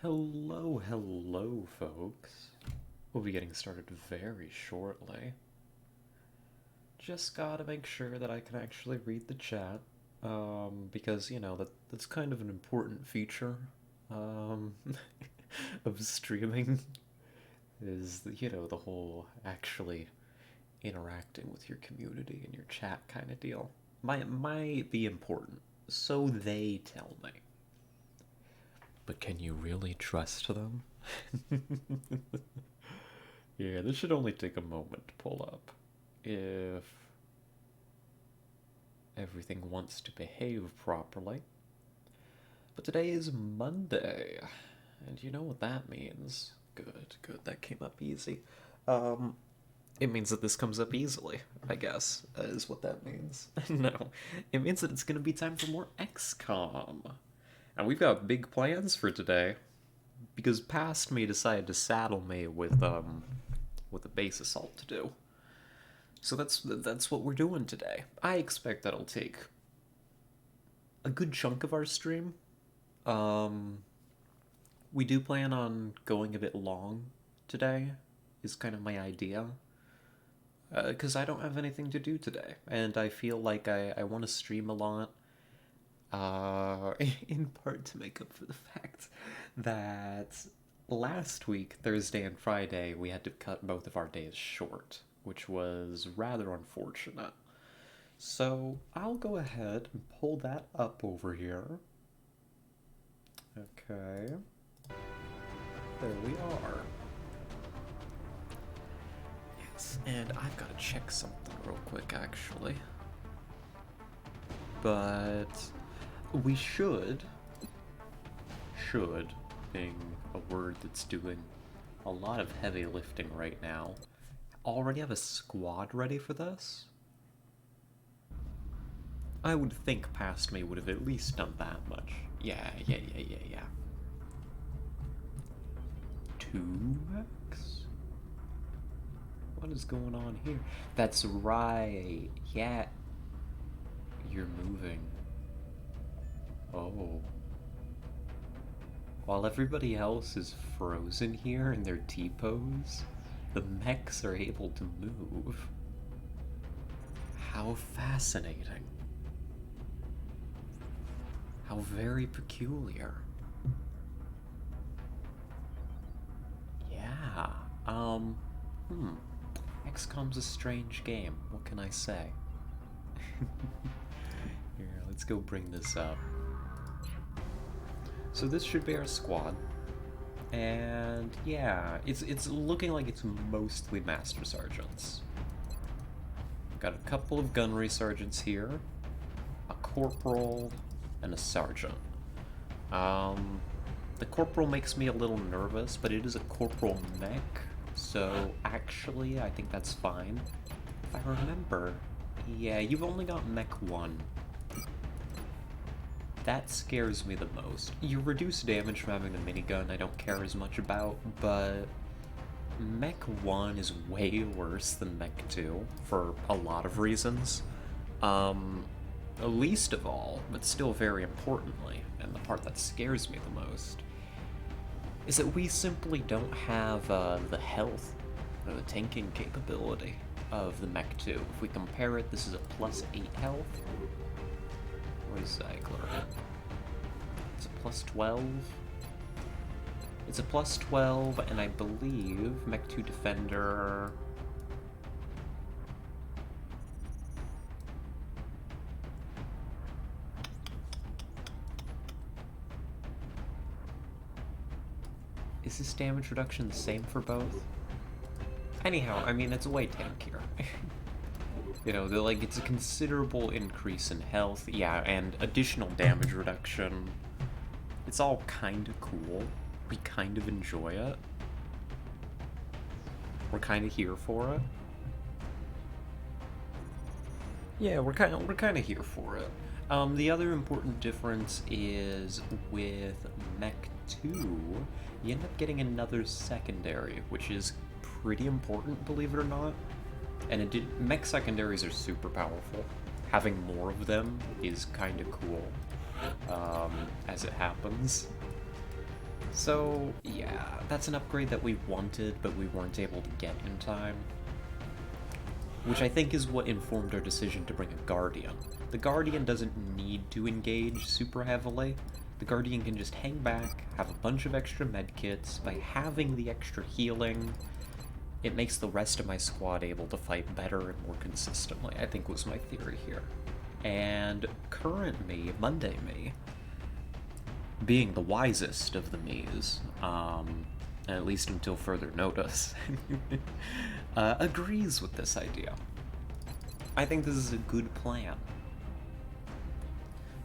Hello, hello, folks. We'll be getting started very shortly. Just gotta make sure that I can actually read the chat, because that's kind of an important feature, um, of streaming. Is the whole actually interacting with your community and your chat kind of deal. Might be important, so they tell me. But can you really trust them? Yeah, this should only take a moment to pull up. If everything wants to behave properly. But today is Monday, and you know what that means. Good, good, that came up easy. Um, it means that this comes up easily, I guess, is what that means. No, it means that it's gonna be time for more XCOM. And we've got big plans for today, because past me decided to saddle me with a base assault to do. So that's what we're doing today. I expect that'll take a good chunk of our stream. Um, we do plan on going a bit long today, is kind of my idea. Because I don't have anything to do today, and I feel like I want to stream a lot. In part to make up for the fact that last week, Thursday and Friday, we had to cut both of our days short, which was rather unfortunate. So I'll go ahead and pull that up over here. Okay, there we are. Yes, and I've got to check something real quick actually. But we should, being a word that's doing a lot of heavy lifting right now, already have a squad ready for this? I would think past me would have at least done that much. Yeah. 2x? What is going on here? That's right. Yeah. You're moving. Oh. While everybody else is frozen here in their T-pose, the mechs are able to move. How fascinating. How very peculiar. Yeah. Hmm. XCOM's a strange game. What can I say? Here, let's go bring this up. So this should be our squad. And yeah, it's looking like it's mostly Master Sergeants. Got a couple of gunnery sergeants here, a corporal, and a sergeant. The corporal makes me a little nervous, but it is a corporal mech, so actually I think that's fine. If I remember, yeah, you've only got mech 1. That scares me the most. You reduce damage from having the minigun, I don't care as much about, but Mech 1 is way worse than Mech 2 for a lot of reasons. Least of all, but still very importantly, and the part that scares me the most, is that we simply don't have the health or the tanking capability of the Mech 2. If we compare it, this is a plus 8 health. Recycler. It's a plus 12. It's a plus 12, and I believe Mech 2 Defender... Is this damage reduction the same for both? Anyhow, I mean, it's way tankier. It's a considerable increase in health, yeah, and additional damage reduction. It's all kind of cool. We kind of enjoy it. We're kind of here for it. Yeah, we're kind of here for it. The other important difference is with Mech 2, you end up getting another secondary, which is pretty important, believe it or not. And mech secondaries are super powerful. Having more of them is kind of cool, as it happens. So, yeah, that's an upgrade that we wanted, but we weren't able to get in time. Which I think is what informed our decision to bring a Guardian. The Guardian doesn't need to engage super heavily. The Guardian can just hang back, have a bunch of extra medkits. By having the extra healing, it makes the rest of my squad able to fight better and more consistently, I think was my theory here. And current me, Monday me, being the wisest of the me's, at least until further notice, agrees with this idea. I think this is a good plan.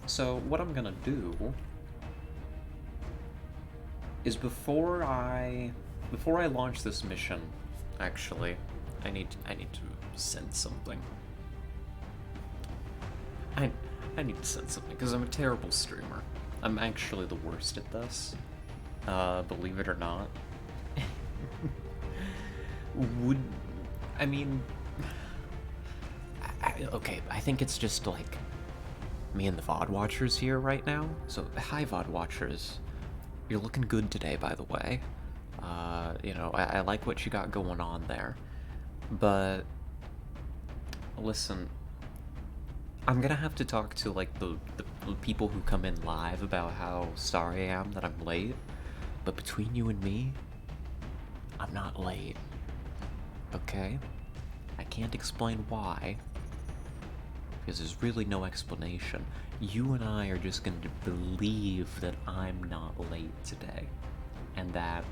So what I'm gonna do is before I launch this mission, actually, I need to send something. I need to send something because I'm a terrible streamer. I'm actually the worst at this. Believe it or not. Okay, I think it's just like me and the VOD watchers here right now. So, hi VOD watchers. You're looking good today, by the way. I like what you got going on there. But, listen, I'm gonna have to talk to, like, the people who come in live about how sorry I am that I'm late. But between you and me, I'm not late. Okay? I can't explain why, because there's really no explanation. You and I are just going to believe that I'm not late today, and that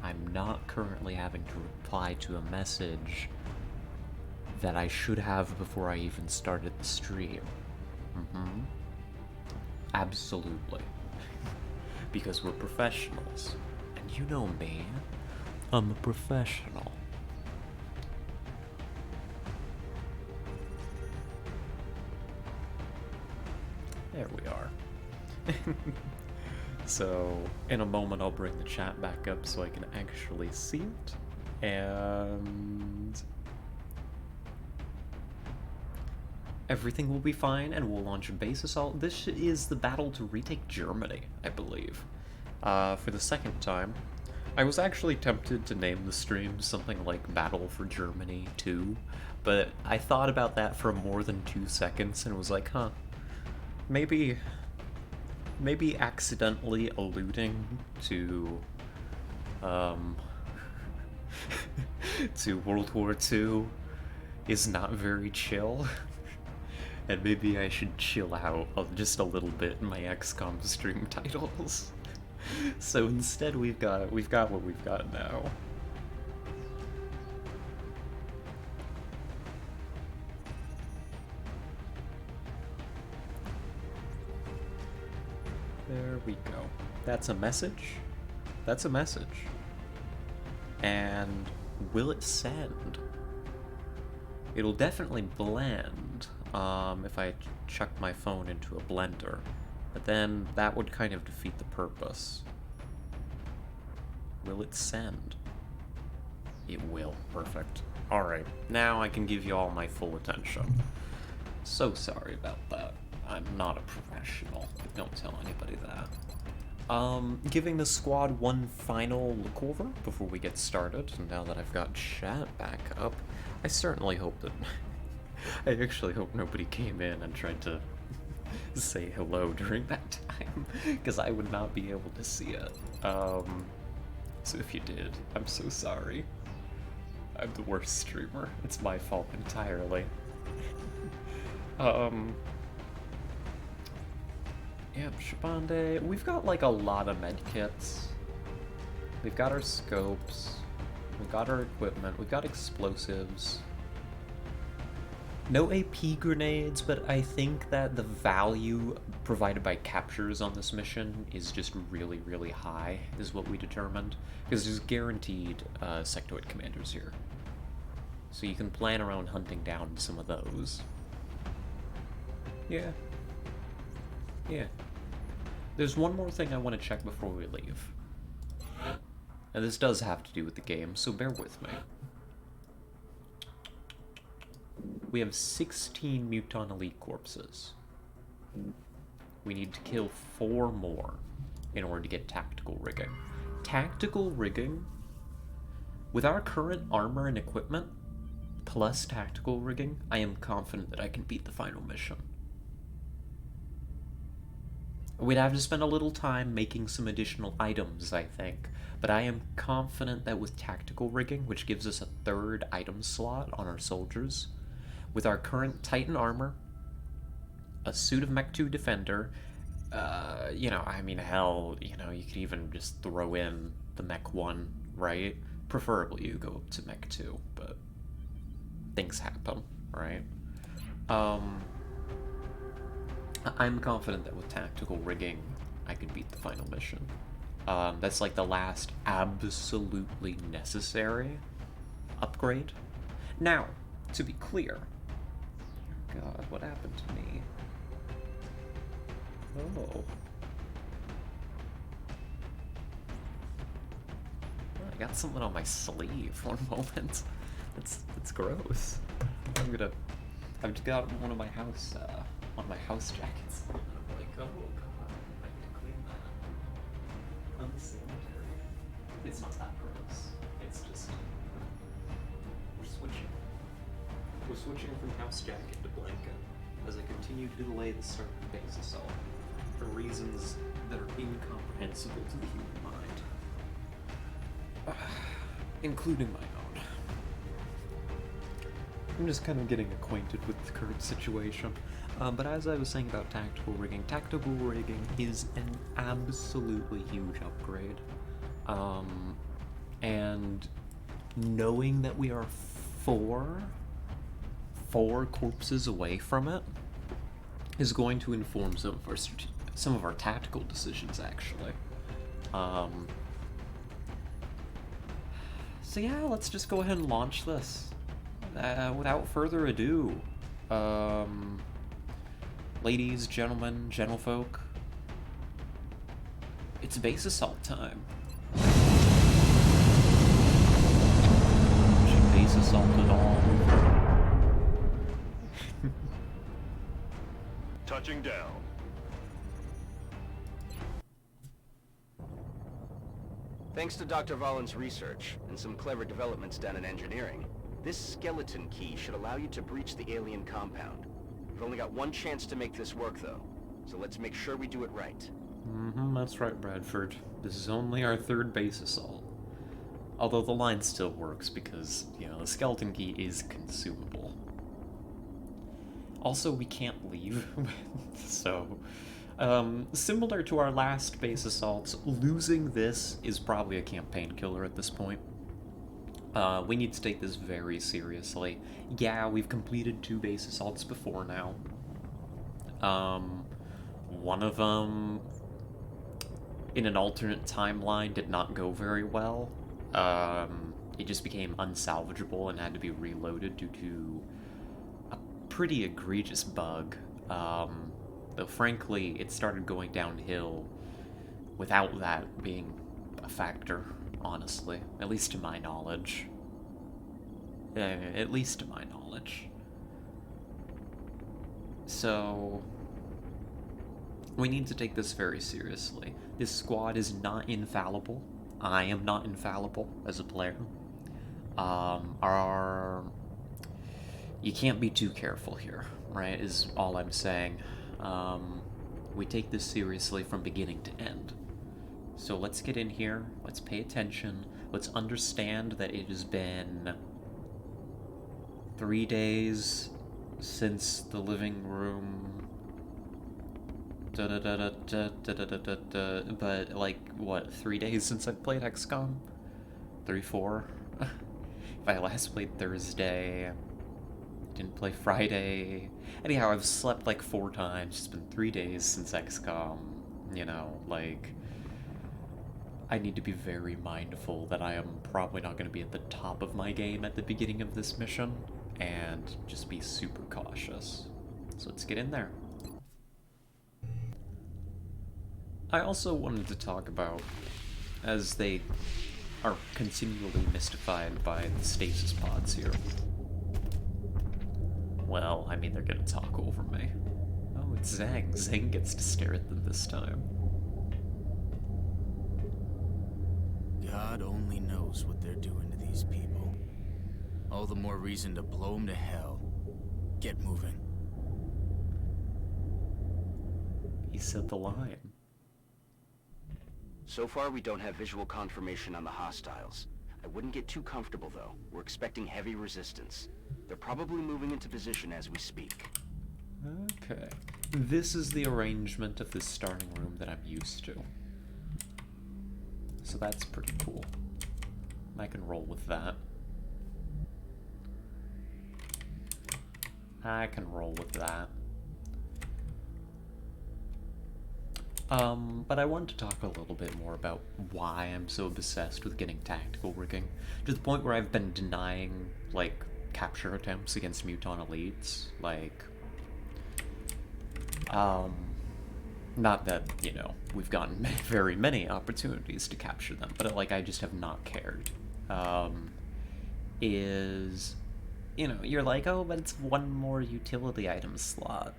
I'm not currently having to reply to a message that I should have before I even started the stream. Absolutely. Because we're professionals. And you know me, I'm a professional. There we are. So, in a moment I'll bring the chat back up so I can actually see it. And everything will be fine, and we'll launch a base assault. This is the battle to retake Germany, I believe. For the second time. I was actually tempted to name the stream something like Battle for Germany 2, but I thought about that for more than 2 seconds and was like, huh, maybe accidentally alluding to, to World War II is not very chill. And maybe I should chill out just a little bit in my XCOM stream titles. So instead we've got what we've got now. There we go. That's a message. That's a message. And will it send? It'll definitely blend if I chuck my phone into a blender. But then that would kind of defeat the purpose. Will it send? It will. Perfect. Alright, now I can give you all my full attention. So sorry about that. I'm not a professional. Don't tell anybody that. Giving the squad one final look over before we get started. Now that I've got chat back up, I certainly hope that... I actually hope nobody came in and tried to say hello during that time, because I would not be able to see it. So if you did, I'm so sorry. I'm the worst streamer. It's my fault entirely. Yeah, Shabande, we've got like a lot of medkits. We've got our scopes. We've got our equipment. We've got explosives. No AP grenades, but I think that the value provided by captures on this mission is just really, really high, is what we determined. Because there's guaranteed sectoid commanders here. So you can plan around hunting down some of those. Yeah. Yeah. There's one more thing I want to check before we leave. And this does have to do with the game, so bear with me. We have 16 Muton Elite corpses. We need to kill 4 more in order to get tactical rigging. Tactical rigging, with our current armor and equipment, plus tactical rigging, I am confident that I can beat the final mission. We'd have to spend a little time making some additional items, I think, but I am confident that with tactical rigging, which gives us a 3rd item slot on our soldiers, with our current Titan armor, a suit of Mech 2 Defender, you know, I mean, hell, you know, you could even just throw in the Mech 1, right? Preferably you go up to Mech 2, but things happen, right? I'm confident that with tactical rigging, I can beat the final mission. That's like the last absolutely necessary upgrade. Now, to be clear... God, what happened to me? Oh. I got something on my sleeve. One moment. That's gross. I've just got one of my house jackets. I'm like, oh god, I need to clean that. Unsanitary. It's not that gross. It's just we're switching from house jacket to blanket as I continue to delay the start of the base assault for reasons that are incomprehensible to the human mind. Including my own. I'm just kind of getting acquainted with the current situation. But as I was saying about tactical rigging is an absolutely huge upgrade. And knowing that we are four corpses away from it is going to inform some of our tactical decisions, actually. So yeah, let's just go ahead and launch this. Without further ado, ladies, gentlemen, gentlefolk, it's base assault time. Should base assault at all? Touching down. Thanks to Dr. Vollin's research and some clever developments done in engineering, this skeleton key should allow you to breach the alien compound. We've only got one chance to make this work, though, so let's make sure we do it right. That's right, Bradford. This is only our 3rd base assault. Although the line still works because, you know, the skeleton key is consumable. Also, we can't leave, so... similar to our last base assaults, losing this is probably a campaign killer at this point. We need to take this very seriously. Yeah, we've completed 2 base assaults before now. One of them, in an alternate timeline, did not go very well. It just became unsalvageable and had to be reloaded due to a pretty egregious bug. Though frankly, it started going downhill without that being a factor, honestly. At least to my knowledge. So, we need to take this very seriously. This squad is not infallible. I am not infallible as a player. You can't be too careful here, right, is all I'm saying. We take this seriously from beginning to end. So let's get in here, let's pay attention, let's understand that it has been 3 days since the living room... But, like, what, 3 days since I've played XCOM? 3, 4? If I last played Thursday... Didn't play Friday. Anyhow, I've slept like 4 times. It's been 3 days since XCOM. You know, like... I need to be very mindful that I am probably not going to be at the top of my game at the beginning of this mission. And just be super cautious. So let's get in there. I also wanted to talk about, as they are continually mystified by the stasis pods here. Well, I mean, they're gonna talk over me. Oh, it's Zhang. Zhang gets to stare at them this time. God only knows what they're doing to these people. All the more reason to blow them to hell. Get moving. He said the line. So far, we don't have visual confirmation on the hostiles. I wouldn't get too comfortable, though. We're expecting heavy resistance. They're probably moving into position as we speak. Okay. This is the arrangement of this starting room that I'm used to. So that's pretty cool. I can roll with that. I can roll with that. But I wanted to talk a little bit more about why I'm so obsessed with getting tactical rigging, to the point where I've been denying, like, capture attempts against Muton elites, like, not that, you know, we've gotten very many opportunities to capture them, but, like, I just have not cared, is, you know, you're like, oh, but it's one more utility item slot.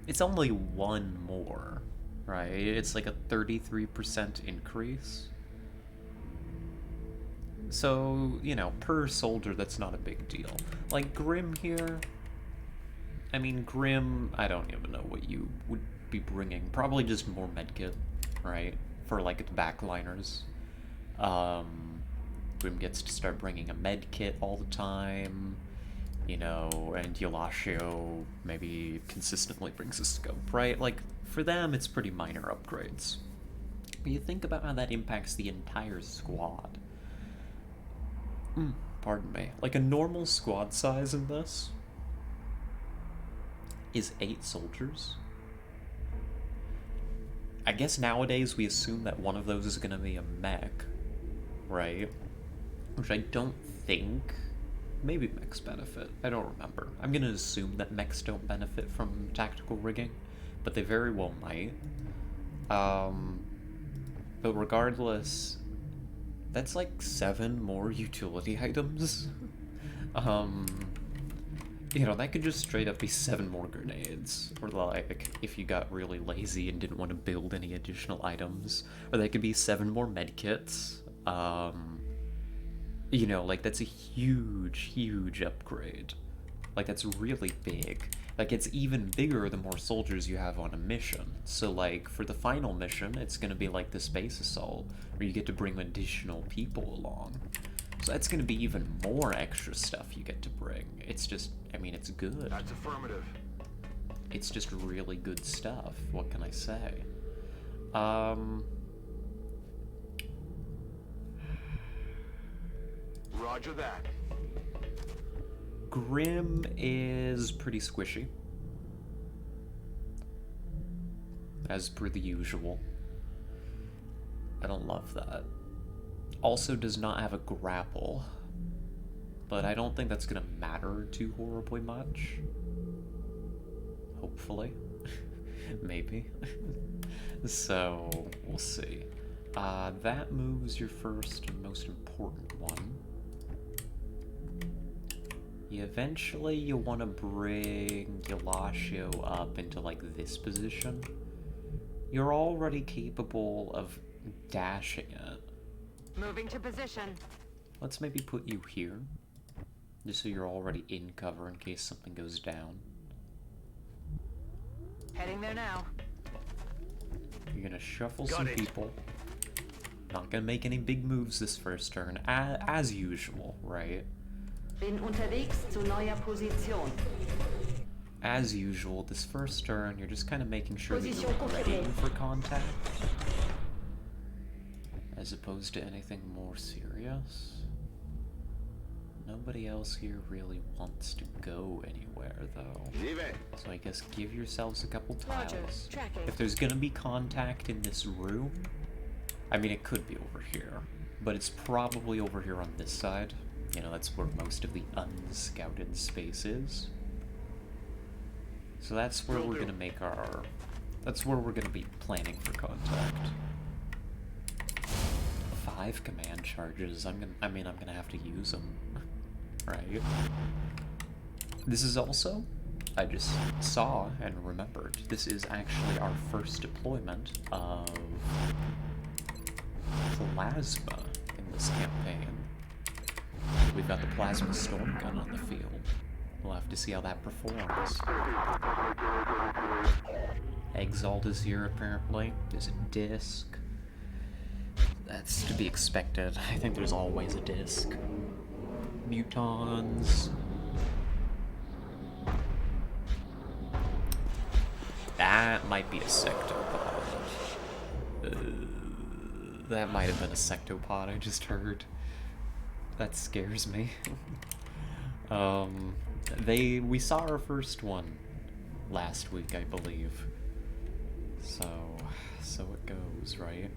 It's only one more, right? It's like a 33% increase. So, you know, per soldier, that's not a big deal. Like, Grim here, I mean, Grim, I don't even know what you would be bringing. Probably just more medkit, right? For, like, the backliners. Grim gets to start bringing a medkit all the time. You know, and Yolasio maybe consistently brings a scope, right? Like, for them, it's pretty minor upgrades. But you think about how that impacts the entire squad. Pardon me. Like, a normal squad size in this is 8 soldiers. I guess nowadays we assume that one of those is gonna be a mech, right? Which I don't think... Maybe mechs benefit. I don't remember. I'm gonna assume that mechs don't benefit from tactical rigging, but they very well might. But regardless, that's like 7 more utility items. You know, that could just straight up be 7 more grenades. Or like, if you got really lazy and didn't want to build any additional items. Or they could be 7 more medkits. You know, like, that's a huge, huge upgrade. Like, that's really big. Like, it's even bigger the more soldiers you have on a mission. So, like, for the final mission, it's gonna be like the Space Assault, where you get to bring additional people along. So that's gonna be even more extra stuff you get to bring. It's just, I mean, it's good. That's affirmative. It's just really good stuff. What can I say? Roger that. Grim is pretty squishy. As per the usual. I don't love that. Also does not have a grapple. But I don't think that's gonna matter too horribly much. Hopefully. Maybe. So, we'll see. That moves your first and most important one. Eventually, you'll want to bring Yolasio up into, like, this position. You're already capable of dashing it. Moving to position. Let's maybe put you here, just so you're already in cover in case something goes down. Heading there now. You're gonna shuffle Got some it. people. Not gonna make any big moves this first turn, as usual, right? Bin unterwegs zu neuer Position. As usual, this first turn, you're just kind of making sure that Position you're ready confirmée. for contact. As opposed to anything more serious. Nobody else here really wants to go anywhere, though. Leave it. So I guess give yourselves a couple Roger. tiles. Tracking. If there's gonna be contact in this room, I mean, it could be over here, but it's probably over here on this side. You know, that's where most of the unscouted space is. So that's where Will we're do. gonna make our That's where we're gonna be planning for contact. 5 command charges. I'm gonna have to use them, right? This is also, I just saw and remembered, this is actually our first deployment of plasma in this campaign. We've got the plasma storm gun on the field. We'll have to see how that performs. Exalt is here apparently. There's a disc. That's to be expected. I think there's always a disc. Mutons. That might be a sectopod. That might have been a sectopod I just heard. That scares me. We saw our first one last week, I believe. So it goes, right?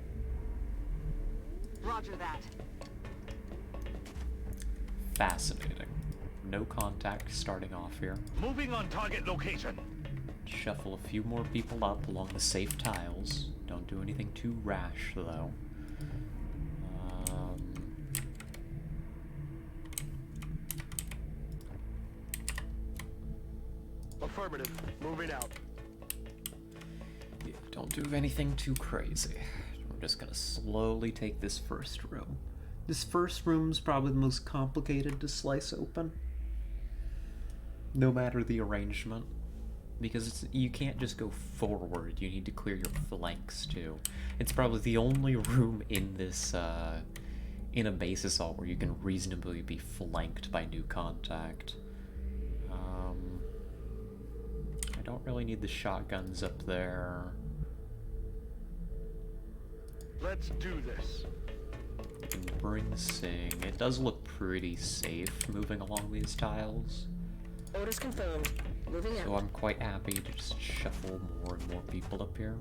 Roger that. Fascinating. No contact starting off here. Moving on target location. Shuffle a few more people up along the safe tiles. Don't do anything too rash, though. Affirmative. Moving out. Yeah, don't do anything too crazy. We're just gonna slowly take this first room. This first room's probably the most complicated to slice open. No matter the arrangement. Because you can't just go forward, you need to clear your flanks too. It's probably the only room in this, in a base assault where you can reasonably be flanked by new contact. I don't really need the shotguns up there. Let's do this. You can bring Sing. It does look pretty safe moving along these tiles. Orders confirmed. Moving out. So I'm quite happy to just shuffle more and more people up here.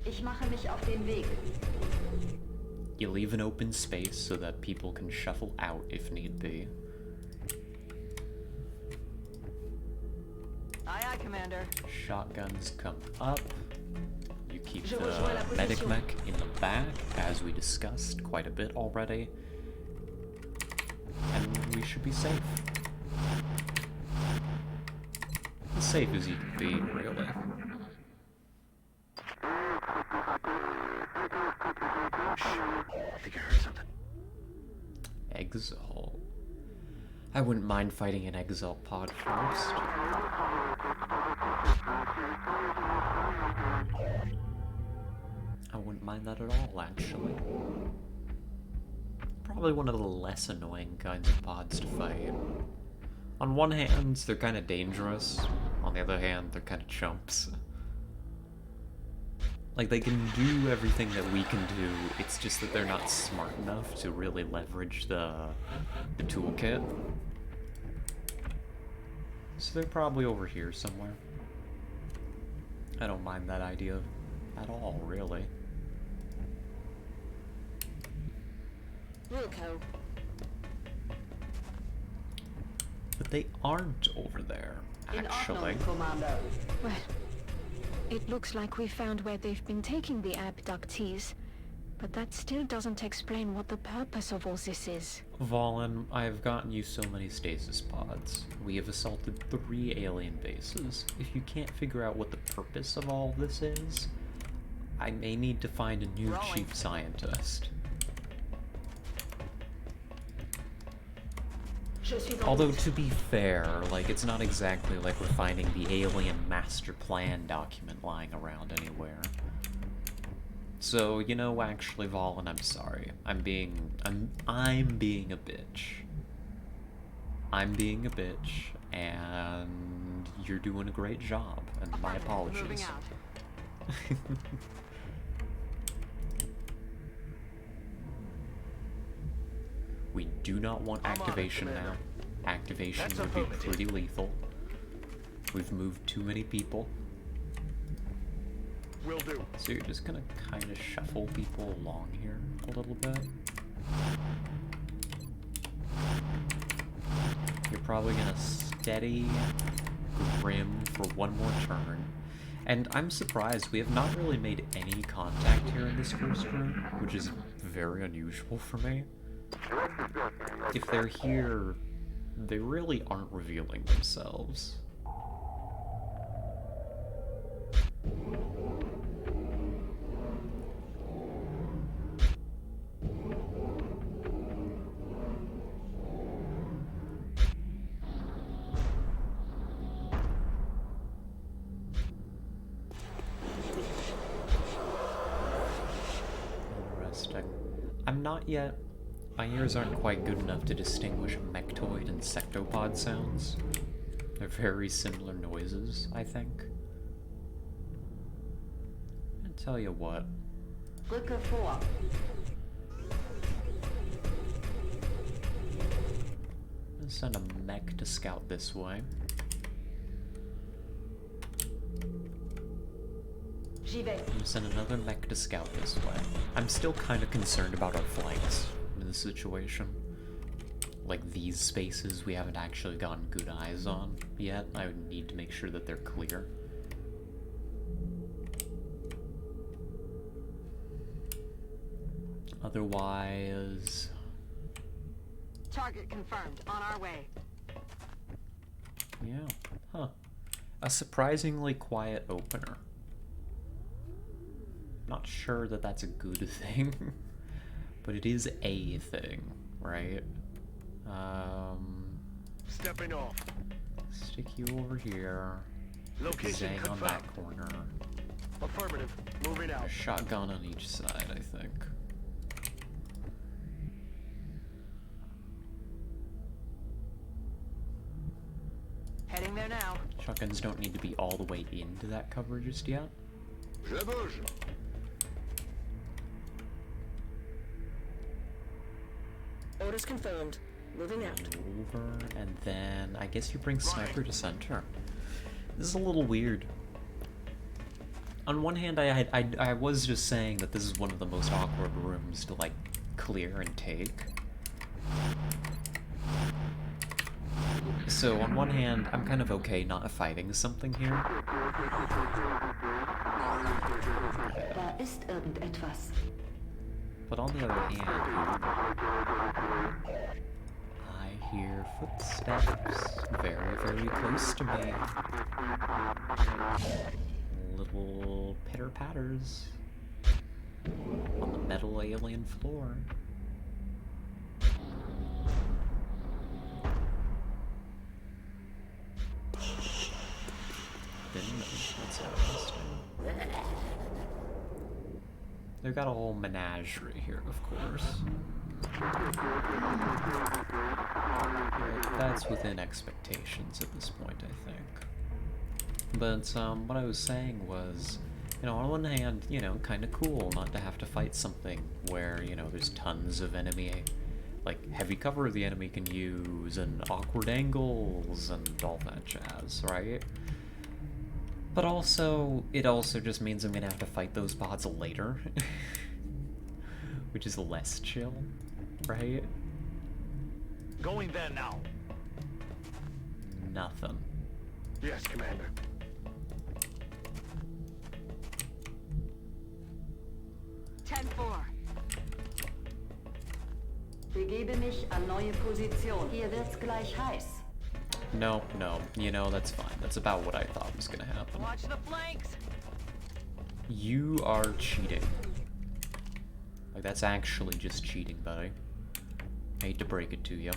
Ich mache mich auf den Weg. You leave an open space so that people can shuffle out if need be. Aye, aye, Commander. Shotguns come up. You keep the medic mech in the back, as we discussed quite a bit already. And we should be safe. As safe as you can be, really. I think I heard something. Exalt. I wouldn't mind fighting an Exalt pod first. I wouldn't mind that at all, actually. Probably one of the less annoying kinds of pods to fight. On one hand, they're kind of dangerous. On the other hand, they're kind of chumps. Like, they can do everything that we can do, it's just that they're not smart enough to really leverage the toolkit. So they're probably over here somewhere. I don't mind that idea at all, really. Wilco. But they aren't over there, In actually. Ordnung, Commander. Well, it looks like we found where they've been taking the abductees, but that still doesn't explain what the purpose of all this is. Valen, I have gotten you so many stasis pods. We have assaulted 3 alien bases. If you can't figure out what the purpose of all this is, I may need to find a new Rolling. chief scientist. Je suis en Although, route. to be fair, like, it's not exactly like we're finding the alien master plan document lying around anywhere. So, you know, actually, Valen, I'm sorry. I'm being a bitch. I'm being a bitch, and you're doing a great job, and my Moving apologies. out. We do not want I'm on it, activation now. Commander. Activation That's would be affirmative. pretty lethal. We've moved too many people. Will do. So you're just gonna kind of shuffle people along here a little bit. You're probably gonna steady grim for one more turn. And I'm surprised we have not really made any contact here in this first room, which is very unusual for me. If they're here, they really aren't revealing themselves. I'm not yet. My ears aren't quite good enough to distinguish mectoid and sectopod sounds. They're very similar noises, I think. I'll tell you what. Rücke vor. I'm gonna send a mech to scout this way. J'y vais. I'm gonna send another mech to scout this way. I'm still kind of concerned about our flanks in this situation. Like these spaces we haven't actually gotten good eyes on yet. I would need to make sure that they're clear. Otherwise... Target confirmed. On our way. yeah, huh. A surprisingly quiet opener. Not sure that that's a good thing, but it is a thing, right? Stepping off. Stick you over here. Location Zang on confirmed. that corner. Affirmative. Moving out. A shotgun on each side, I think. Heading there now. Shotguns don't need to be all the way into that cover just yet. Je bouge. Orders confirmed. Moving out. Over, and then I guess you bring Sniper to center. This is a little weird. On one hand, I was just saying that this is one of the most awkward rooms to, like, clear and take. So, on one hand, I'm kind of okay not fighting something here. Da ist irgendetwas. But on the other hand, I hear footsteps very, very close to me. Little pitter-patters on the metal alien floor. Didn't know. That's interesting. They've got a whole menagerie here, of course. Right, that's within expectations at this point, I think. But what I was saying was, you know, on one hand, you know, kind of cool not to have to fight something where, you know, there's tons of enemy, like, heavy cover the enemy can use, and awkward angles, and all that jazz, right? But also, it also just means I'm gonna have to fight those bots later. Which is less chill, right? Going there now. Nothing. Yes, Commander. Begebe mich an neue Position. Hier wird's gleich heiß. No, you know, that's fine. That's about what I thought was gonna happen. Watch the flanks. You are cheating. Like, that's actually just cheating, buddy. Hate to break it to you,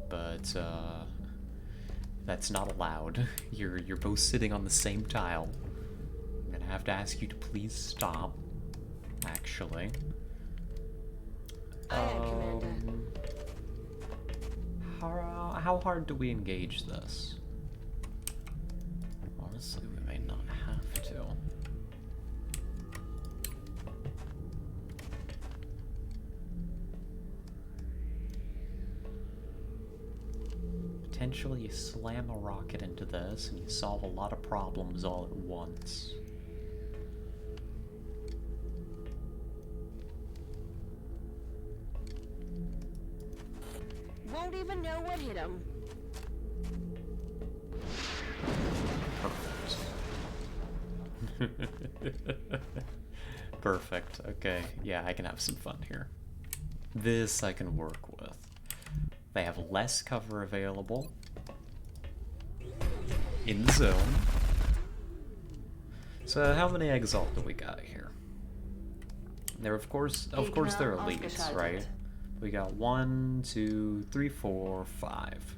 but, that's not allowed. You're both sitting on the same tile. I'm gonna have to ask you to please stop, actually. Aye, aye, Commander. How hard do we engage this? Honestly, we may not have to. Potentially you slam a rocket into this and you solve a lot of problems all at once. Won't even know what hit him. Perfect. Okay, yeah, I can have some fun here. This I can work with. They have less cover available in the zone. So how many exalt do we got here? They're of course they're elites, right? We got 1, 2, 3, 4, 5.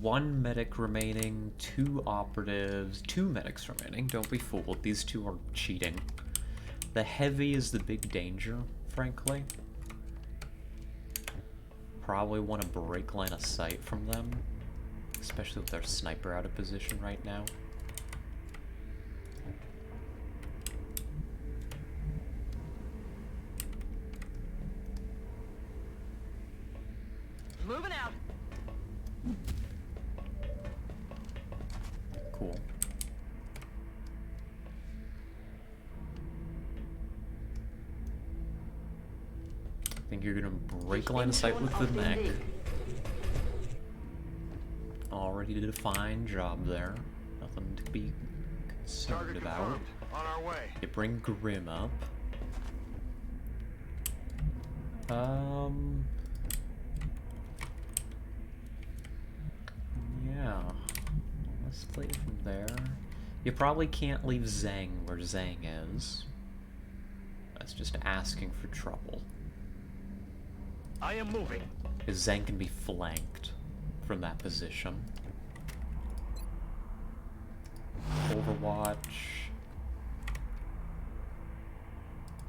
1 medic remaining, 2 operatives, 2 medics remaining. Don't be fooled, these 2 are cheating. The heavy is the big danger, frankly. Probably want to break line of sight from them, especially with their sniper out of position right now. Moving out. Cool. I think you're gonna break line of sight with the mech. Already did a fine job there. Nothing to be concerned Target about. confirmed. On our way. You bring Grim up. Yeah. Let's play it from there. You probably can't leave Zhang where Zhang is. That's just asking for trouble. I am moving. Because Zhang can be flanked from that position. Overwatch.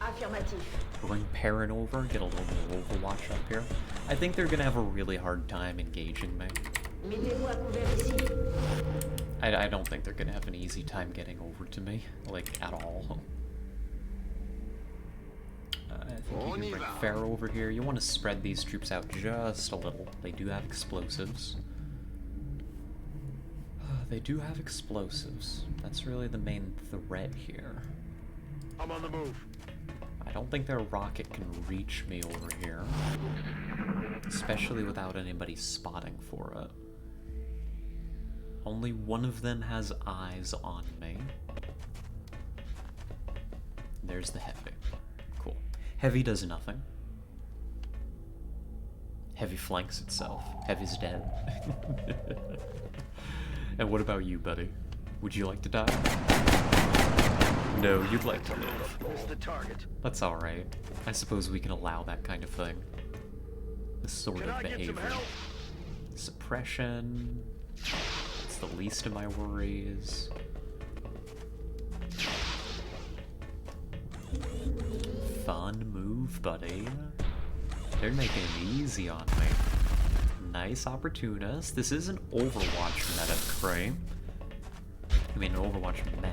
Affirmatif. Bring Perrin over, get a little bit of Overwatch up here. I think they're gonna have a really hard time engaging me. Mettez-vous à couvert ici. I don't think they're gonna have an easy time getting over to me, like, at all. I think you can bring Pharaoh over here. You want to spread these troops out just a little. They do have explosives. They do have explosives. That's really the main threat here. I'm on the move. I don't think their rocket can reach me over here. Especially without anybody spotting for it. Only one of them has eyes on me. There's the heavy. Cool. Heavy does nothing. Heavy flanks itself. Heavy's dead. And what about you, buddy? Would you like to die? No, you'd like to live. Missed the target. That's alright. I suppose we can allow that kind of thing. This sort Can of I get behavior. some help? Suppression. It's the least of my worries. Fun move, buddy. They're making it easy on me. Nice opportunist. This is an Overwatch medic, right? I mean, an Overwatch mech.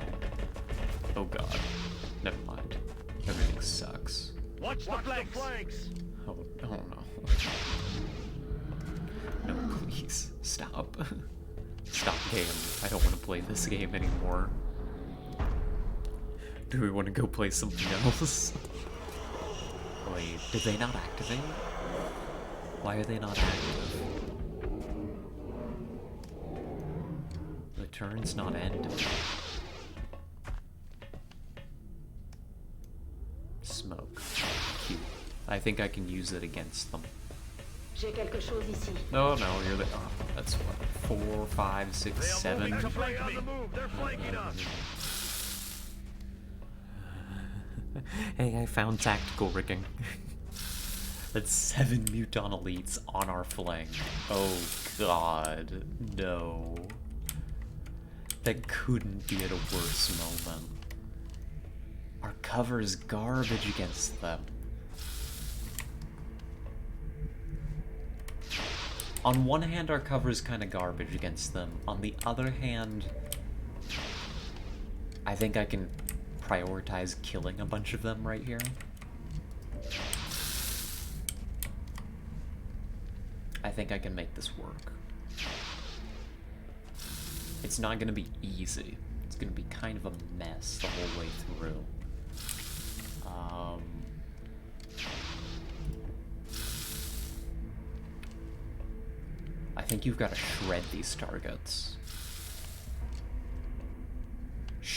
Oh god. Never mind. Everything sucks. Watch the flanks. Oh no. No, please. Stop. Stop game. I don't want to play this game anymore. Do we want to go play something else? Wait, did they not activate? Why are they not active? The turn's not ended. Smoke. Cute. I think I can use it against them. J'ai quelque chose ici. Oh no, you're the. Oh, that's what? 4, 5, 6, They are 7. moving to flank on the move. They're flanking us. Hey, I found tactical rigging. That's 7 Muton elites on our flank. Oh god, no. That couldn't be at a worse moment. Our cover is garbage against them. On one hand, our cover is kind of garbage against them. On the other hand, I think I can prioritize killing a bunch of them right here. I think I can make this work. It's not going to be easy. It's going to be kind of a mess the whole way through. I think you've got to shred these targets.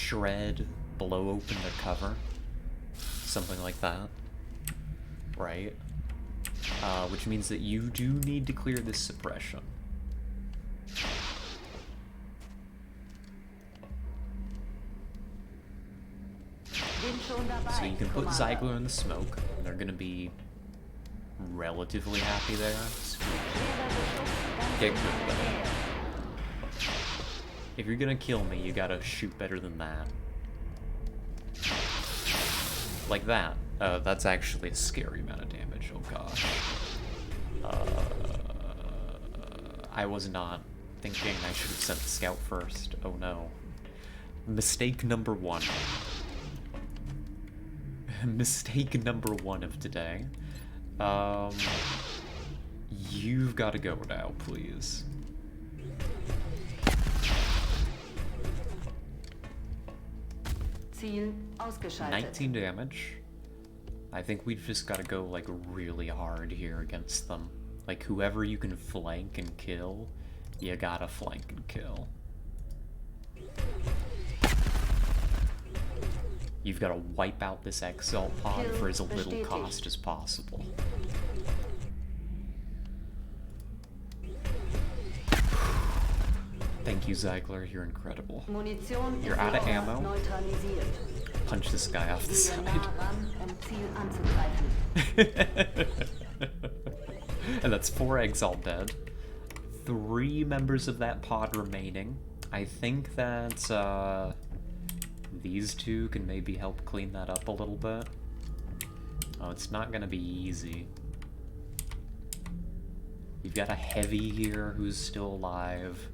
shred, blow open their cover. Something like that. Right? Which means that you do need to clear this suppression. So you can put Ziegler in the smoke, and they're gonna be relatively happy there. So get good with it. If you're gonna kill me, you gotta shoot better than that. Like that. That's actually a scary amount of damage, oh gosh. I was not thinking I should have sent the scout first. Oh no. Mistake number one. Mistake number one of today. You've got to go now, please. Ziel ausgeschaltet. 19 damage. I think we've just got to go, like, really hard here against them. Like, whoever you can flank and kill, you gotta flank and kill. You've got to wipe out this Exalt pod for as little cost as possible. Thank you, Ziegler. You're incredible. Munition You're out of ammo. neutralisiert. Punch this guy off the Gehe nah side. ran, Ziel anzugreifen. And that's 4 Exalt dead. 3 members of that pod remaining. I think that, these two can maybe help clean that up a little bit. Oh, it's not gonna be easy. You've got a heavy here who's still alive.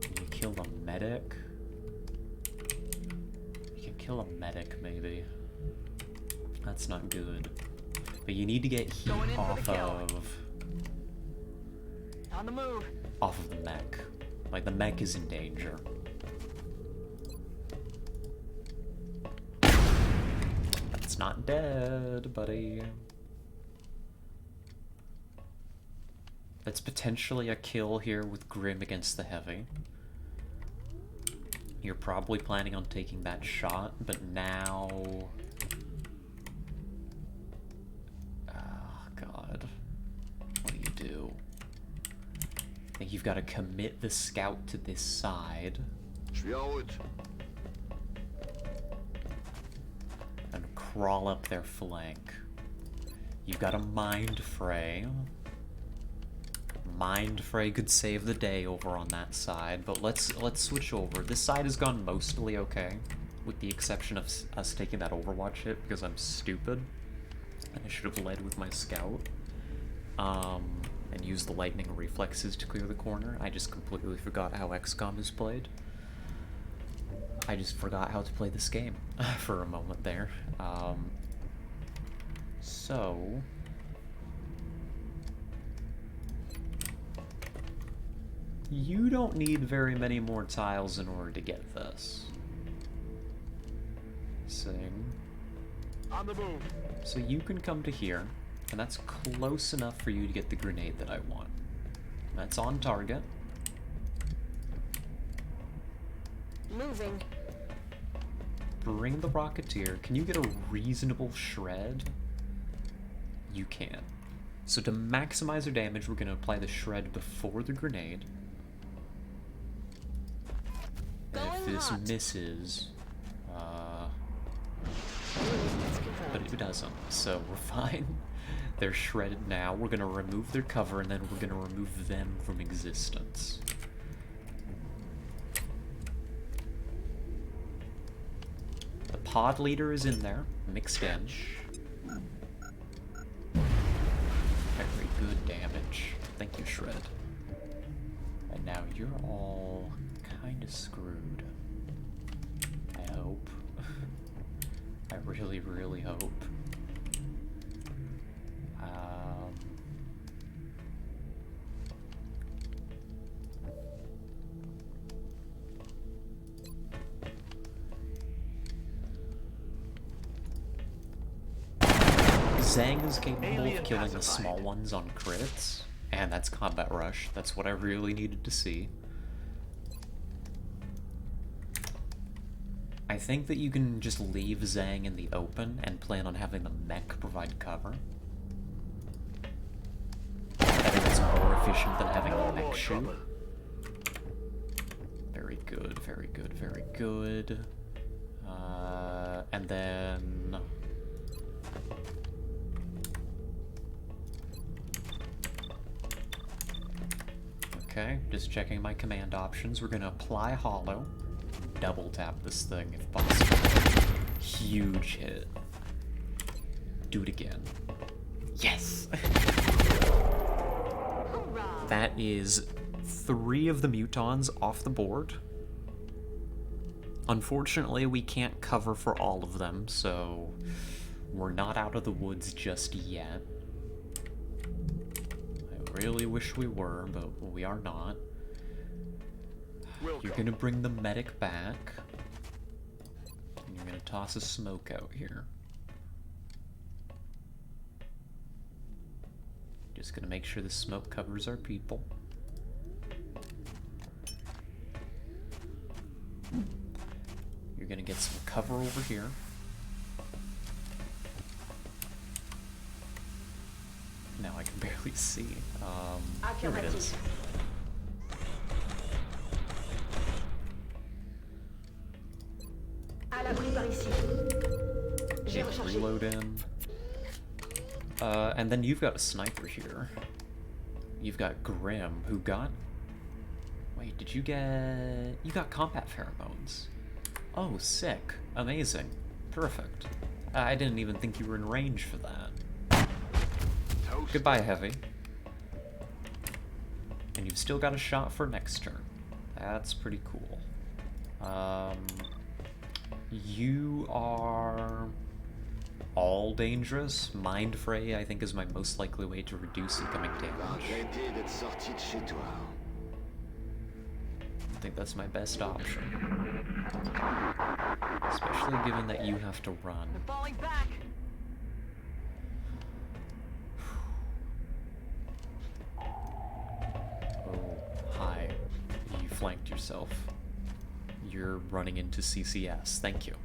You kill a medic? You can kill a medic, maybe. That's not good. But you need to get heat off On the move. of the mech. Like, the mech is in danger. It's not dead, buddy. That's potentially a kill here with Grim against the heavy. You're probably planning on taking that shot, but now... Oh, God. What do you do? I think you've got to commit the scout to this side. And crawl up their flank. You've got a Mind Fray. Mind Fray could save the day over on that side, but let's switch over. This side has gone mostly okay, with the exception of us taking that Overwatch hit because I'm stupid and I should have led with my scout and used the lightning reflexes to clear the corner. I just completely forgot how XCOM is played. I just forgot how to play this game for a moment there. So... you don't need very many more tiles in order to get this. Sing. On the move. So you can come to here, and that's close enough for you to get the grenade that I want. That's on target. Moving. Bring the Rocketeer. Can you get a reasonable shred? You can. So to maximize our damage, we're going to apply the shred before the grenade. And if this misses, but it doesn't, so we're fine. They're shredded now. We're going to remove their cover, and then we're going to remove them from existence. The pod leader is in there, mixed in. Very good damage. Thank you, Shred. And now you're all kind of screwed. I hope. I really, really hope. Zhang is capable of killing the small ones on crits, and that's Combat Rush. That's what I really needed to see. I think that you can just leave Zhang in the open and plan on having the mech provide cover. I think it's more efficient than having the mech shoot. Very good, very good, very good. And then... Okay, just checking my command options. We're gonna apply hollow. Double tap this thing if possible. Huge hit. Do it again. Yes! That is 3 of the mutons off the board. Unfortunately, we can't cover for all of them, so we're not out of the woods just yet. I really wish we were, but we are not. You're gonna bring the medic back, and you're gonna toss a smoke out here. Just gonna make sure the smoke covers our people. You're gonna get some cover over here. Now I can barely see. Here it is. Get reload in. And then you've got a sniper here. You've got Grim, who got... Wait, did you get... You got combat pheromones. Oh, sick. Amazing. Perfect. I didn't even think you were in range for that. Goodbye, Heavy. And you've still got a shot for next turn. That's pretty cool. You are... all dangerous. Mind Fray, I think, is my most likely way to reduce incoming damage. I think that's my best option. Especially given that you have to run. They're falling back. Oh, hi. You flanked yourself. You're running into CCS. Thank you.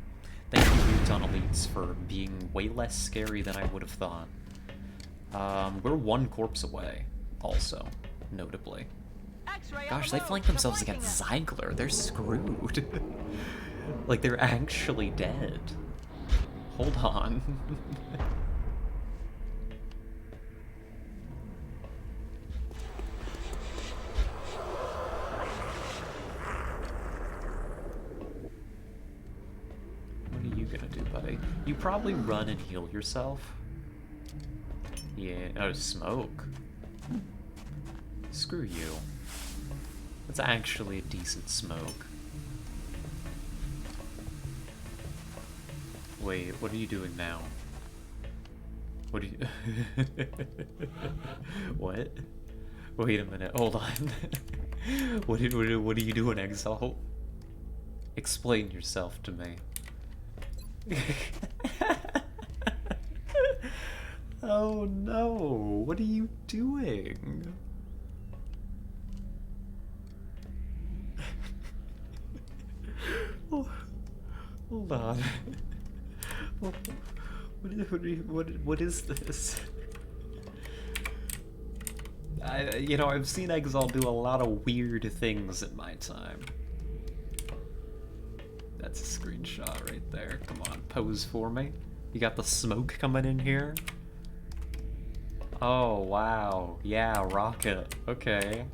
Thank you, Muton Elites, for being way less scary than I would have thought. We're 1 corpse away, also, notably. Gosh, they flanked themselves against Zeigler. They're screwed. Like, they're actually dead. Hold on. What are you gonna do, buddy? You probably run and heal yourself. Yeah, oh, smoke. Screw you. That's actually a decent smoke. Wait, what are you doing now? What are you... What? Wait a minute, hold on. What are you doing, Exalt? Explain yourself to me. Oh no, what are you doing? Hold on. What is this? You know, I've seen Exalt do a lot of weird things in my time. That's a screenshot right there. Come on, pose for me. You got the smoke coming in here? Oh, wow. Yeah, rocket. Okay.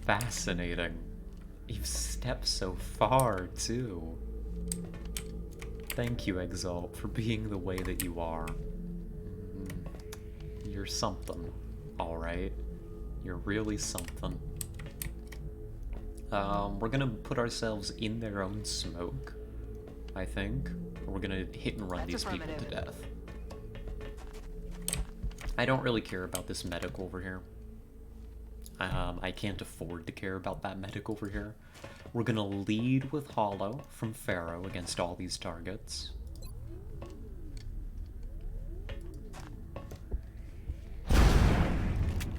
Fascinating. You've stepped so far, too. Thank you, Exalt, for being the way that you are. You're something, alright? You're really something. We're gonna put ourselves in their own smoke, I think. We're gonna hit and run these people to death. I don't really care about this medic over here. I can't afford to care about that medic over here. We're gonna lead with Hollow from Pharaoh against all these targets.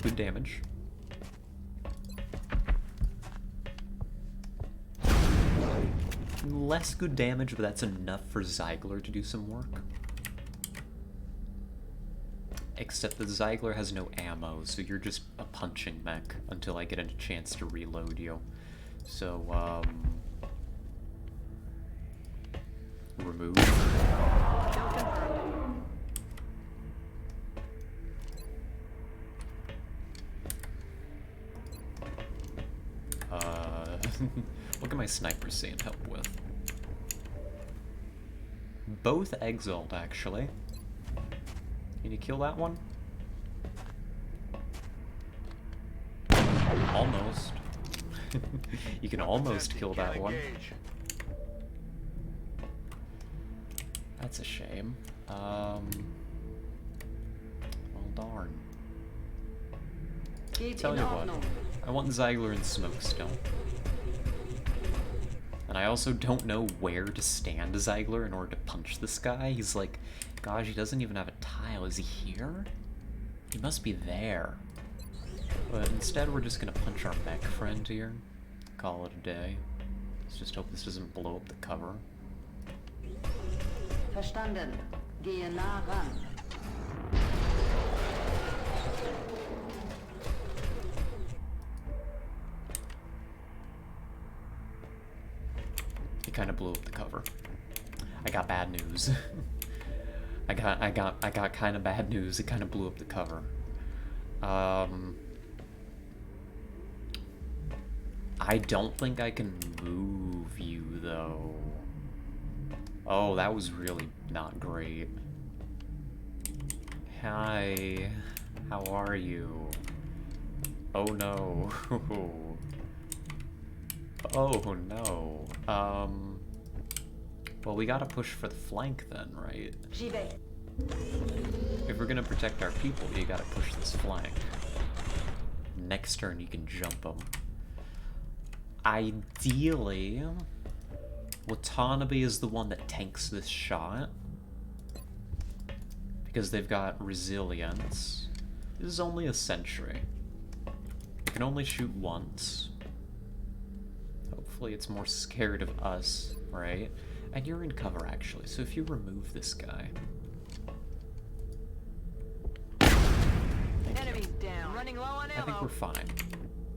Good damage. Less good damage, but that's enough for Ziegler to do some work. Except the Ziegler has no ammo, so you're just a punching mech until I get a chance to reload you. So, remove. What can my sniper saying help with? Both exiled, actually. Can you kill that one? Almost. You can almost kill that one. That's a shame. Well, darn. Tell you what, I want Ziegler and smoke still. And I also don't know where to stand Ziegler in order to punch this guy. He's like, gosh, he doesn't even have a tile. Is he here? He must be there. But instead, we're just gonna punch our mech friend here. Call it a day. Let's just hope this doesn't blow up the cover. Verstanden. Gehe nah ran. It kind of blew up the cover. I got bad news. I got kind of bad news. It kind of blew up the cover. I don't think I can move you though. Oh, that was really not great. Hi, how are you? Oh no. Oh no. Well, we gotta push for the flank then, right? J'y vais. If we're gonna protect our people, you gotta push this flank. Next turn, you can jump them. Ideally, Watanabe is the one that tanks this shot. Because they've got resilience. This is only a sentry. You can only shoot once. Hopefully it's more scared of us, right? And you're in cover, actually, so if you remove this guy... Enemies down. Running low on ammo. I think we're fine.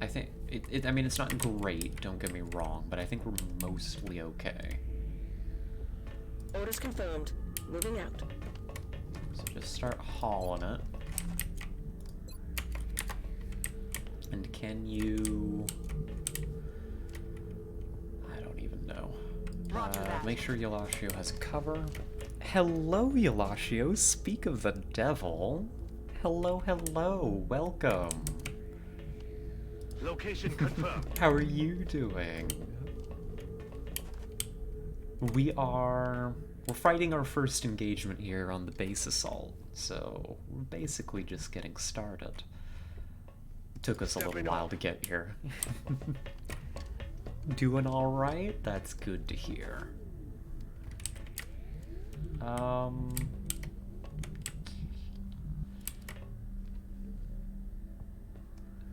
I think... I mean, it's not great, don't get me wrong, but I think we're mostly okay. Orders confirmed. Moving out. So just start hauling it. And can you... I don't even know. Make sure Yalashio has cover. Hello, Yalashio. Speak of the devil. Hello, hello. Welcome. Location confirmed. How are you doing? We're fighting our first engagement here on the base assault, so we're basically just getting started. It took us a little while to get here. Doing alright? That's good to hear.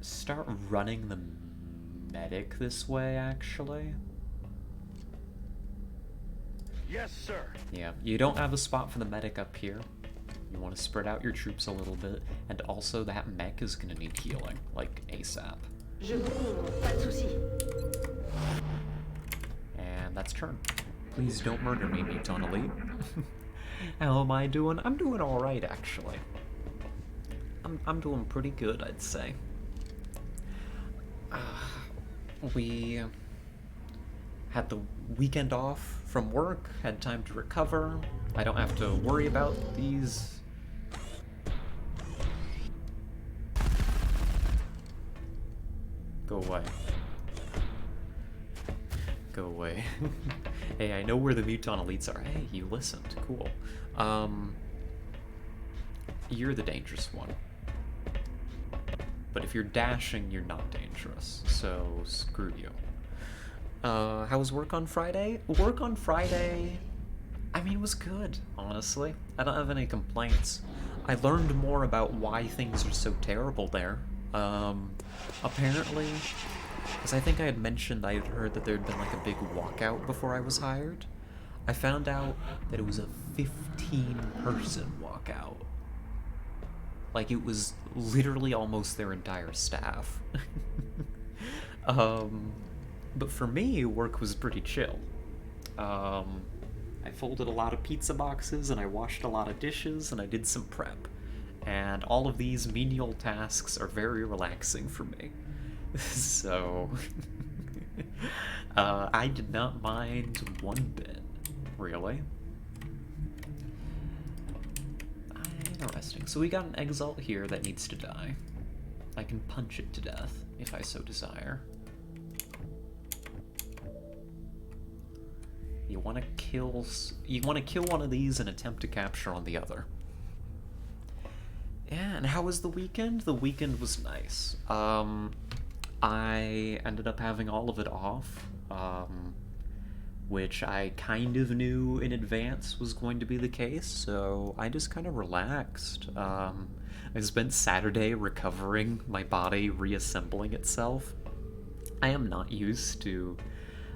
Start running the medic this way, actually. Yes, sir. Yeah, you don't have a spot for the medic up here. You want to spread out your troops a little bit, and also that mech is going to need healing, like ASAP. Je vous couvre, pas de soucis. And that's turn. Please don't murder me, Muton Elite. How am I doing? I'm doing alright, actually. I'm doing pretty good, I'd say. We had the weekend off from work, had time to recover. I don't have to worry about these. Go away. Go away. Hey, I know where the Muton Elites are. Hey, you listened. Cool. You're the dangerous one. But if you're dashing, you're not dangerous. So, screw you. How was work on Friday? Work on Friday, I mean, it was good, honestly. I don't have any complaints. I learned more about why things are so terrible there. Apparently, Because I think I had mentioned I had heard that there had been like a big walkout before I was hired. I found out that it was a 15-person walkout. Like, it was literally almost their entire staff. But for me, work was pretty chill. I folded a lot of pizza boxes, and I washed a lot of dishes, and I did some prep. And all of these menial tasks are very relaxing for me. So, I did not mind one bit, really. Interesting. So we got an exalt here that needs to die. I can punch it to death, if I so desire. You want to kill one of these and attempt to capture on the other. Yeah, and how was the weekend? The weekend was nice. I ended up having all of it off, which I kind of knew in advance was going to be the case, so I just kind of relaxed. I spent Saturday recovering, my body reassembling itself. I am not used to...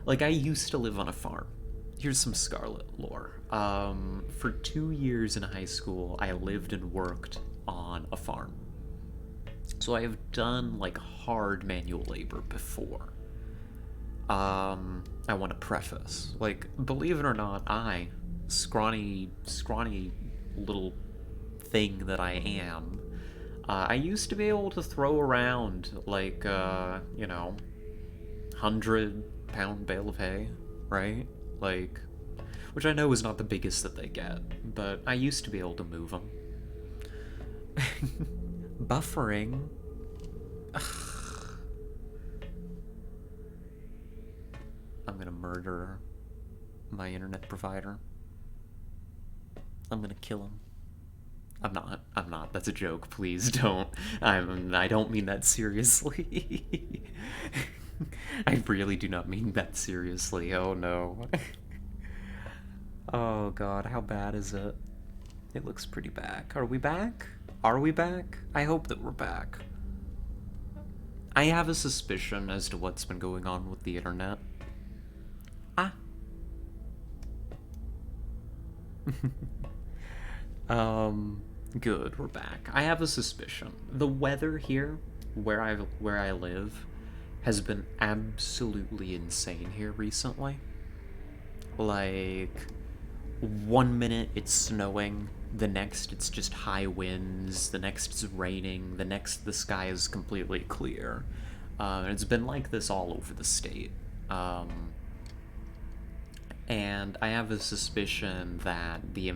Like, I used to live on a farm. Here's some Scarlet lore. For 2 years in high school, I lived and worked on a farm. So I have done, like, hard manual labor before. I want to preface, like, believe it or not, I, scrawny little thing that I am, I used to be able to throw around, like, 100-pound bale of hay, right? Like, which I know is not the biggest that they get, but I used to be able to move them. Buffering? I'm gonna murder my internet provider. I'm gonna kill him. I'm not. That's a joke. Please don't. I don't mean that seriously. I really do not mean that seriously. Oh no. Oh god, how bad is it? It looks pretty back. Are we back? Are we back? I hope that we're back. I have a suspicion as to what's been going on with the internet. Ah. Good, we're back. I have a suspicion. The weather here, where I live, has been absolutely insane here recently. Like, 1 minute it's snowing, the next it's just high winds, the next it's raining, the next the sky is completely clear. And it's been like this all over the state. And I have a suspicion that the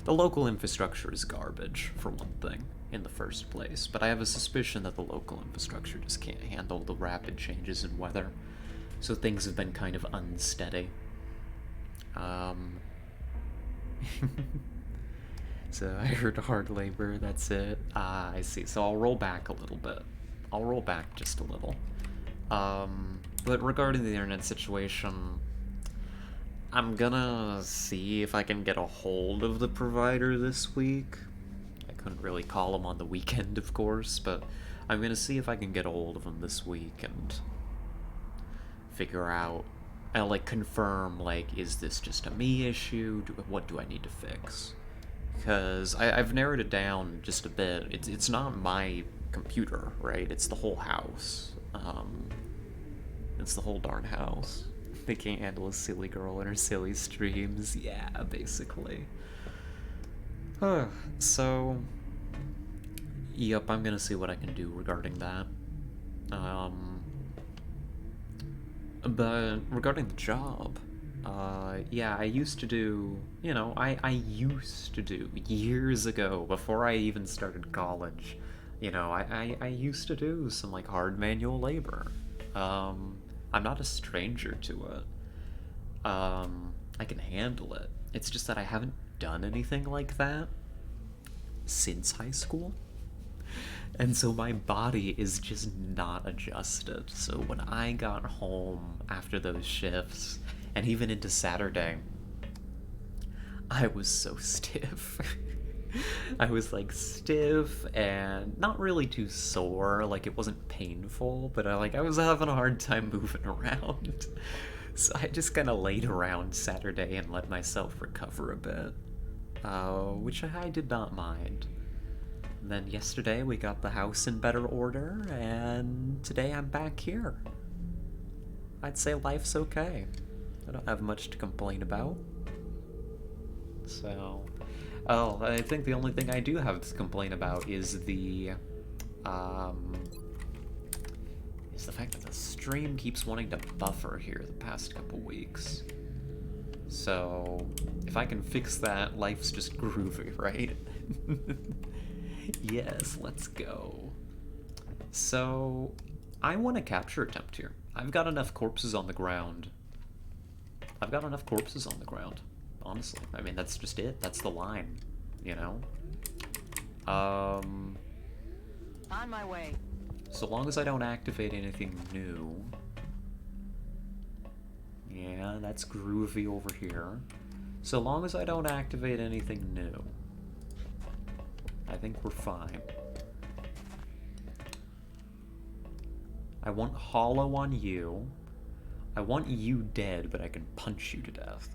local infrastructure is garbage, for one thing, in the first place. But I have a suspicion that the local infrastructure just can't handle the rapid changes in weather. So things have been kind of unsteady. So I heard hard labor, that's it. I see. So I'll roll back a little bit. I'll roll back just a little. But regarding the internet situation, I'm gonna see if I can get a hold of the provider this week. I couldn't really call him on the weekend, of course, but I'm gonna see if I can get a hold of him this week and figure out, and like confirm, like, is this just a me issue? What do I need to fix? Because I've narrowed it down just a bit. It's not my computer, right? It's the whole house. It's the whole darn house. They can't handle a silly girl and her silly streams. Yeah, basically. So, yep, I'm gonna see what I can do regarding that. But regarding the job, yeah, I used to do, I used to do, years ago, before I even started college, I used to do some, like, hard manual labor. I'm not a stranger to it. I can handle it. It's just that I haven't done anything like that since high school. And so my body is just not adjusted. So when I got home after those shifts, and even into Saturday, I was so stiff. I was like stiff and not really too sore, like it wasn't painful, but I was having a hard time moving around. So I just kind of laid around Saturday and let myself recover a bit, which I did not mind. And then yesterday we got the house in better order, and today I'm back here. I'd say life's okay. I don't have much to complain about. So, oh, I think the only thing I do have to complain about is the fact that the stream keeps wanting to buffer here the past couple weeks. So, if I can fix that, life's just groovy, right? Yes, let's go. So, I want a capture attempt here. I've got enough corpses on the ground. Honestly. I mean, that's just it. That's the line, you know? On my way. So long as I don't activate anything new. Yeah, that's groovy over here. So long as I don't activate anything new, I think we're fine. I want hollow on you. I want you dead, but I can punch you to death.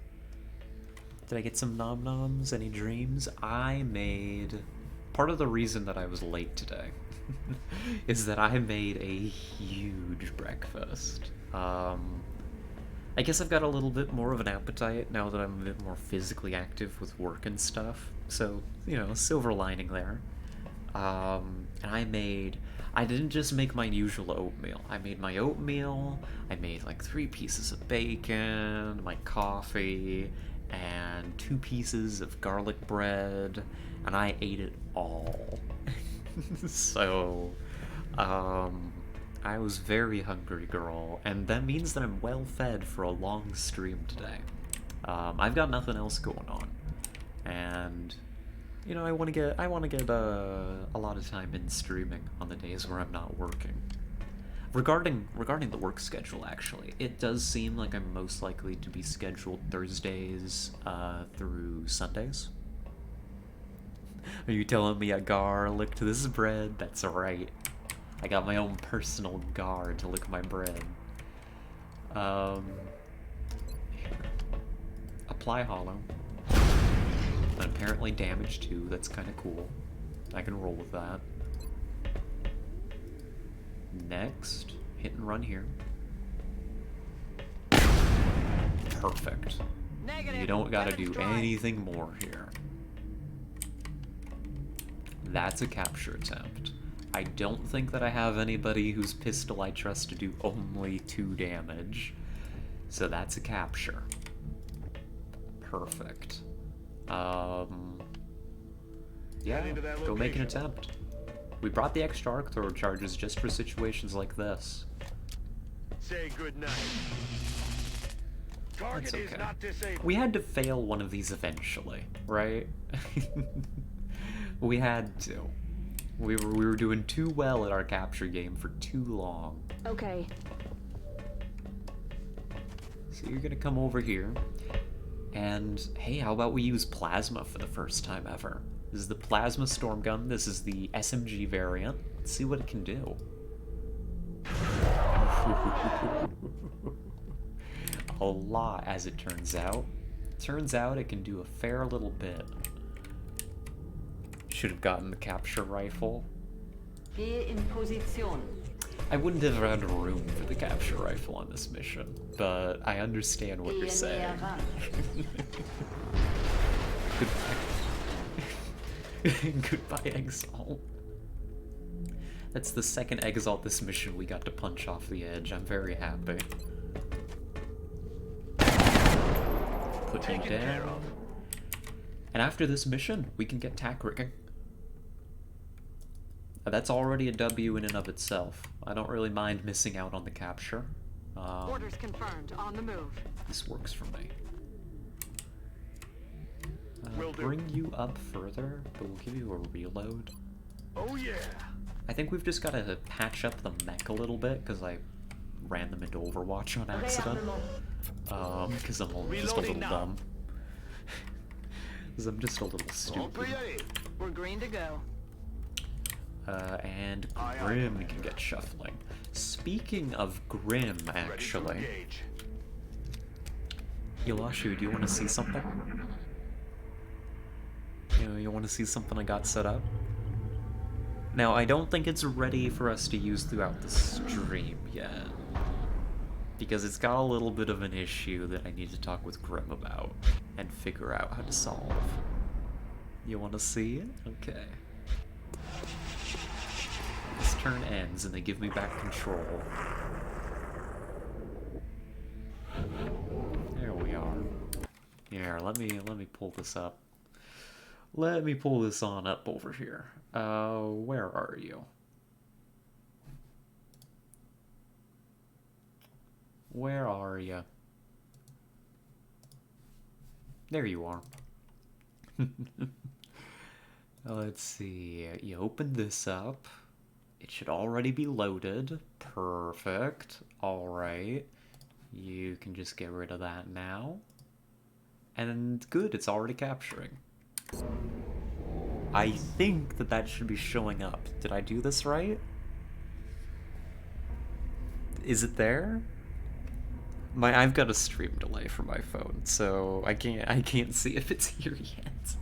Did I get some nom-noms? Any dreams? Part of the reason that I was late today is that I made a huge breakfast. I guess I've got a little bit more of an appetite now that I'm a bit more physically active with work and stuff. So, you know, silver lining there. And I didn't just make my usual oatmeal. I made my oatmeal, I made like 3 pieces of bacon, my coffee, and 2 pieces of garlic bread, and I ate it all. So, I was very hungry, girl, and that means that I'm well fed for a long stream today. I've got nothing else going on, and you know, I want to get a lot of time in streaming on the days where I'm not working. Regarding the work schedule, actually, it does seem like I'm most likely to be scheduled Thursdays through Sundays. Are you telling me a garlic to this bread? That's right. I got my own personal gar to lick my bread. Apply hollow. And apparently damage too, that's kind of cool. I can roll with that. Next, hit and run here. Perfect. Negative. You don't gotta Weapons do dry. anything more here. That's a capture attempt. I don't think that I have anybody whose pistol I trust to do only 2 damage. So that's a capture. Perfect. Yeah, Head into that go make an location. attempt. We brought the extra arc thrower charges just for situations like this. Say goodnight. Target That's is okay. not disabled. We had to fail one of these eventually, right? We had to. We were doing too well at our capture game for too long. Okay. So you're gonna come over here, and hey, how about we use plasma for the first time ever? This is the plasma storm gun. This is the SMG variant. Let's see what it can do. A lot, as it turns out. Turns out it can do a fair little bit. Should have gotten the capture rifle. Gehe in Position. I wouldn't have had room for the capture rifle on this mission, but I understand what you're Gehe saying. näher ran. Goodbye. Goodbye, Exalt. That's the second Exalt this mission we got to punch off the edge. I'm very happy. Put you Taken care down. of. And after this mission, we can get tack rigging. That's already a W in and of itself. I don't really mind missing out on the capture. Orders confirmed. On the move. This works for me. Will do. Bring you up further, but we'll give you a reload. Oh yeah. I think we've just got to patch up the mech a little bit, because I ran them into Overwatch on accident. Réarmement. Because I'm just a Reloading little now. dumb. Because I'm just a little stupid. We're green to go. And Grim can get shuffling. Speaking of Grim, actually. Yolashu, do you want to see something? You want to see something I got set up? Now, I don't think it's ready for us to use throughout the stream yet. Because it's got a little bit of an issue that I need to talk with Grim about and figure out how to solve. You want to see it? Okay. This turn ends and they give me back control. There we are. Here, let me pull this up. Let me pull this on up over here. Where are you? Where are you? There you are. Let's see. You open this up. It should already be loaded. Perfect. Alright. You can just get rid of that now. And good, it's already capturing. I think that should be showing up. Did I do this right? Is it there? I've got a stream delay for my phone, so I can't see if it's here yet.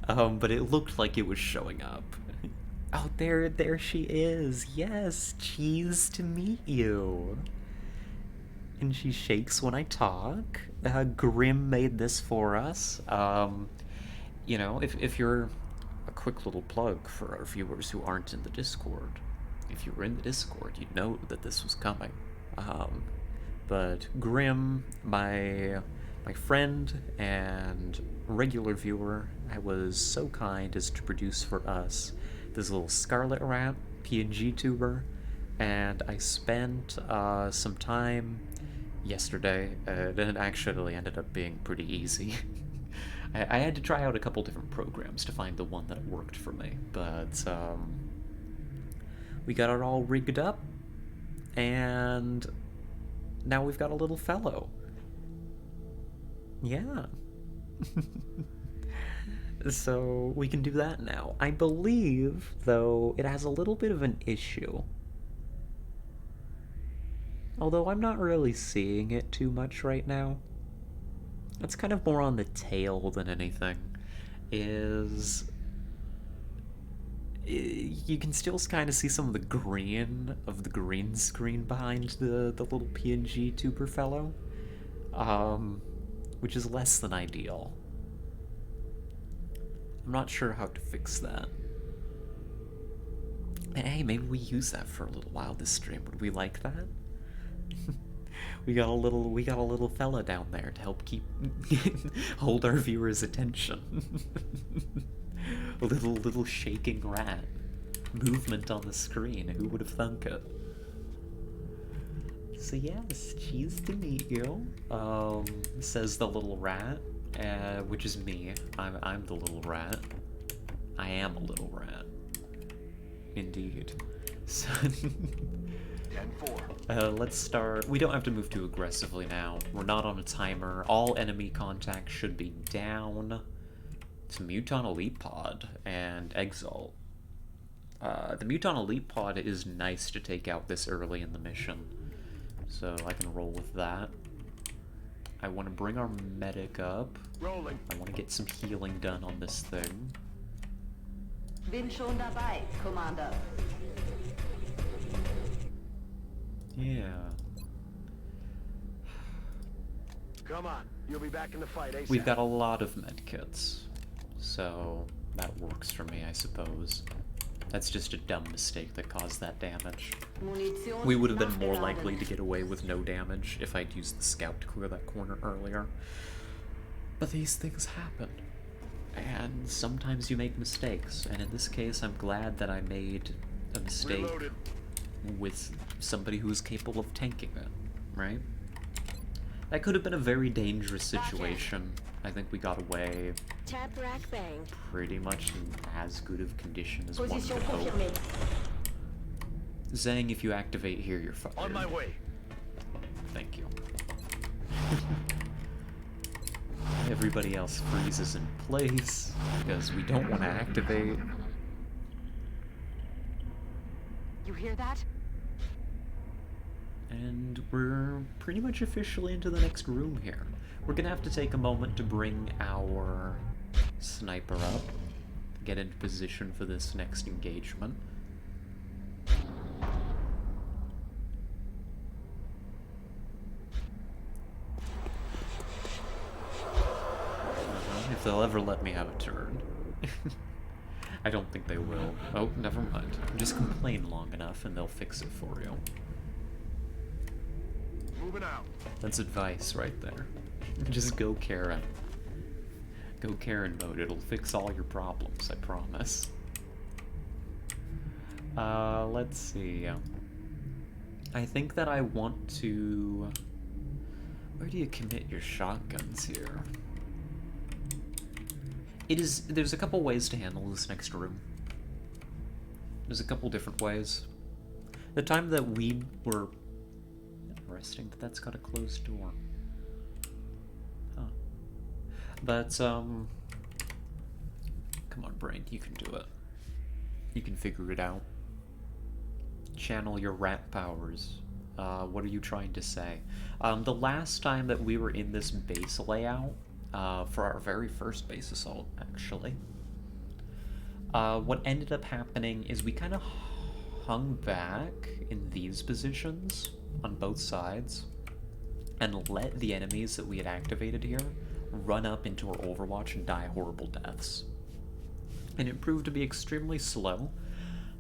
But it looked like it was showing up. Oh, there she is. Yes, cheese to meet you. And she shakes when I talk. Grim made this for us. You know, if you're a quick little plug for our viewers who aren't in the Discord. If you were in the Discord, you'd know that this was coming. But Grim, my friend and regular viewer, I was so kind as to produce for us this little Scarlet Rat PNG tuber, and I spent some time yesterday, and it actually ended up being pretty easy. I had to try out a couple different programs to find the one that worked for me, but we got it all rigged up, and now we've got a little fellow. Yeah. So we can do that now. I believe, though, it has a little bit of an issue. Although I'm not really seeing it too much right now. It's kind of more on the tail than anything. You can still kind of see some of the green screen behind the little PNG tuber fellow, which is less than ideal. I'm not sure how to fix that. Hey, maybe we use that for a little while this stream. Would we like that? we got a little fella down there to help hold our viewers' attention. A little shaking rat. Movement on the screen. Who would have thunk it? So yes, cheese to meet you. Says the little rat, which is me. I'm the little rat. I am a little rat. Indeed. So 10-4. Let's start. We don't have to move too aggressively now. We're not on a timer. All enemy contact should be down. It's Muton Elite Pod and Exalt. The Muton Elite Pod is nice to take out this early in the mission, so I can roll with that. I want to bring our medic up. Rolling. I want to get some healing done on this thing. Bin schon dabei, Commander. Yeah. Come on. You'll be back in the fight, ASAP. We've got a lot of medkits, so that works for me, I suppose. That's just a dumb mistake that caused that damage. Munition We would have been more nachgeladen. likely to get away with no damage if I'd used the scout to clear that corner earlier. But these things happen. And sometimes you make mistakes, and in this case I'm glad that I made a mistake Reloaded. with somebody who is capable of tanking it, right? That could have been a very dangerous situation. I think we got away Tap rack bang. pretty much in as good of condition as one Position could hope. confirmée. Zhang, if you activate here, you're fired. On my way. Thank you. Everybody else freezes in place because we don't want to activate. You hear that? And we're pretty much officially into the next room here. We're gonna have to take a moment to bring our sniper up, get into position for this next engagement. If they'll ever let me have a turn. I don't think they will. Oh, never mind. Just complain long enough and they'll fix it for you. Moving out. That's advice right there. Just go Karen. Go Karen mode. It'll fix all your problems, I promise. Let's see. I think that I want to... Where do you commit your shotguns here? There's a couple ways to handle this next room. There's a couple different ways. The time that we were... Interesting that that's got a closed door. Huh. But, come on, brain, you can do it. You can figure it out. Channel your rat powers. What are you trying to say? The last time that we were in this base layout, for our very first base assault, actually, what ended up happening is we kind of hung back in these positions on both sides and let the enemies that we had activated here run up into our Overwatch and die horrible deaths. And it proved to be extremely slow,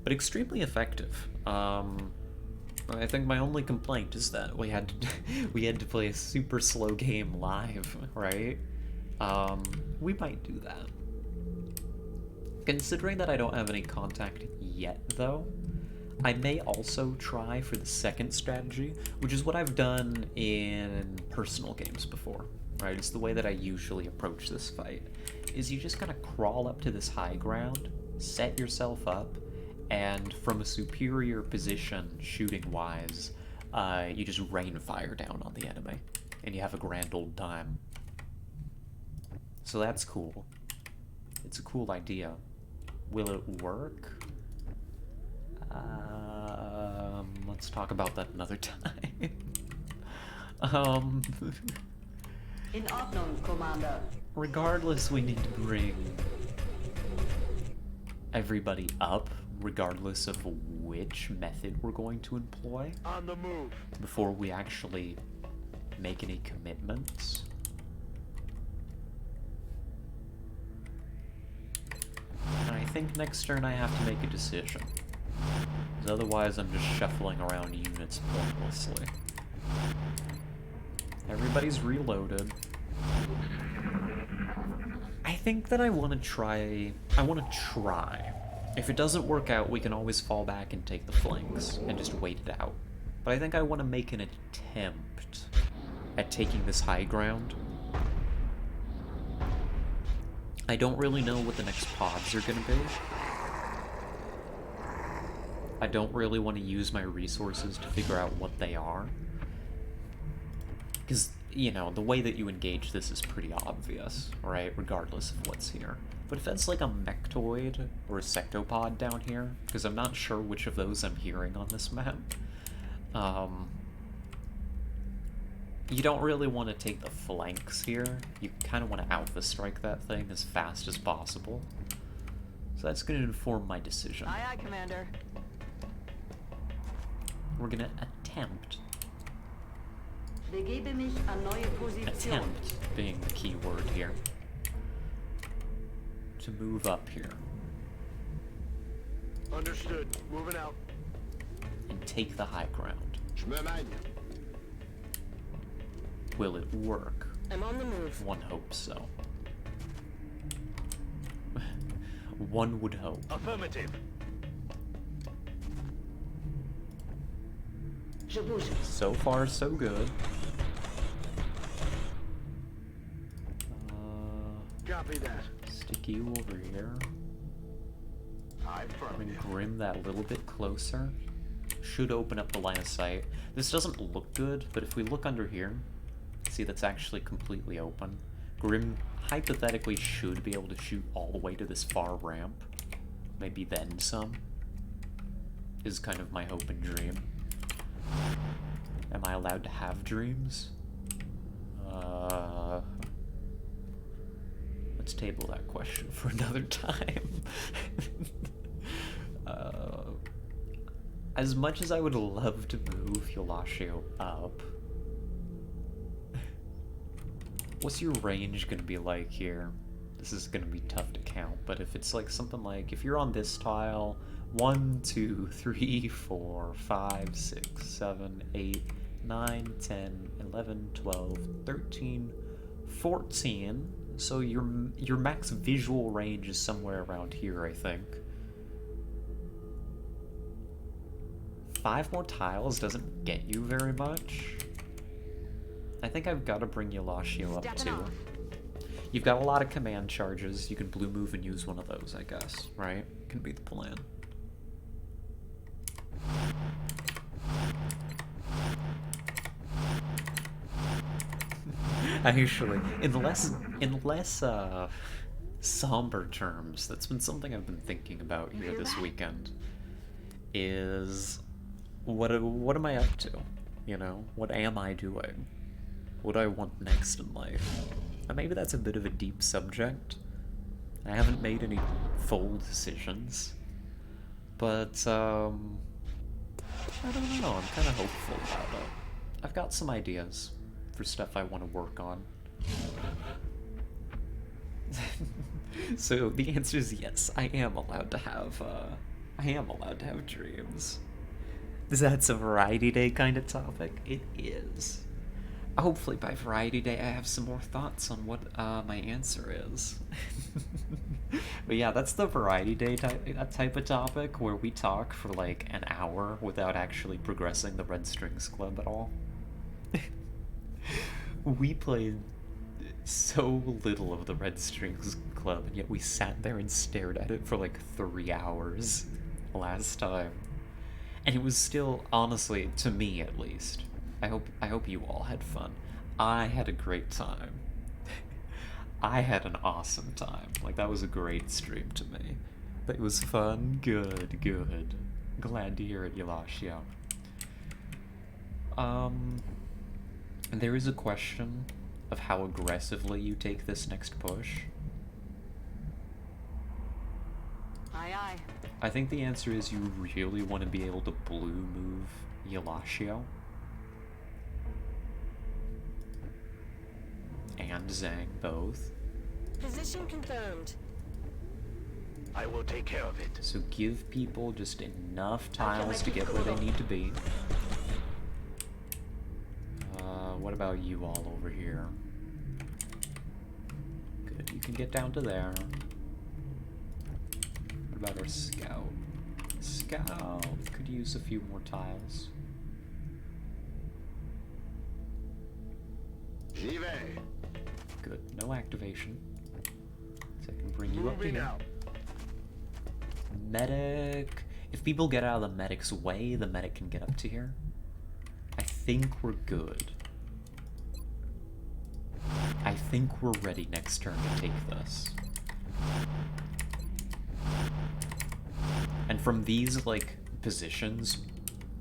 but extremely effective. I think my only complaint is that we had to play a super slow game live, right? We might do that. Considering that I don't have any contact yet, though, I may also try for the second strategy, which is what I've done in personal games before, right? It's the way that I usually approach this fight, is you just kind of crawl up to this high ground, set yourself up, and from a superior position, shooting-wise, you just rain fire down on the enemy, and you have a grand old time. So that's cool. It's a cool idea. Will it work? Let's talk about that another time. In Ordnung, Commander. Regardless, we need to bring everybody up, regardless of which method we're going to employ, On the move. before we actually make any commitments. And I think next turn I have to make a decision. Because otherwise I'm just shuffling around units pointlessly. Everybody's reloaded. I think that I want to try... If it doesn't work out, we can always fall back and take the flanks and just wait it out. But I think I want to make an attempt at taking this high ground. I don't really know what the next pods are going to be. I don't really want to use my resources to figure out what they are. Because, you know, the way that you engage this is pretty obvious, right? Regardless of what's here. But if that's like a mechtoid or a sectopod down here, because I'm not sure which of those I'm hearing on this map, you don't really want to take the flanks here. You kind of want to alpha strike that thing as fast as possible. So that's going to inform my decision. Aye, aye, Commander. We're going to attempt. Begebe mich an neue Position. Attempt being the key word here. To move up here. Understood. Moving out. And take the high ground. Will it work? I'm on the move. One hopes so. One would hope. Affirmative. Je bouge. So far, so good. Copy that. Stick you over here. I Bring affirmative. Grim that little bit closer. Should open up the line of sight. This doesn't look good, but if we look under here, see that's actually completely open. Grim hypothetically should be able to shoot all the way to this far ramp. Maybe then some. Is kind of my hope and dream. Am I allowed to have dreams? Let's table that question for another time. As much as I would love to move Yolatio up, what's your range gonna be like here? This is gonna be tough to count, but if it's like something like, if you're on this tile, 1, 2, 3, 4, 5, 6, 7, 8, 9, 10, 11, 12, 13, 14. So your max visual range is somewhere around here, I think. 5 more tiles doesn't get you very much. I think I've got to bring Yolatio up too. You've got a lot of command charges. You can blue move and use one of those, I guess, right? Can be the plan. Actually, in less somber terms, that's been something I've been thinking about here this weekend. Is what am I up to? You know, what am I doing? What do I want next in life? And maybe that's a bit of a deep subject. I haven't made any full decisions, but I don't know. I'm kind of hopeful about it. I've got some ideas for stuff I want to work on. So the answer is yes. I am allowed to have dreams. That's a Variety Day kind of topic. It is. Hopefully by Variety Day I have some more thoughts on what my answer is. But yeah, that's the Variety Day type of topic where we talk for like an hour without actually progressing the Red Strings Club at all. We played so little of the Red Strings Club, and yet we sat there and stared at it for like 3 hours last time. And it was still, honestly, to me at least, I hope you all had fun. I had a great time. I had an awesome time. Like, that was a great stream to me. It was fun. Good, good. Glad to hear it, Yolatio. There is a question of how aggressively you take this next push. Aye, aye. I think the answer is you really want to be able to blue move Yolatio. And Zhang both. Position confirmed. I will take care of it. So give people just enough tiles to get where they need to be. What about you all over here? Good, you can get down to there. What about our scout? Scout could use a few more tiles. J'y vais. Good, no activation. So I can bring you up Moving here. out. Medic. If people get out of the medic's way, the medic can get up to here. I think we're good. I think we're ready next turn to take this. And from these, like, positions,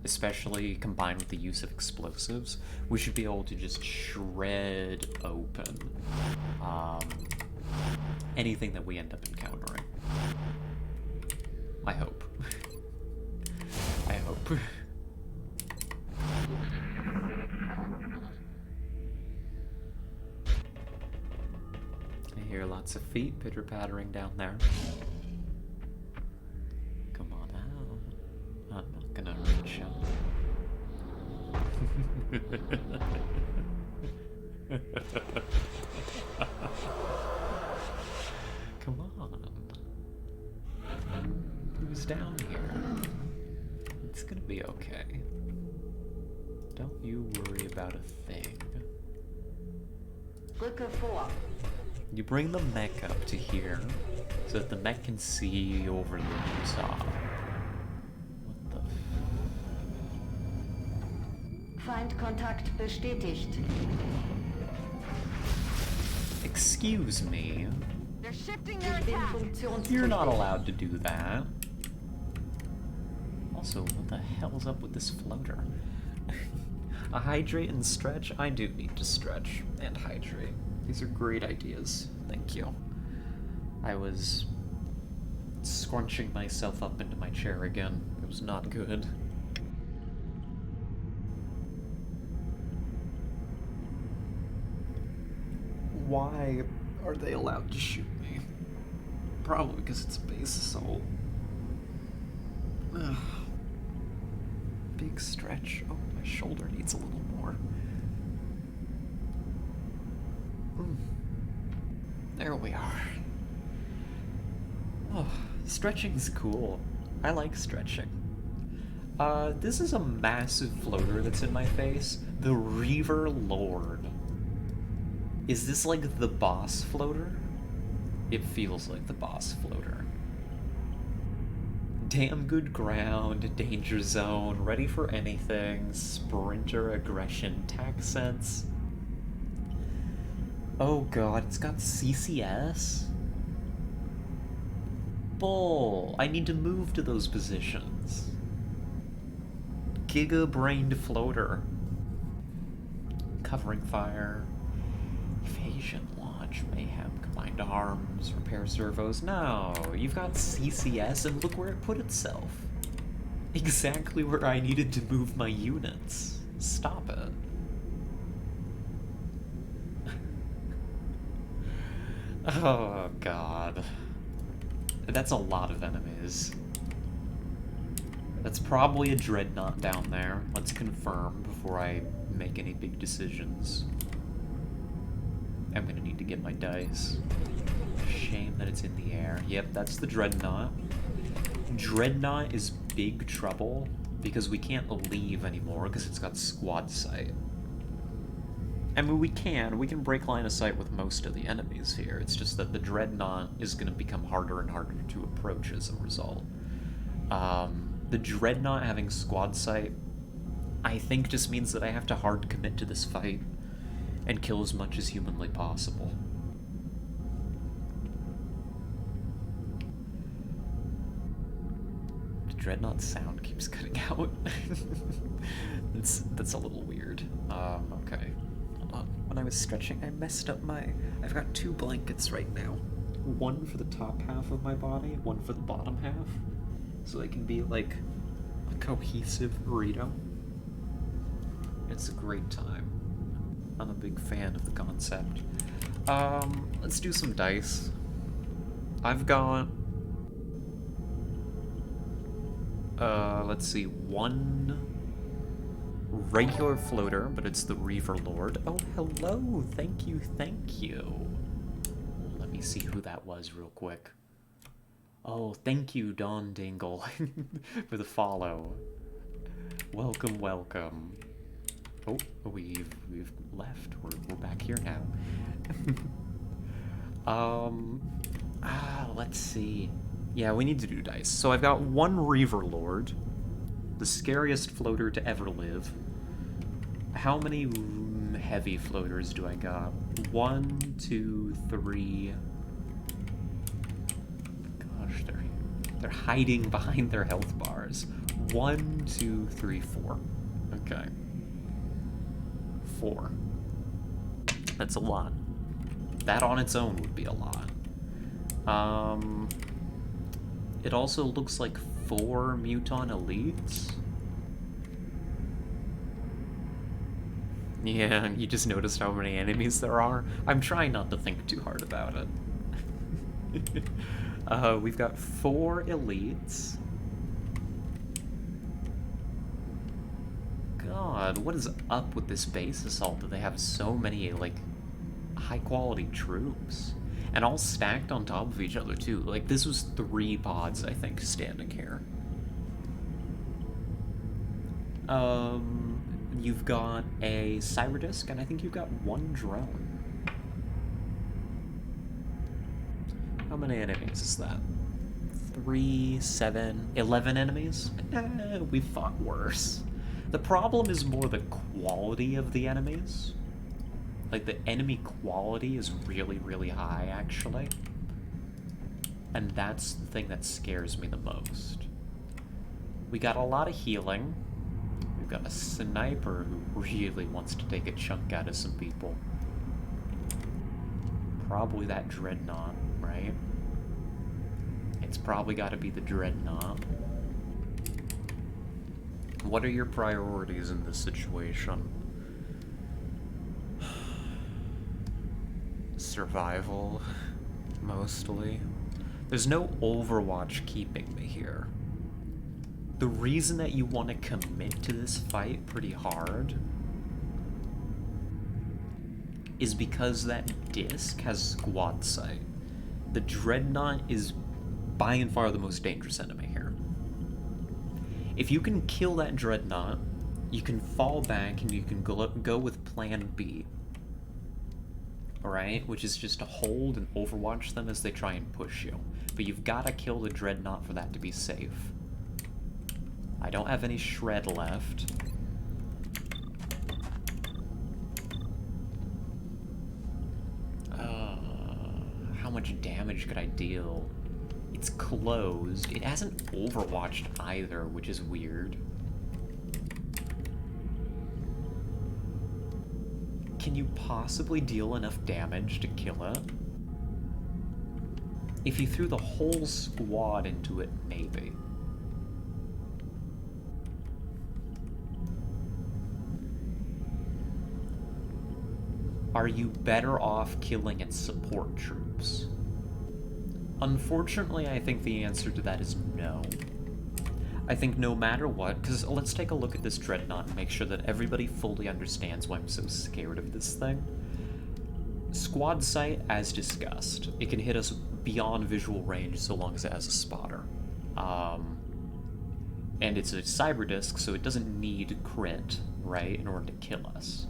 especially combined with the use of explosives, we should be able to just shred open anything that we end up encountering. I hope. I hope. I hear lots of feet pitter-pattering down there. Come on out. I'm not gonna reach out. Come on. Who's down here? It's gonna be okay. Don't you worry about a thing. Rücke vor. You bring the mech up to here, so that the mech can see over the top. What the Feindkontakt bestätigt. Excuse me. They're shifting their Ich bin attack. You're not funktionsfähig. allowed to do that. Also, what the hell's up with this floater? A hydrate and stretch? I do need to stretch and hydrate. These are great ideas. Thank you. I was scrunching myself up into my chair again. It was not good. Why are they allowed to shoot me? Probably because it's base assault. Ugh. Big stretch. Oh, my shoulder needs a little more. There we are. Oh, stretching's cool. I like stretching. This is a massive floater that's in my face. The Reaver Lord. Is this like the boss floater? It feels like the boss floater. Damn good ground, danger zone, ready for anything, sprinter aggression, tack sense. Oh god, it's got CCS? Bull! I need to move to those positions. Giga-brained floater. Covering fire. Evasion, launch, mayhem, combined arms, repair servos. No, you've got CCS and look where it put itself. Exactly where I needed to move my units. Stop it. Oh god. That's a lot of enemies. That's probably a dreadnought down there. Let's confirm before I make any big decisions. I'm gonna need to get my dice. Shame that it's in the air. Yep, that's the dreadnought. Dreadnought is big trouble because we can't leave anymore because it's got squad sight. I mean, we can break line of sight with most of the enemies here. It's just that the dreadnought is gonna become harder and harder to approach as a result. The dreadnought having squad sight, I think just means that I have to hard commit to this fight and kill as much as humanly possible. The dreadnought sound keeps cutting out. That's a little weird. Okay. Hold on. When I was stretching, I messed up I've got 2 blankets right now. One for the top half of my body, one for the bottom half. So they can be like a cohesive burrito. It's a great time. I'm a big fan of the concept. Let's do some dice. I've got... let's see, 1 regular floater, but it's the Reaver Lord. Oh, hello! Thank you, thank you. Let me see who that was real quick. Oh, thank you, Don Dingle, for the follow. Welcome, welcome. Oh, we've left. We're back here now. Let's see. Yeah, we need to do dice. So I've got 1 Reaver Lord, the scariest floater to ever live. How many heavy floaters do I got? 1, 2, 3. Gosh, they're hiding behind their health bars. 1, 2, 3, 4. Okay. 4. That's a lot. That on its own would be a lot. It also looks like 4 Muton Elites. Yeah, you just noticed how many enemies there are? I'm trying not to think too hard about it. We've got 4 Elites. God, what is up with this base assault that they have so many, like, high-quality troops? And all stacked on top of each other, too. Like, this was 3 pods, I think, standing here. You've got a Cyberdisc, and I think you've got 1 drone. How many enemies is that? 3, 7, 11 enemies? We've fought worse. The problem is more the quality of the enemies. Like, the enemy quality is really, really high, actually. And that's the thing that scares me the most. We got a lot of healing. We've got a sniper who really wants to take a chunk out of some people. Probably that dreadnought, right? It's probably got to be the dreadnought. What are your priorities in this situation? Survival, mostly. There's no Overwatch keeping me here. The reason that you want to commit to this fight pretty hard is because that disc has squad sight. The Dreadnought is by and far the most dangerous enemy here. If you can kill that Dreadnought, you can fall back and you can go with plan B. Alright? Which is just to hold and overwatch them as they try and push you. But you've got to kill the Dreadnought for that to be safe. I don't have any shred left. How much damage could I deal? It's closed. It hasn't overwatched either, which is weird. Can you possibly deal enough damage to kill it? If you threw the whole squad into it, maybe. Are you better off killing its support troops? Unfortunately, I think the answer to that is no. I think no matter what, because let's take a look at this Dreadnought and make sure that everybody fully understands why I'm so scared of this thing. Squad sight, as discussed. It can hit us beyond visual range so long as it has a spotter. And it's a cyber disc, so it doesn't need crit, right, in order to kill us.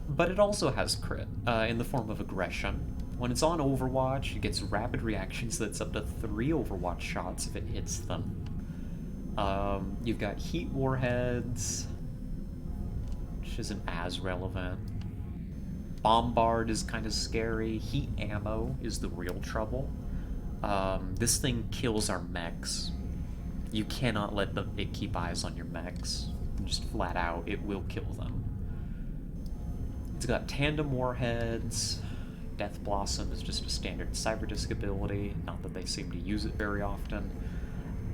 But it also has crit, in the form of aggression. When it's on Overwatch, it gets rapid reactions that's up to 3 Overwatch shots if it hits them. You've got heat warheads, which isn't as relevant. Bombard is kind of scary. Heat ammo is the real trouble. This thing kills our mechs. You cannot let it keep eyes on your mechs. Just flat out, it will kill them. It's got tandem warheads. Death Blossom is just a standard cyber disc ability, not that they seem to use it very often.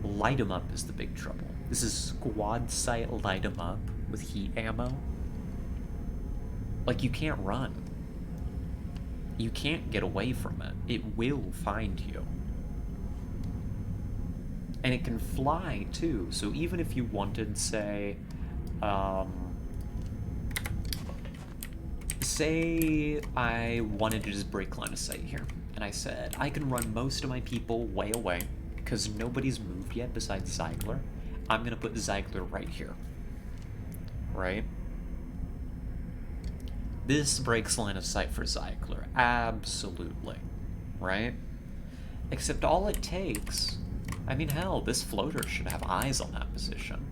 Light 'em up is the big trouble. This is squad sight light 'em up with heat ammo. Like, you can't run. You can't get away from it. It will find you. And it can fly, too, so even if you wanted, say, say I wanted to just break line of sight here, and I said, I can run most of my people way away, because nobody's moved yet besides Ziegler. I'm going to put Ziegler right here. Right? This breaks line of sight for Ziegler. Absolutely. Right? Except all it takes... I mean, hell, this floater should have eyes on that position.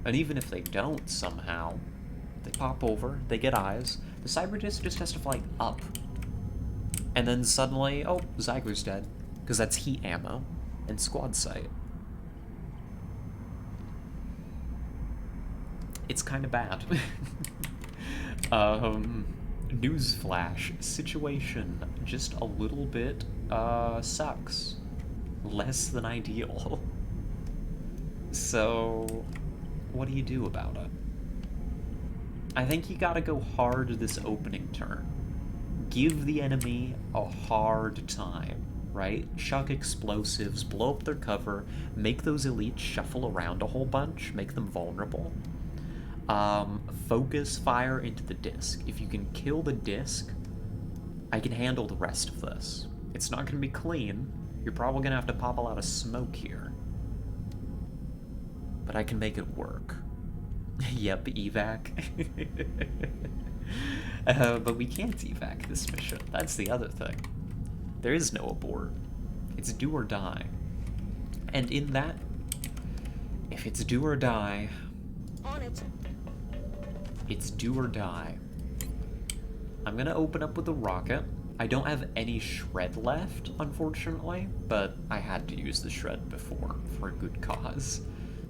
And even if they don't, somehow, they pop over, they get eyes, the cyber disc just has to fly up. And then suddenly, oh, Ziegler's dead. Because that's heat ammo and squad sight. It's kind of bad. Newsflash. Situation just a little bit, sucks. Less than ideal. So, what do you do about it? I think you gotta go hard this opening turn. Give the enemy a hard time, right? Chuck explosives, blow up their cover, make those elites shuffle around a whole bunch, make them vulnerable. Focus fire into the disc. If you can kill the disc, I can handle the rest of this. It's not gonna be clean. You're probably gonna have to pop a lot of smoke here. But I can make it work. Yep, evac. But we can't evac this mission. That's the other thing. There is no abort. It's do or die. And in that, if it's do or die... On it. It's do or die. I'm gonna open up with a rocket. I don't have any shred left, unfortunately, but I had to use the shred before for a good cause.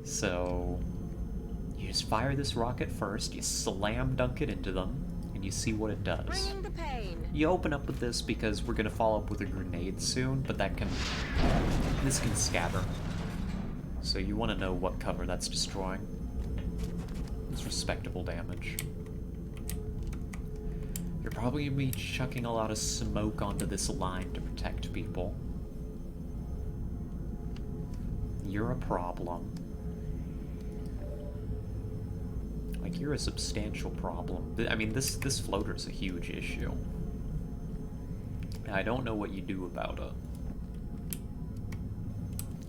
So you just fire this rocket first, you slam dunk it into them, and you see what it does. Bringing the pain. You open up with this because we're gonna follow up with a grenade soon, but this can scatter. So you want to know what cover that's destroying. It's respectable damage. You're probably gonna be chucking a lot of smoke onto this line to protect people. You're a problem. Like, you're a substantial problem. I mean, this floater is a huge issue. I don't know what you do about it.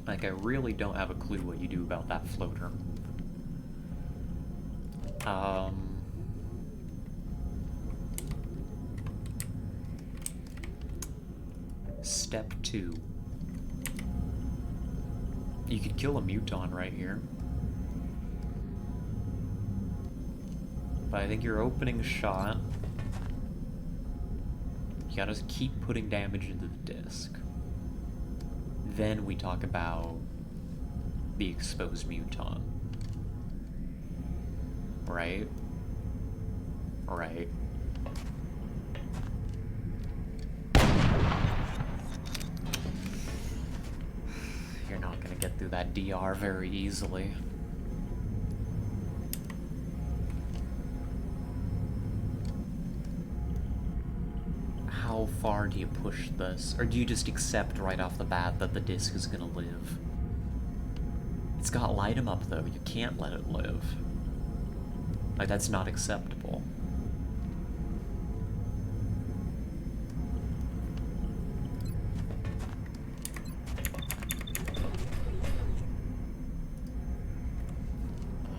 Like, I really don't have a clue what you do about that floater. Step 2. You could kill a muton right here. But I think your opening shot, you gotta keep putting damage into the disc. Then we talk about the exposed muton. Right? Right. You're not gonna get through that DR very easily. How far do you push this? Or do you just accept right off the bat that the disc is gonna live? It's got light 'em up though, you can't let it live. Like, that's not acceptable.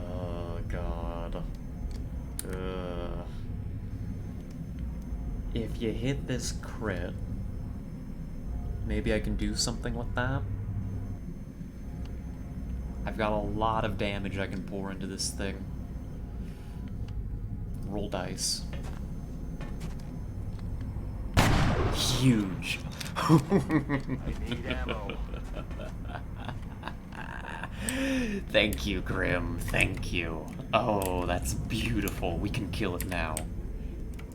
Oh god. Ugh. If you hit this crit, maybe I can do something with that. I've got a lot of damage I can pour into this thing. Roll dice. Huge. I need ammo. Thank you, Grim. Thank you. Oh, that's beautiful. We can kill it now.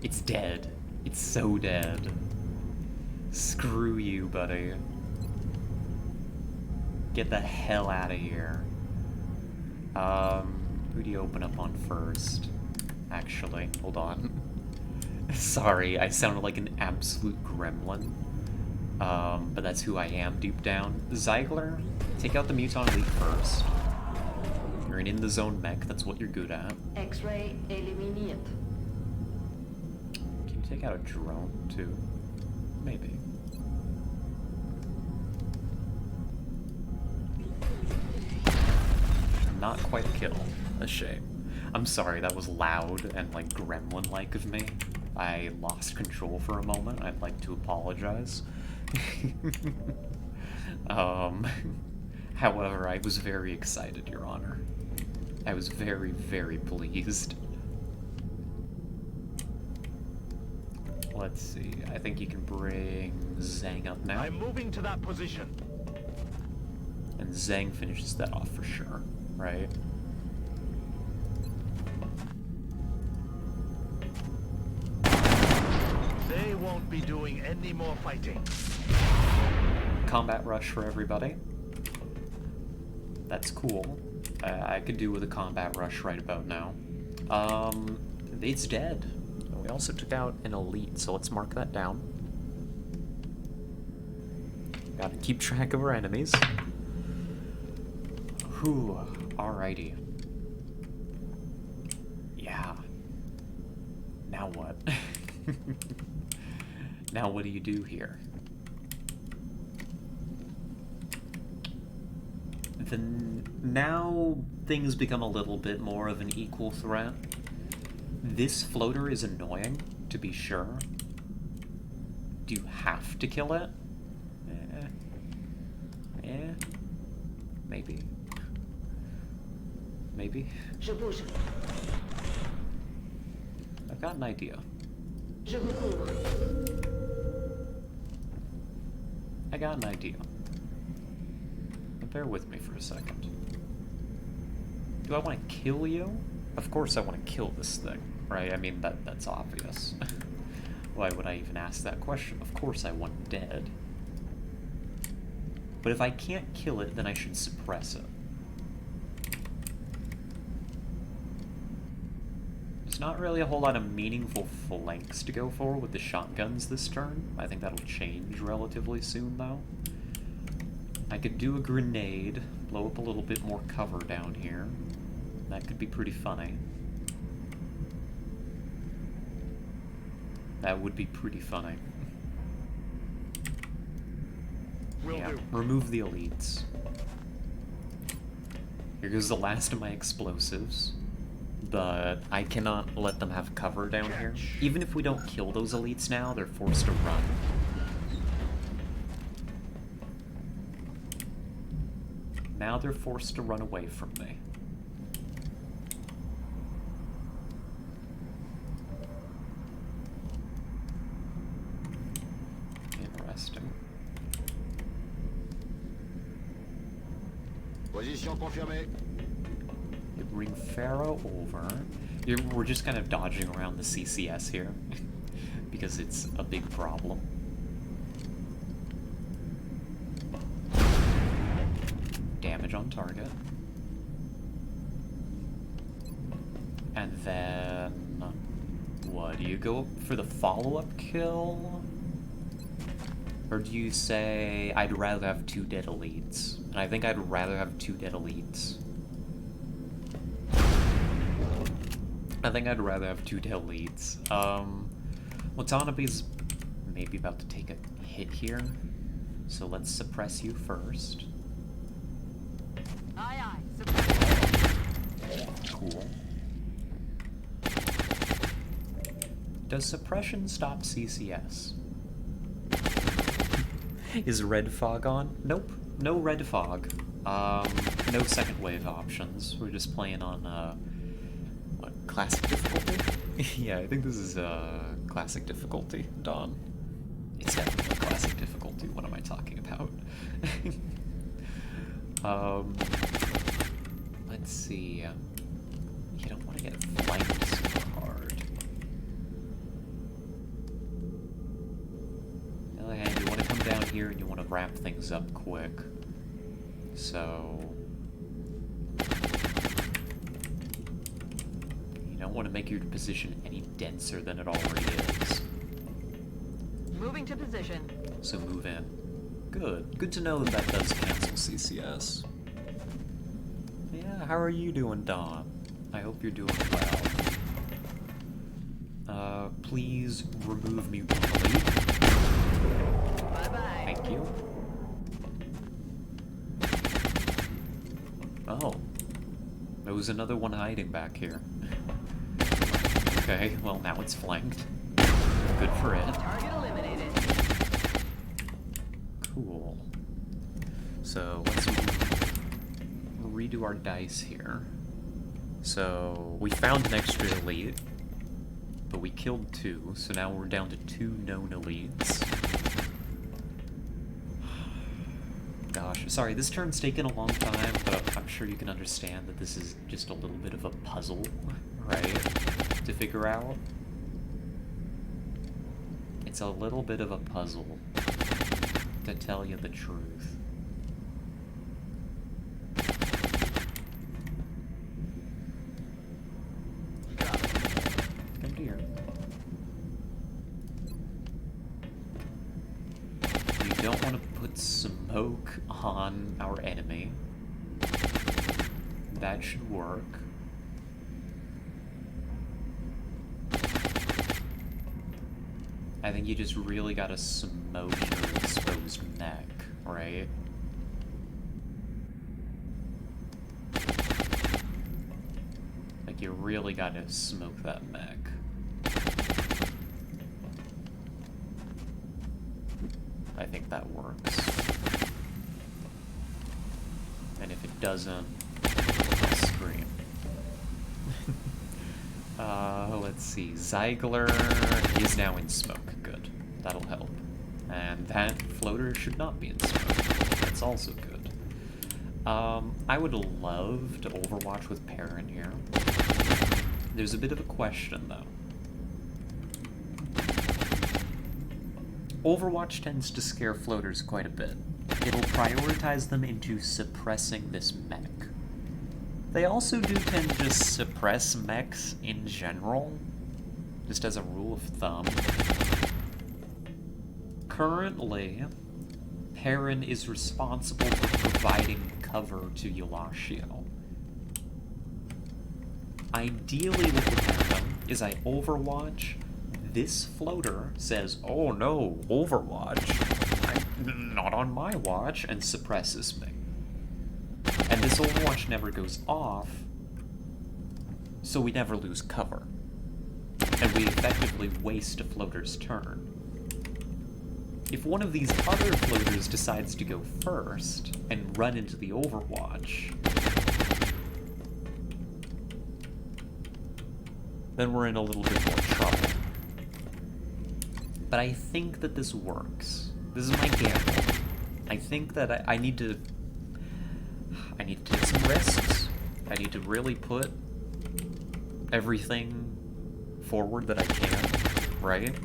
It's dead. It's so dead. Screw you, buddy. Get the hell out of here. Who do you open up on first? Actually, hold on. Sorry, I sounded like an absolute gremlin. But that's who I am deep down. Ziegler, take out the muton elite first. You're an in-the-zone mech, that's what you're good at. X-ray eliminiert. Can you take out a drone, too? Maybe. Not quite a kill. A shame. I'm sorry, that was loud and, like, gremlin-like of me. I lost control for a moment. I'd like to apologize. However, I was very excited, Your Honor. I was very, very pleased. Let's see. I think you can bring Zhang up now. I'm moving to that position. And Zhang finishes that off for sure, right? They won't be doing any more fighting. Combat rush for everybody. That's cool. I could do with a combat rush right about now. It's dead. We also took out an elite, so let's mark that down. Gotta keep track of our enemies. Whew, alrighty. Yeah. Now what? Now what do you do here? Then now things become a little bit more of an equal threat. This floater is annoying, to be sure. Do you have to kill it? Maybe. Maybe. Je bouge. I've got an idea. Je vous cours. I got an idea. But bear with me for a second. Do I want to kill you? Of course I want to kill this thing, right? I mean, that's obvious. Why would I even ask that question? Of course I want it dead. But if I can't kill it, then I should suppress it. There's not really a whole lot of meaningful flanks to go for with the shotguns this turn. I think that'll change relatively soon, though. I could do a grenade, blow up a little bit more cover down here. That could be pretty funny. That would be pretty funny. Yeah, remove the elites. Here goes the last of my explosives. But I cannot let them have cover down here. Even if we don't kill those elites now, they're forced to run. Now they're forced to run away from me. Interesting. Position confirmée. Bring Pharaoh over. We're just kind of dodging around the CCS here because it's a big problem. Damage on target. And then... what? Do you go for the follow-up kill? Or do you say, I'd rather have 2 dead elites? And I think I'd rather have 2 dead elites. I think I'd rather have 2 dead elites. Watanabe's maybe about to take a hit here. So let's suppress you first. Aye, aye. Suppress. Cool. Does suppression stop CCS? Is red fog on? Nope. No red fog. No second wave options. We're just playing on, what, classic difficulty? Yeah, I think this is, classic difficulty, Dawn. It's definitely classic difficulty. What am I talking about? Let's see. You don't want to get flanked super hard. On the other hand, you want to come down here and you want to wrap things up quick. So... you don't want to make your position any denser than it already is. Moving to position. So move in. Good. Good to know that that does cancel CCS. Yeah, how are you doing, Dawn? I hope you're doing well. Please remove me quickly. Bye-bye. Thank you. Oh. There was another one hiding back here. Okay, well now it's flanked. Good for it. Target eliminated. Cool. So let's redo our dice here. So we found an extra elite, but we killed 2, so now we're down to 2 known elites. Gosh, sorry, this turn's taken a long time, but I'm sure you can understand that this is just a little bit of a puzzle, right, to figure out. It's a little bit of a puzzle, to tell you the truth. Come here. You don't want to put smoke on our enemy. That should work. I think you just really gotta smoke your exposed neck, right? Like, you really gotta smoke that neck. I think that works. And if it doesn't, I'll scream. Let's see. Ziegler is now in smoke. Good. That'll help. And that floater should not be in smoke. That's also good. I would love to overwatch with Perrin here. There's a bit of a question, though. Overwatch tends to scare floaters quite a bit. It'll prioritize them into suppressing this mech. They also do tend to just suppress mechs in general, just as a rule of thumb. Currently, Perrin is responsible for providing cover to Eulatio. Ideally, what would happen is I overwatch, this floater says, "Oh no, Overwatch, I'm not on my watch," and suppresses me. And this Overwatch never goes off, so we never lose cover. And we effectively waste a floater's turn. If one of these other floaters decides to go first and run into the Overwatch, then we're in a little bit more trouble. But I think that this works. This is my gamble. I think that I need to take some risks. I need to really put everything forward that I can, right?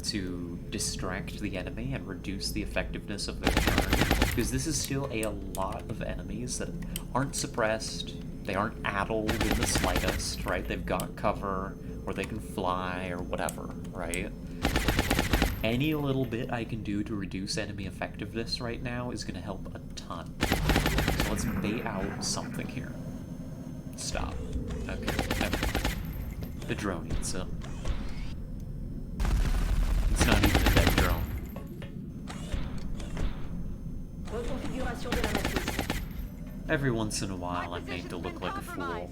To distract the enemy and reduce the effectiveness of their turn. Because this is still a lot of enemies that aren't suppressed, they aren't addled in the slightest, right? They've got cover, or they can fly, or whatever, right? Any little bit I can do to reduce enemy effectiveness right now is going to help a ton. So let's bait out something here. Stop. Okay, never mind. The drone eats him. It's not even a dead drone. Reconfiguration de la matrice. Every once in a while I'm made to look like a fool.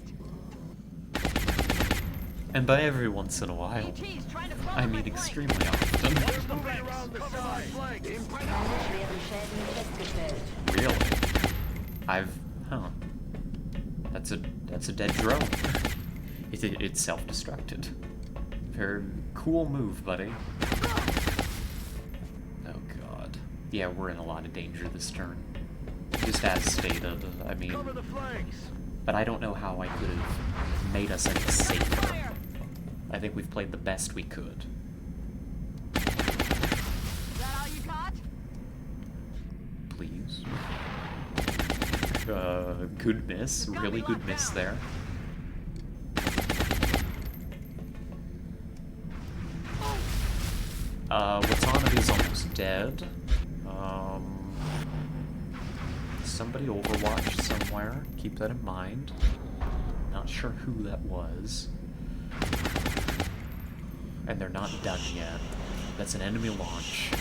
And by every once in a while, I mean extremely often. Really? That's a dead drone. It's self-destructed. Very cool move, buddy. Oh god. Yeah, we're in a lot of danger this turn. Just as stated, I mean... But I don't know how I could have made us any safer. I think we've played the best we could. Is that all you got? Please. Good miss. Really good miss there. Watanabe is almost dead. Somebody overwatched somewhere. Keep that in mind. Not sure who that was. And they're not done yet. That's an enemy launch.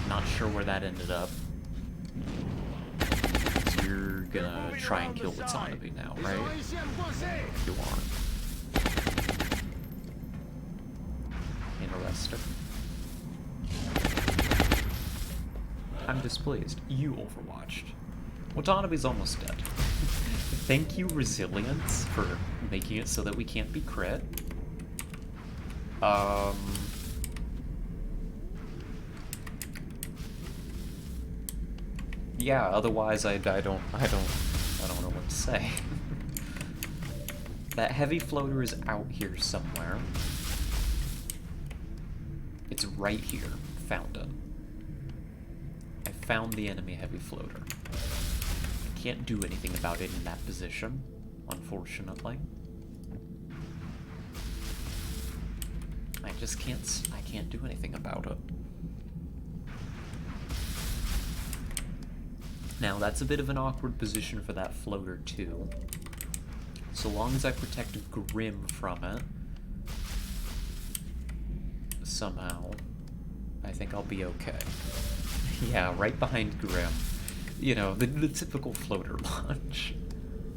Not sure where that ended up. So you're gonna try and kill Watanabe now, right? You aren't. Interesting. I'm displeased. You overwatched. Watanabe's almost dead. Thank you, Resilience, for making it so that we can't be crit. Yeah, otherwise I don't know what to say. That heavy floater is out here somewhere. It's right here. Found it. I found the enemy heavy floater. I can't do anything about it in that position, unfortunately. I can't do anything about it. Now, that's a bit of an awkward position for that floater, too. So long as I protect Grim from it, somehow, I think I'll be okay. Yeah, right behind Grim. You know, the typical floater launch.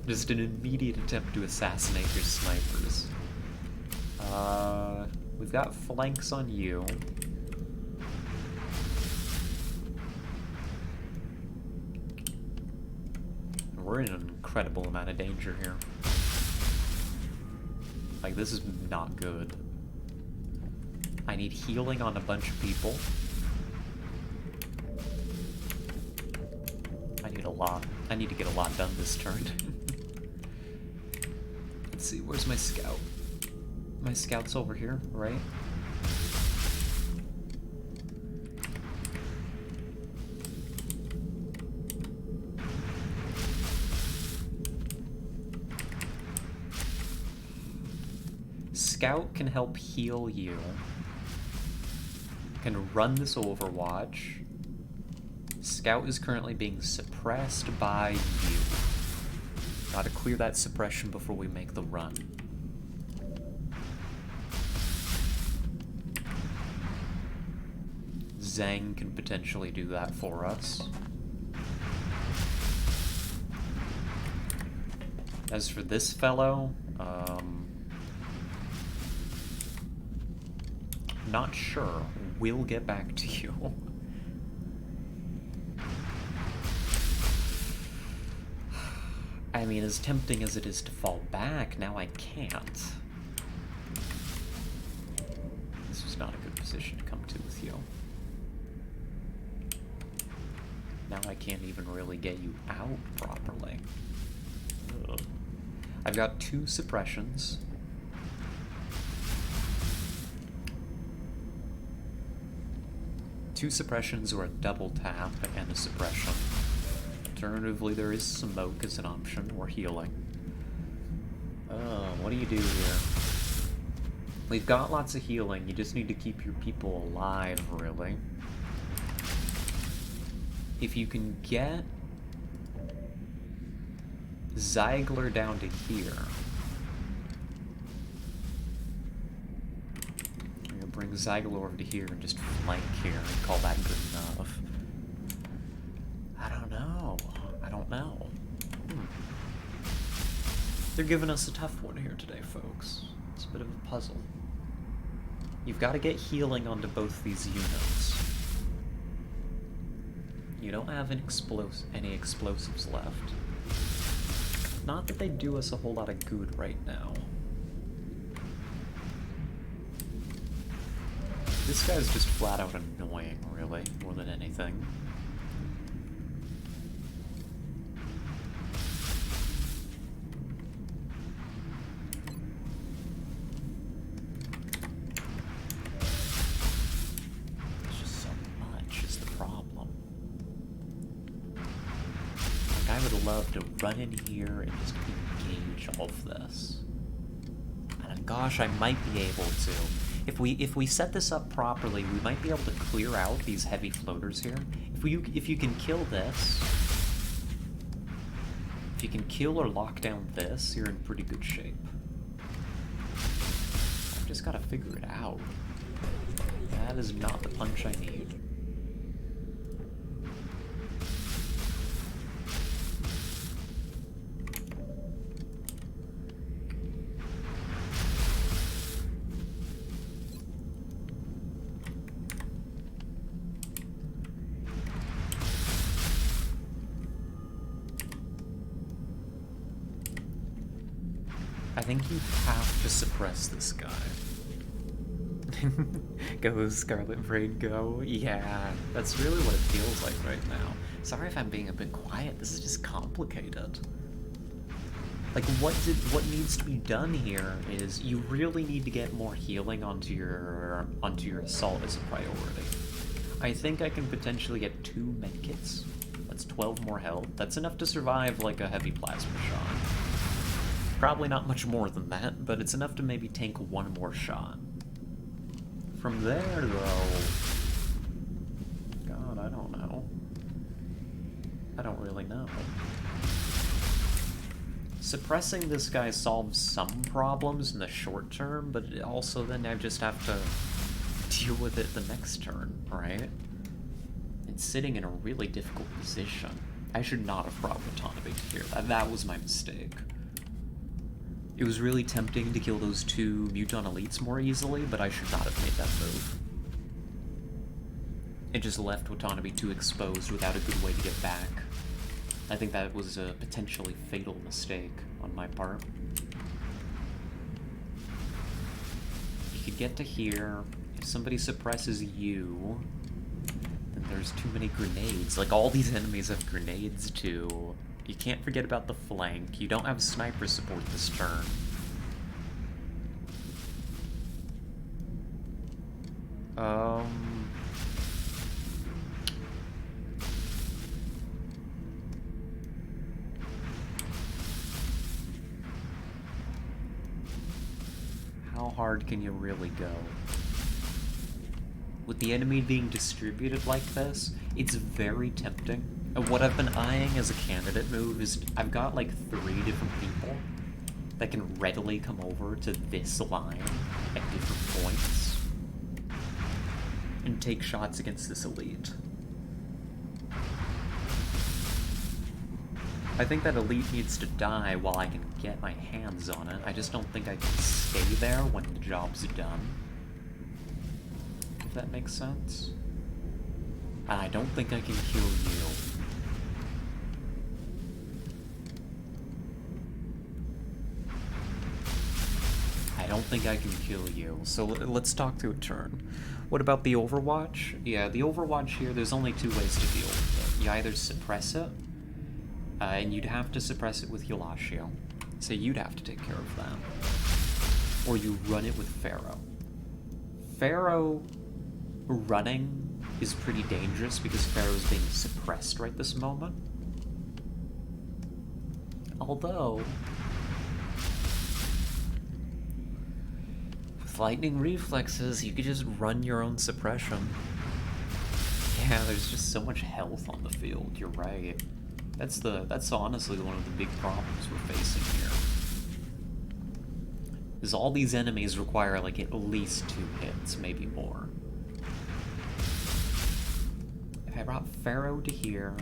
Just an immediate attempt to assassinate your snipers. We've got flanks on you. We're in an incredible amount of danger here. Like, this is not good. I need healing on a bunch of people. I need a lot. I need to get a lot done this turn. Let's see, where's my scout? My scout's over here, right? Scout can help heal you. Can run this Overwatch. Scout is currently being suppressed by you. Gotta clear that suppression before we make the run. Zhang can potentially do that for us. As for this fellow, not sure. We'll get back to you. I mean, as tempting as it is to fall back, now I can't. This was not a good position to come to with you. Now I can't even really get you out properly. Ugh. I've got 2 suppressions. Two suppressions or a double tap and a suppression. Alternatively, there is smoke as an option, or healing. What do you do here? We've got lots of healing, you just need to keep your people alive, really. If you can get Ziegler down to here, I'm gonna bring Ziegler over to here and just flank here and call that good enough. I don't know. They're giving us a tough one here today, folks. It's a bit of a puzzle. You've got to get healing onto both these units. You don't have any explosives left. Not that they do us a whole lot of good right now. This guy's just flat out annoying, really, more than anything. Love to run in here and just engage all of this. And gosh, I might be able to. If we set this up properly, we might be able to clear out these heavy floaters here. If you can kill this, if you can kill or lock down this, you're in pretty good shape. I've just got to figure it out. That is not the punch I need. I think you have to suppress this guy. Go, Scarlet Braid, go. Yeah, that's really what it feels like right now. Sorry if I'm being a bit quiet, this is just complicated. Like, what needs to be done here is you really need to get more healing onto your assault as a priority. I think I can potentially get 2 medkits. That's 12 more health. That's enough to survive like a heavy plasma shot. Probably not much more than that, but it's enough to maybe tank 1 more shot. From there, though... God, I don't know. I don't really know. Suppressing this guy solves some problems in the short term, but also then I just have to deal with it the next turn, right? It's sitting in a really difficult position. I should not have brought Watanabe here. That was my mistake. It was really tempting to kill those 2 Muton Elites more easily, but I should not have made that move. It just left Watanabe too exposed without a good way to get back. I think that was a potentially fatal mistake on my part. get to here, if somebody suppresses you, then there's too many grenades. Like, all these enemies have grenades, too. You can't forget about the flank. You don't have sniper support this turn. How hard can you really go? With the enemy being distributed like this, it's very tempting. And what I've been eyeing as a candidate move is I've got like 3 different people that can readily come over to this line at different points and take shots against this elite. I think that elite needs to die while I can get my hands on it. I just don't think I can stay there when the job's done. If that makes sense. And I don't think I can kill you. I don't think I can kill you. So let's talk to a turn. What about the Overwatch? Yeah, the Overwatch here, there's only 2 ways to deal with it. You either suppress it, and you'd have to suppress it with Eulatio. So you'd have to take care of that. Or you run it with Pharaoh. Pharaoh running is pretty dangerous because Pharaoh's being suppressed right this moment. Although, with lightning reflexes, you could just run your own suppression. Yeah, there's just so much health on the field, you're right. That's honestly one of the big problems we're facing here. Is all these enemies require like at least 2 hits, maybe more. If I brought Pharaoh to here,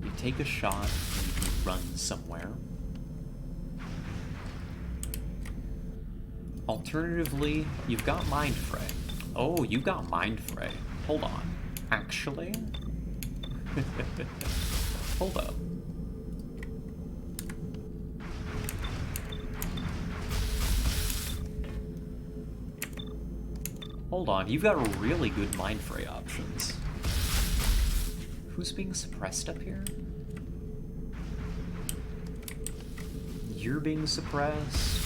you take a shot and you can run somewhere. Alternatively, you've got Mind Fray. Oh, you got Mind Fray. Hold on. Actually? Hold up. Hold on, you've got really good Mind Fray options. Who's being suppressed up here? You're being suppressed.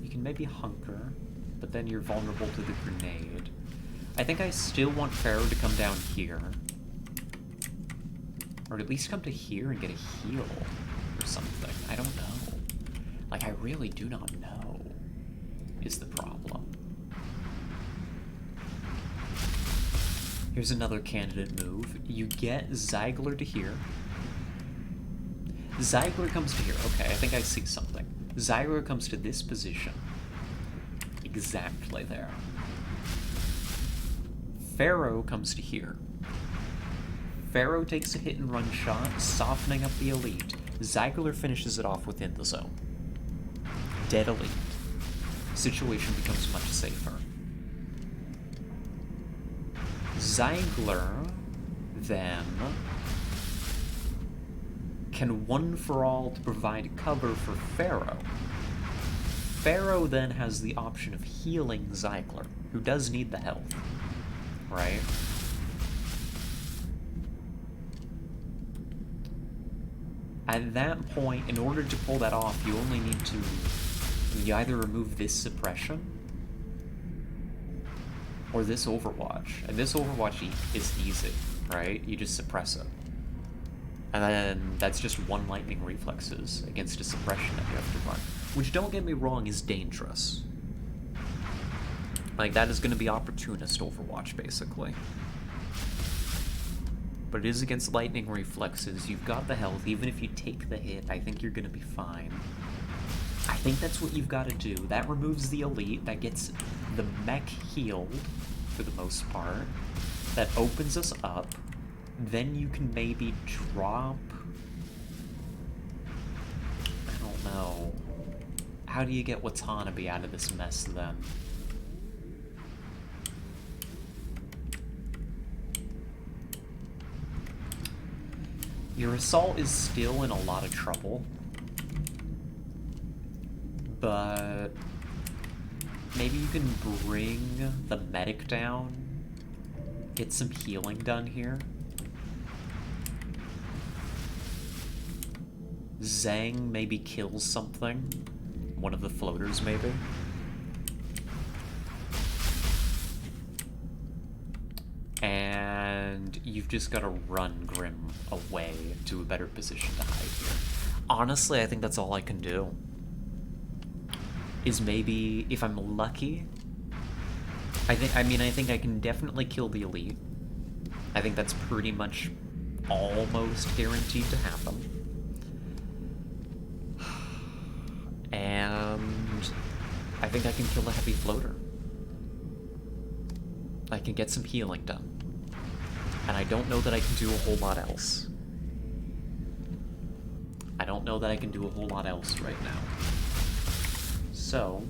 You can maybe hunker, but then you're vulnerable to the grenade. I think I still want Pharaoh to come down here. Or at least come to here and get a heal or something. I don't know. Like, I really do not know is the problem. Here's another candidate move. You get Ziegler to here. Ziegler comes to here. Okay, I think I see something. Ziegler comes to this position. Exactly there. Pharaoh comes to here. Pharaoh takes a hit and run shot, softening up the elite. Ziegler finishes it off within the zone. Dead elite. Situation becomes much safer. Ziegler then can one for all to provide cover for Pharaoh. Pharaoh then has the option of healing Ziegler, who does need the health. Right? At that point, in order to pull that off, you only need to... You either remove this suppression or this Overwatch. And this Overwatch is easy, right? You just suppress it. And then that's just 1 lightning reflexes against a suppression that you have to run. Which, don't get me wrong, is dangerous. Like, that is going to be opportunist Overwatch, basically. But it is against lightning reflexes. You've got the health. Even if you take the hit, I think you're going to be fine. I think that's what you've got to do. That removes the elite. That gets the mech healed, for the most part. That opens us up. Then you can maybe drop... I don't know. How do you get Watanabe out of this mess, then? Your assault is still in a lot of trouble. But maybe you can bring the medic down, get some healing done here. Zhang maybe kills something. One of the floaters, maybe. And you've just got to run Grim away to a better position to hide here. Honestly, I think that's all I can do. Is maybe, if I'm lucky, I think I can definitely kill the elite. I think that's pretty much almost guaranteed to happen. And I think I can kill the heavy floater. I can get some healing done. And I don't know that I can do a whole lot else. I don't know that I can do a whole lot else right now. So,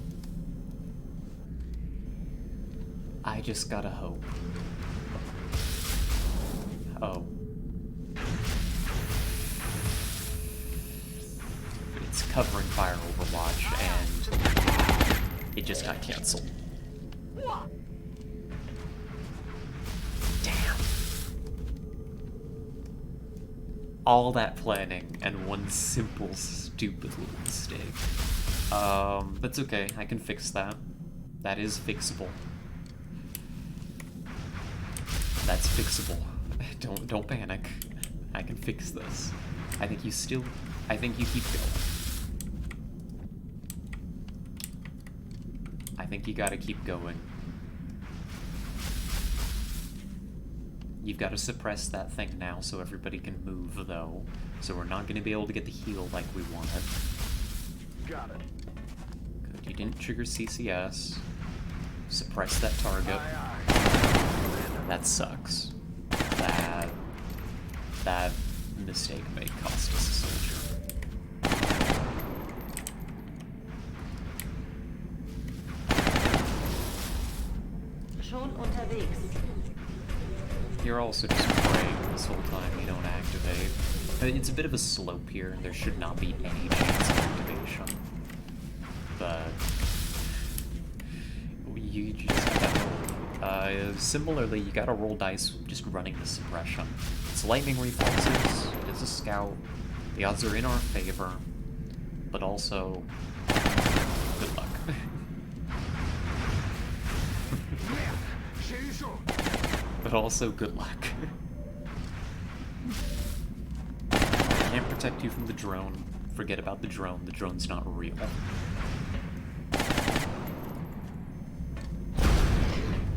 I just gotta hope. Oh. It's covering Fire Overwatch, and it just got canceled. Damn. All that planning and one simple, stupid little mistake. That's okay. I can fix that. That is fixable. That's fixable. Don't panic. I can fix this. I think you keep going. I think you gotta keep going. You've got to suppress that thing now so everybody can move, though. So we're not gonna be able to get the heal like we wanted. Got it. Good. You didn't trigger CCS. Suppress that target. That sucks. That mistake may cost us a soldier. Schon unterwegs. You're also just praying this whole time you don't activate. It's a bit of a slope here, and there should not be any chance of activation. But you just gotta hope. Similarly, you gotta roll dice just running the suppression. It's lightning reflexes, it is a scout, the odds are in our favor, but also, good luck. But also, good luck. I can't protect you from the drone. Forget about the drone. The drone's not real.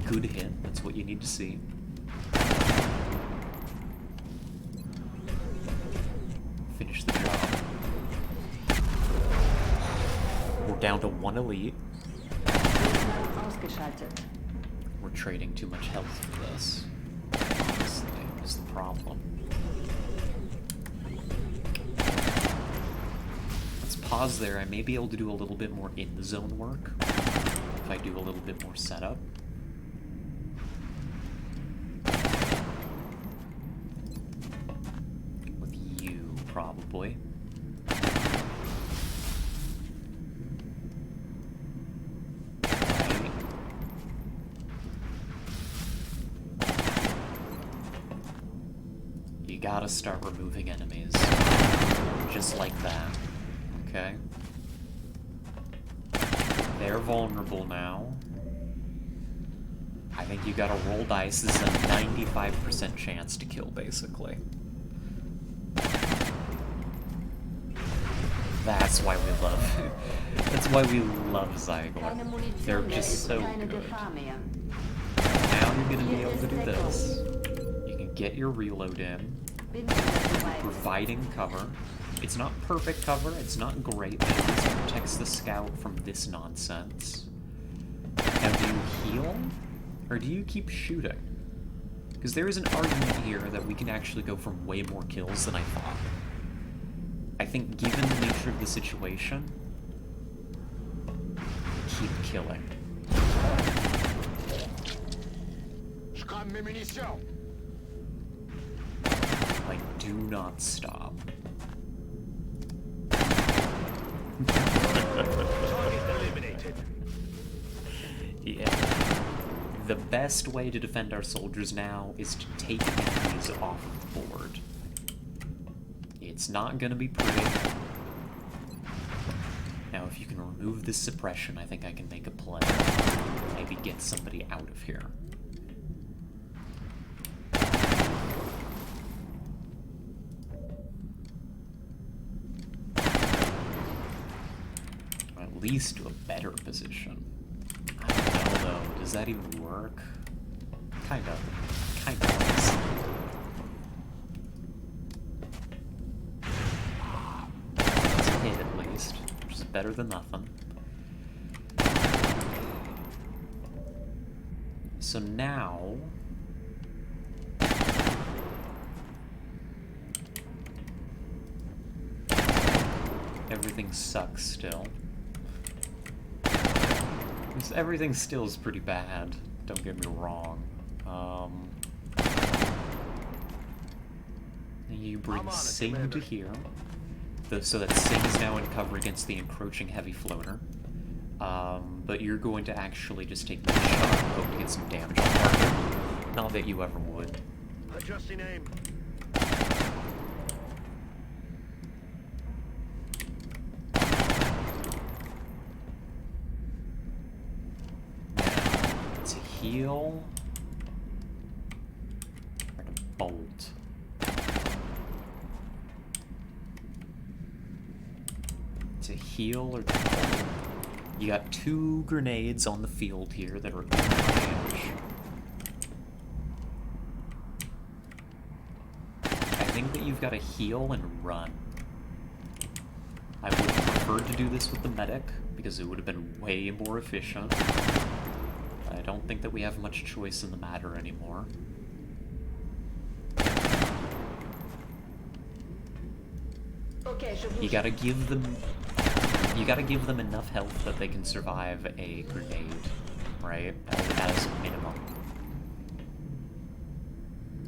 Good hit. That's what you need to see. Finish the job. We're down to one elite. Ausgeschaltet. We're trading too much health for this. Honestly, is the problem. Let's pause there. I may be able to do a little bit more in-the-zone work if I do a little bit more setup. With you, probably. Gotta start removing enemies. Just like that. Okay? They're vulnerable now. I think you gotta roll dice. This is a 95% chance to kill, basically. That's why we love... That's why we love Zygor. They're just so good. Now you're gonna be able to do this. You can get your reload in. Providing cover. It's not perfect cover, it's not great, but at least it protects the scout from this nonsense. Now, do you heal? Or do you keep shooting? Because there is an argument here that we can actually go for way more kills than I thought. I think given the nature of the situation, keep killing. Like, do not stop. the best way to defend our soldiers now is to take enemies off of the board. It's not gonna be pretty. Now, if you can remove this suppression, I think I can make a play. Maybe get somebody out of here. Or at least to a better position. I don't know, though. Does that even work? Kind of. Kind of does. It's a hit, at least. Which is better than nothing. So now... everything sucks still. Everything still is pretty bad, don't get me wrong. You bring Sing to here, so that Sing is now in cover against the encroaching heavy floater. But you're going to actually just take the shot and hope to get some damage on target. Not that you ever would. Adjusting aim. To heal or to bolt. To heal or to bolt. You got 2 grenades on the field here that are doing damage. I think that you've got to heal and run. I would have preferred to do this with the medic, because it would have been way more efficient. I don't think that we have much choice in the matter anymore. You gotta give them... You gotta give them enough health that they can survive a grenade, right? As a minimum.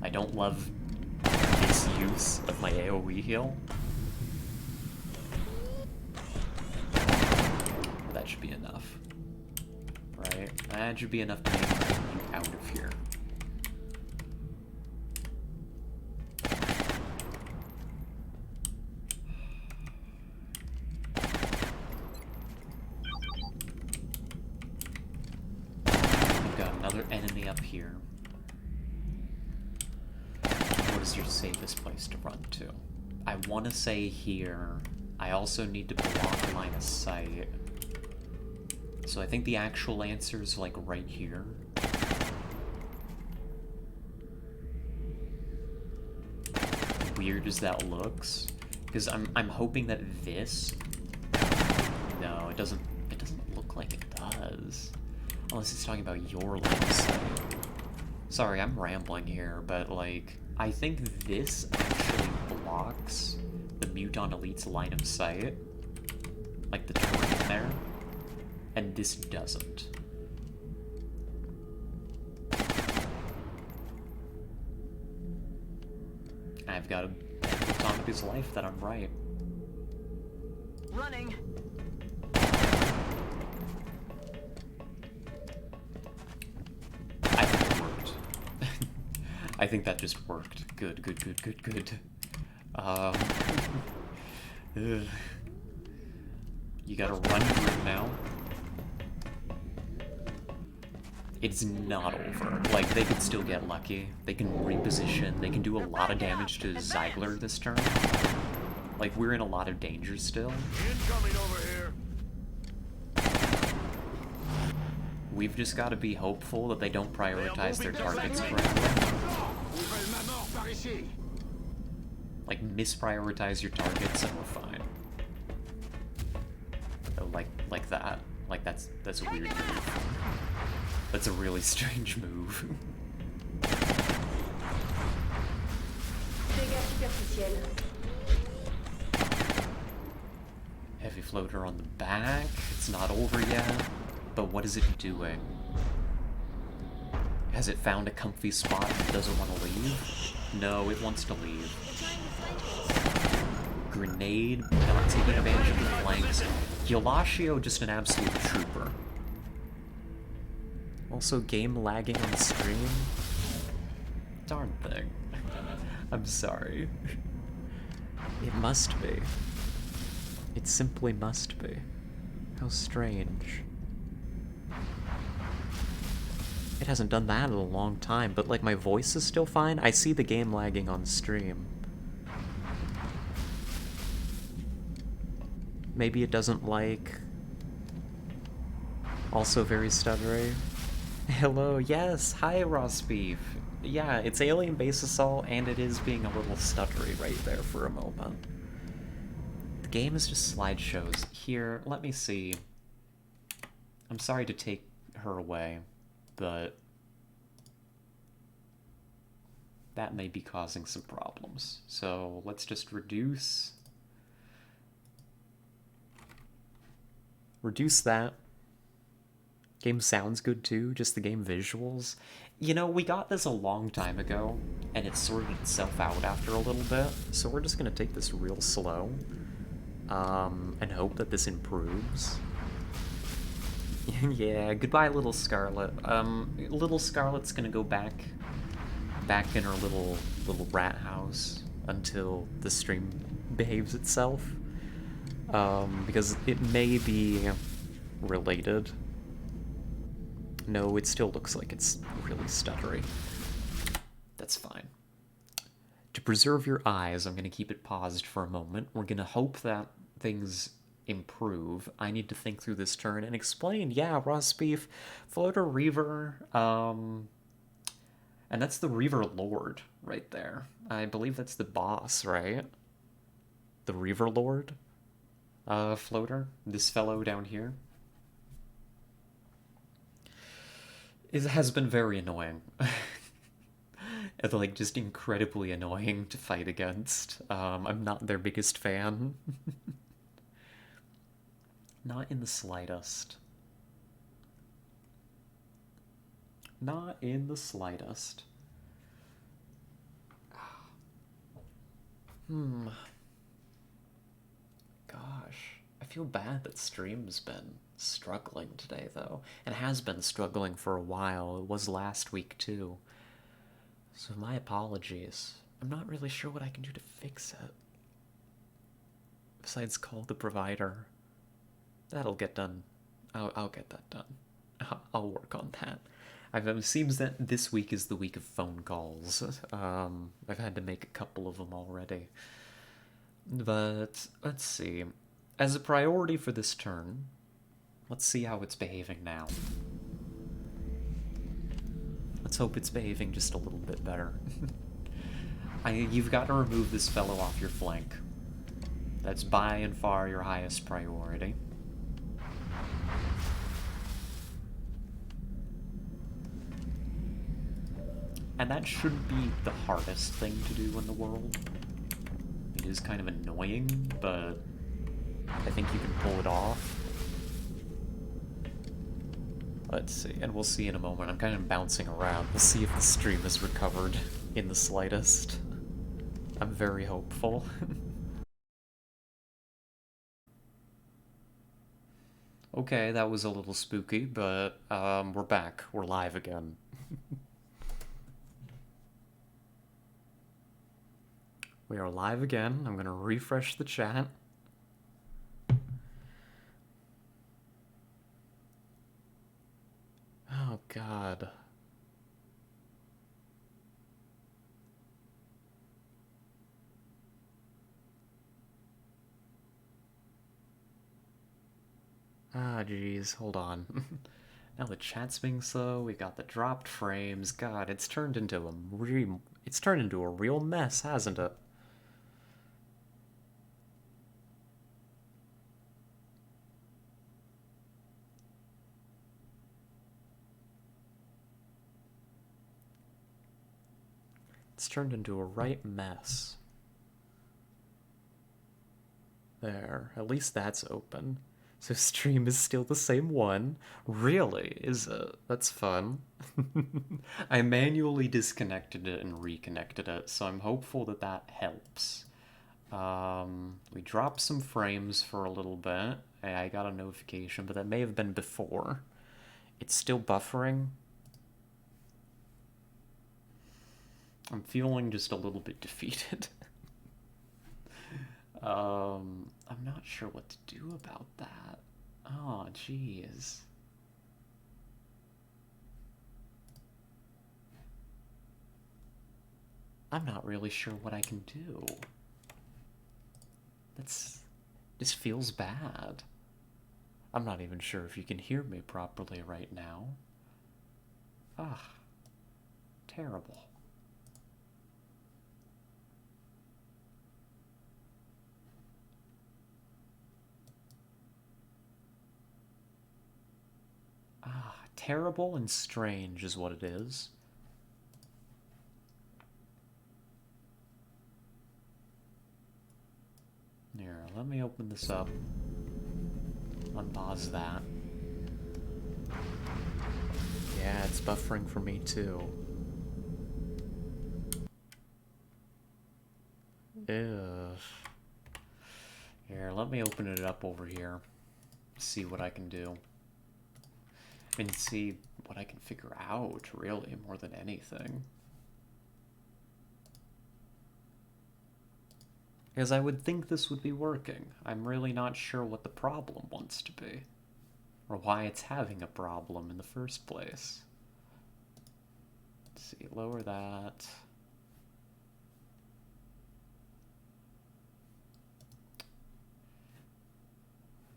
I don't love misuse of my AoE heal. That should be enough. Right? That should be enough to make you out of here. We've got another enemy up here. What is your safest place to run to? I want to say here. I also need to block line of sight. So I think the actual answer is like right here. Weird as that looks, because I'm hoping that this. No, it doesn't look like it does. Unless it's talking about your line of sight. Sorry, I'm rambling here, but like I think this actually blocks the Muton Elite's line of sight, like the turret there. And this doesn't. I've got to bet the time of his life that I'm right. Running. I think it worked. I think that just worked. Good. Ugh. You gotta run through now. It's not over. Like, they could still get lucky. They can reposition. They can do a lot of damage to Ziegler this turn. Like, we're in a lot of danger still. Incoming over here. We've just got to be hopeful that they don't prioritize their targets correctly. Like, misprioritize your targets and we're fine. Like that. Like, that's a weird move. That's a really strange move. Heavy floater on the back. It's not over yet. But what is it doing? Has it found a comfy spot and doesn't want to leave? No, it wants to leave. Grenade, not taking advantage of the flanks. Yolashio, just an absolute trooper. Also, game lagging on stream? Darn thing. I'm sorry. It must be. It simply must be. How strange. It hasn't done that in a long time, but like my voice is still fine. I see the game lagging on stream. Maybe it doesn't like... Also very stuttery. Hello, yes, hi Ross Beef. Yeah, it's Alien Base Assault, and it is being a little stuttery right there for a moment. The game is just slideshows. Here, let me see. I'm sorry to take her away, but that may be causing some problems. So let's just reduce that. Game sounds good too, just the game visuals. You know, we got this a long time ago, and it sorted itself out after a little bit, so we're just gonna take this real slow, and hope that this improves. Yeah, goodbye, Little Scarlet. Little Scarlet's gonna go back in her little rat house until the stream behaves itself, because it may be related. No, it still looks like it's really stuttery. That's fine. To preserve your eyes, I'm going to keep it paused for a moment. We're going to hope that things improve. I need to think through this turn and explain. Yeah, Ross Beef, Floater Reaver, and that's the Reaver Lord right there. I believe that's the boss, right? The Reaver Lord? Floater? This fellow down here? It has been very annoying. Like, just incredibly annoying to fight against. I'm not their biggest fan. Not in the slightest. Not in the slightest. Gosh. I feel bad that stream's been struggling today, though. It has been struggling for a while. It was last week, too. So my apologies. I'm not really sure what I can do to fix it. Besides call the provider. That'll get done. I'll get that done. I'll work on that. It seems that this week is the week of phone calls. I've had to make a couple of them already. But, let's see. As a priority for this turn, let's see how it's behaving now. Let's hope it's behaving just a little bit better. You've got to remove this fellow off your flank. That's by and far your highest priority. And that should be the hardest thing to do in the world. It is kind of annoying, but I think you can pull it off. Let's see, and we'll see in a moment. I'm kind of bouncing around. We'll see if the stream has recovered in the slightest. I'm very hopeful. Okay, that was a little spooky, but we're back. We're live again. We are live again. I'm gonna refresh the chat. Oh, God. Ah, jeez, hold on. Now the chat's being slow, we got the dropped frames. God, it's turned into a real mess, hasn't it? It's turned into a right mess. There, at least that's open. So stream is still the same one. Really, is it? That's fun. I manually disconnected it and reconnected it, so I'm hopeful that that helps. We dropped some frames for a little bit. I got a notification, but that may have been before. It's still buffering. I'm feeling just a little bit defeated. I'm not sure what to do about that. Oh, jeez. I'm not really sure what I can do. This feels bad. I'm not even sure if you can hear me properly right now. Ah, terrible. Ah, terrible and strange is what it is. Here, let me open this up. Unpause that. Yeah, it's buffering for me too. Ugh. Here, let me open it up over here. See what I can do. And see what I can figure out, really, more than anything. Because I would think this would be working. I'm really not sure what the problem wants to be. Or why it's having a problem in the first place. Let's see, lower that.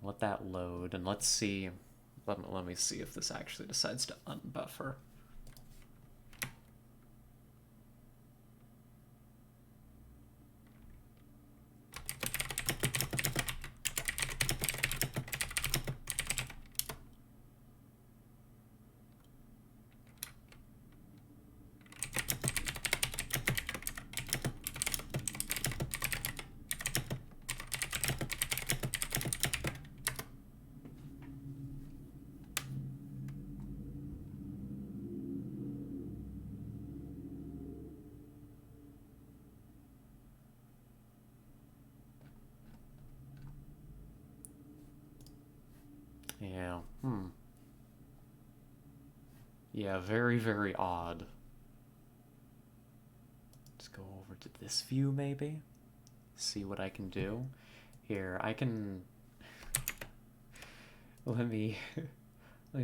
Let that load, and let's see. Let me see if this actually decides to unbuffer. Yeah, Yeah, very, very odd. Let's go over to this view, maybe? See what I can do. Here, I can... Let me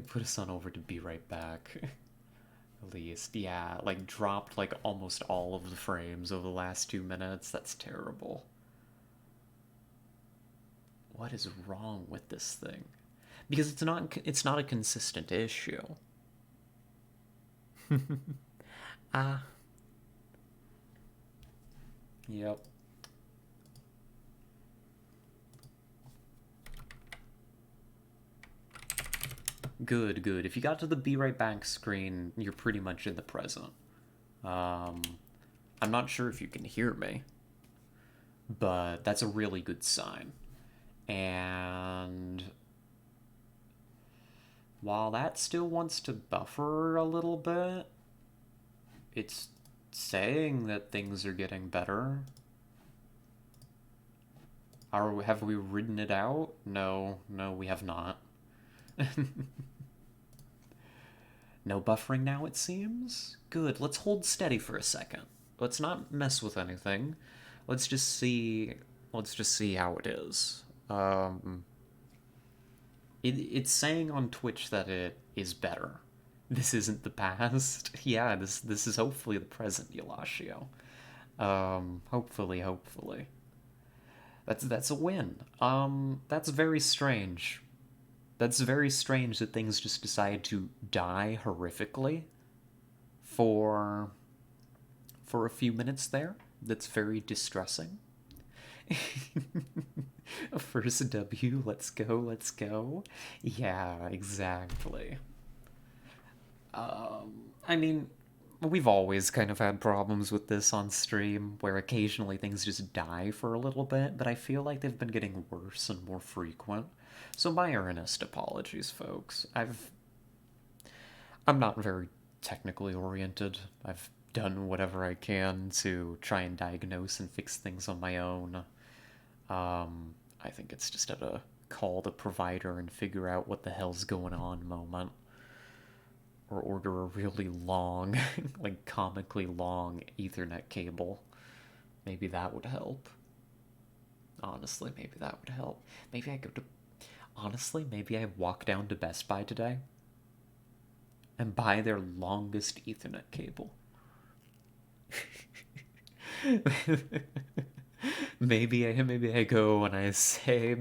put us on over to be right back. At least, yeah, like dropped like almost all of the frames over the last 2 minutes. That's terrible. What is wrong with this thing? Because it's not a consistent issue. Yep. Good, good. If you got to the be right back screen, you're pretty much in the present. I'm not sure if you can hear me, but that's a really good sign. And while that still wants to buffer a little bit, it's saying that things are getting better. Have we ridden it out? No, we have not. No buffering now, it seems? Good, let's hold steady for a second. Let's not mess with anything. Let's just see how it is. It's saying on Twitch that it is better. This isn't the past. Yeah, this is hopefully the present, Eulachio. Hopefully. That's a win. That's very strange. That's very strange that things just decide to die horrifically for a few minutes there. That's very distressing. First W, let's go. Yeah, exactly. I mean, we've always kind of had problems with this on stream, where occasionally things just die for a little bit, but I feel like they've been getting worse and more frequent. So my earnest apologies, folks. I'm not very technically oriented. I've done whatever I can to try and diagnose and fix things on my own. I think it's just at a call the provider and figure out what the hell's going on moment. Or order a really long, like comically long Ethernet cable. Maybe that would help. Honestly, maybe that would help. Maybe I go to... Honestly, maybe I walk down to Best Buy today and buy their longest Ethernet cable. maybe I go and I say,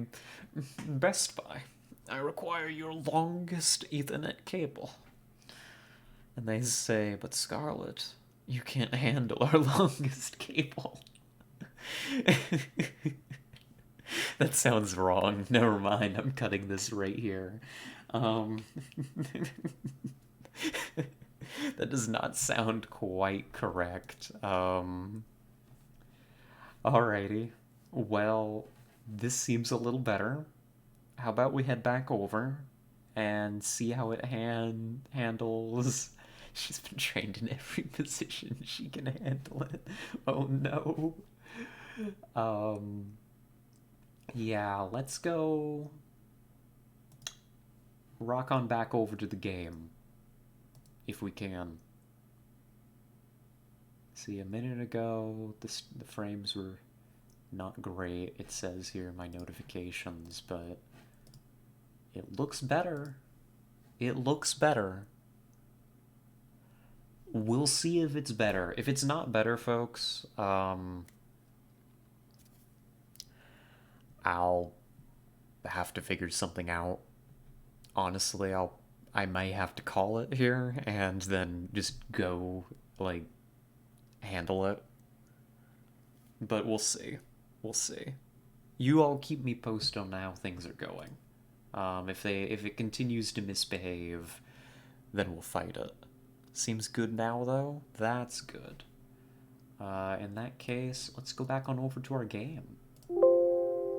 Best Buy, I require your longest Ethernet cable. And they say, but Scarlett, you can't handle our longest cable. That sounds wrong. Never mind, I'm cutting this right here. That does not sound quite correct. Alrighty. Well, this seems a little better. How about we head back over and see how it handles... She's been trained in every position. She can handle it. Oh no. Yeah, let's go rock on back over to the game. If we can. See, a minute ago, the frames were not great. It says here in my notifications, but it looks better. It looks better. We'll see if it's better. If it's not better, folks, I'll have to figure something out. Honestly, I might have to call it here and then just go, like, handle it. But we'll see. We'll see. You all keep me posted on how things are going. If it continues to misbehave, then we'll fight it. Seems good now, though? That's good. In that case, let's go back on over to our game.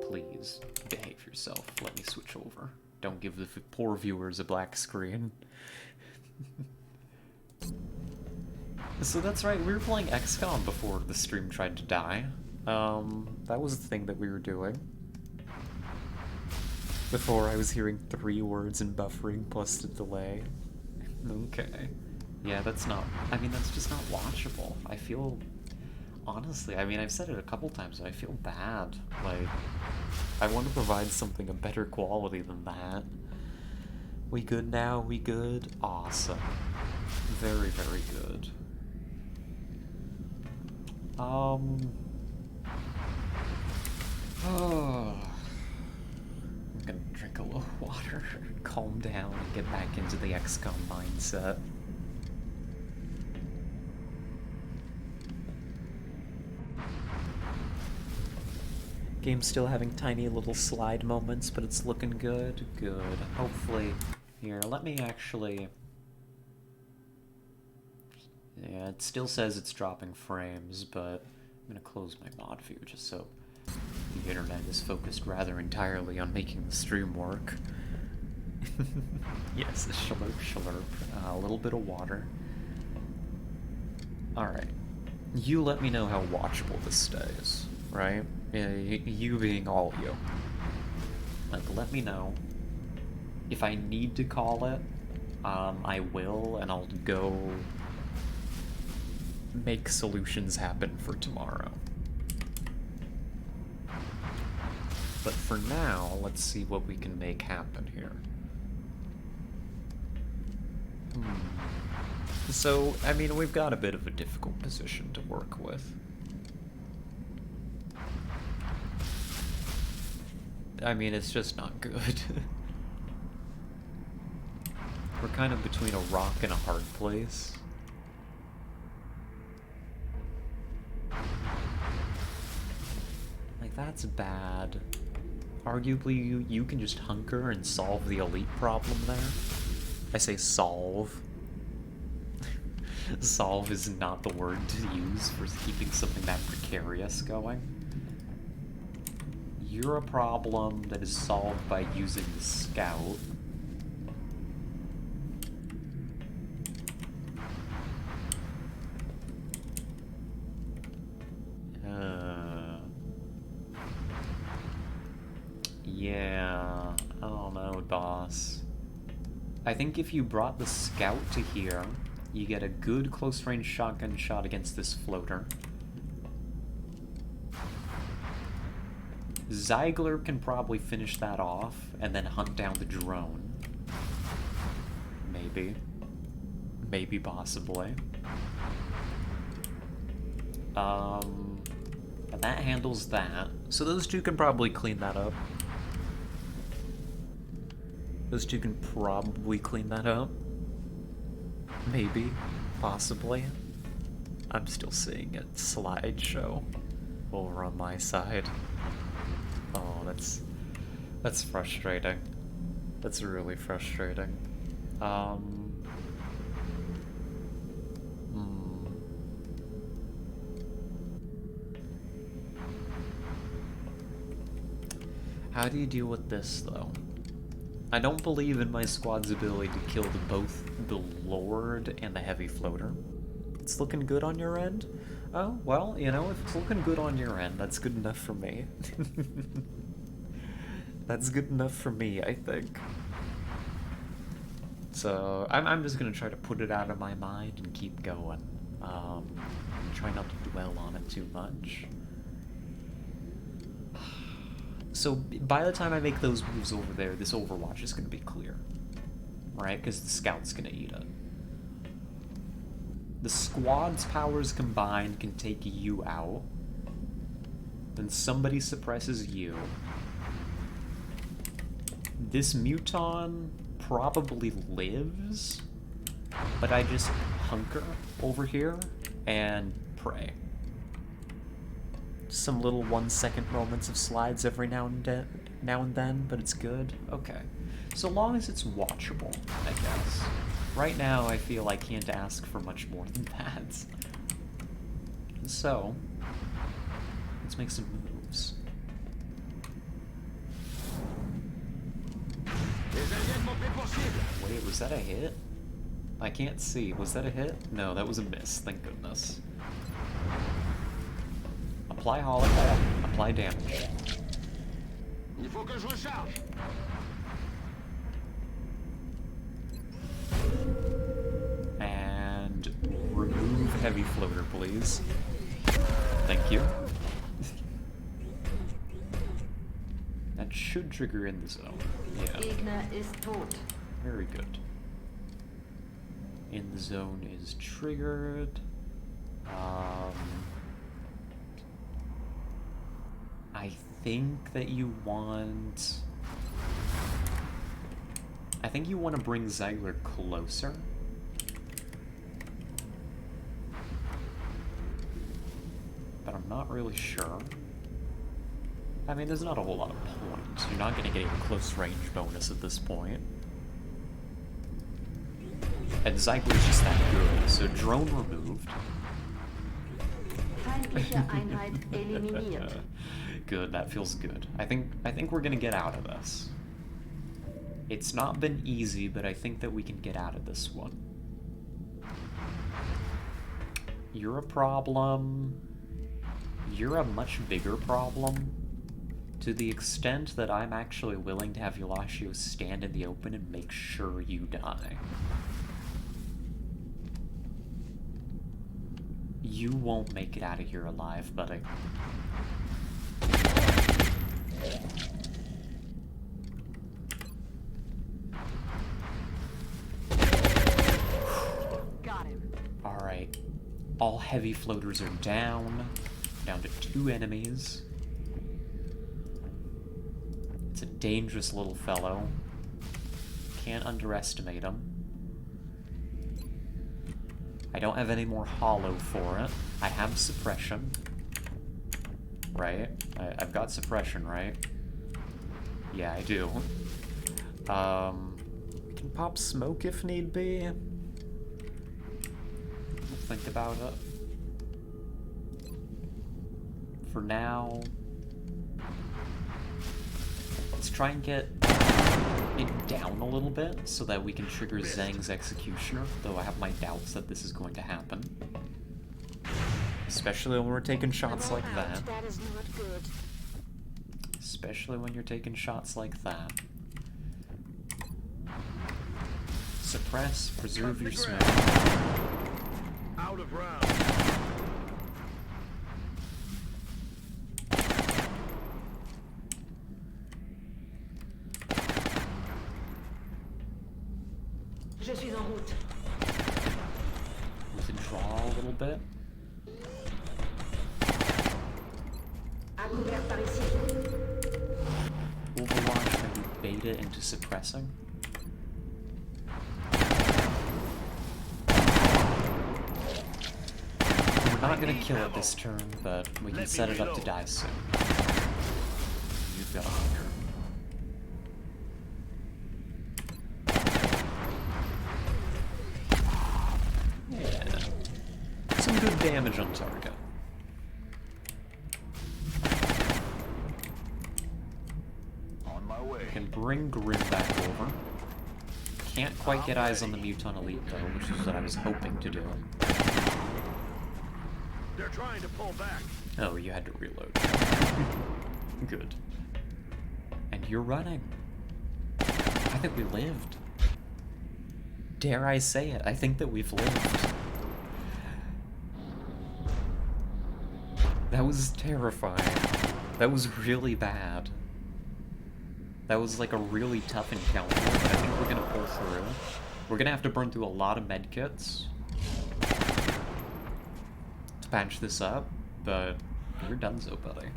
Please, behave yourself. Let me switch over. Don't give the poor viewers a black screen. So that's right, we were playing XCOM before the stream tried to die. That was the thing that we were doing. Before I was hearing 3 words in buffering plus the delay. Okay. Yeah, that's not... I mean, that's just not watchable. I feel... Honestly, I mean, I've said it a couple times, but I feel bad. Like, I want to provide something of better quality than that. We good now? We good? Awesome. Very, very good. Oh. I'm gonna drink a little water, calm down, and get back into the XCOM mindset. Game's still having tiny little slide moments, but it's looking good. Good. Hopefully... Here, let me actually... Yeah, it still says it's dropping frames, but I'm gonna close my mod view just so the internet is focused rather entirely on making the stream work. Yes, a slurp, slurp. A little bit of water. Alright. You let me know how watchable this stays, right? You being all you. Like, let me know. If I need to call it, I will, and I'll go make solutions happen for tomorrow. But for now, let's see what we can make happen here. So, I mean, we've got a bit of a difficult position to work with. I mean, it's just not good. We're kind of between a rock and a hard place. Like, that's bad. Arguably, you can just hunker and solve the elite problem there. I say solve. Solve is not the word to use for keeping something that precarious going. You're a problem that is solved by using the scout. Yeah, I don't know, boss. I think if you brought the scout to here, you get a good close-range shotgun shot against this floater. Ziegler can probably finish that off and then hunt down the drone. Maybe. Maybe, possibly. And that handles that. So those two can probably clean that up. Those two can probably clean that up. Maybe. Possibly. I'm still seeing a slideshow over on my side. Oh, that's frustrating. That's really frustrating. How do you deal with this, though? I don't believe in my squad's ability to kill both the Lord and the Heavy Floater. It's looking good on your end? Oh, well, you know, if it's looking good on your end, that's good enough for me. That's good enough for me, I think. So, I'm just gonna try to put it out of my mind and keep going. Try not to dwell on it too much. So, by the time I make those moves over there, this Overwatch is gonna be clear. Right? Because the Scout's gonna eat it. The squad's powers combined can take you out. Then somebody suppresses you. This Muton probably lives, but I just hunker over here and pray. Some little 1-second moments of slides every now and then, but it's good. Okay. So long as it's watchable, I guess. Right now, I feel I can't ask for much more than that. So, let's make some moves. Wait, was that a hit? I can't see. Was that a hit? No, that was a miss. Thank goodness. Apply holocaust. Apply damage. And remove Heavy Floater, please. Thank you. That should trigger in the zone. Yeah. Gegner ist tot. Very good. In the zone is triggered. I think that you want... I think you want to bring Ziegler closer. But I'm not really sure. I mean, there's not a whole lot of points. You're not going to get a close range bonus at this point. And Ziegler's just that good, so drone removed. Feindliche Einheit eliminiert. Good, that feels good. I think we're gonna get out of this. It's not been easy, but I think that we can get out of this one. You're a problem. You're a much bigger problem. To the extent that I'm actually willing to have Eulachio stand in the open and make sure you die. You won't make it out of here alive, buddy. Got him. Alright. All heavy floaters are down. Down to 2 enemies. It's a dangerous little fellow. Can't underestimate him. I don't have any more hollow for it. I have suppression. Right? I've got suppression, right? Yeah, I do. We can pop smoke if need be. We'll think about it. For now, let's try and get it down a little bit so that we can trigger Zhang's Executioner, though I have my doubts that this is going to happen. Especially when we're taking shots like that. That is not good. Especially when you're taking shots like that. Suppress, preserve your smoke. Out of round. Je suis en route. Withdraw a little bit. À couvert par ici. Overwatch maybe beta into suppressing. We're not gonna kill it this turn, but we can set it up to die soon. You've got a hunker. Yeah. Some good damage on target. On my way. Can bring Grim back over. Can't quite get eyes on the Muton Elite though, which is what I was hoping to do. They're trying to pull back. Oh, you had to reload. Good. And you're running. I think we lived. Dare I say it, I think that we've lived. That was terrifying. That was really bad. That was like a really tough encounter, but I think we're gonna pull through. We're gonna have to burn through a lot of medkits to patch this up, but you're donezo, buddy.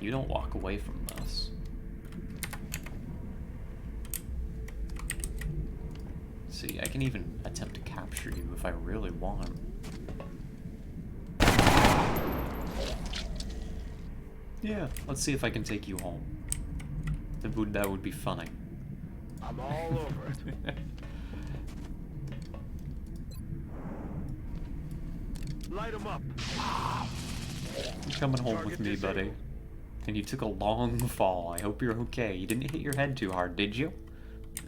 You don't walk away from this. See, I can even attempt to capture you if I really want. Yeah, let's see if I can take you home. That would be funny. I'm all over it. Light them up. You're coming home with me, buddy. And you took a long fall. I hope you're okay. You didn't hit your head too hard, did you?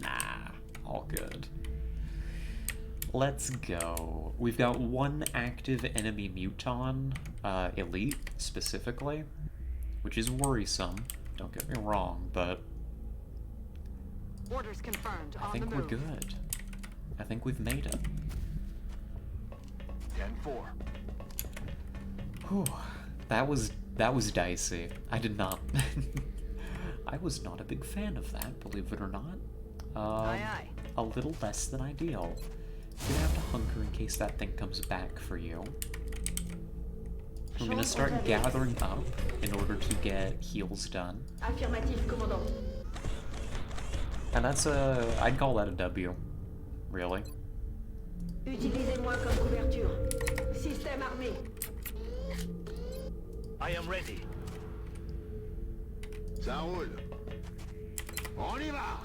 Nah, all good. Let's go. We've got one active enemy Muton, Elite specifically, which is worrisome. Don't get me wrong, but Orders confirmed. I think we're good. I think we've made it. 10-4. Whew. That was dicey. I did not. I was not a big fan of that, believe it or not. Aye, aye. A little less than ideal. You're gonna have to hunker in case that thing comes back for you. We're gonna start gathering up in order to get heals done. Affirmatif, commandant. And that's I'd call that a W. Really. Utilisez-moi comme couverture. Système armé. I am ready. Ça roule. On y va.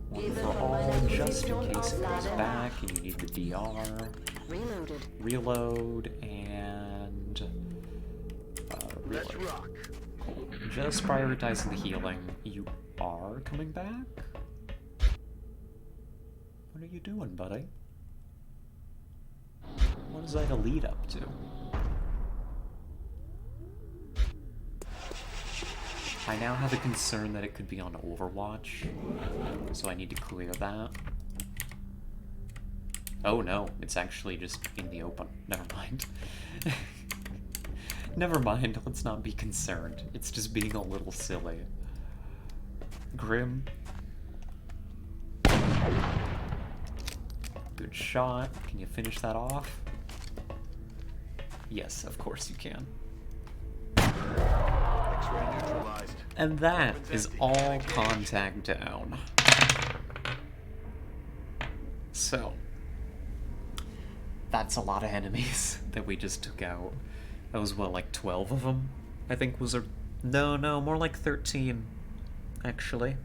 One for all, just in case it comes back and you need the DR. Reloaded. Reload and Let's reload. rock. Cool. Just prioritizing the healing. You are coming back? What are you doing, buddy? What is that a lead up to? I now have a concern that it could be on Overwatch, so I need to clear that. Oh no, it's actually just in the open. Never mind. Never mind, let's not be concerned. It's just being a little silly. Grim. Good shot. Can you finish that off? Yes, of course you can. X-ray neutralized. And that is all contact down. So, that's a lot of enemies that we just took out. That was what, like 12 of them? I think was a... No, more like 13, actually.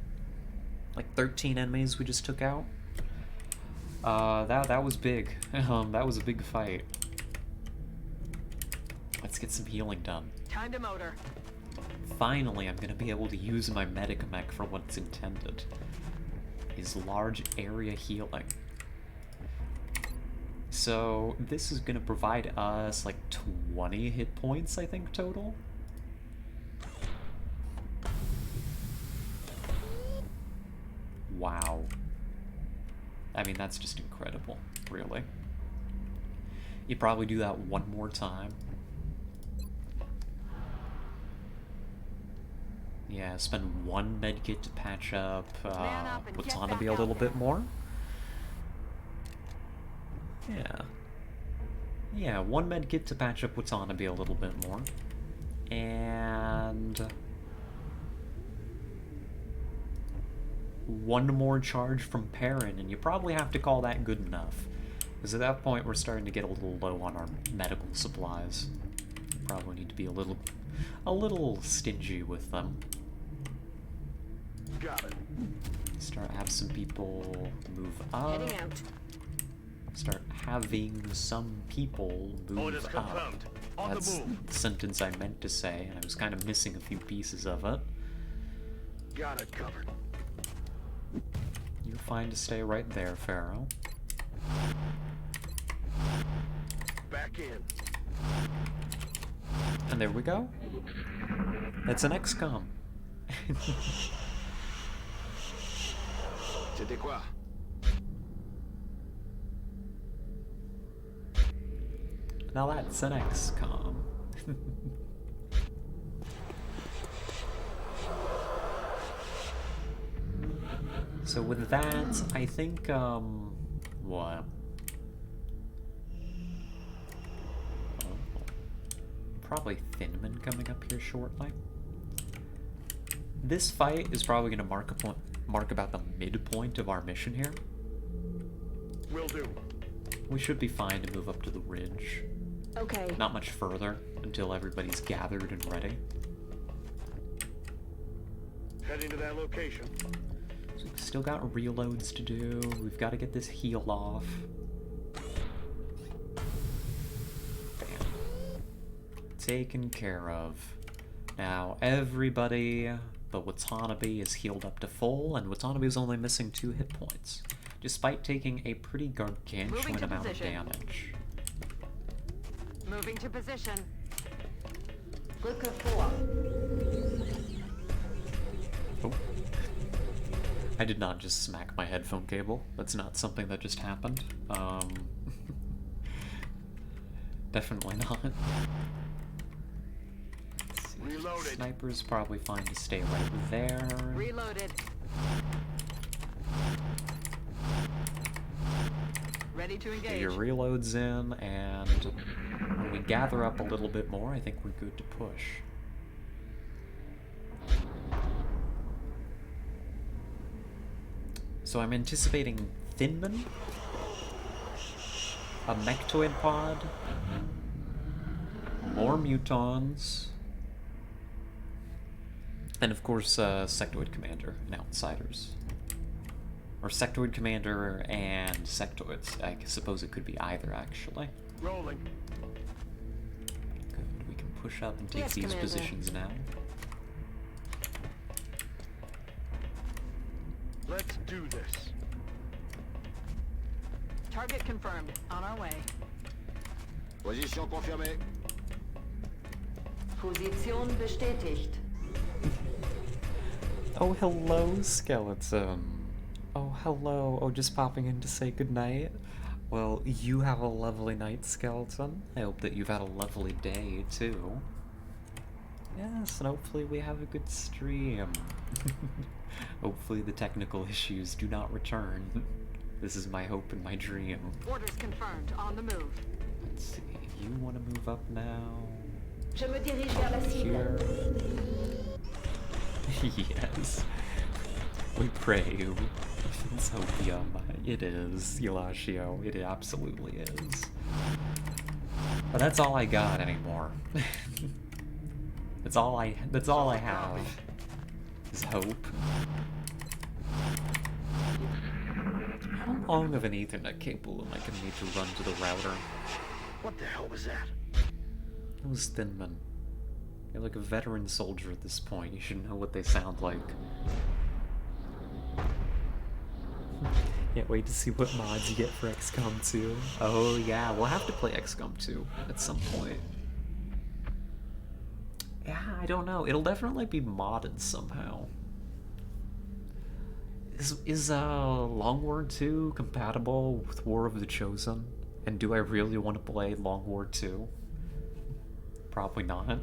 Like 13 enemies we just took out. That was big. That was a big fight. Let's get some healing done. Time to motor. Finally, I'm gonna be able to use my medic mech for what it's intended. Is large area healing. So this is gonna provide us like 20 hit points, I think, total. Wow. I mean, that's just incredible, really. You probably do that one more time. Yeah, spend one medkit to patch up Watanabe a little bit more. Yeah. Yeah, one medkit to patch up Watanabe a little bit more. And one more charge from Perrin, and you probably have to call that good enough. Because at that point, we're starting to get a little low on our medical supplies. Probably need to be a little stingy with them. Got it. Have some people move up. Heading out. Start having some people move Orders up. confirmed. On the That's move. the sentence I meant to say, and I was kind of missing a few pieces of it. Got it covered. You're fine to stay right there, Pharaoh. Back in. And there we go. That's an XCOM. C'était quoi? Now that's an XCOM. So with that, I think, what? Oh, probably Thinman coming up here shortly. This fight is probably going to mark about the midpoint of our mission here. Will do. We should be fine to move up to the ridge. Okay. Not much further until everybody's gathered and ready. Heading to that location. So we've still got reloads to do. We've got to get this heal off. Bam. Taken care of. Now everybody but Watanabe is healed up to full, and Watanabe is only missing 2 hit points, despite taking a pretty gargantuan amount of damage. Moving to position. Brücke vor. Oh. I did not just smack my headphone cable. That's not something that just happened. Definitely not. Reloaded. Sniper's probably fine to stay right there. Reloaded. Ready to Get engage. your reloads in, and when we gather up a little bit more, I think we're good to push. So I'm anticipating Thinman, a Mechtoid pod, more Mutons, and of course Sectoid Commander and Outsiders. Or Sectoid Commander and Sectoids. I suppose it could be either, actually. Rolling. Good. We can push up and take Yes, these Commander. positions now. Let's do this. Target confirmed. On our way. Position confirmée. Position bestätigt. Oh, hello, skeleton. Oh, hello. Oh, just popping in to say goodnight. Well, you have a lovely night, skeleton. I hope that you've had a lovely day, too. Yes, and hopefully we have a good stream. Hopefully the technical issues do not return. This is my hope and my dream. Orders confirmed. On the move. Let's see. You want to move up now? Je me dirige vers la cible. Here. Yes. We pray. It's opium. It is, Eulachio. It absolutely is. But that's all I got anymore. That's all I have. Is hope. How long of an Ethernet cable am I gonna need to run to the router? What the hell was that? It was Thinman. You're like a veteran soldier at this point. You should know what they sound like. Can't wait to see what mods you get for XCOM 2. Oh yeah, we'll have to play XCOM 2 at some point. Yeah, I don't know. It'll definitely be modded somehow. Is Long War 2 compatible with War of the Chosen? And do I really want to play Long War 2? Probably not.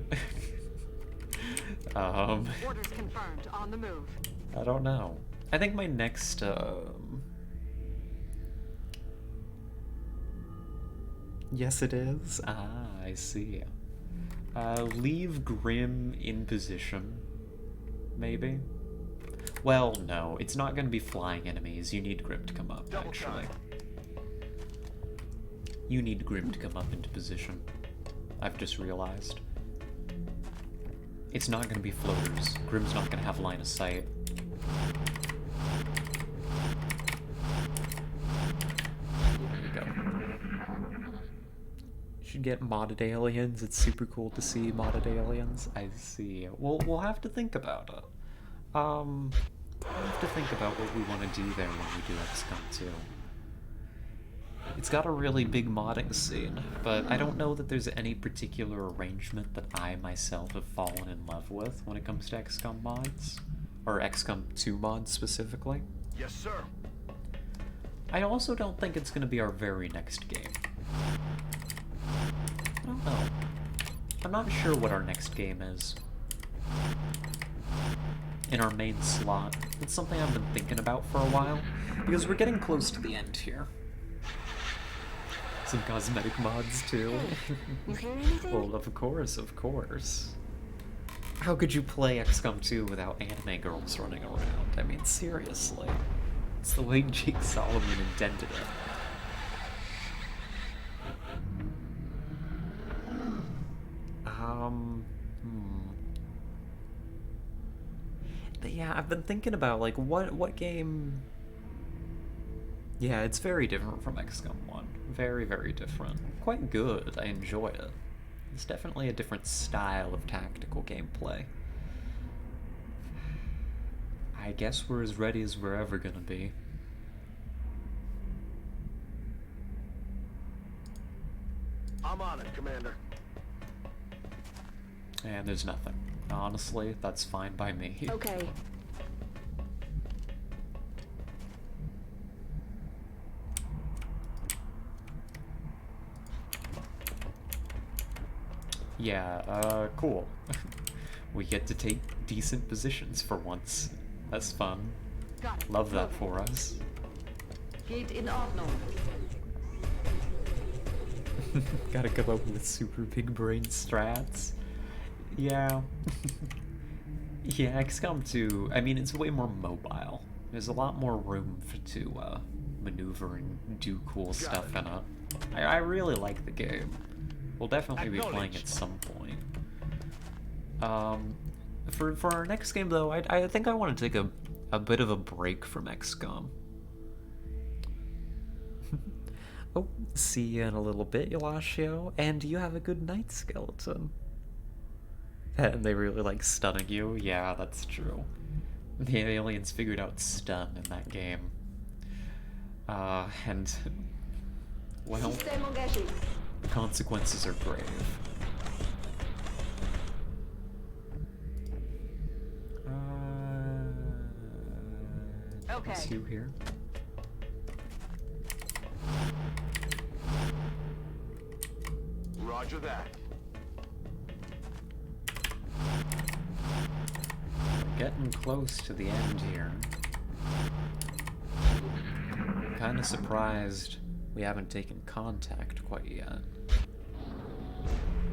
Orders confirmed. On the move. I don't know. I think my next yes it is. Ah, I see. Leave Grim in position. Maybe? Well, no, it's not going to be flying enemies. You need Grim to come up, actually. You need Grim to come up into position. I've just realized. It's not going to be floaters. Grim's not going to have line of sight. There we go. Should get modded aliens. It's super cool to see modded aliens. I see. We'll have to think about it. We'll have to think about what we want to do there when we do XCOM 2. It's got a really big modding scene, but I don't know that there's any particular arrangement that I myself have fallen in love with when it comes to XCOM mods. Or XCOM 2 mods specifically. Yes, sir. I also don't think it's going to be our very next game. I don't know. I'm not sure what our next game is. In our main slot. It's something I've been thinking about for a while, because we're getting close to the end here. Some cosmetic mods too. You hear anything? Well, of course, of course. How could you play XCOM 2 without anime girls running around? I mean, seriously. It's the way Jake Solomon intended it. But yeah, I've been thinking about, like, what game... Yeah, it's very different from XCOM 1. Very, very different. Quite good. I enjoy it. It's definitely a different style of tactical gameplay. I guess we're as ready as we're ever gonna be. I'm on it, Commander. And there's nothing. Honestly, that's fine by me. Okay. Yeah, cool. We get to take decent positions for once. That's fun. Got it. Love that for us. Geht in Ordnung. Gotta come up with super big brain strats. Yeah. Yeah, XCOM 2, I mean, it's way more mobile. There's a lot more room to maneuver and do cool stuff in it. I really like the game. We'll definitely be playing at some point. For our next game, though, I think I want to take a bit of a break from XCOM. Oh, see you in a little bit, Yolashio, and you have a good night, Skeleton. And they really like stunning you? Yeah, that's true. The aliens figured out stun in that game. And... well, Système engagé. the consequences are grave. Okay. It's you here. Roger that. We're getting close to the end here. I'm kinda surprised we haven't taken contact quite yet.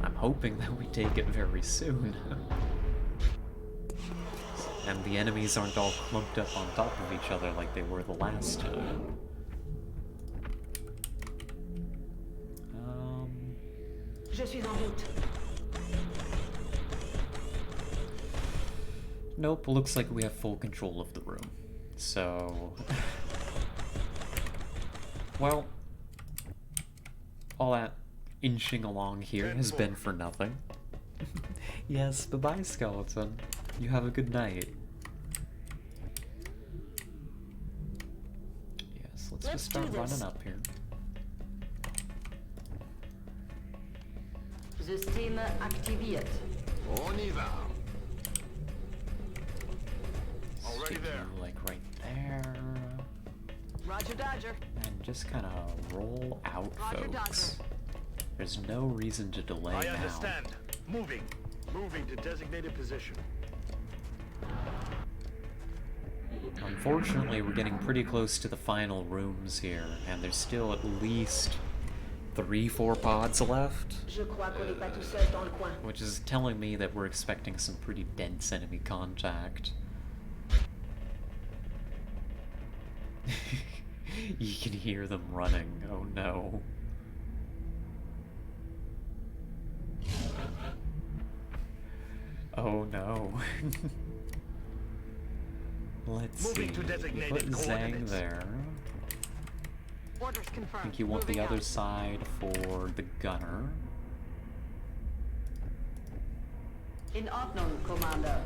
I'm hoping that we take it very soon. And the enemies aren't all clumped up on top of each other like they were the last time. Je suis en route. Nope, looks like we have full control of the room. So... well, all that inching along here has been for nothing. Yes, bye-bye, Skeleton. You have a good night. Yes, let's just start running up here. Systeme aktiviert. On y va. Stick Already there. you, like, right there. Roger, Dodger. And just kind of roll out, Roger, folks. There's no reason to delay I now. understand. Moving. Moving to designated position. Unfortunately, we're getting pretty close to the final rooms here, and there's still at least 3-4 pods left, which is telling me that we're expecting some pretty dense enemy contact. You can hear them running. Oh no. Oh no. Let's Moving see. to You designated put Zhang coordinates. there. Orders I confirmed. think you want the Moving other out. side for the gunner. In Ordnung, Commander.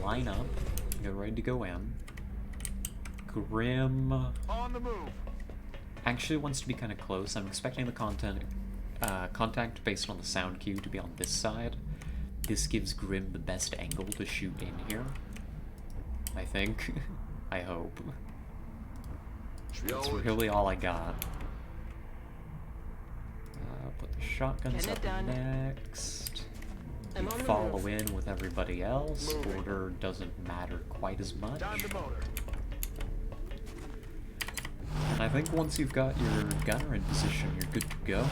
Line up. Get ready to go in. Grim On the move. actually wants to be kind of close. I'm expecting the contact based on the sound cue to be on this side. This gives Grim the best angle to shoot in here. I think. I hope. That's really all I got. Put the shotguns Getting up it done. next. I'm You on the follow move. in with everybody else. Moving. Order doesn't matter quite as much. Time to motor. And I think once you've got your gunner in position, you're good to go.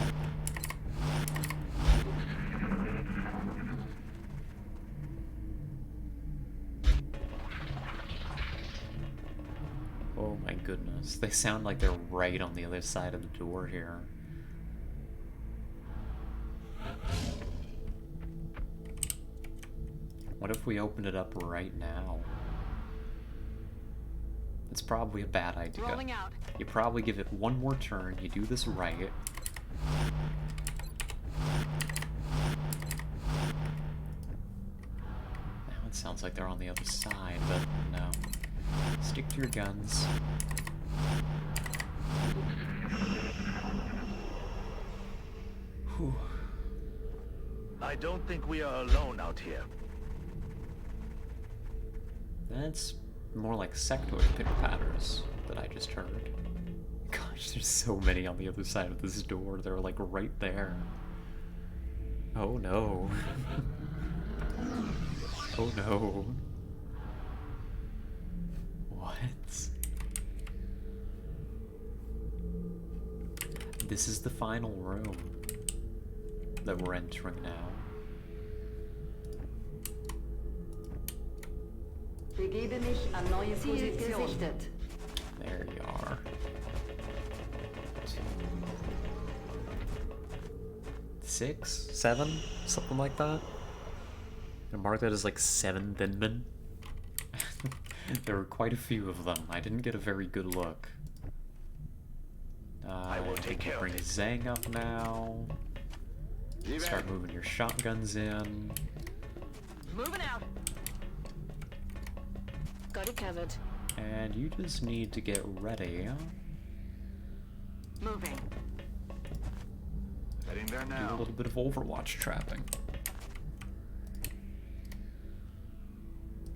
Oh my goodness, they sound like they're right on the other side of the door here. What if we opened it up right now? It's probably a bad idea. Rolling out. You probably give it one more turn, you do this right. Now it sounds like they're on the other side, but no. Stick to your guns. Whew. I don't think we are alone out here. That's more like sectoid pitter-patters that I just heard. Gosh, there's so many on the other side of this door. They're like right there. Oh no. Oh no. What? This is the final room that we're entering now. Begebe mich an neue Position. There you are. 6, 7, something like that. And mark that as like 7 Thinmen. There were quite a few of them. I didn't get a very good look. I will take care of bring it. Zhang up now. Start moving your shotguns in. Moving out. Got it covered. And you just need to get ready. Moving. Heading there Do a now. little bit of Overwatch trapping.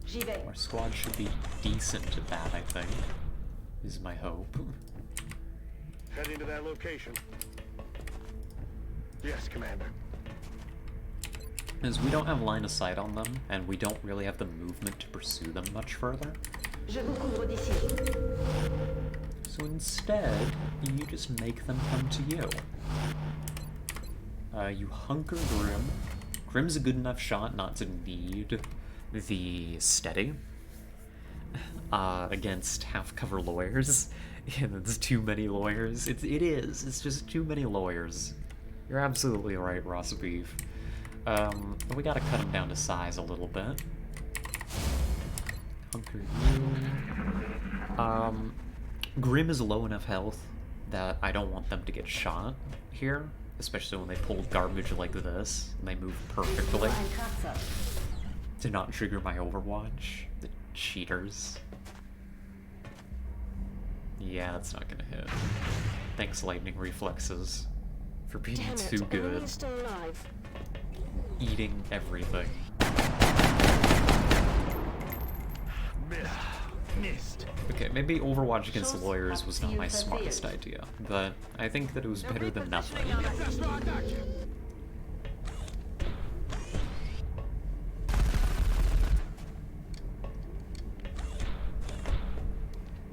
J'y vais. Our squad should be decent at that, I think. Is my hope. Heading to that location. Yes, Commander. As we don't have line of sight on them, and we don't really have the movement to pursue them much further. Je vous couvre d'ici. So instead, you just make them come to you. You hunker Grim. Grim's a good enough shot not to need the steady against half-cover lawyers. And it's too many lawyers. It is. It's just too many lawyers. You're absolutely right, Ross Beef. But we gotta cut them down to size a little bit. Hunker you. Grim is low enough health that I don't want them to get shot here, especially when they pull garbage like this and they move perfectly Ein Kratzer. to not trigger my Overwatch. The cheaters. Yeah, that's not gonna hit. Thanks, Lightning Reflexes, for being Damn it, too good. enemy's still alive. Eating everything. Missed. missed. Okay, maybe Overwatch against the lawyers was not my smartest idea, but I think that it was better than nothing.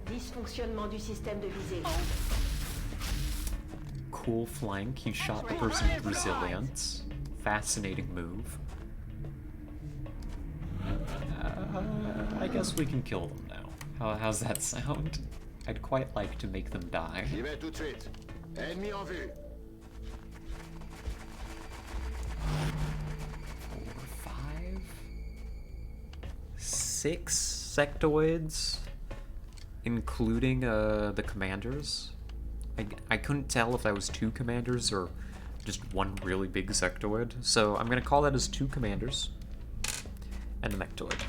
Dysfonctionnement du système de visée. Cool flank, you shot the person with resilience. Fascinating move. I guess we can kill them now. How's that sound? I'd quite like to make them die. J'y vais tout de suite. Ennemi en vue. 4, 5, 6 sectoids, including the commanders. I couldn't tell if that was 2 commanders or just one really big sectoid, so I'm gonna call that as 2 commanders and a mechtoid.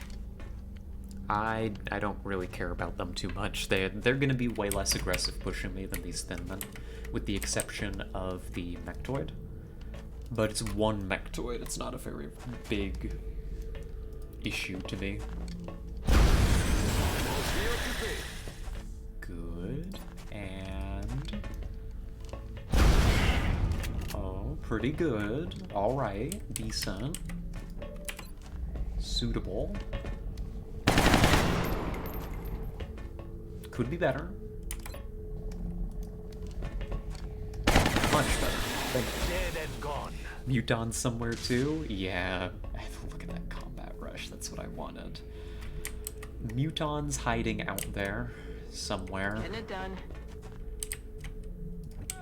I don't really care about them too much. They're gonna be way less aggressive pushing me than these thin men, with the exception of the mechtoid. But it's one mechtoid, it's not a very big issue to me. Good, and... oh, pretty good. Alright, decent. Suitable. Could be better. Much better. Thank you. Dead and gone. Muton somewhere too? Yeah. Look at that combat rush. That's what I wanted. Muton's hiding out there somewhere. Getting it done.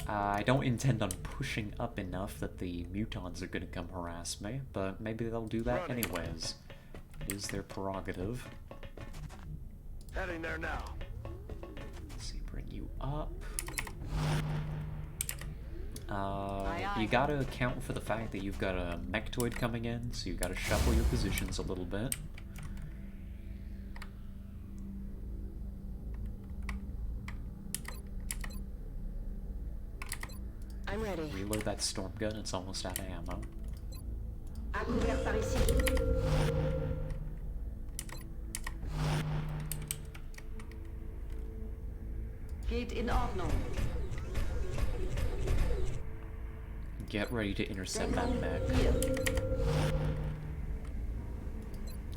I don't intend on pushing up enough that the Mutons are gonna come harass me, but maybe they'll do that anyways. It is their prerogative. Heading there now. Let's see, bring you up. Aye, aye. You gotta account for the fact that you've got a mechtoid coming in, so you gotta shuffle your positions a little bit. I'm ready. Reload that storm gun, it's almost out of ammo. À couvert par ici. Geht in Ordnung. Get ready to intercept that mech. Hier.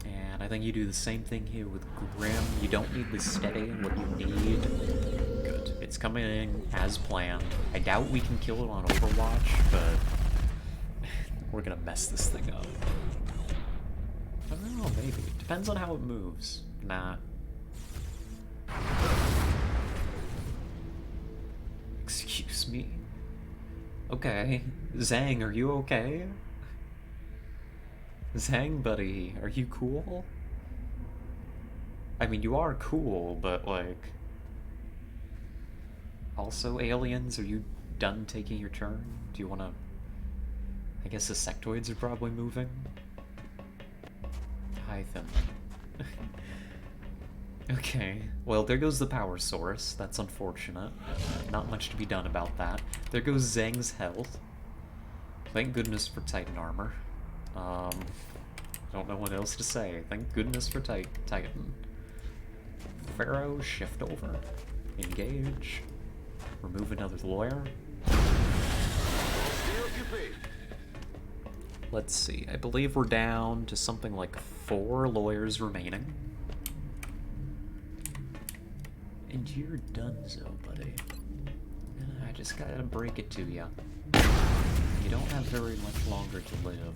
And I think you do the same thing here with Grim. You don't need the steady, what you need. Good. It's coming in as planned. I doubt we can kill it on Overwatch, but we're gonna mess this thing up. I don't know, maybe. Depends on how it moves. Nah. Excuse me? Okay. Zhang, are you okay? Zhang, buddy, are you cool? I mean, you are cool, but like... Also, aliens, are you done taking your turn? Do you wanna... I guess the sectoids are probably moving? Hi, Finland. Okay, well, there goes the power source. That's unfortunate. Not much to be done about that. There goes Zhang's health. Thank goodness for Titan armor. Don't know what else to say. Thank goodness for Titan. Pharaoh, shift over. Engage. Remove another lawyer. Let's see. I believe we're down to something like 4 lawyers remaining. And you're donezo, buddy. I just gotta break it to ya. You don't have very much longer to live.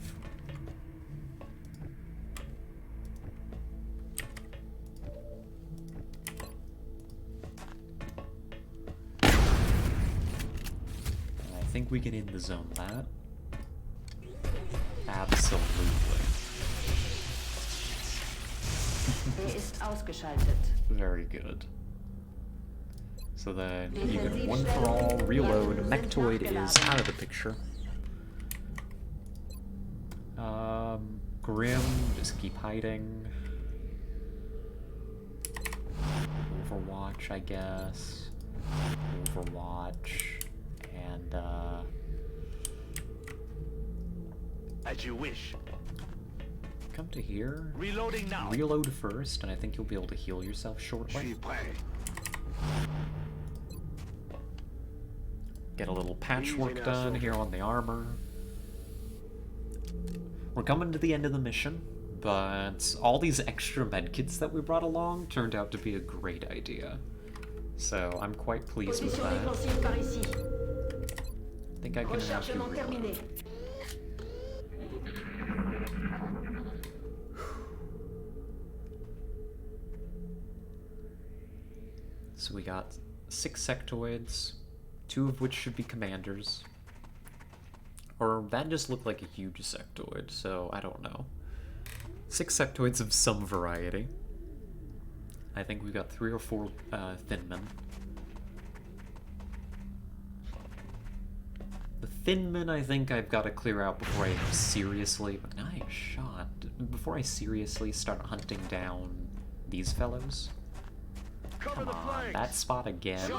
I think we can end the zone that. Absolutely. Ist ausgeschaltet. Very good. So then, even one for all, reload, mechtoid is out of the picture. Grim, just keep hiding. Overwatch, I guess. Overwatch. And, As you wish. come to here. Reloading now. Reload first, and I think you'll be able to heal yourself shortly. Get a little patchwork done here on the armor. We're coming to the end of the mission, but all these extra medkits that we brought along turned out to be a great idea. So I'm quite pleased with that. I think I can have you reload. So we got 6 sectoids, 2 of which should be commanders. Or that just looked like a huge sectoid, so I don't know. 6 sectoids of some variety. I think we've got 3 or 4 thin men. The thin men I think I've got to clear out before I seriously... Nice shot. Before I seriously start hunting down these fellows. Come on, that spot again.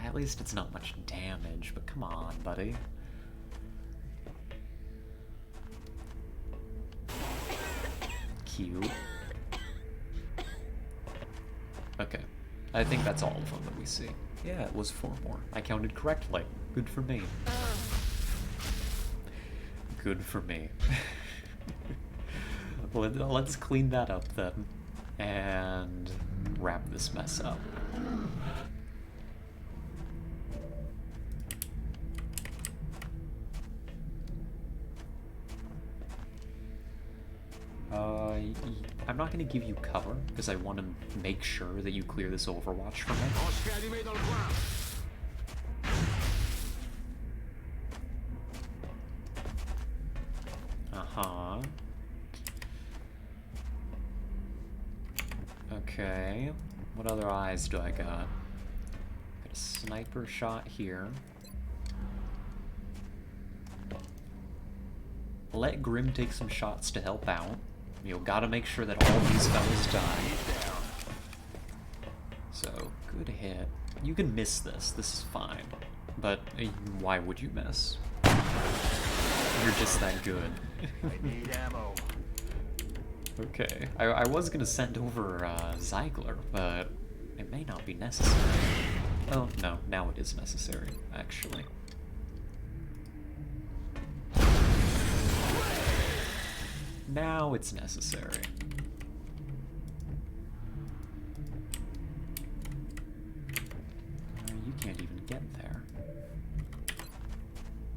At least it's not much damage, but come on, buddy. Cute. Okay, I think that's all of them that we see. Yeah, it was 4 more. I counted correctly. Good for me. Good for me. Let's clean that up then. And wrap this mess up. I'm not going to give you cover, because I want to make sure that you clear this Overwatch for me. Uh-huh. Okay, what other eyes do I got? Got a sniper shot here. Let Grim take some shots to help out. You gotta make sure that all these fellas die. So, good hit. You can miss this, this is fine. But why would you miss? You're just that good. I need ammo. Okay, I was gonna send over Ziegler, but it may not be necessary. Oh, no, now it is necessary, actually. Now it's necessary. You can't even get there.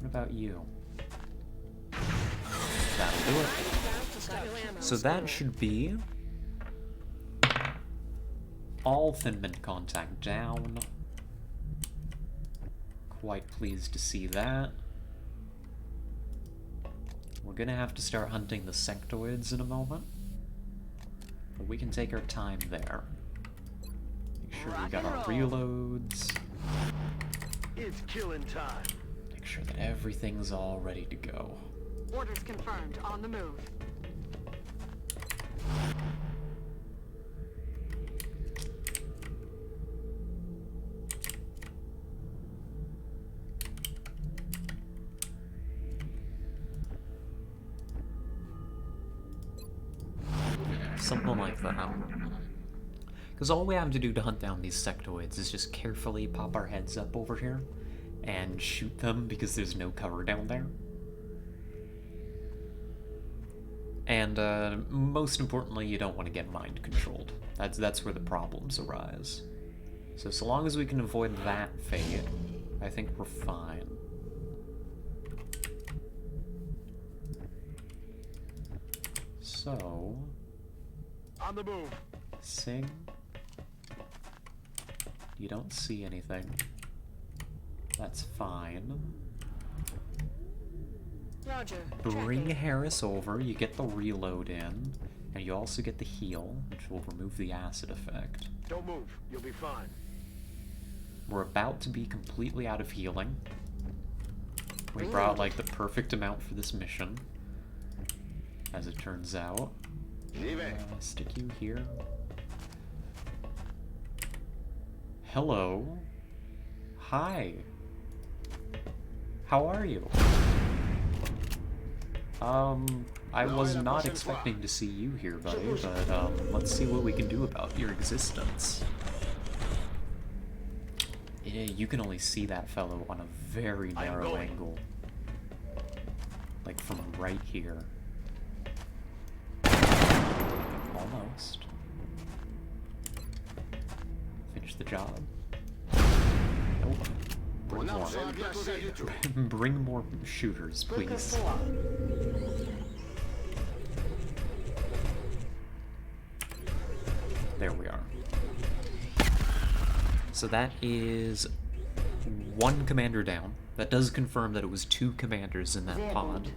What about you? That'll do it. So that should be all thin mint contact down. Quite pleased to see that. We're gonna have to start hunting the sectoids in a moment, but we can take our time there. Make sure we got our reloads. It's killing time. Make sure that everything's all ready to go. Orders confirmed. On the move. Something like that. Because all we have to do to hunt down these sectoids is just carefully pop our heads up over here and shoot them because there's no cover down there. And most importantly, you don't want to get mind controlled. That's where the problems arise. So long as we can avoid that fate, I think we're fine. So... On the move. Sing. You don't see anything. That's fine. Roger. Bring Harris over, you get the reload in, and you also get the heal, which will remove the acid effect. Don't move. You'll be fine. We're about to be completely out of healing. We brought like the perfect amount for this mission, as it turns out. Stick you here. Hello. Hi. How are you? I was not expecting to see you here, buddy, but let's see what we can do about your existence. Yeah, you can only see that fellow on a very narrow angle. Like from right here. Almost. Finish the job. Nope. Bring more. Bring more shooters, please. There we are. So that is one commander down. That does confirm that it was 2 commanders in that pod.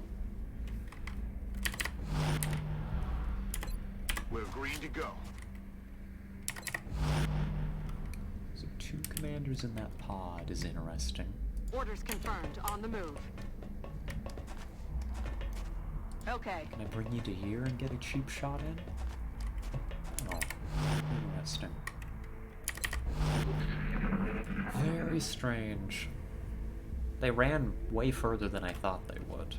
We're green to go. So 2 commanders in that pod is interesting. Orders confirmed. On the move. Okay. Can I bring you to here and get a cheap shot in? Oh, interesting. Very strange. They ran way further than I thought they would.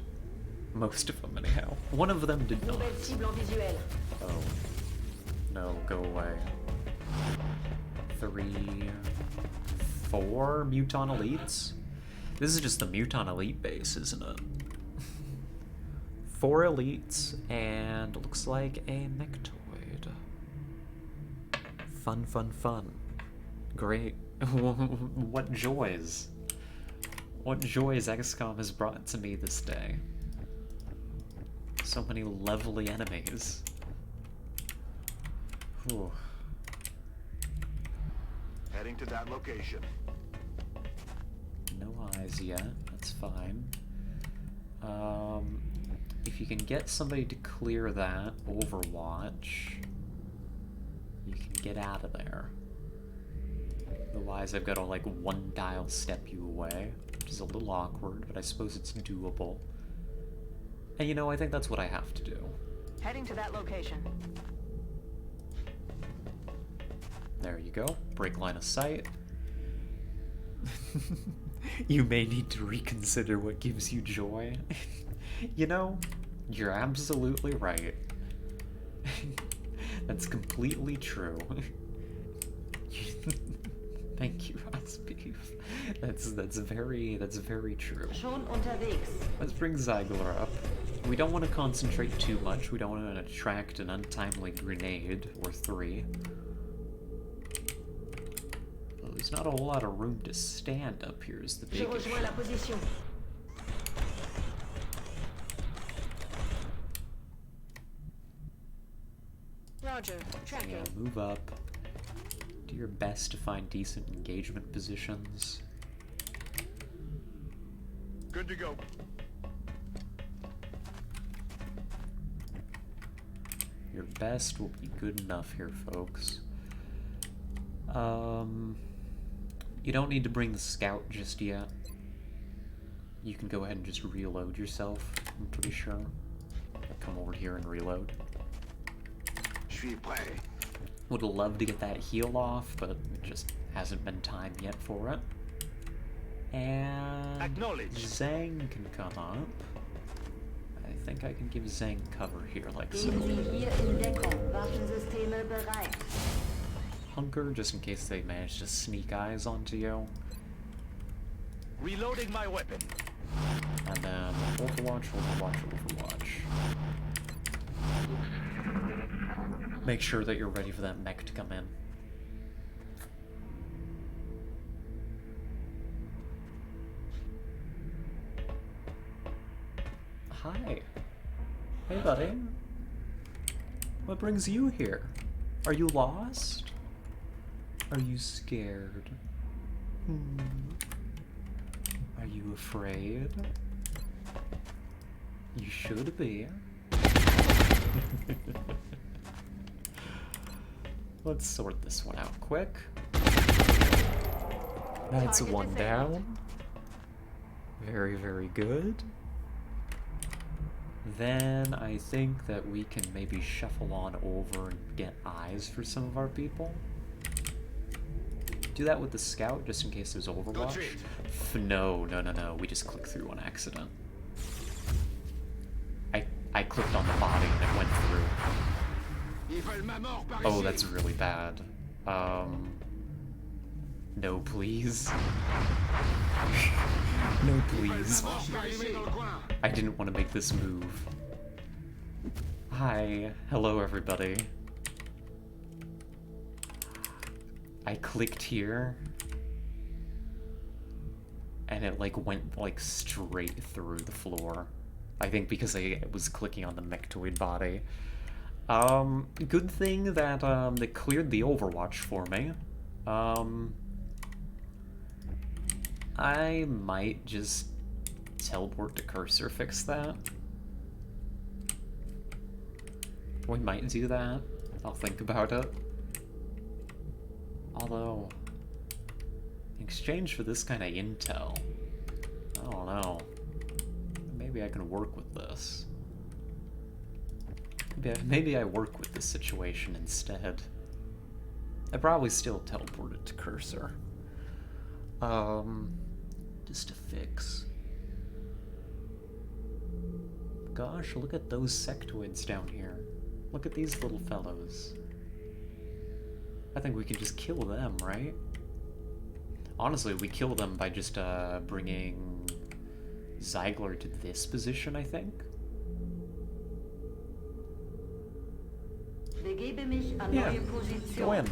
Most of them, anyhow. One of them did not. Oh. No, go away. 3, 4 Muton Elites? This is just the Muton Elite base, isn't it? 4 Elites, and looks like a Mechtoid. Fun, fun, fun. Great. What joys. What joys XCOM has brought to me this day. So many lovely enemies. Whew. Heading to that location. No eyes yet, that's fine. If you can get somebody to clear that Overwatch, you can get out of there. Otherwise, I've got to, like, 1 dial step you away, which is a little awkward, but I suppose it's doable. And you know, I think that's what I have to do. Heading to that location. There you go. Break line of sight. You may need to reconsider what gives you joy. You know, you're absolutely right. That's completely true. Thank you, Rasbeef. That's very true. Schon unterwegs. Let's bring Zygler up. We don't want to concentrate too much. We don't want to attract an untimely grenade or 3. Well, there's not a whole lot of room to stand up here is the big issue. Je rejoins la position. Roger. Tracking. Yeah, move up. Do your best to find decent engagement positions. Good to go. Your best will be good enough here, folks. You don't need to bring the scout just yet. You can go ahead and just reload yourself, I'm pretty sure. Come over here and reload. Je suis prêt. Would love to get that heal off, but it just hasn't been time yet for it. And Acknowledge. Zhang can come up. I think I can give Zhang cover here, like so. Gehen Sie hier in Deckung. Waffensysteme bereit. Hunker, just in case they manage to sneak eyes onto you. Reloading my weapon. And then Overwatch, Overwatch, Overwatch. Make sure that you're ready for that mech to come in. Hi. Hey, buddy. What brings you here? Are you lost? Are you scared? Are you afraid? You should be. Let's sort this one out quick. That's Target one disabled. down. Very, very good. Then I think that we can maybe shuffle on over and get eyes for some of our people. Do that with the scout just in case there's Overwatch. No. We just click through on accident. I clicked on the body and it went through. Oh, that's really bad. No, please. No, please. I didn't want to make this move. Hi. Hello, everybody. I clicked here. And it, like, went, like, straight through the floor. I think because I was clicking on the mechtoid body. Good thing that, they cleared the Overwatch for me. I might just teleport to cursor fix that. We might do that. I'll think about it. Although, in exchange for this kind of intel, I don't know. Maybe I can work with this. Maybe I work with this situation instead. I probably still teleported to cursor. Just to fix. Gosh, look at those sectoids down here. Look at these little fellows. I think we can just kill them, right? Honestly, we kill them by just, bringing Ziegler to this position, I think. Begebe mich an Yeah, neue Position. go in.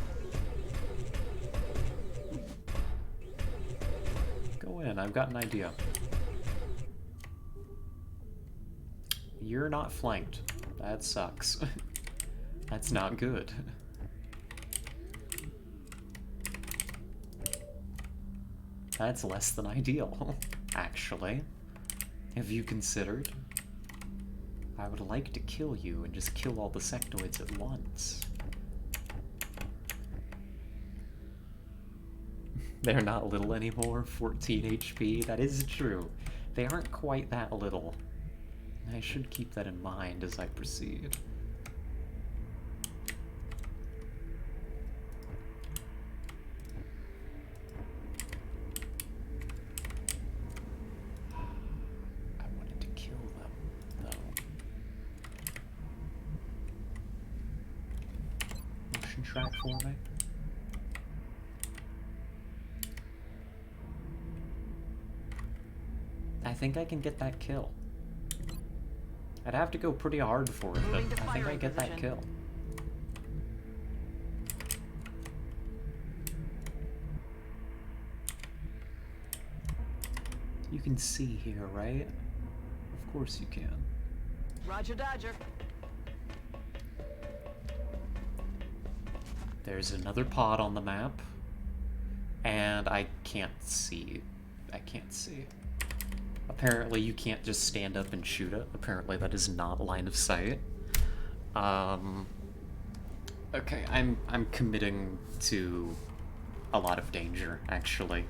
Go in, I've got an idea. You're not flanked. That sucks. That's not good. That's less than ideal, actually. Have you considered? I would like to kill you and just kill all the sectoids at once. They're not little anymore, 14 HP, that is true. They aren't quite that little. I should keep that in mind as I proceed. I wanted to kill them, though. Motion track for me. I think I can get that kill. I'd have to go pretty hard for it, but I think I get that kill. You can see here, right? Of course you can. Roger, Dodger. There's another pod on the map, and I can't see. I can't see. Apparently you can't just stand up and shoot it. Apparently that is not line of sight. Okay, I'm committing to a lot of danger, actually.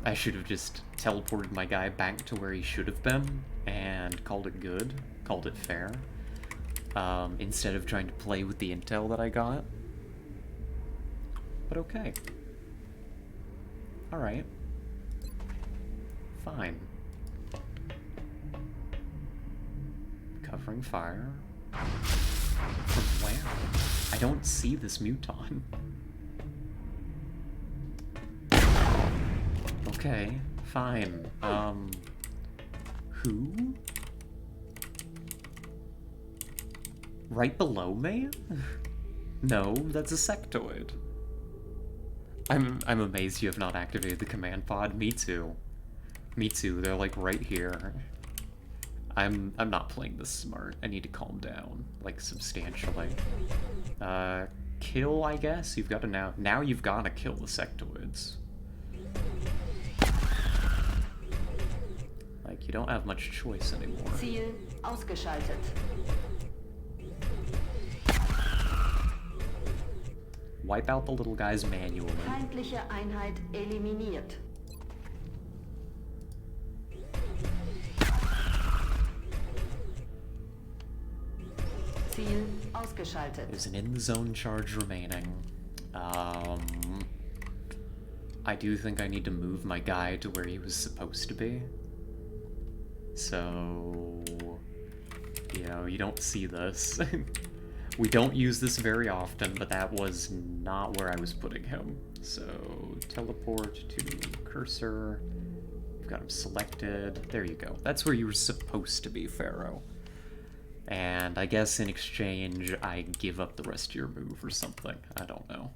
I should have just teleported my guy back to where he should have been and called it good, called it fair, instead of trying to play with the intel that I got. But okay. Alright. Fine. Covering fire. From where? I don't see this muton. Okay, fine. Who? Right below me? No, that's a sectoid. I'm amazed you have not activated the command pod. Me too. Me too, they're like right here. I'm not playing this smart. I need to calm down, like, substantially. Kill, I guess? You've got to now you've got to kill the sectoids. Like, you don't have much choice anymore. Ziel ausgeschaltet. Wipe out the little guys manually. Feindliche Einheit eliminiert. Ziel ausgeschaltet. There's an in-the-zone charge remaining. I do think I need to move my guy to where he was supposed to be. So... You know, you don't see this. We don't use this very often, but that was not where I was putting him. So, teleport to cursor. We've got him selected. There you go. That's where you were supposed to be, Pharaoh. And I guess in exchange, I give up the rest of your move or something. I don't know.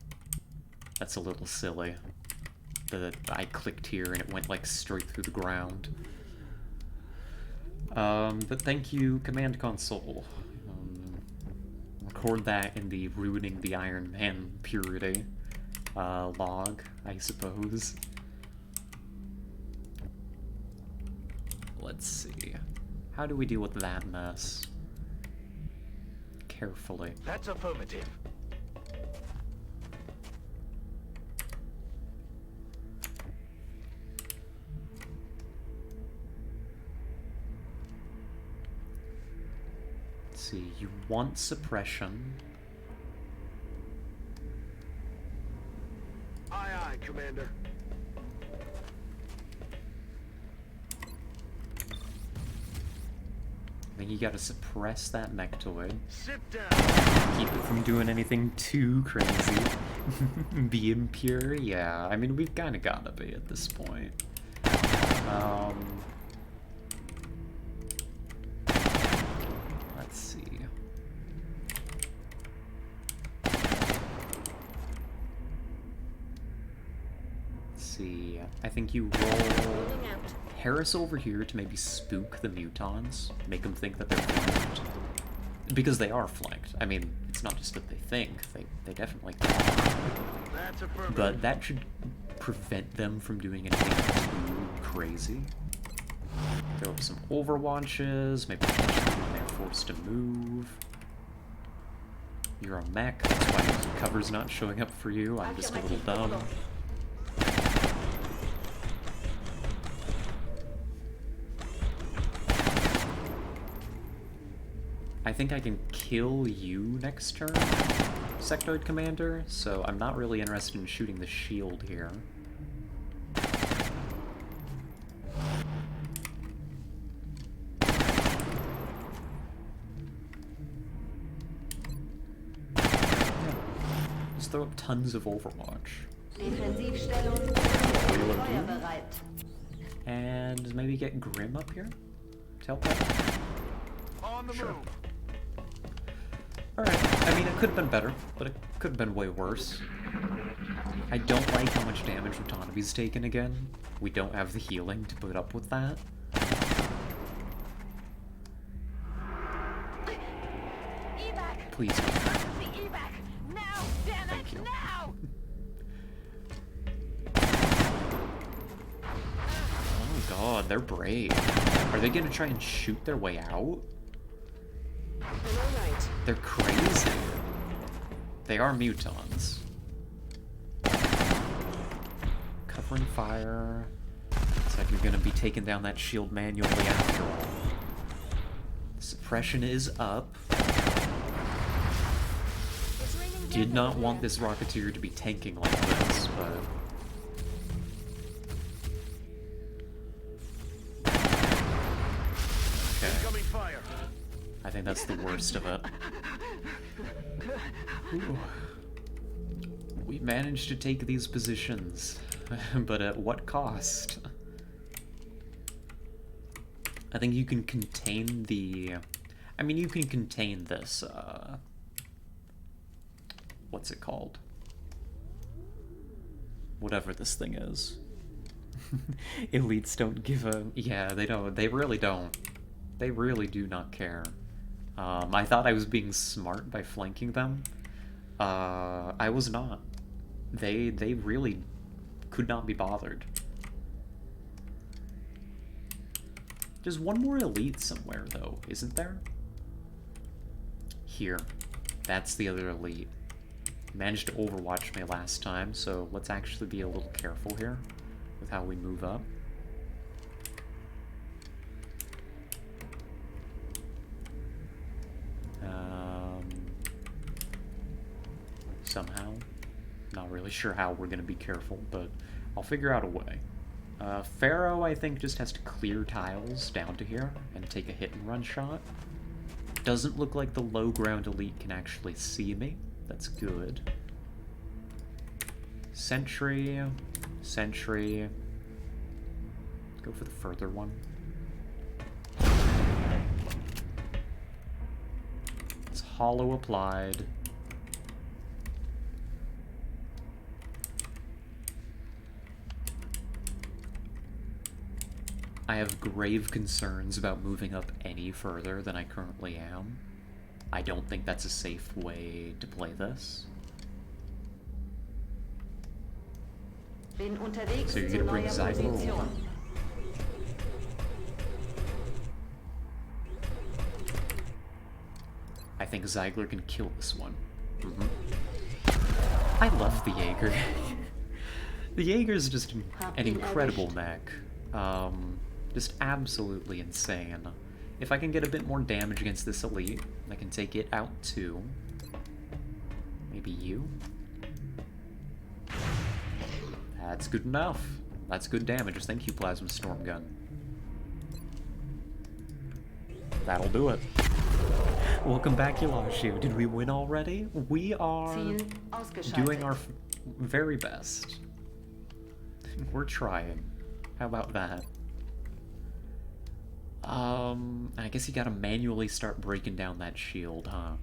That's a little silly. I clicked here and it went like straight through the ground. But thank you, Command Console. Record that in the Ruining the Iron Man Purity log, I suppose. Let's see. How do we deal with that mess? Carefully. That's affirmative. Let's see, you want suppression. Aye, aye, Commander. I think you gotta suppress that mechtoid. Sit down. Keep it from doing anything too crazy. Be impure? Yeah, I mean, we've kinda gotta be at this point. Let's see. Let's see. I think you roll Harris over here to maybe spook the mutons, make them think that they're flanked. Because they are flanked. I mean, it's not just that they think, they definitely think. That's affirmative. But that should prevent them from doing anything too crazy. Throw up some overwatches, maybe when they're forced to move. You're a mech, that's why cover's not showing up for you. I'm just a little dumb. I think I can kill you next turn, Sectoid Commander, so I'm not really interested in shooting the shield here. Just throw up tons of Overwatch. Defensivstellung. Feuerbereit. And maybe get Grim up here? Teleport? On the move. Alright, I mean, it could have been better, but it could have been way worse. I don't like how much damage Watanabe's taken again. We don't have the healing to put up with that. Please. Thank you. Oh god, they're brave. Are they gonna try and shoot their way out? They're crazy. They are mutons. Covering fire. Looks like you're gonna be taking down that shield manually after all. Suppression is up. Did not want this Rocketeer to be tanking like this, but... Incoming fire. I think that's the worst of it. Ooh. We managed to take these positions, but at what cost? I think you can contain the... I mean, you can contain this, what's it called? Whatever this thing is. Elites don't give a... Yeah, they don't. They really don't. They really do not care. I thought I was being smart by flanking them. I was not. They really could not be bothered. There's one more elite somewhere, though, isn't there? Here. That's the other elite. Managed to overwatch me last time, so let's actually be a little careful here with how we move up. Somehow. Not really sure how we're going to be careful, but I'll figure out a way. Pharaoh, I think, just has to clear tiles down to here and take a hit and run shot. Doesn't look like the low ground elite can actually see me. That's good. Sentry. Sentry. Go for the further one. It's hollow applied. I have grave concerns about moving up any further than I currently am. I don't think that's a safe way to play this. Bin unterwegs So you're zu gonna bring neuer Zeidler Position. over. I think Zeidler can kill this one. I love the Jaeger. The Jaeger's just an incredible mech. Just absolutely insane. If I can get a bit more damage against this elite, I can take it out too. Maybe you? That's good enough. That's good damage. Thank you, Plasma Storm Gun. That'll do it. Welcome back, Ylashu. Did we win already? We are Ziel doing ausgeschaltet. our very best. We're trying. How about that? I guess you gotta manually start breaking down that shield, huh?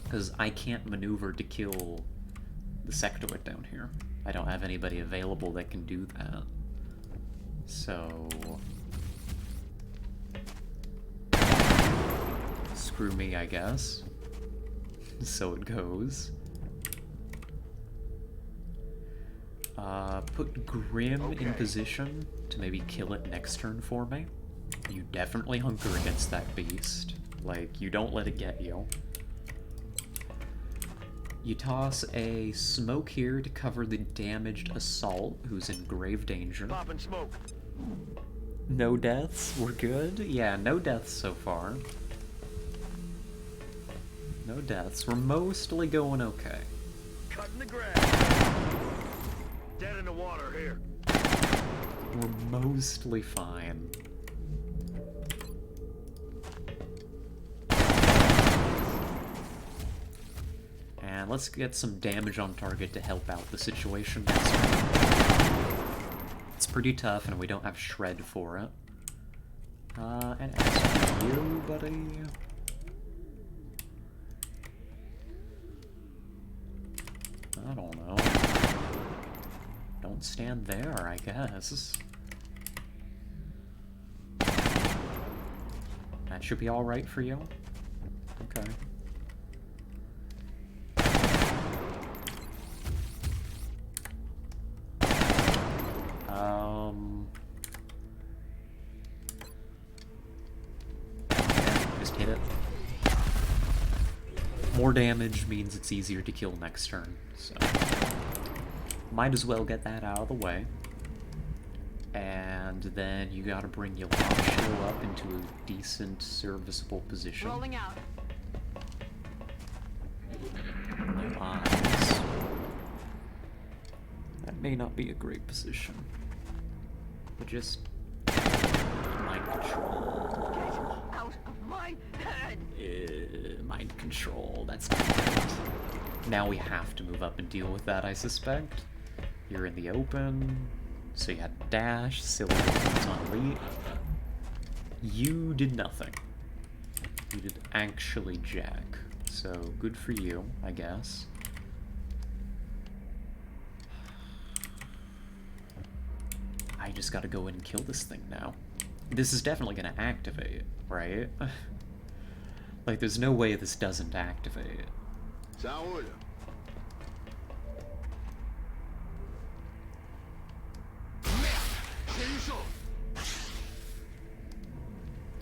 Because I can't maneuver to kill the sectoid down here. I don't have anybody available that can do that. So... screw me, I guess. So it goes. Put Grim in position to maybe kill it next turn for me. You definitely hunker against that beast. Like, you don't let it get you. You toss a smoke here to cover the damaged assault, who's in grave danger. Popping smoke. No deaths? We're good? Yeah, no deaths so far. No deaths. We're mostly going okay. Cutting the grass. Dead in the water here. We're mostly fine. And let's get some damage on target to help out the situation. It's pretty tough, and we don't have Shred for it. And as for you, buddy... I don't know. Don't stand there, I guess. That should be alright for you? Okay. Just hit it. More damage means it's easier to kill next turn, so... might as well get that out of the way. And then you gotta bring Ylashu up into a decent, serviceable position. Rolling out. No eyes. That may not be a great position. But just... mind control. Out of my head. Mind control, that's not right. Now we have to move up and deal with that, I suspect. You're in the open, so you had dash, silly points on elite. You did nothing. You did actually jack, so good for you, I guess. I just gotta go in and kill this thing now. This is definitely gonna activate, right? Like, there's no way this doesn't activate.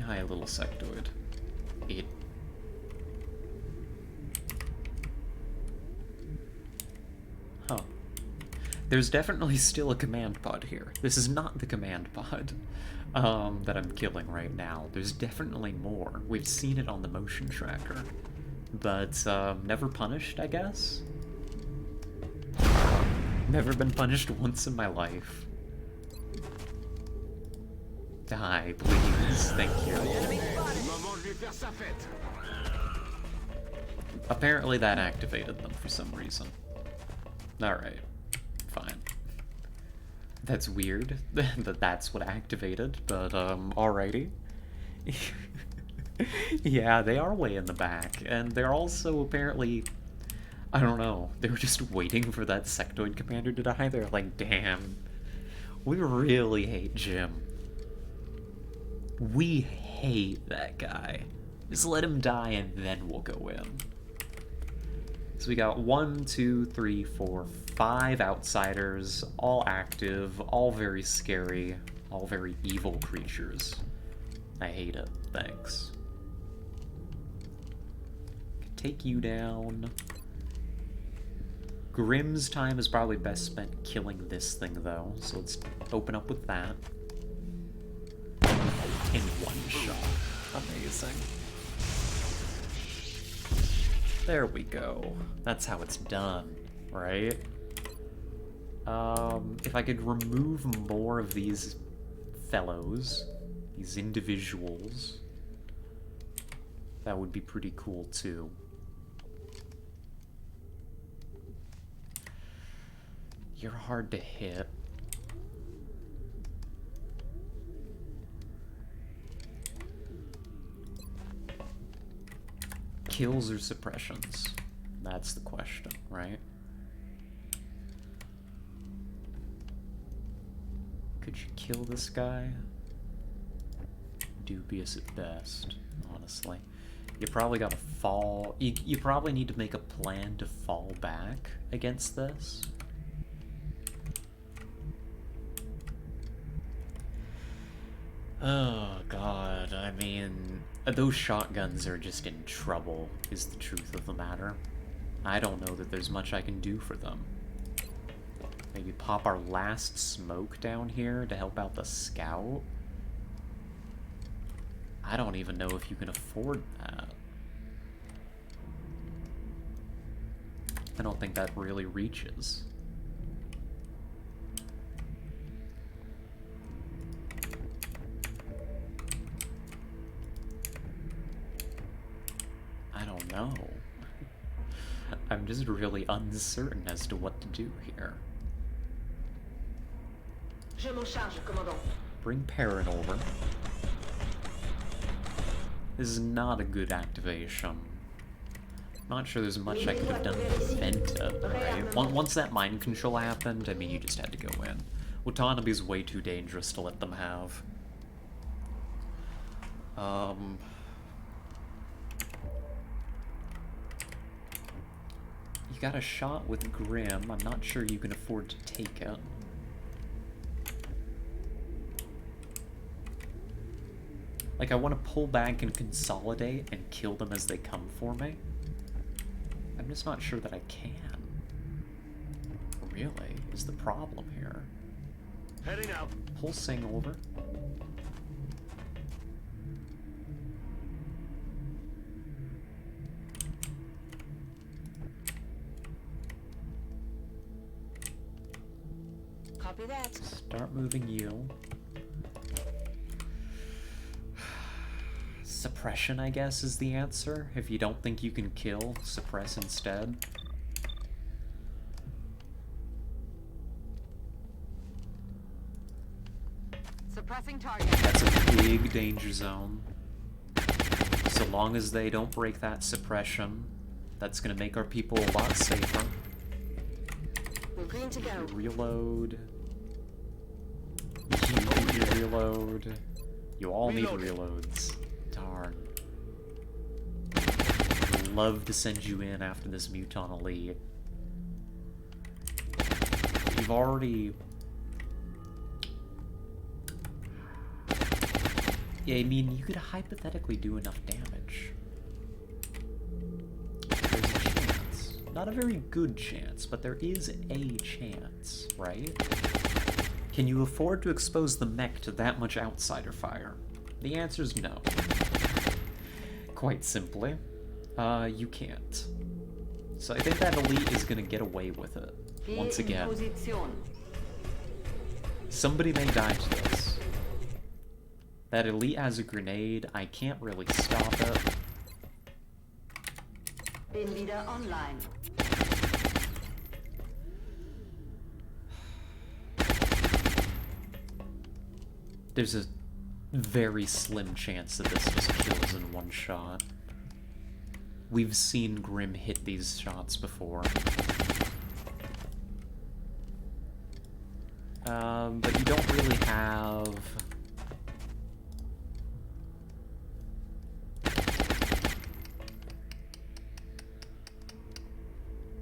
Hi, little sectoid. It... Huh. There's definitely still a command pod here. This is not the command pod that I'm killing right now. There's definitely more. We've seen it on the motion tracker. But, never punished, I guess? Never been punished once in my life. Die, please. Thank you. Apparently that activated them for some reason. Alright. Fine. That's weird that that's what activated, but alrighty. Yeah, they are way in the back, and they're also apparently, I don't know, they were just waiting for that sectoid commander to die. They're like, damn, we really hate Jim. We hate that guy. Just let him die and then we'll go in. So we got 1, 2, 3, 4, 5 outsiders, all active, all very scary, all very evil creatures. I hate it. Thanks. Take you down. Grimm's time is probably best spent killing this thing, though, so let's open up with that. In one shot. Amazing. There we go. That's how it's done, right? If I could remove more of these fellows, these individuals, that would be pretty cool too. You're hard to hit. Kills or suppressions? That's the question, right? Could you kill this guy? Dubious at best, honestly. You probably gotta fall... You probably need to make a plan to fall back against this. Oh god, I mean... Those shotguns are just in trouble, is the truth of the matter. I don't know that there's much I can do for them. Maybe pop our last smoke down here to help out the scout? I don't even know if you can afford that. I don't think that really reaches. I don't know. I'm just really uncertain as to what to do here. Je m'en charge, commandant. Bring Perrin over. This is not a good activation. Not sure there's much I could have done to prevent it, right? Once that mind control happened, I mean, you just had to go in. Watanabe's way too dangerous to let them have. You got a shot with Grimm. I'm not sure you can afford to take it. Like, I want to pull back and consolidate and kill them as they come for me. I'm just not sure that I can. Really, is the problem here. Heading out. Pulsing over. Copy that. Start moving you. Suppression, I guess, is the answer. If you don't think you can kill, suppress instead. Suppressing target. That's a big danger zone. So long as they don't break that suppression, that's gonna make our people a lot safer. We're green to go. Reload. You need your reload. You all need reloads. Darn. I'd love to send you in after this Muton Elite. You've already... Yeah, I mean, you could hypothetically do enough damage. There's a chance. Not a very good chance, but there is a chance, right? Can you afford to expose the mech to that much outsider fire? The answer is no. Quite simply, you can't. So I think that Elite is gonna get away with it, once again. Somebody may die to this. That elite has a grenade. I can't really stop it. Bin wieder online. There's a very slim chance that this just kills in one shot. We've seen Grim hit these shots before. But you don't really have...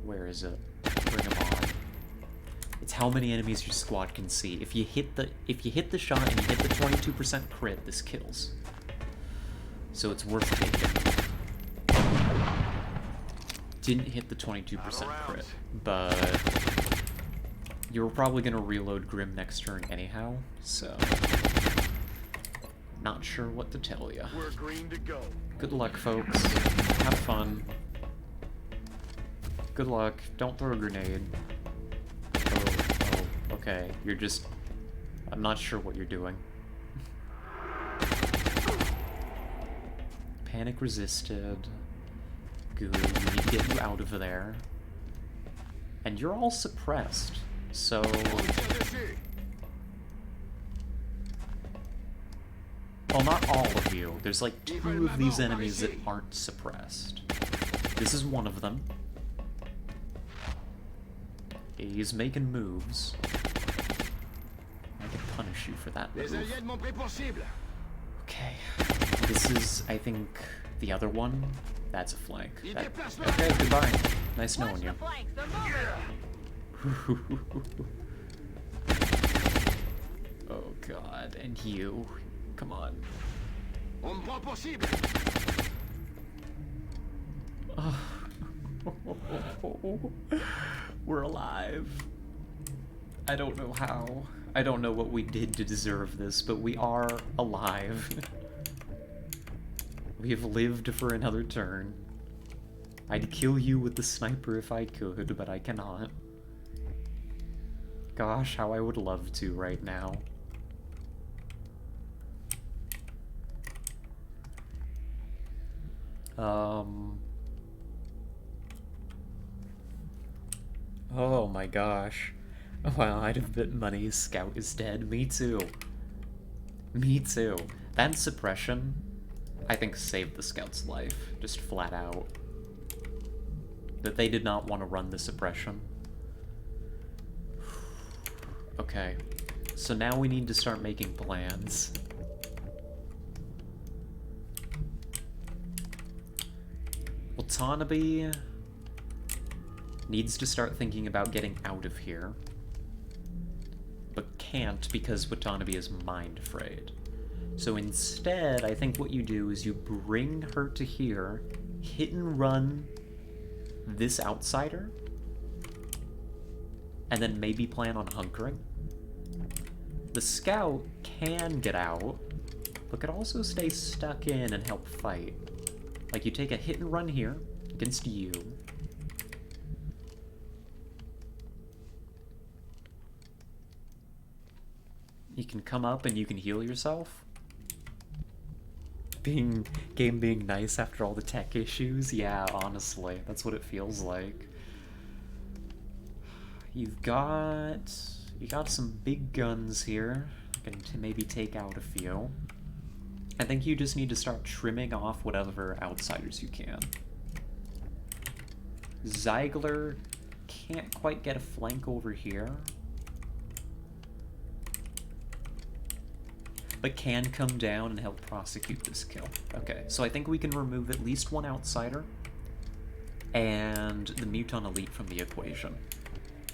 Where is it? Bring them on. It's how many enemies your squad can see. If you hit the shot and you hit the 22% crit, this kills. So it's worth taking. Didn't hit the 22% crit, but you were probably gonna reload Grim next turn anyhow, so not sure what to tell you. We're green to go. Good luck, folks. Have fun. Good luck. Don't throw a grenade. Oh, okay. You're just... I'm not sure what you're doing. Panic resisted. Good. We need to get you out of there. And you're all suppressed, so... Well, not all of you. There's like 2 of these enemies that aren't suppressed. This is one of them. He's making moves. I can punish you for that move. Okay. This is, I think, the other one. That's a flank. Okay, goodbye. Nice knowing you. Oh god, and you. Come on. We're alive. I don't know how. I don't know what we did to deserve this, but we are alive. We have lived for another turn. I'd kill you with the sniper if I could, but I cannot. Gosh, how I would love to right now. Oh my gosh. Wow, I'd have bet money Scout is dead. Me too. Me too. That suppression, I think, saved the Scout's life. Just flat out. That they did not want to run the suppression. Okay. So now we need to start making plans. Watanabe needs to start thinking about getting out of here, but can't because Watanabe is mind-frayed. So instead, I think what you do is you bring her to here, hit and run this outsider, and then maybe plan on hunkering. The Scout can get out, but could also stay stuck in and help fight. Like, you take a hit and run here against you. You can come up and you can heal yourself. Game being nice after all the tech issues? Yeah, honestly, that's what it feels like. You got some big guns here. I can maybe take out a few. I think you just need to start trimming off whatever outsiders you can. Ziegler can't quite get a flank over here, but can come down and help prosecute this kill. Okay, so I think we can remove at least one outsider and the Muton Elite from the equation,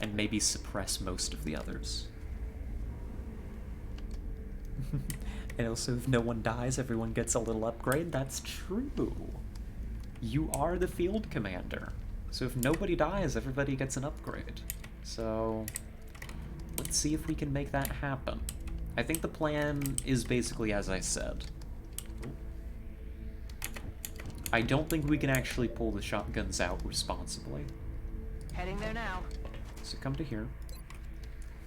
and maybe suppress most of the others. And also, if no one dies, everyone gets a little upgrade. That's true. You are the field commander. So if nobody dies, everybody gets an upgrade. So let's see if we can make that happen. I think the plan is basically as I said. I don't think we can actually pull the shotguns out responsibly. Heading there now. So come to here.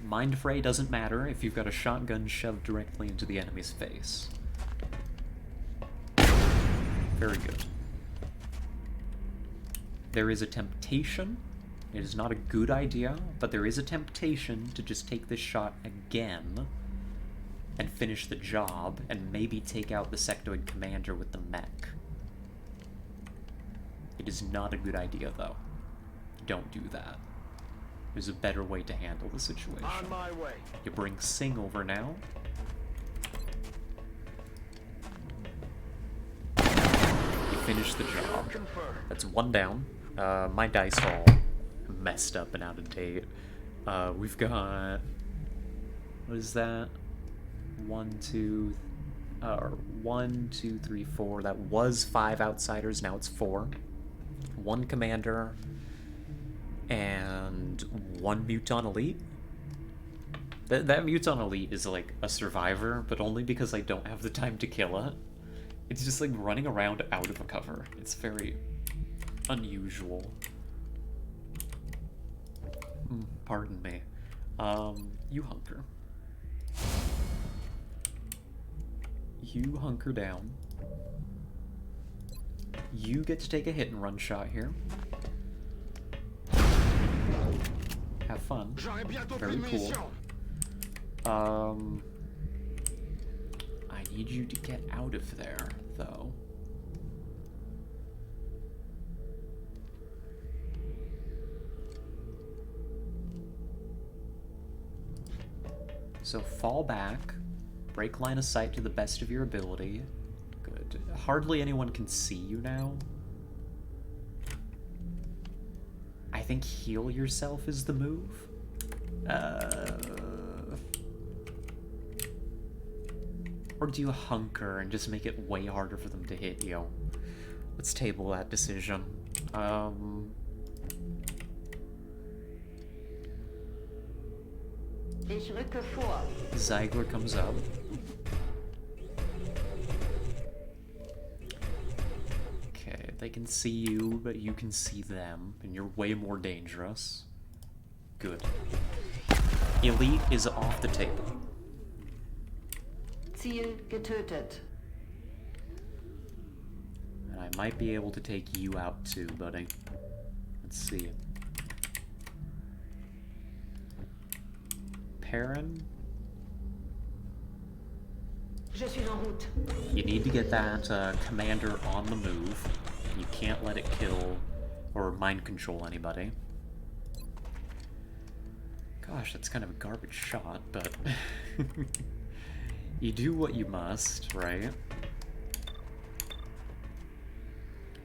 Mind fray doesn't matter if you've got a shotgun shoved directly into the enemy's face. Very good. There is a temptation. It is not a good idea, but there is a temptation to just take this shot again and finish the job and maybe take out the sectoid commander with the mech. It is not a good idea, though. Don't do that. There's a better way to handle the situation. On my way. You bring Sing over now. You finish the job. Confirmed. That's one down. My dice all messed up and out of date. We've got... What is that? 1, 2... 1, 2, 3, 4. That was 5 outsiders, now it's 4. 1 commander... and 1 Muton Elite. That Muton Elite is like a survivor, but only because I don't have the time to kill it. It's just like running around out of a cover. It's very unusual. Pardon me. You hunker. You hunker down. You get to take a hit and run shot here. Have fun. Very cool. I need you to get out of there, though. So fall back, break line of sight to the best of your ability. Good. Hardly anyone can see you now. I think heal yourself is the move. Or do you hunker and just make it way harder for them to hit you? Let's table that decision. Ich rücke vor. Ziegler comes up. Okay, they can see you, but you can see them, and you're way more dangerous. Good. Elite is off the table. Ziel getötet. And I might be able to take you out too, buddy. Let's see. Perrin? Je suis en route. You need to get that commander on the move. You can't let it kill or mind control anybody. Gosh, that's kind of a garbage shot, but you do what you must, right?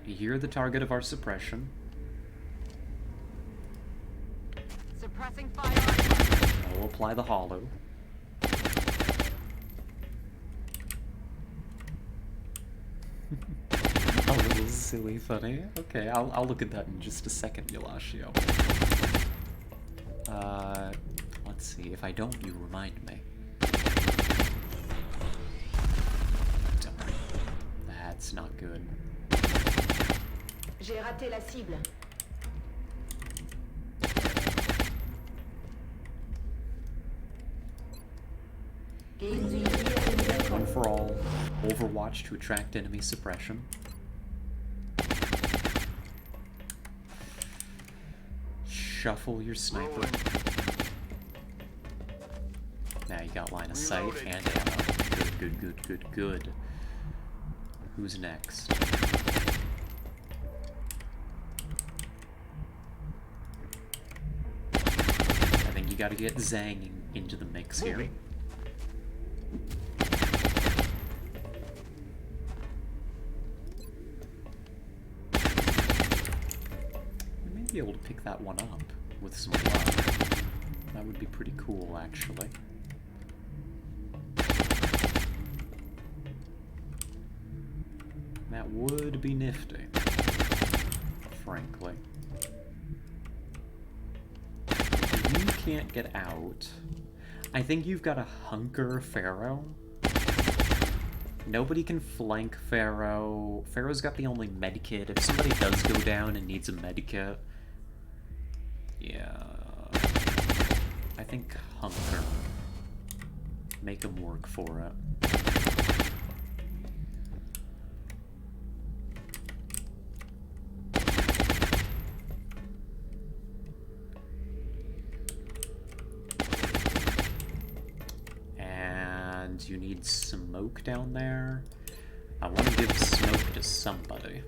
You're the target of our suppression. Suppressing fire. I will apply the hollow. A little silly funny. Okay, I'll look at that in just a second, Yelashio. Let's see. If I don't, you remind me. Darn. That's not good. J'ai raté la cible. Gehen Sie hier in Deckung. One for all. Overwatch to attract enemy suppression. Shuffle your sniper. Now you got line of sight and ammo. Good, good, good, good, good. Who's next? I think you gotta get Zhang into the mix here. We may be able to pick that one up with some luck. That would be pretty cool, actually. That would be nifty, frankly. If you can't get out, I think you've got to hunker Pharaoh. Nobody can flank Pharaoh. Pharaoh's got the only medkit. If somebody does go down and needs a medkit, yeah, I think hunker. Make him work for it. and you need smoke down there. I want to give smoke to somebody.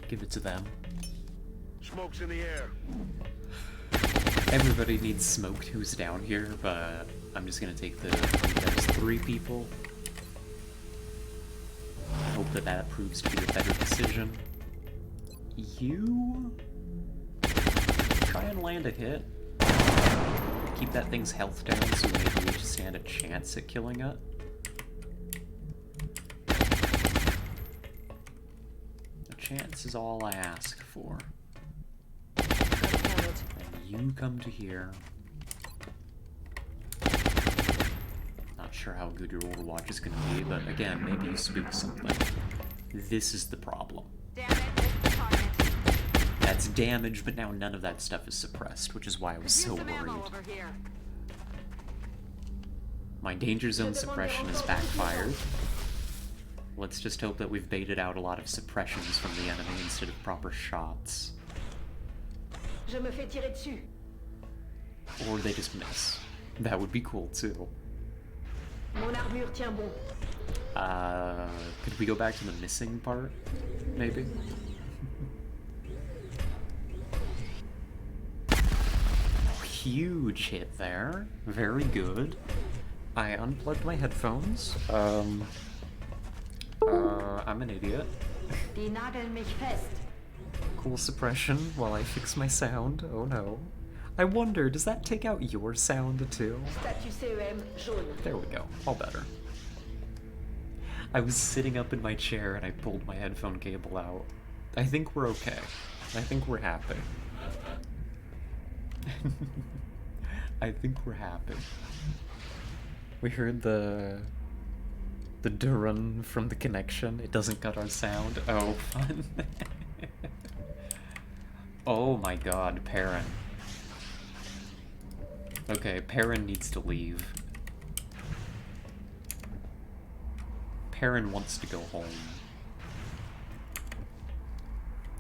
Give it to them. Smoke's in the air. Everybody needs smoked who's down here, but I'm just gonna take there's 3 people. I hope that that proves to be a better decision. You try and land a hit. Keep that thing's health down so maybe we just stand a chance at killing it. A chance is all I ask for. And you come to here. Not sure how good your Overwatch is gonna be, but again, maybe you spook something. This is the problem. Damn it, it's the target. That's damage, but now none of that stuff is suppressed, which is why I was so Here's some ammo worried. over here. My danger zone suppression has backfired. Let's just hope that we've baited out a lot of suppressions from the enemy instead of proper shots. Je me fais tirer dessus. Or they just miss. That would be cool too. Mon armure tient bon. Could we go back to the missing part? Maybe? Huge hit there. Very good. I unplugged my headphones. I'm an idiot. Die nageln mich fest. Cool suppression while I fix my sound. Oh no. I wonder, does that take out your sound too? Statut CEM jaune. There we go. All better. I was sitting up in my chair and I pulled my headphone cable out. I think we're okay. I think we're happy. I think we're happy. We heard the Durun from the connection. It doesn't cut our sound. Oh, fun. Oh my god, Perrin. Okay, Perrin needs to leave. Perrin wants to go home.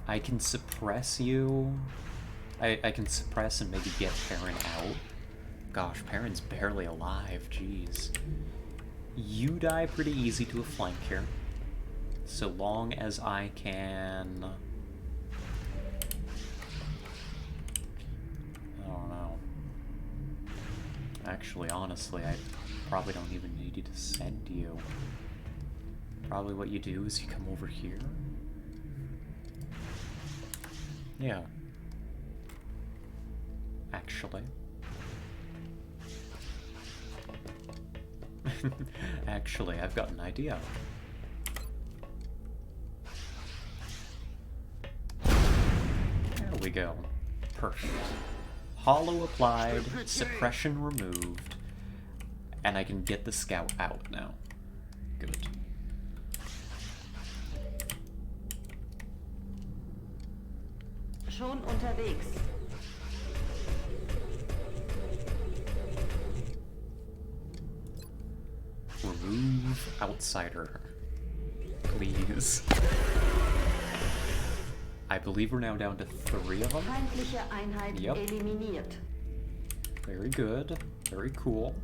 I can suppress you. I can suppress and maybe get Perrin out. Gosh, Perrin's barely alive, jeez. You die pretty easy to a flank here. So long as I can... I don't know. Actually, honestly, I probably don't even need to send you. Probably what you do is you come over here. Yeah. Actually. Actually, I've got an idea. There we go. Perfect. Hollow applied, suppression removed, and I can get the scout out now. Good. Schon unterwegs. Remove outsider. Please. I believe we're now down to 3 of them. Feindliche Einheit Yep. eliminiert. Very good. Very cool.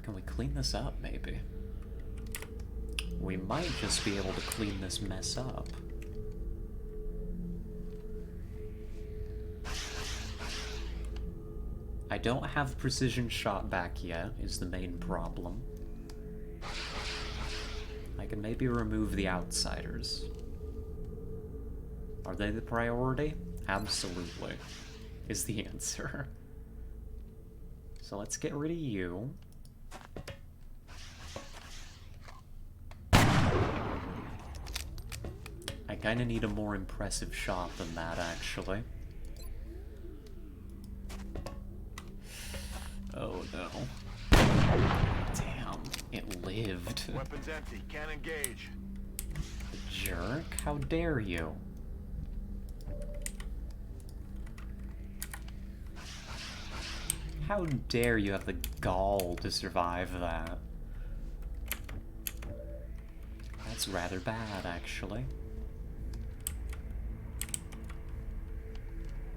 Can we clean this up, maybe? We might just be able to clean this mess up. I don't have precision shot back yet, is the main problem. I can maybe remove the outsiders. Are they the priority? Absolutely, is the answer. So let's get rid of you. I kinda need a more impressive shot than that, actually. Oh no. Damn, it lived. Weapons empty. Can't engage. Jerk, how dare you? How dare you have the gall to survive that? It's rather bad, actually.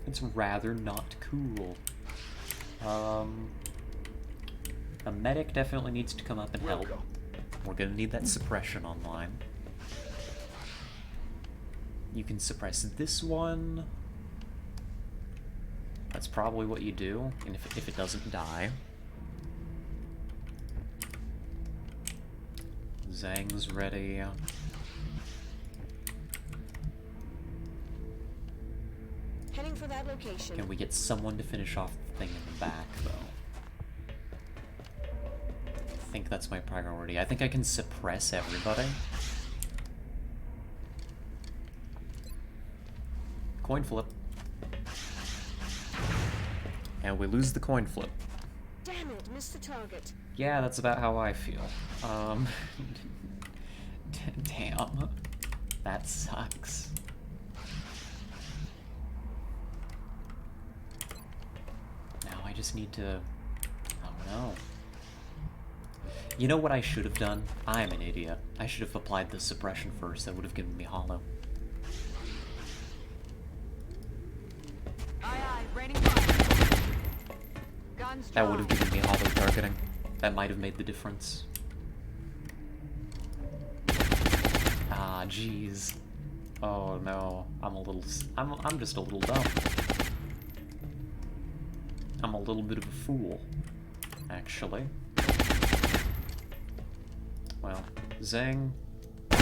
It's rather not cool. A medic definitely needs to come up and help. We're gonna need that suppression online. You can suppress this one. That's probably what you do, and if it doesn't die. Zhang's ready. Heading for that location. Can we get someone to finish off the thing in the back, though? I think that's my priority. I think I can suppress everybody. Coin flip. And we lose the coin flip. Damn it, missed the target. Yeah, that's about how I feel. Damn. That sucks. Now I just need to... I don't know. You know what I should have done? I'm an idiot. I should have applied the suppression first. That would have given me hollow. Aye, aye, raining fire. Guns That would drawn. have given me hollow targeting. That might have made the difference. Ah, jeez. Oh no, I'm just a little dumb. I'm a little bit of a fool, actually. Well, Zhang. No,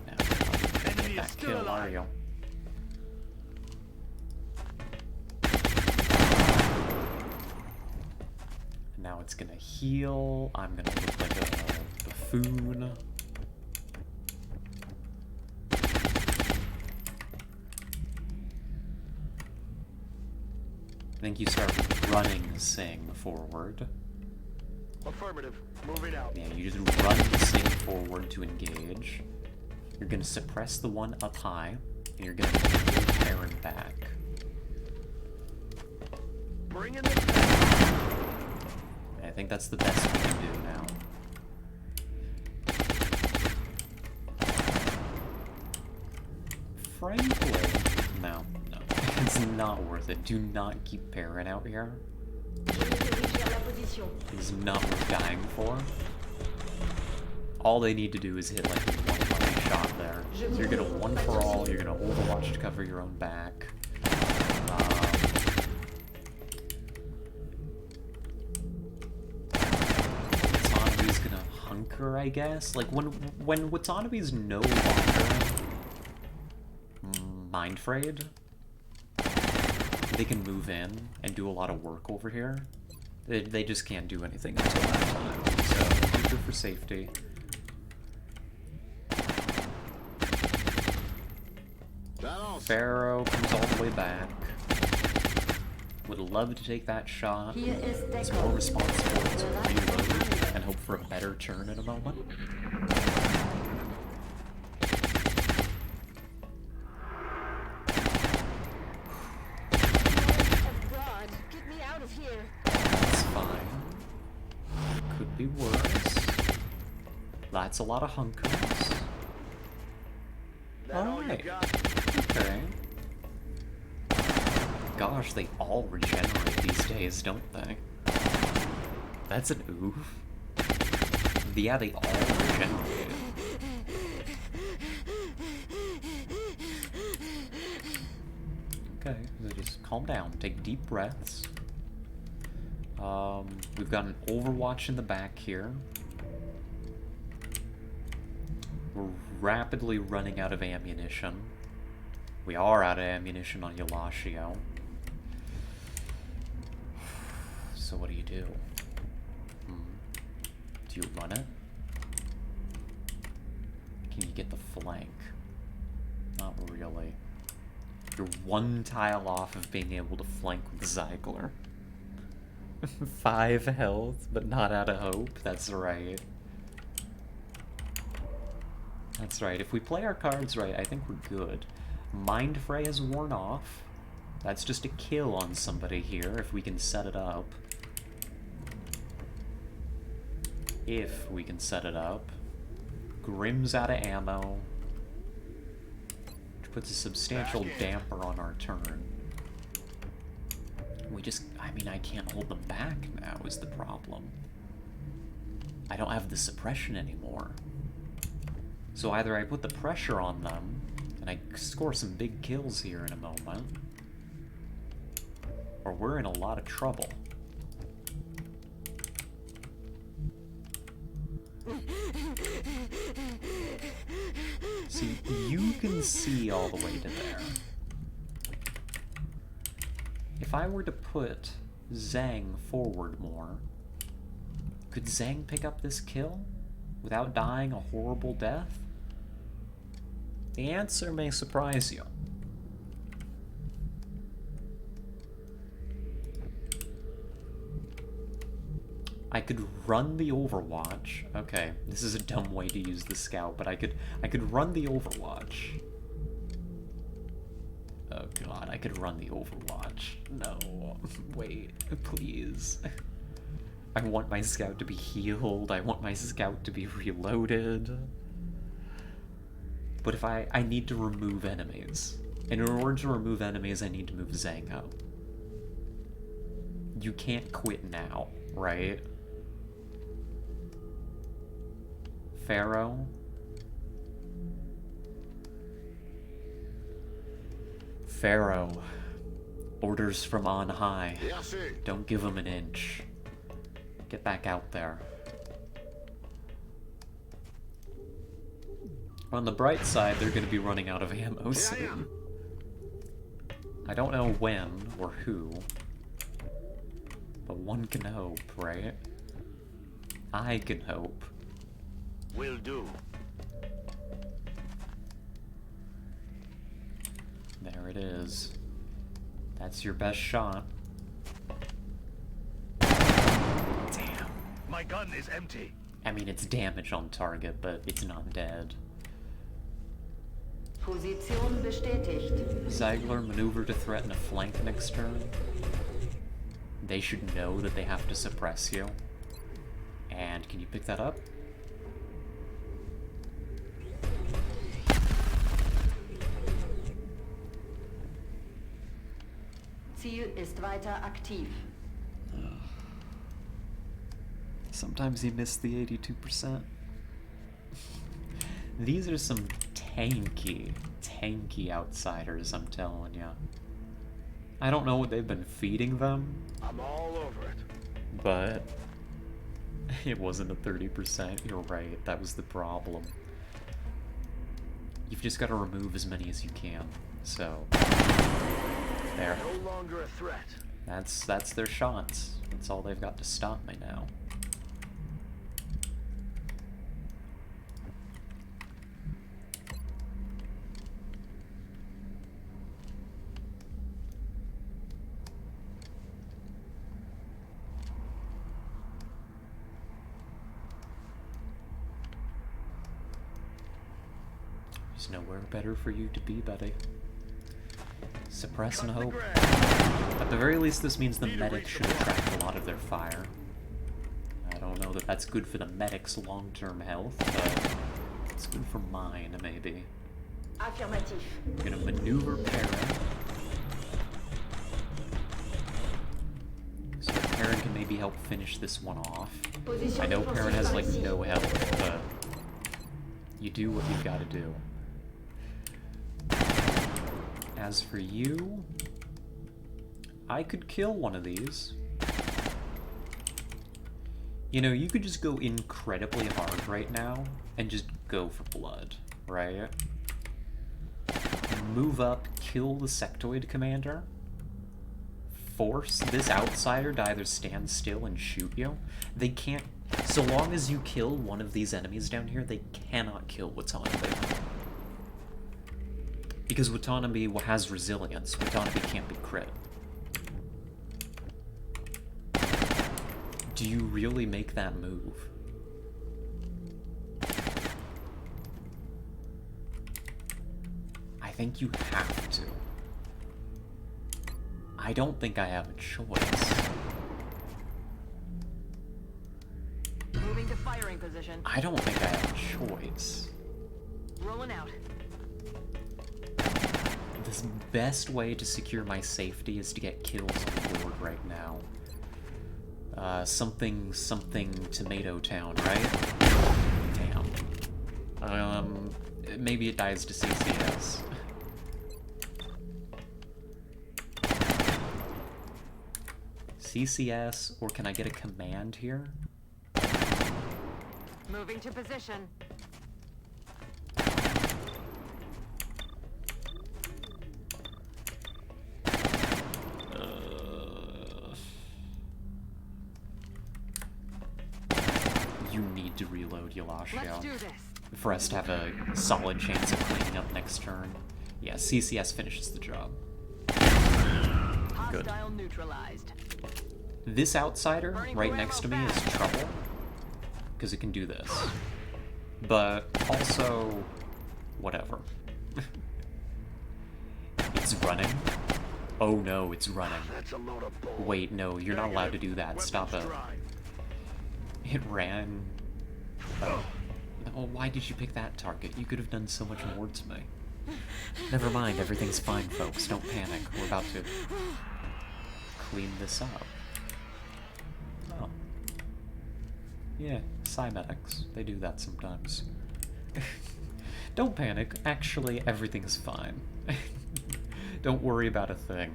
not Enemy is that still kill, alive. are you? Now it's gonna heal. I'm gonna look like a buffoon. I think you start running Sing forward. Affirmative. Moving out. Yeah, you just run Sing forward to engage. You're gonna suppress the one up high, and you're gonna pull Karen back. Bring in the... I think that's the best we can do now. Frankly, no. It's not worth it. Do not keep Perrin out here. It's not worth dying for. All they need to do is hit like one lucky shot there. So you're gonna one for all, you're gonna overwatch to cover your own back. Watanabe's gonna hunker, I guess. Like when Watanabe's no longer mind frayed, they can move in and do a lot of work over here. They just can't do anything until that time. So hunker for safety. Pharaoh comes all the way back. Would love to take that shot. Hier ist It's Deckung. more responsible to reload and hope for a better turn in a moment. Oh God, get me out of here. That's fine. Could be worse. That's a lot of hunkers. That all you Alright. got? Okay. Gosh, they all regenerate these days, don't they? That's an oof. Yeah, they all regenerate. Okay, so just calm down, take deep breaths. We've got an Overwatch in the back here. We're rapidly running out of ammunition. We are out of ammunition on Yalashio. So what do you do? Do you run it? Can you get the flank? Not really. You're one tile off of being able to flank with Zeigler. 5 health, but not out of hope. That's right. That's right. If we play our cards right, I think we're good. Mind Fray has worn off. That's just a kill on somebody here, if we can set it up. If we can set it up. Grim's out of ammo, which puts a substantial damper on our turn. We just, I mean, I can't hold them back now is the problem. I don't have the suppression anymore. So either I put the pressure on them, and I score some big kills here in a moment, or we're in a lot of trouble. See, you can see all the way to there. If I were to put Zhang forward more, could Zhang pick up this kill without dying a horrible death? The answer may surprise you. I could run the Overwatch. Okay, this is a dumb way to use the scout, but I could run the Overwatch. Oh god, I could run the Overwatch. No, wait, please. I want my scout to be healed. I want my scout to be reloaded. But if I need to remove enemies. And in order to remove enemies, I need to move Zhang up. You can't quit now, right? Pharaoh? Pharaoh. Orders from on high. Don't give him an inch. Get back out there. On the bright side, they're going to be running out of ammo soon. I don't know when or who, but one can hope, right? I can hope. Will do. There it is. That's your best shot. Damn. My gun is empty. I mean, it's damage on target, but it's not dead. Position bestätigt. Ziegler maneuver to threaten a flank next turn. They should know that they have to suppress you. And can you pick that up? Ziel ist weiter aktiv. Sometimes you miss the 82%. These are some tanky outsiders, I'm telling ya. I don't know what they've been feeding them, I'm all over it. but it wasn't a 30%. You're right, that was the problem. You've just got to remove as many as you can. So, there. No longer a threat. That's their shots. That's all they've got to stop me now. There's nowhere better for you to be, buddy. Suppress and hope. At the very least, this means the medic should attract a lot of their fire. I don't know that that's good for the medic's long-term health, but it's good for mine, maybe. Affirmatif. I'm gonna maneuver Perrin. So Perrin can maybe help finish this one off. I know Perrin has, like, no health, but you do what you've got to do. As for you, I could kill one of these. You know, you could just go incredibly hard right now and just go for blood, right? Move up, kill the sectoid commander, force this outsider to either stand still and shoot you. They can't, so long as you kill one of these enemies down here, they cannot kill Watanabe. Because Watanabe has resilience. Watanabe can't be crit. Do you really make that move? I think you have to. I don't think I have a choice. Moving to firing position. I don't think I have a choice. Rolling out. The best way to secure my safety is to get kills on the board right now. Something Tomato Town, right? Damn. Maybe it dies to CCS. CCS, or can I get a command here? Moving to position. You need to reload Yalashio Let's do this. for us to have a solid chance of cleaning up next turn. Yeah, CCS finishes the job. Good. Hostile neutralized. This outsider Burning right through next to ammo me is fast. trouble, because it can do this. But also, whatever. It's running. Oh no, it's running. That's a load of bull. Wait, no, you're not allowed to do that. Stop it. Weapons dry. It ran. Oh. Oh, why did you pick that target? You could have done so much more to me. Never mind, everything's fine, folks. Don't panic. We're about to clean this up. Oh. Yeah, Cymedics. They do that sometimes. Don't panic. Actually, everything's fine. Don't worry about a thing.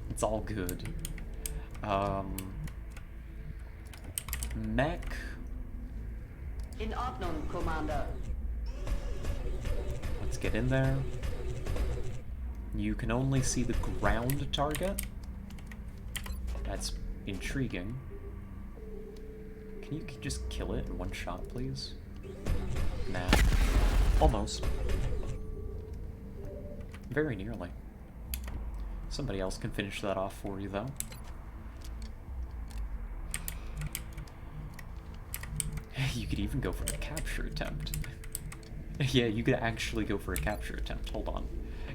It's all good. Mech. In Ordnung, Commander. Let's get in there. You can only see the ground target. That's intriguing. Can you just kill it in one shot, please? Nah. Almost. Very nearly. Somebody else can finish that off for you, though. You could even go for a capture attempt. Yeah, you could actually go for a capture attempt. Hold on.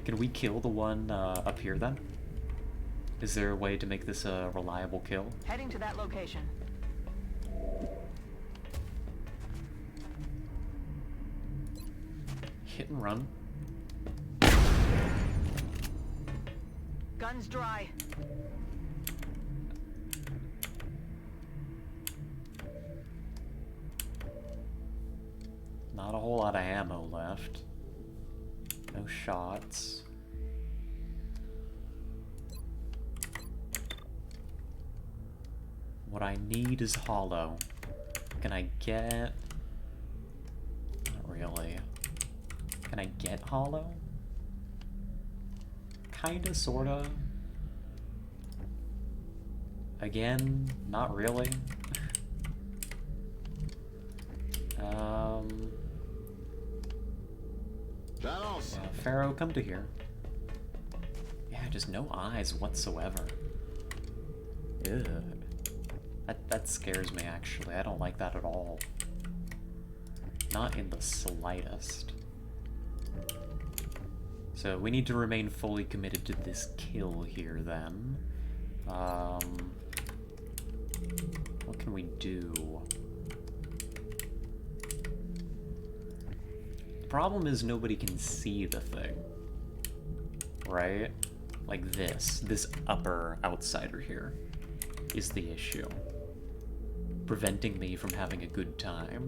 Can we kill the one up here, then? Is there a way to make this a reliable kill? Heading to that location. Hit and run. Guns dry. Not a whole lot of ammo left. No shots. What I need is hollow. Can I get... Not really. Can I get hollow? Kinda, sorta. Again, not really. Yeah, Pharaoh, come to here. Yeah, just no eyes whatsoever. Ew. That scares me, actually. I don't like that at all. Not in the slightest. So we need to remain fully committed to this kill here, then. What can we do? The problem is nobody can see the thing. Right? Like this. This upper outsider here is the issue. Preventing me from having a good time.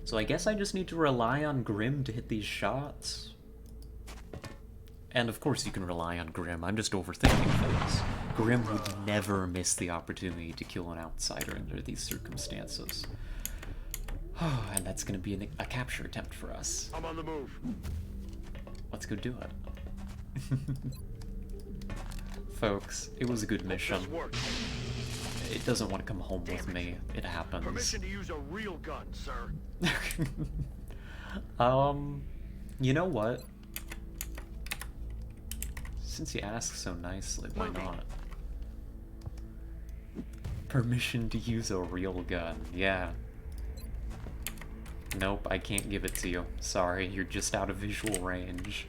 So I guess I just need to rely on Grim to hit these shots. And of course you can rely on Grim, I'm just overthinking things. Grim would never miss the opportunity to kill an outsider under these circumstances. And that's gonna be a capture attempt for us. I'm on the move. Let's go do it. Folks, it was a good mission. This works. It doesn't want to come home with me. It happens. Permission to use a real gun, sir. You know what? Since you ask so nicely, why not? Permission to use a real gun, yeah. Nope, I can't give it to you. Sorry, you're just out of visual range.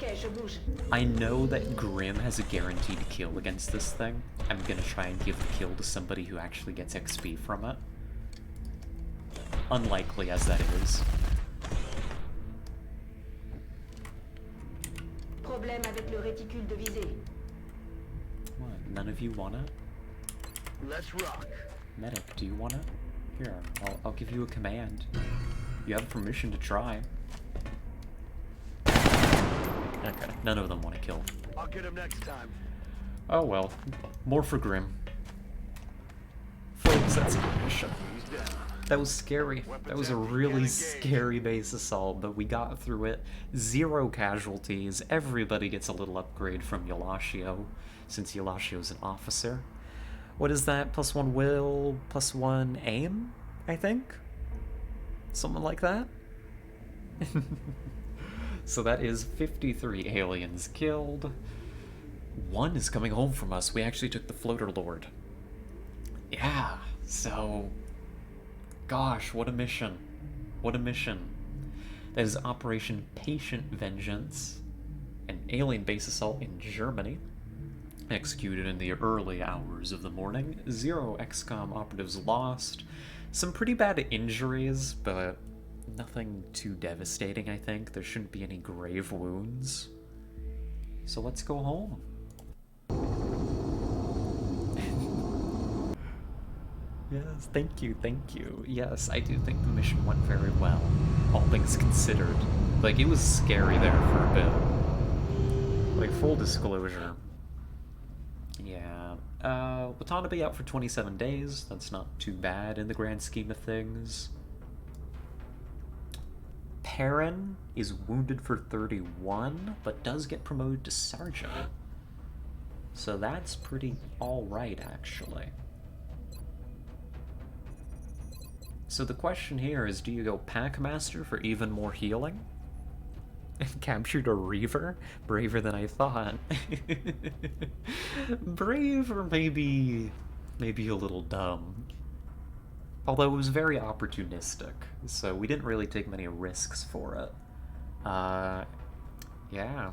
Ok, je bouge. I know that Grim has a guaranteed kill against this thing. I'm gonna try and give the kill to somebody who actually gets XP from it. Unlikely as that is. Problème avec le réticule de visée. What, none of you want it? Let's rock. Medic, do you want it? Here, I'll give you a command. You have permission to try. Okay, none of them want to kill. I'll get him next time. Oh well, more for Grim. Folks, that's a good mission. He's down. That was scary. That was a really scary base assault, but we got through it. 0 casualties. Everybody gets a little upgrade from Yalashio, since Yalashio's an officer. What is that? +1 will, +1 aim, I think? Something like that? So that is 53 aliens killed. 1 is coming home from us. We actually took the Floater Lord. Yeah, so... Gosh, what a mission. What a mission. That is Operation Patient Vengeance, an alien base assault in Germany, executed in the early hours of the morning. 0 XCOM operatives lost. Some pretty bad injuries, but nothing too devastating, I think. There shouldn't be any grave wounds. So let's go home. Yes, thank you, thank you. Yes, I do think the mission went very well, all things considered. Like, it was scary there for a bit. Like, full disclosure. Yeah. Watanabe out for 27 days. That's not too bad in the grand scheme of things. Perrin is wounded for 31, but does get promoted to sergeant. So that's pretty alright, actually. So the question here is, do you go Packmaster for even more healing? And captured a Reaver? Braver than I thought. Brave, or maybe a little dumb. Although it was very opportunistic, so we didn't really take many risks for it. Yeah,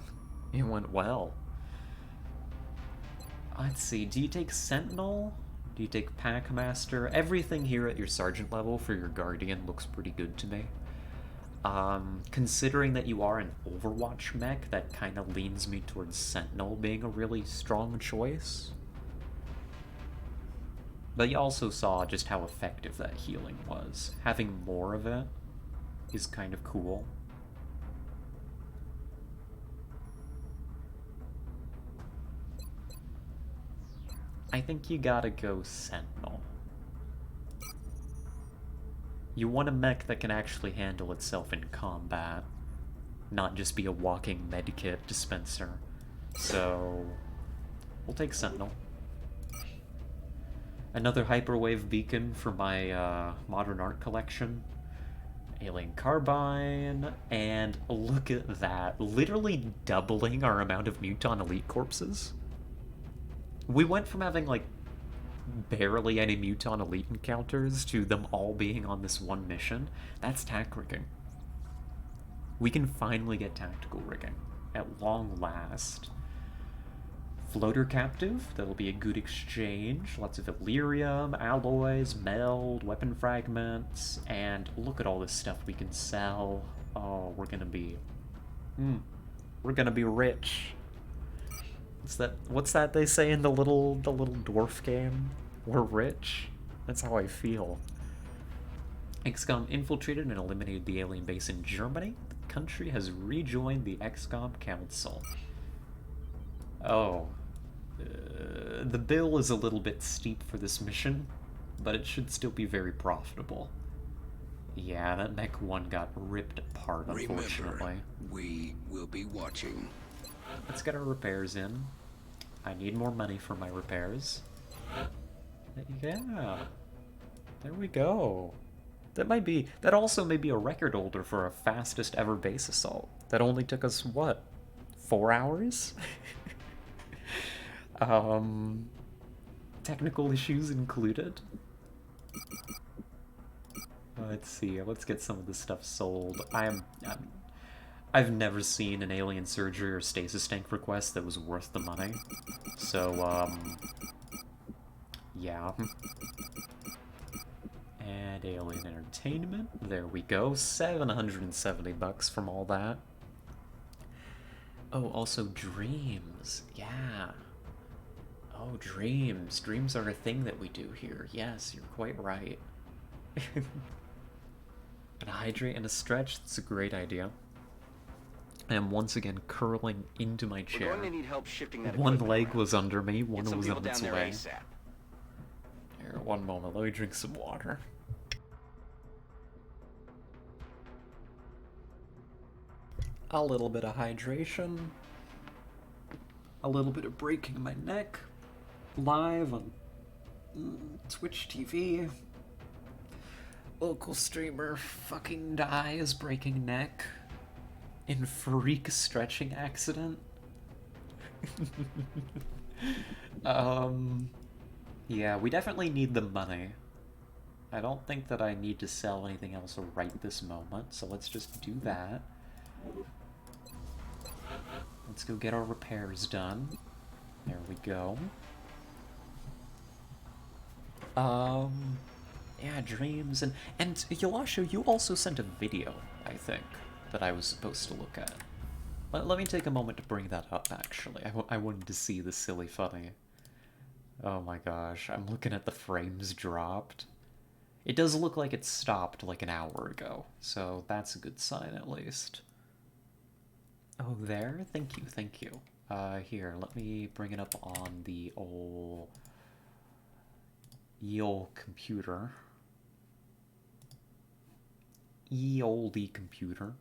it went well. Let's see, do you take Sentinel? Do you take Packmaster? Everything here at your sergeant level for your Guardian looks pretty good to me. Considering that you are an Overwatch mech, that kind of leans me towards Sentinel being a really strong choice. But you also saw just how effective that healing was. Having more of it is kind of cool. I think you gotta go Sentinel. You want a mech that can actually handle itself in combat, not just be a walking medikit dispenser. So, we'll take Sentinel. Another Hyperwave beacon for my modern art collection. Alien Carbine, and look at that. Literally doubling our amount of Muton Elite corpses. We went from having, like, barely any Muton Elite encounters to them all being on this one mission. That's tac rigging. We can finally get tactical rigging, at long last. Floater Captive, that'll be a good exchange. Lots of Illyrium, alloys, meld, weapon fragments, and look at all this stuff we can sell. Oh, we're gonna be... we're gonna be rich. What's that they say in the little dwarf game? We're rich? That's how I feel. XCOM infiltrated and eliminated the alien base in Germany. The country has rejoined the XCOM Council. Oh. The bill is a little bit steep for this mission, but it should still be very profitable. Yeah, that Mech 1 got ripped apart, unfortunately. Remember, we will be watching. Let's get our repairs in. I need more money for my repairs. Yeah. There we go. That also may be a record holder for a fastest ever base assault. That only took us, what, 4 hours? Technical issues included. Let's see, let's get some of this stuff sold. I've never seen an alien surgery or stasis tank request that was worth the money. So, yeah. And alien entertainment. There we go. 770 bucks from all that. Oh, also dreams. Yeah. Oh, dreams. Dreams are a thing that we do here. Yes, you're quite right. An hydrate and a stretch. That's a great idea. I am once again curling into my chair. We're going to need help shifting that One equipment leg around. was under me, one Get some was people on its down way. there ASAP. Here, one moment. Let me drink some water. A little bit of hydration. A little bit of breaking my neck. Live on Twitch TV. Local streamer fucking dies breaking neck in freak stretching accident. Yeah, we definitely need the money. I don't think that I need to sell anything else right this moment, so let's just do that. Let's go get our repairs done. There we go. Yeah, dreams, and Yolasho, you also sent a video, I think, that I was supposed to look at. Let me take a moment to bring that up, actually. I wanted to see the silly funny. Oh my gosh, I'm looking at the frames dropped. It does look like it stopped like an hour ago, so that's a good sign at least. Oh, there? Thank you, thank you. Here, let me bring it up on the old... computer. Ye-olde computer.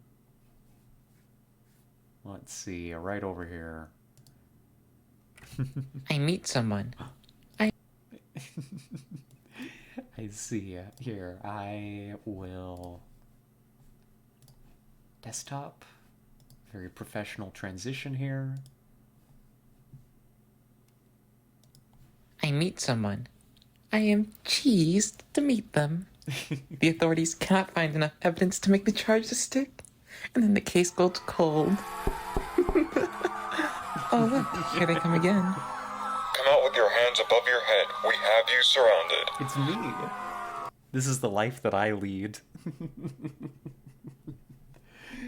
Let's see, right over here. I meet someone. I see. Here, I will... Desktop. Very professional transition here. I meet someone. I am cheesed to meet them. The authorities cannot find enough evidence to make the charges stick, and then the case goes cold. Oh, look, here they come again. Come out with your hands above your head. We have you surrounded. It's me. This is the life that I lead.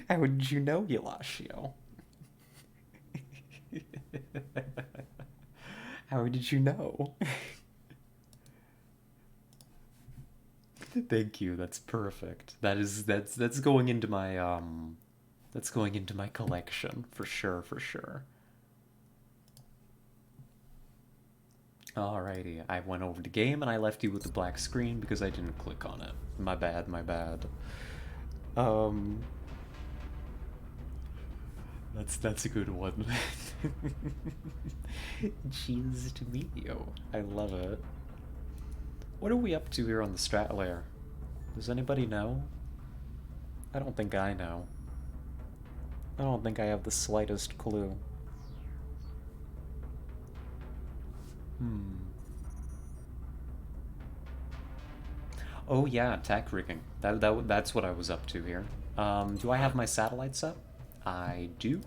How did you know, Yolasho? How did you know? Thank you. That's perfect. That's going into my that's going into my collection for sure, for sure. Alrighty, I went over the game and I left you with the black screen because I didn't click on it. My bad, my bad. That's a good one. Cheers to meet you. I love it. What are we up to here on the strat layer? Does anybody know? I don't think I know. I don't think I have the slightest clue. Oh yeah, tack rigging. That's what I was up to here. Do I have my satellites up? I do.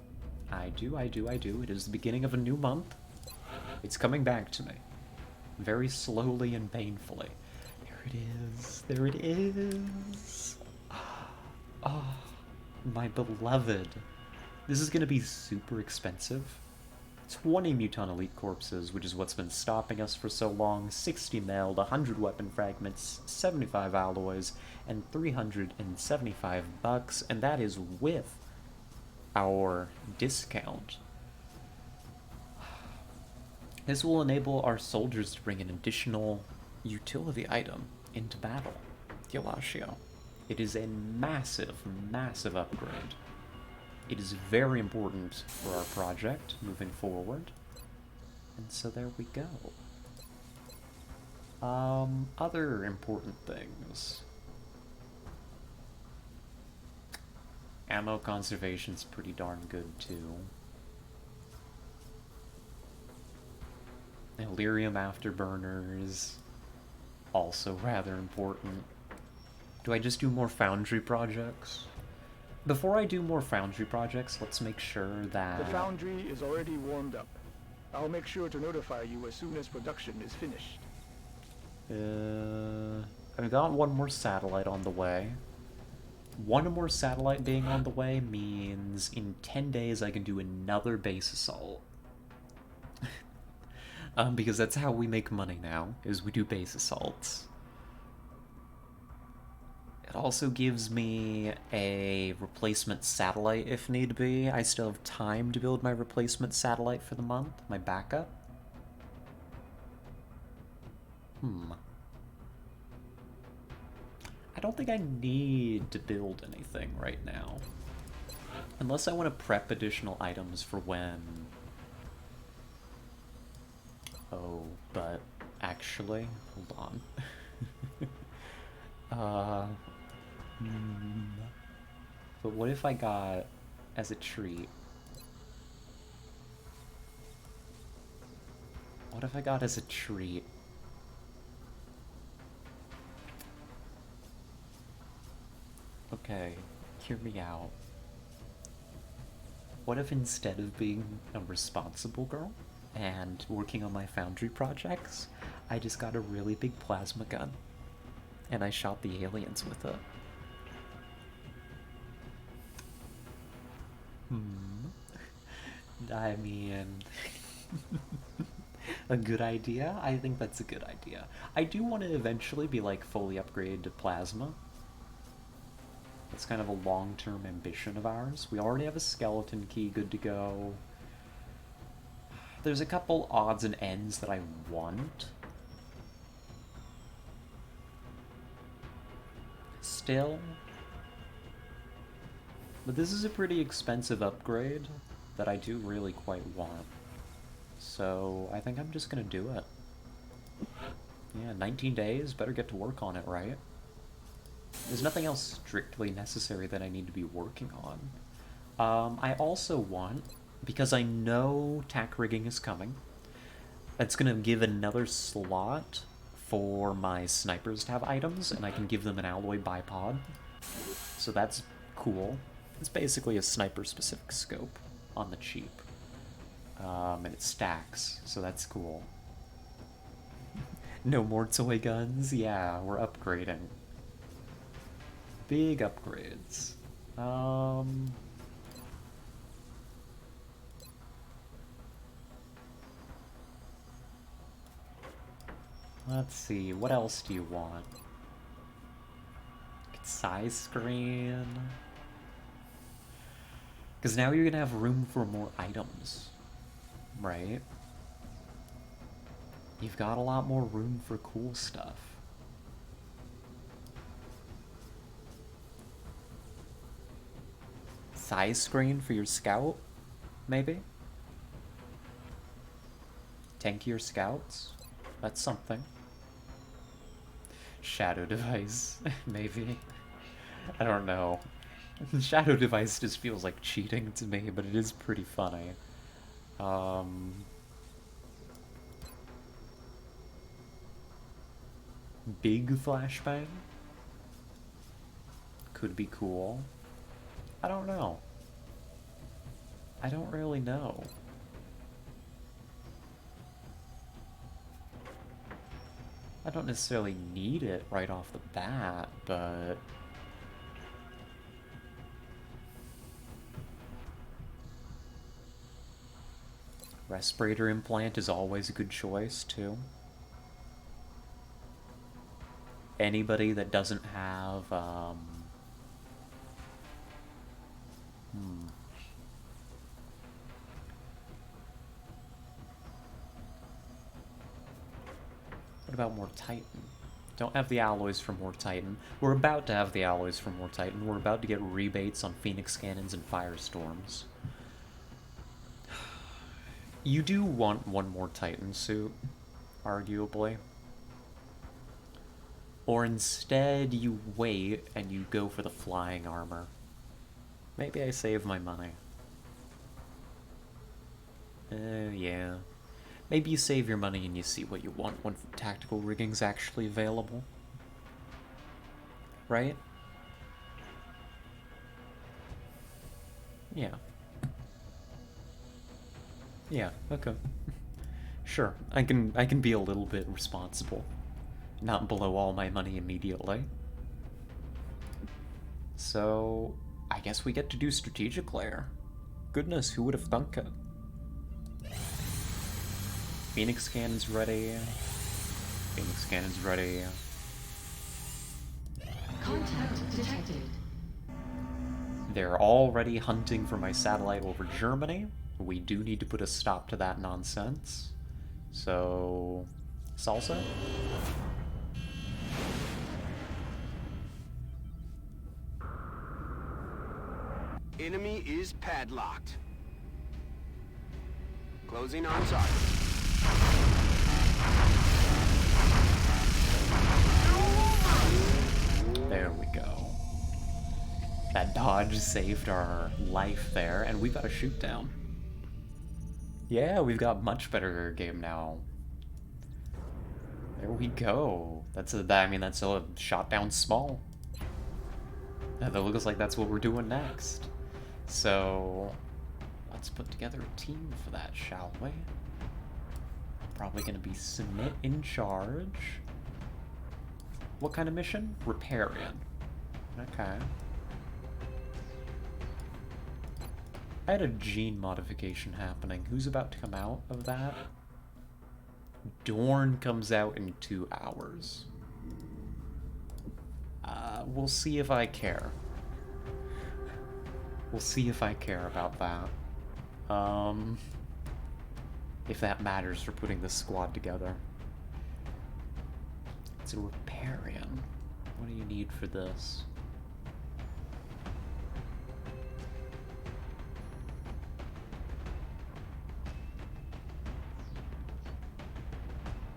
I do. It is the beginning of a new month. It's coming back to me. Very slowly and painfully. There it is. There it is. Oh, my beloved. This is going to be super expensive. 20 Muton Elite Corpses, which is what's been stopping us for so long, 60 meld, 100 weapon fragments, 75 alloys, and 375 bucks, and that is with our discount. This will enable our soldiers to bring an additional utility item into battle. Yolasho. It is a massive, massive upgrade. It is very important for our project moving forward. And so there we go. Other important things. Ammo conservation's pretty darn good too. Illyrium afterburners, also rather important. Do I just do more foundry projects? Before I do more Foundry projects, let's make sure that... The Foundry is already warmed up. I'll make sure to notify you as soon as production is finished. I've got one more satellite on the way. One more satellite being on the way means in 10 days I can do another base assault. Because that's how we make money now, is we do base assaults. It also gives me a replacement satellite if need be. I still have time to build my replacement satellite for the month, my backup. I don't think I need to build anything right now. Unless I want to prep additional items for when... Oh, but actually, hold on. But what if I got, as a treat... What if I got as a treat... Okay, hear me out. What if instead of being a responsible girl and working on my Foundry projects, I just got a really big plasma gun and I shot the aliens with it? I mean... a good idea? I think that's a good idea. I do want to eventually be, like, fully upgraded to plasma. It's kind of a long-term ambition of ours. We already have a skeleton key good to go. There's a couple odds and ends that I want. Still. But this is a pretty expensive upgrade that I do really quite want. So I think I'm just gonna do it. Yeah, 19 days, better get to work on it, right? There's nothing else strictly necessary that I need to be working on. I also want, because I know tack rigging is coming, it's going to give another slot for my snipers to have items, and I can give them an alloy bipod. So that's cool. It's basically a sniper-specific scope on the cheap. And it stacks, so that's cool. No more toy guns? Yeah, we're upgrading. Big upgrades. Let's see, what else do you want? Size screen? Because now you're gonna have room for more items, right? You've got a lot more room for cool stuff. Size screen for your scout, maybe? Tankier scouts? That's something. Shadow device, maybe. I don't know. Shadow device just feels like cheating to me, but it is pretty funny. Big flashbang? Could be cool. I don't know. I don't really know. I don't necessarily need it right off the bat, but... Respirator implant is always a good choice, too. Anybody that doesn't have, What about more Titan? Don't have the alloys for more Titan. We're about to have the alloys for more Titan. We're about to get rebates on Phoenix Cannons and Firestorms. You do want one more Titan suit, arguably. Or instead, you wait and you go for the flying armor. Maybe I save my money. Yeah. Maybe you save your money and you see what you want when tactical rigging's actually available. Right? Yeah. Yeah, okay. Sure, I can be a little bit responsible. Not blow all my money immediately. So, I guess we get to do strategic layer. Goodness, who would have thunk it? Phoenix cannon's ready. Phoenix cannon's ready. Contact detected. They're already hunting for my satellite over Germany. We do need to put a stop to that nonsense. So, salsa? Enemy is padlocked. Closing on target. There we go. That dodge saved our life there, and we've got a shoot down. Yeah, we've got much better game now. There we go. That's a shot down small. That looks like that's what we're doing next. So, let's put together a team for that, shall we? Probably gonna be Submit in charge. What kind of mission? Riparian. Okay. I had a gene modification happening. Who's about to come out of that? Dorn comes out in 2 hours. We'll see if I care. We'll see if I care about that. If that matters for putting this squad together. It's a Riparian. What do you need for this?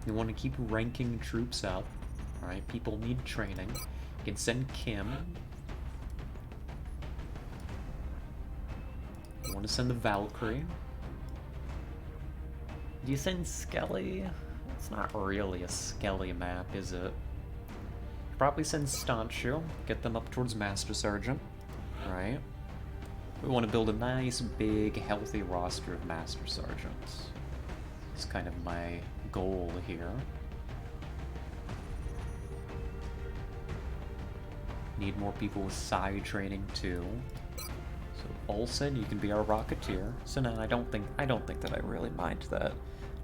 You want to keep ranking troops up. Alright, people need training. You can send Kim. You want to send the Valkyrie. Do you send Skelly? It's not really a Skelly map, is it? Probably send Stanchu. Get them up towards Master Sergeant. Right? We want to build a nice, big, healthy roster of Master Sergeants. It's kind of my goal here. Need more people with psi training too. So Olsen, you can be our Rocketeer. So no, I don't think that I really mind that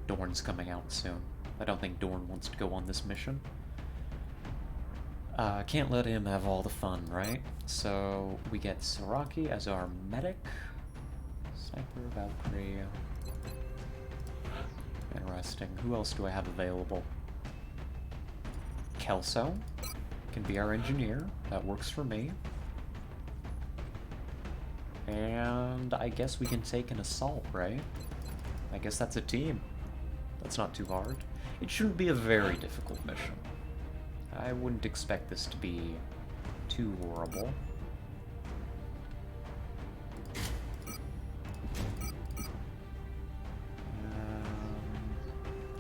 Dorn's coming out soon. I don't think Dorn wants to go on this mission. Can't let him have all the fun, right? So we get Saraki as our medic. Sniper, Valkyrie. Interesting. Who else do I have available? Kelso can be our engineer. That works for me. And I guess we can take an assault, right? I guess that's a team. That's not too hard. It shouldn't be a very difficult mission. I wouldn't expect this to be too horrible.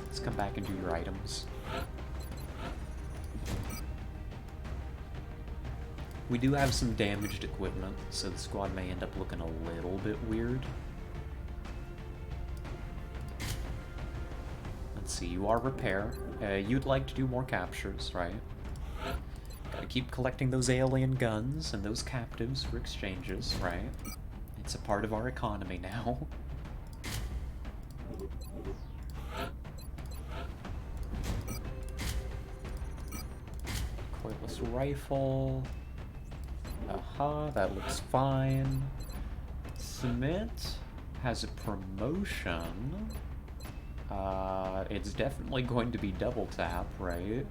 Let's come back and do your items. We do have some damaged equipment, so the squad may end up looking a little bit weird. Let's see, you are repair. You'd like to do more captures, right? Gotta keep collecting those alien guns and those captives for exchanges, right? It's a part of our economy now. Coilless rifle. Aha, that looks fine. Submit has a promotion. It's definitely going to be double tap, right?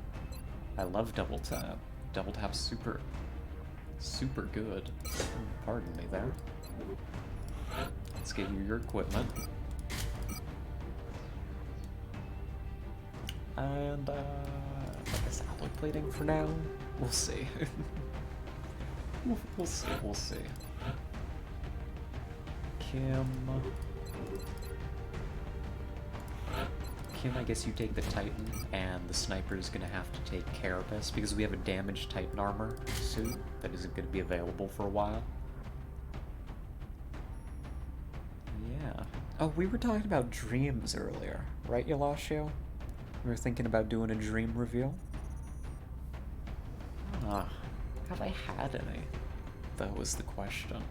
I love double tap. Double tap's super good. Pardon me there. Let's give you your equipment. And, I guess alloy plating for now? We'll see. We'll see. Kim, I guess you take the Titan, and the sniper's gonna have to take Carapace, because we have a damaged Titan armor suit that isn't gonna be available for a while. Oh, we were talking about dreams earlier, right, Yalashio? We were thinking about doing a dream reveal. Ah, have I had any? That was the question.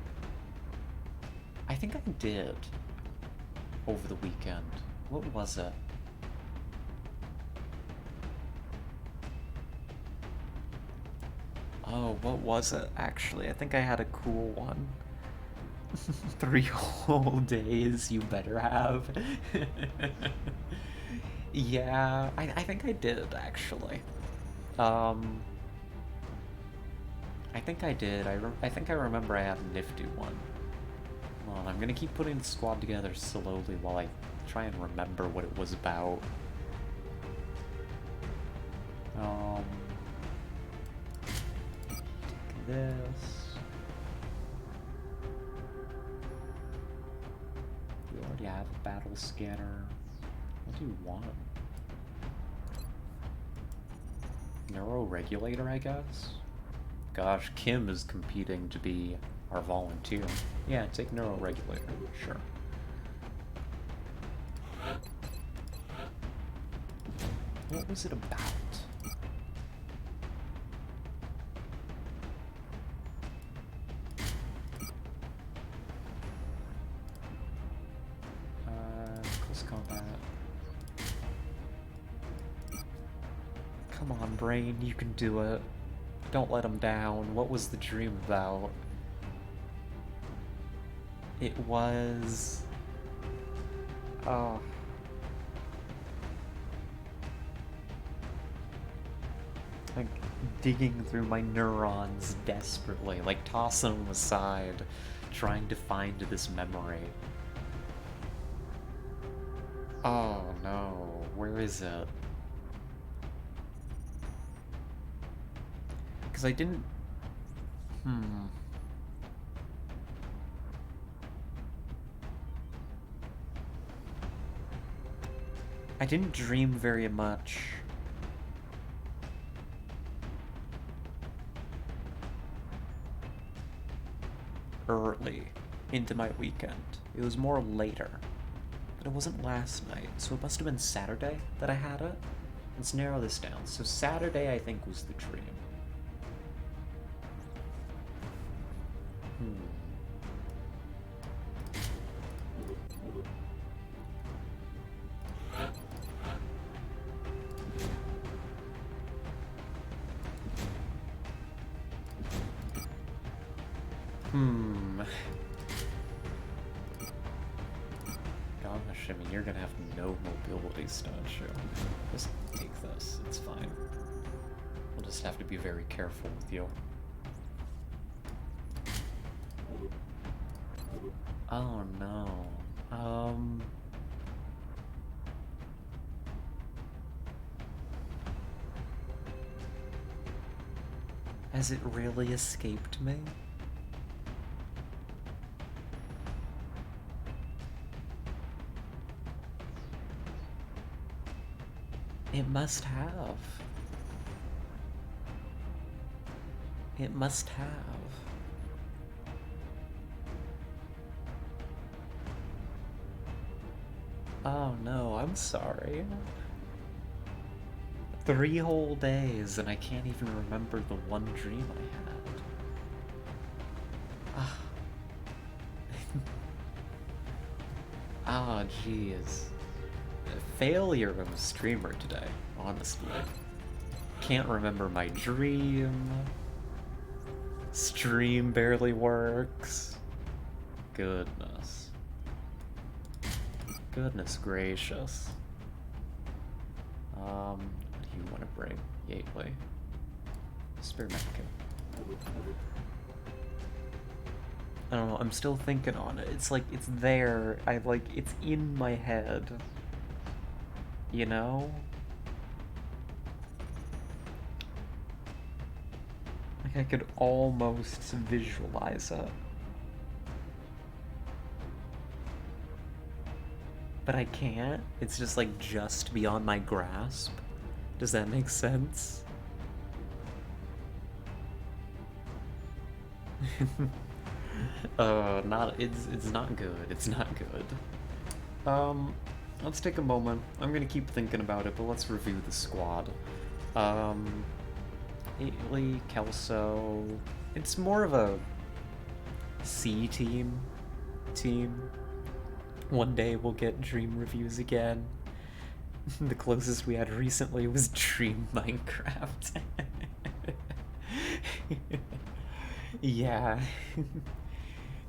I think I did over the weekend. What was it? Oh, what was it, actually? I think I had a cool one. 3 whole days, you better have. Yeah, I think I did, actually. I think I did. I think I remember I had a nifty one. Hold on, I'm gonna keep putting the squad together slowly while I try and remember what it was about. Take this. We already have a battle scanner. What do you want? Neuroregulator, I guess? Gosh, Kim is competing to be our volunteer. Yeah, take neuroregulator, sure. What was it about? Close combat. Come on, brain, you can do it. Don't let him down. What was the dream about? It was... Oh. Like, digging through my neurons desperately, like tossing them aside, trying to find this memory. Oh no, where is it? Because I didn't... I didn't dream very much. Early into my weekend. It was more later. But it wasn't last night, so it must have been Saturday that I had it. Let's narrow this down. So Saturday, I think, was the dream. Gosh, I mean, you're gonna have no mobility stat, sure. Just take this, it's fine. We'll just have to be very careful with you. Oh no. Has it really escaped me? It must have. It must have. Oh no, I'm sorry. 3 whole days and I can't even remember the one dream I had. Ah. Ah, jeez. Failure of a streamer today, honestly. Can't remember my dream. Stream barely works. Goodness. Goodness gracious. What do you want to bring? Gateway. Spare medkit. I don't know, I'm still thinking on it. It's like, it's there. It's in my head. You know? Like, I could almost visualize it. But I can't. It's just, like, just beyond my grasp. Does that make sense? It's not good. It's not good. let's take a moment. I'm gonna keep thinking about it, but let's review the squad. Ailey, Kelso... It's more of a C team. One day we'll get Dream reviews again. The closest we had recently was Dream Minecraft. Yeah.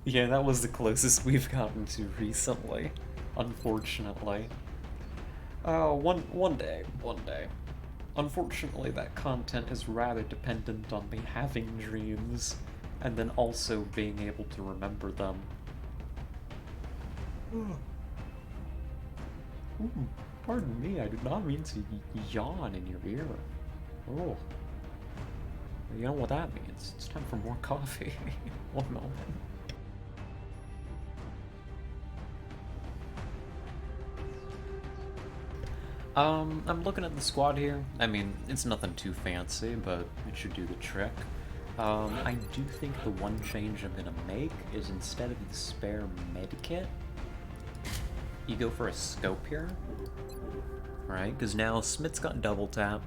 Yeah, that was the closest we've gotten to recently, unfortunately. One day. Unfortunately, that content is rather dependent on me having dreams, and then also being able to remember them. Ooh, pardon me, I did not mean to yawn in your ear. Oh. You know what that means. It's time for more coffee. One moment. I'm looking at the squad here. I mean, it's nothing too fancy, but it should do the trick. I do think the one change I'm gonna make is instead of the spare medkit, you go for a scope here. Right? Because now Smith's got double tap.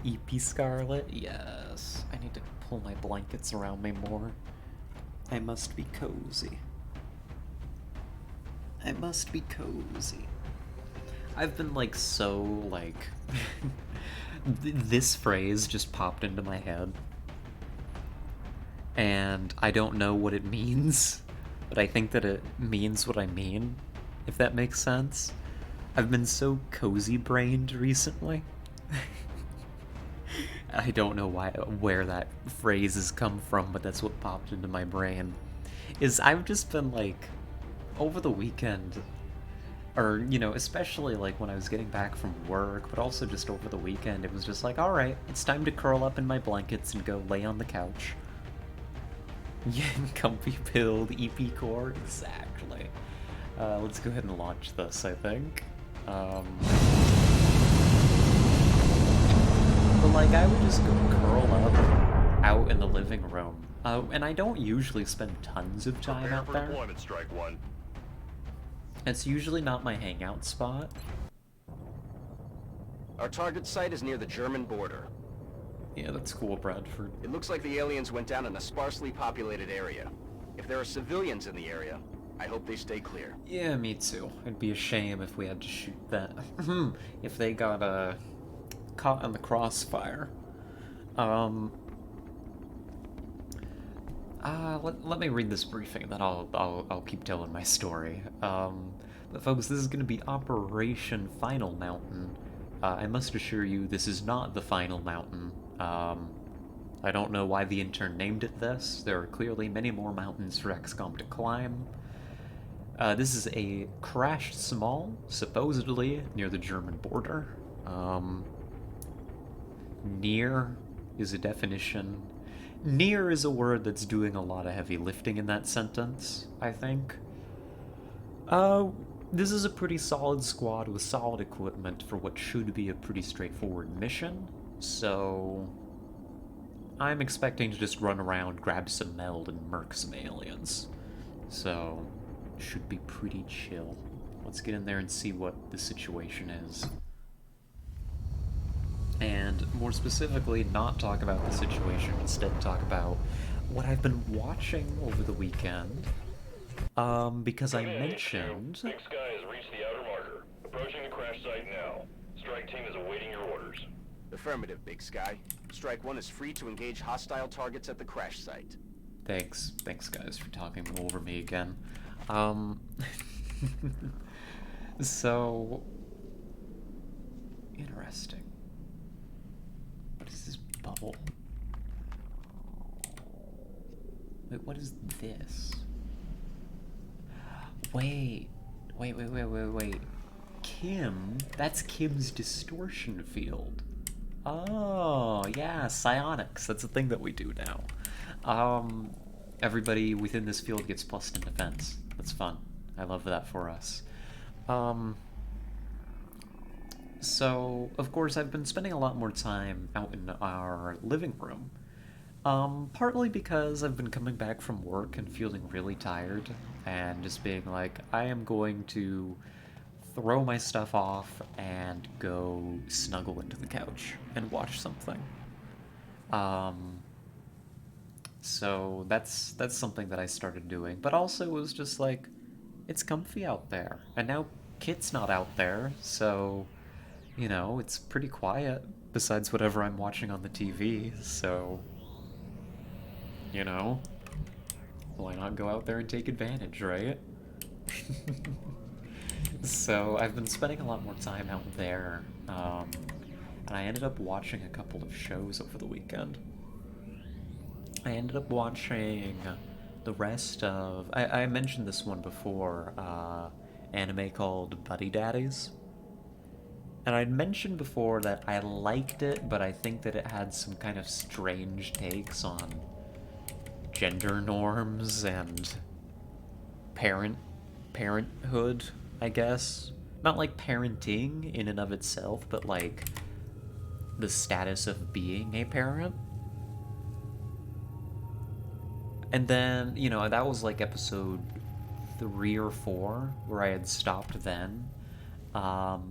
EP Scarlet? Yes. I need to pull my blankets around me more. I must be cozy. I must be cozy. I've been like so like this phrase just popped into my head and I don't know what it means, but I think that it means what I mean, if that makes sense. I've been so cozy brained recently. I don't know where that phrase has come from, but that's what popped into my brain. I've just been like over the weekend, or, you know, especially like when I was getting back from work, but also just over the weekend, it was just like, alright, it's time to curl up in my blankets and go lay on the couch. Yeah, comfy build, EP core, exactly. Let's go ahead and launch this, I think. But like, I would just go curl up out in the living room. And I don't usually spend tons of time out there. Deployment, Strike One. It's usually not my hangout spot. Our target site is near the German border. Yeah, that's cool, Bradford. It looks like the aliens went down in a sparsely populated area. If there are civilians in the area, I hope they stay clear. Yeah, me too. It'd be a shame if we had to shoot that. If they got caught in the crossfire. Let me read this briefing, then I'll keep telling my story. But folks, this is going to be Operation Final Mountain. I must assure you, this is not the Final Mountain. I don't know why the intern named it this. There are clearly many more mountains for XCOM to climb. This is a crashed small, supposedly near the German border. Near is a definition. Near is a word that's doing a lot of heavy lifting in that sentence, I think. This is a pretty solid squad with solid equipment for what should be a pretty straightforward mission, so I'm expecting to just run around, grab some meld, and murk some aliens. So, should be pretty chill. Let's get in there and see what the situation is. And more specifically, not talk about the situation, instead talk about what I've been watching over the weekend. Because I mentioned... Big Sky has reached the outer marker. Approaching the crash site now. Strike team is awaiting your orders. Affirmative, Big Sky. Strike One is free to engage hostile targets at the crash site. Thanks guys for talking over me again. So... interesting. What is this bubble? Wait, what is this? Wait. Kim? That's Kim's distortion field. Oh, yeah, psionics. That's a thing that we do now. Everybody within this field gets +10 defense. That's fun. I love that for us. So, of course, I've been spending a lot more time out in our living room. Partly because I've been coming back from work and feeling really tired, and just being like, I am going to throw my stuff off and go snuggle into the couch and watch something. Um, so that's something that I started doing, but also it was just like, it's comfy out there, and now Kit's not out there, so it's pretty quiet besides whatever I'm watching on the TV. So why not go out there and take advantage, right? So I've been spending a lot more time out there, and I ended up watching a couple of shows over the weekend. I ended up watching the rest of... I mentioned this one before, anime called Buddy Daddies. And I'd mentioned before that I liked it, but I think that it had some kind of strange takes on gender norms and parenthood, I guess. Not like parenting in and of itself, but like the status of being a parent. And then, that was like episode 3 or 4 where I had stopped then. So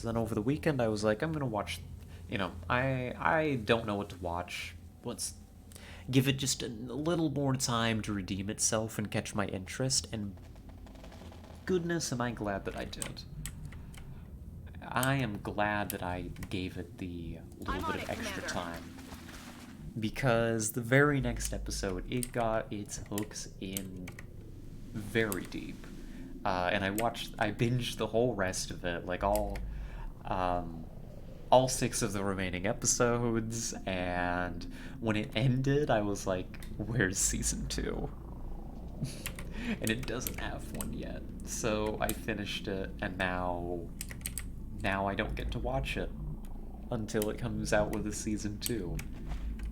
then over the weekend I was like, I'm gonna watch, I don't know what to watch. Let's give it just a little more time to redeem itself and catch my interest, and goodness am I glad that I did. I am glad that I gave it the little bit of extra time. Because the very next episode, it got its hooks in very deep. And I binged the whole rest of it, like all 6 of the remaining episodes, and when it ended, I was like, where's season 2? And it doesn't have one yet. So I finished it, and now I don't get to watch it until it comes out with a season 2.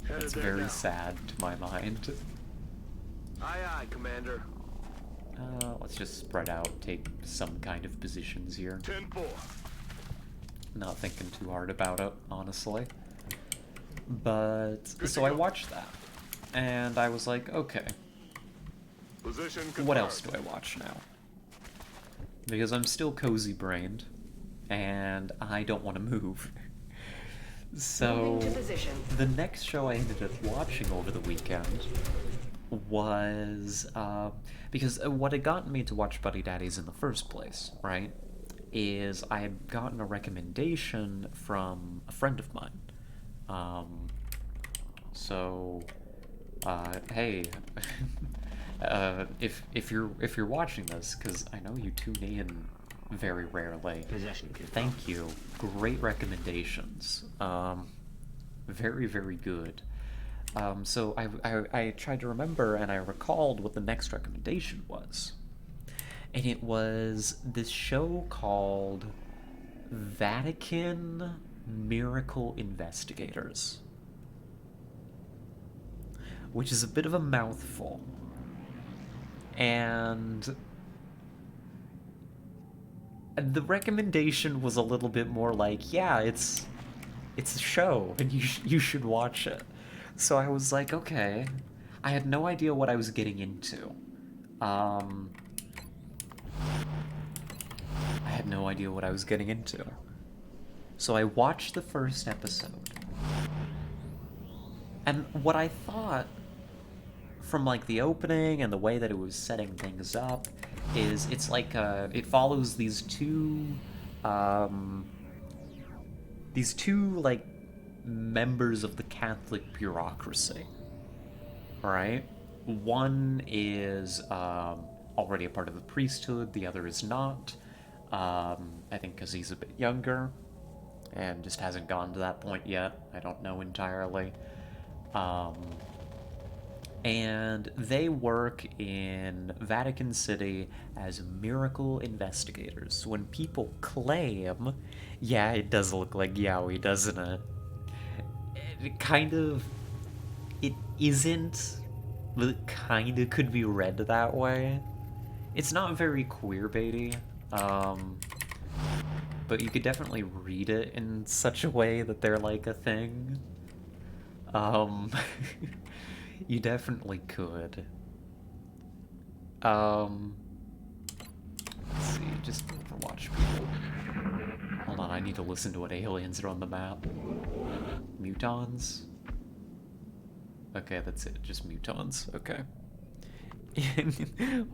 It's very sad to my mind. Aye, aye, Commander. Let's just spread out, take some kind of positions here. 10-4. Not thinking too hard about it, honestly. But, so I watched that, and I was like, okay, what else do I watch now? Because I'm still cozy-brained, and I don't want to move. So, the next show I ended up watching over the weekend was, because what had gotten me to watch Buddy Daddies in the first place, right, is I had gotten a recommendation from a friend of mine. Hey, if you're watching this, because I know you tune in very rarely. Thank you. Great recommendations. Very, very good. So I tried to remember, and I recalled what the next recommendation was. And it was this show called Vatican Miracle Investigators. Which is a bit of a mouthful. And the recommendation was a little bit more like, yeah, it's a show, and you should watch it. So I was like, okay. I had no idea what I was getting into. So I watched the first episode. And what I thought, from like the opening and the way that it was setting things up, is it's like it follows these two like members of the Catholic bureaucracy. Right? One is already a part of the priesthood, the other is not. I think because he's a bit younger and just hasn't gone to that point yet. I don't know entirely. And they work in Vatican City as miracle investigators. When people claim, yeah, it does look like yaoi, doesn't it? It isn't, but it kind of could be read that way. It's not very queerbaity, but you could definitely read it in such a way that they're like a thing. Um, you definitely could. Let's see, just for watch people. Hold on, I need to listen to what aliens are on the map. Mutons? Okay, that's it, just mutons, okay.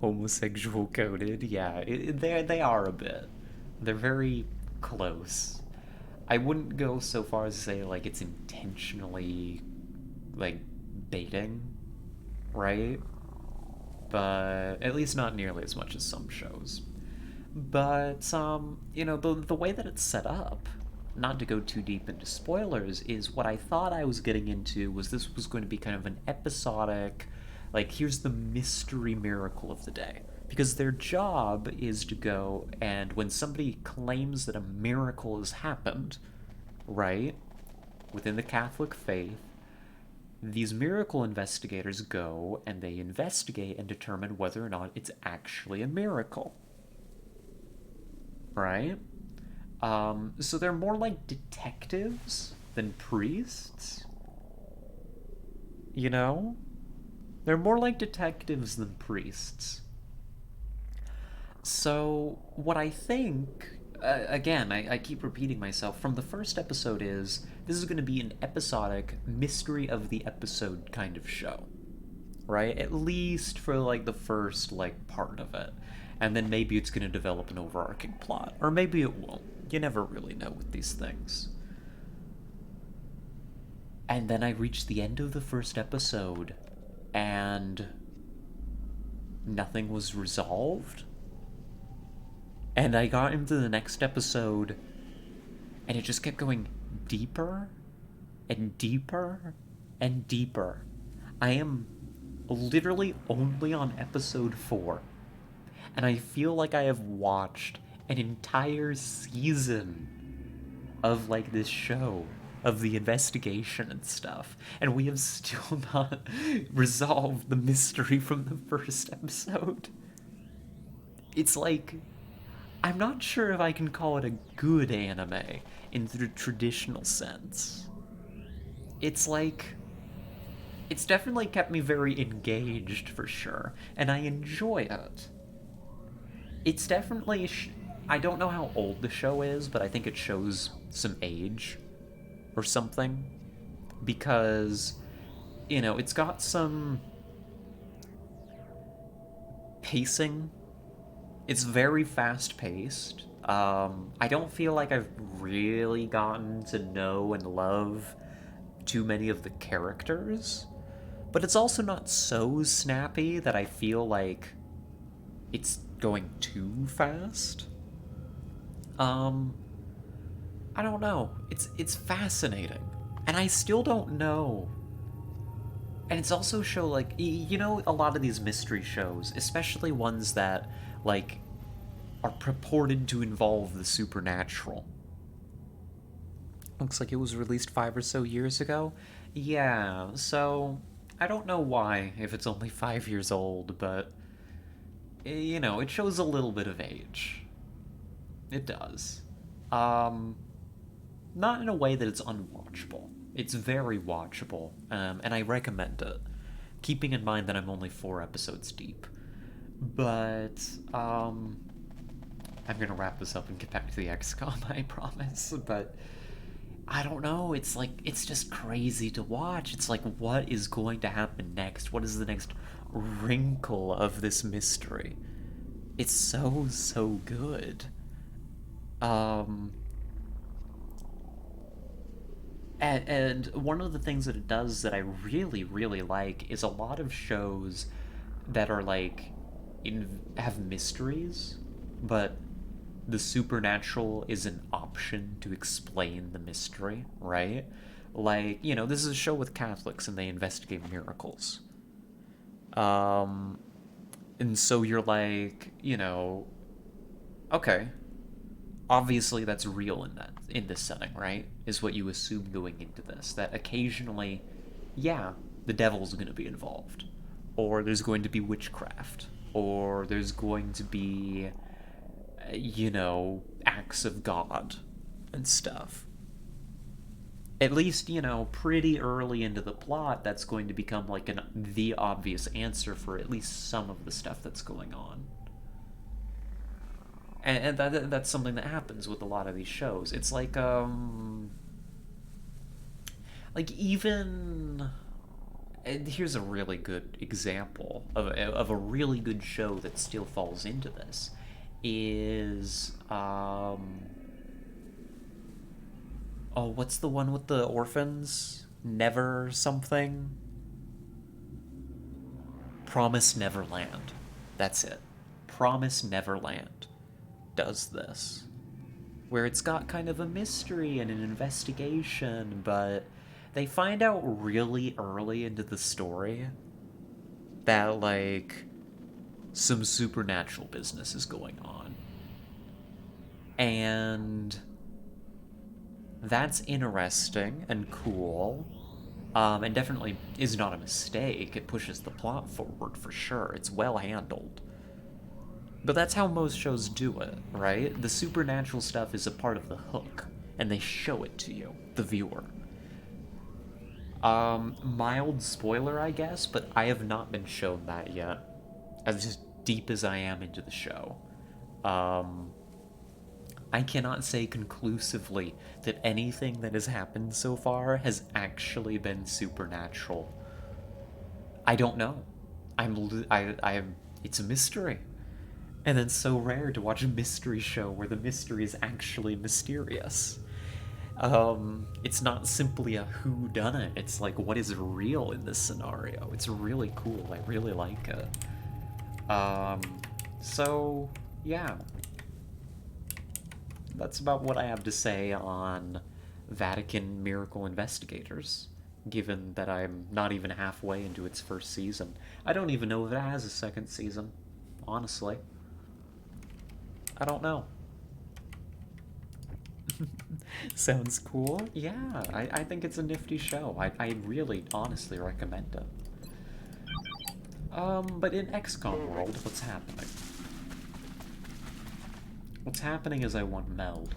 Homosexual coded, yeah, they are a bit. They're very close. I wouldn't go so far as to say, like, it's intentionally, like, baiting, right? But at least not nearly as much as some shows. But, you know, the way that it's set up, not to go too deep into spoilers, is what I thought I was getting into was this was going to be kind of an episodic, like, here's the mystery miracle of the day. Because their job is to go and when somebody claims that a miracle has happened, right, within the Catholic faith, these miracle investigators go and they investigate and determine whether or not it's actually a miracle. Right? So they're more like detectives than priests. You know? They're more like detectives than priests. So, what I think, again, I keep repeating myself, from the first episode is, this is going to be an episodic mystery of the episode kind of show. Right? At least for, like, the first, like, part of it. And then maybe it's going to develop an overarching plot. Or maybe it won't. You never really know with these things. And then I reached the end of the first episode, and nothing was resolved. And I got into the next episode, and it just kept going deeper and deeper and deeper. I am literally only on episode 4, and I feel like I have watched an entire season of, like, this show, of the investigation and stuff, and we have still not resolved the mystery from the first episode. It's like, I'm not sure if I can call it a good anime in the traditional sense. It's like, it's definitely kept me very engaged for sure, and I enjoy it. It's definitely, I don't know how old the show is, but I think it shows some age or something, because, you know, it's got some pacing. It's very fast-paced. I don't feel like I've really gotten to know and love too many of the characters, but it's also not so snappy that I feel like it's going too fast. I don't know. It's fascinating, and I still don't know. And it's also show, like, you know, a lot of these mystery shows, especially ones that, like, are purported to involve the supernatural. Looks like it was released 5 or so years ago. Yeah, so I don't know why, if it's only 5 years old, but, you know, it shows a little bit of age. It does. Not in a way that it's unwatchable. It's very watchable, and I recommend it, keeping in mind that I'm only 4 episodes deep. But, I'm gonna wrap this up and get back to the XCOM, I promise, but I don't know, it's like, it's just crazy to watch. It's like, what is going to happen next? What is the next wrinkle of this mystery? It's so good. And one of the things that it does that I really, really like is a lot of shows that are, like, have mysteries, but the supernatural is an option to explain the mystery, right? Like, you know, this is a show with Catholics and they investigate miracles. And so you're like, you know, okay, obviously that's real in this setting, right? Is what you assume going into this, that occasionally, yeah, the devil's going to be involved, or there's going to be witchcraft, or there's going to be, you know, acts of God and stuff. at least, you know, pretty early into the plot, that's going to become like the obvious answer for at least some of the stuff that's going on. And that's something that happens with a lot of these shows. It's like even... And here's a really good example of a really good show that still falls into this. Is, oh, what's the one with the orphans? Never something? Promise Neverland. That's it. Promise Neverland does this. Where it's got kind of a mystery and an investigation, but they find out really early into the story that, like, some supernatural business is going on. And that's interesting and cool, and definitely is not a mistake. It pushes the plot forward for sure. It's well handled. But that's how most shows do it, right? The supernatural stuff is a part of the hook, and they show it to you, the viewer. Mild spoiler, I guess, but I have not been shown that yet. As deep as I am into the show. I cannot say conclusively that anything that has happened so far has actually been supernatural. I don't know. It's a mystery. And it's so rare to watch a mystery show where the mystery is actually mysterious. It's not simply a whodunit. It's like, what is real in this scenario? It's really cool. I really like it. So, yeah. That's about what I have to say on Vatican Miracle Investigators, given that I'm not even halfway into its first season. I don't even know if it has a second season, honestly. I don't know. Sounds cool? Yeah, I think it's a nifty show. I really, honestly recommend it. But in XCOM world, what's happening? What's happening is I want meld.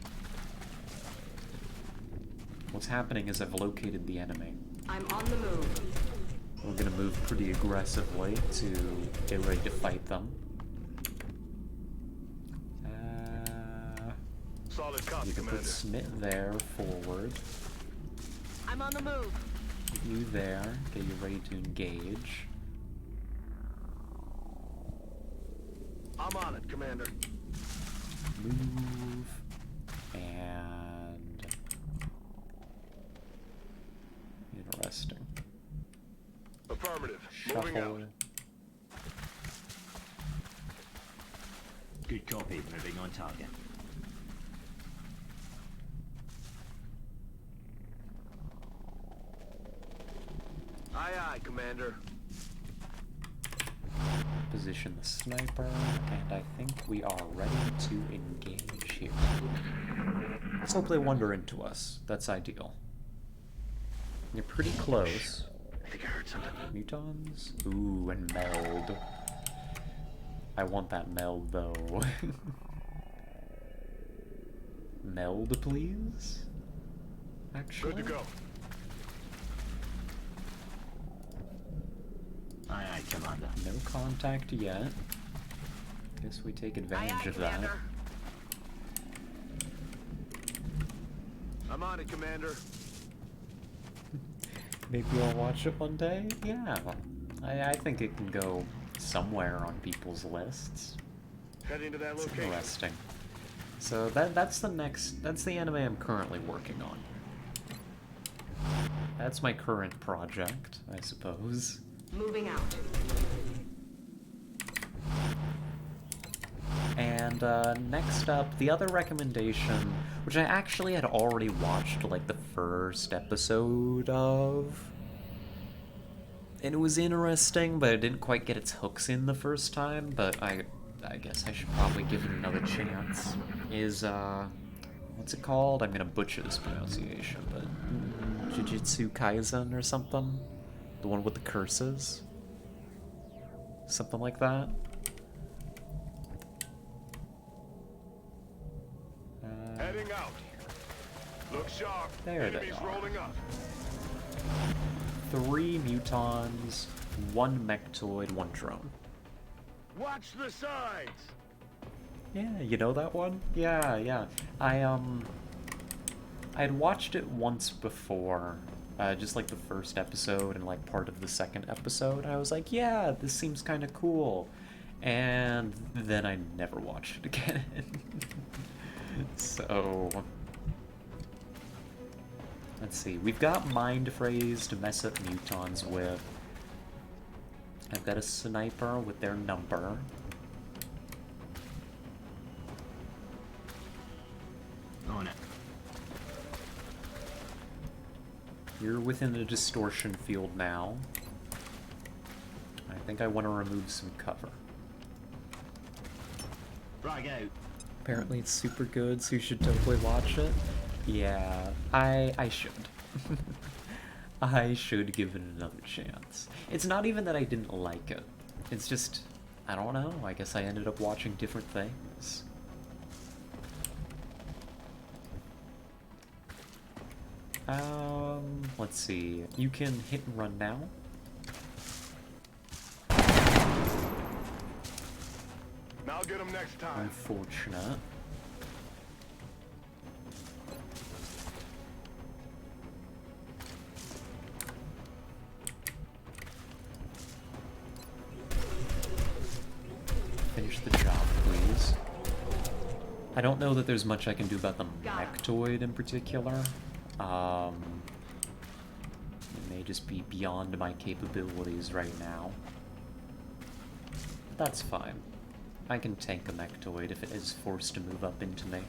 What's happening is I've located the enemy. I'm on the move. We're gonna move pretty aggressively to get ready to fight them. Solid copy, You can put Smith there, forward. I'm on the move. You there, get you ready to engage. I'm on it, Commander. Move. And... interesting. Affirmative. Shuffle. Moving out. Good copy. Moving on target. Aye, aye, Commander. Position the sniper, and I think we are ready to engage here. Let's hope they wander into us. That's ideal. You're pretty close. I think I heard something. Mutons? Ooh, and meld. I want that meld, though. Meld, please? Actually? Good to go. Aye, aye, Commander. No contact yet. Guess we take advantage of that. I'm on it, Commander. Maybe I'll watch it one day? Yeah. I think it can go somewhere on people's lists. Heading to that It's location. interesting. So that's the anime I'm currently working on. That's my current project, I suppose. Moving out. And next up, the other recommendation, which I actually had already watched like the first episode of, and it was interesting, but it didn't quite get its hooks in the first time, but I guess I should probably give it another chance, is, what's it called? I'm gonna butcher this pronunciation, but Jujutsu Kaisen or something? The one with the curses? Something like that? Heading out. Look sharp. There they Enemies are. rolling up. 3 mutons, 1 mechtoid, 1 drone. Watch the sides. Yeah, you know that one? Yeah. I had watched it once before, just like the first episode and like part of the second episode. I was like, yeah, this seems kind of cool. And then I never watched it again. So, let's see. We've got Mind Phrase to mess up mutons with. I've got a sniper with their number. On it. You're within the distortion field now. I think I want to remove some cover. Frag out. Apparently it's super good, so you should totally watch it. Yeah, I should. I should give it another chance. It's not even that I didn't like it. It's just, I don't know, I guess I ended up watching different things. Let's see. You can hit and run now. I'll get them next time. Unfortunate. Finish the job, please. I don't know that there's much I can do about the mechtoid in particular. It may just be beyond my capabilities right now. But that's fine. I can tank a mechtoid if it is forced to move up into me.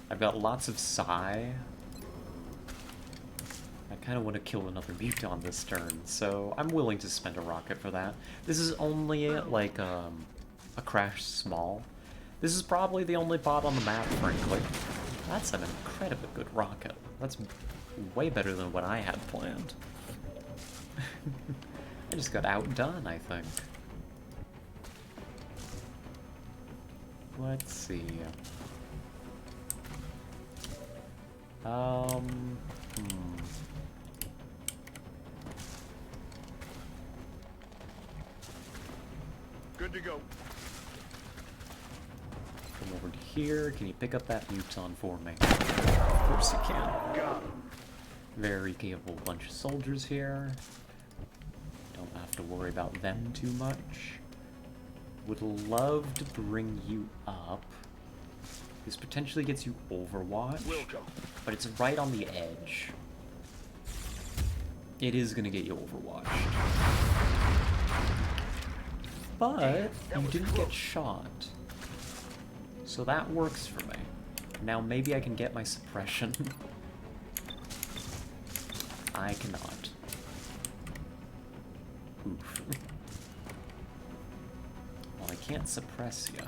I've got lots of psi. I kind of want to kill another muton this turn, so I'm willing to spend a rocket for that. This is only like a crash small. This is probably the only bot on the map, frankly. That's an incredibly good rocket. That's way better than what I had planned. I just got outdone, I think. Let's see. Good to go. Come over to here. Can you pick up that muton for me? Of course you can. Got him. Very capable bunch of soldiers here. Don't have to worry about them too much. Would love to bring you up. This potentially gets you Overwatch, but it's right on the edge. It is gonna get you Overwatch. But you didn't get shot. So that works for me. Now maybe I can get my suppression. I cannot. Oof. Well, I can't suppress you.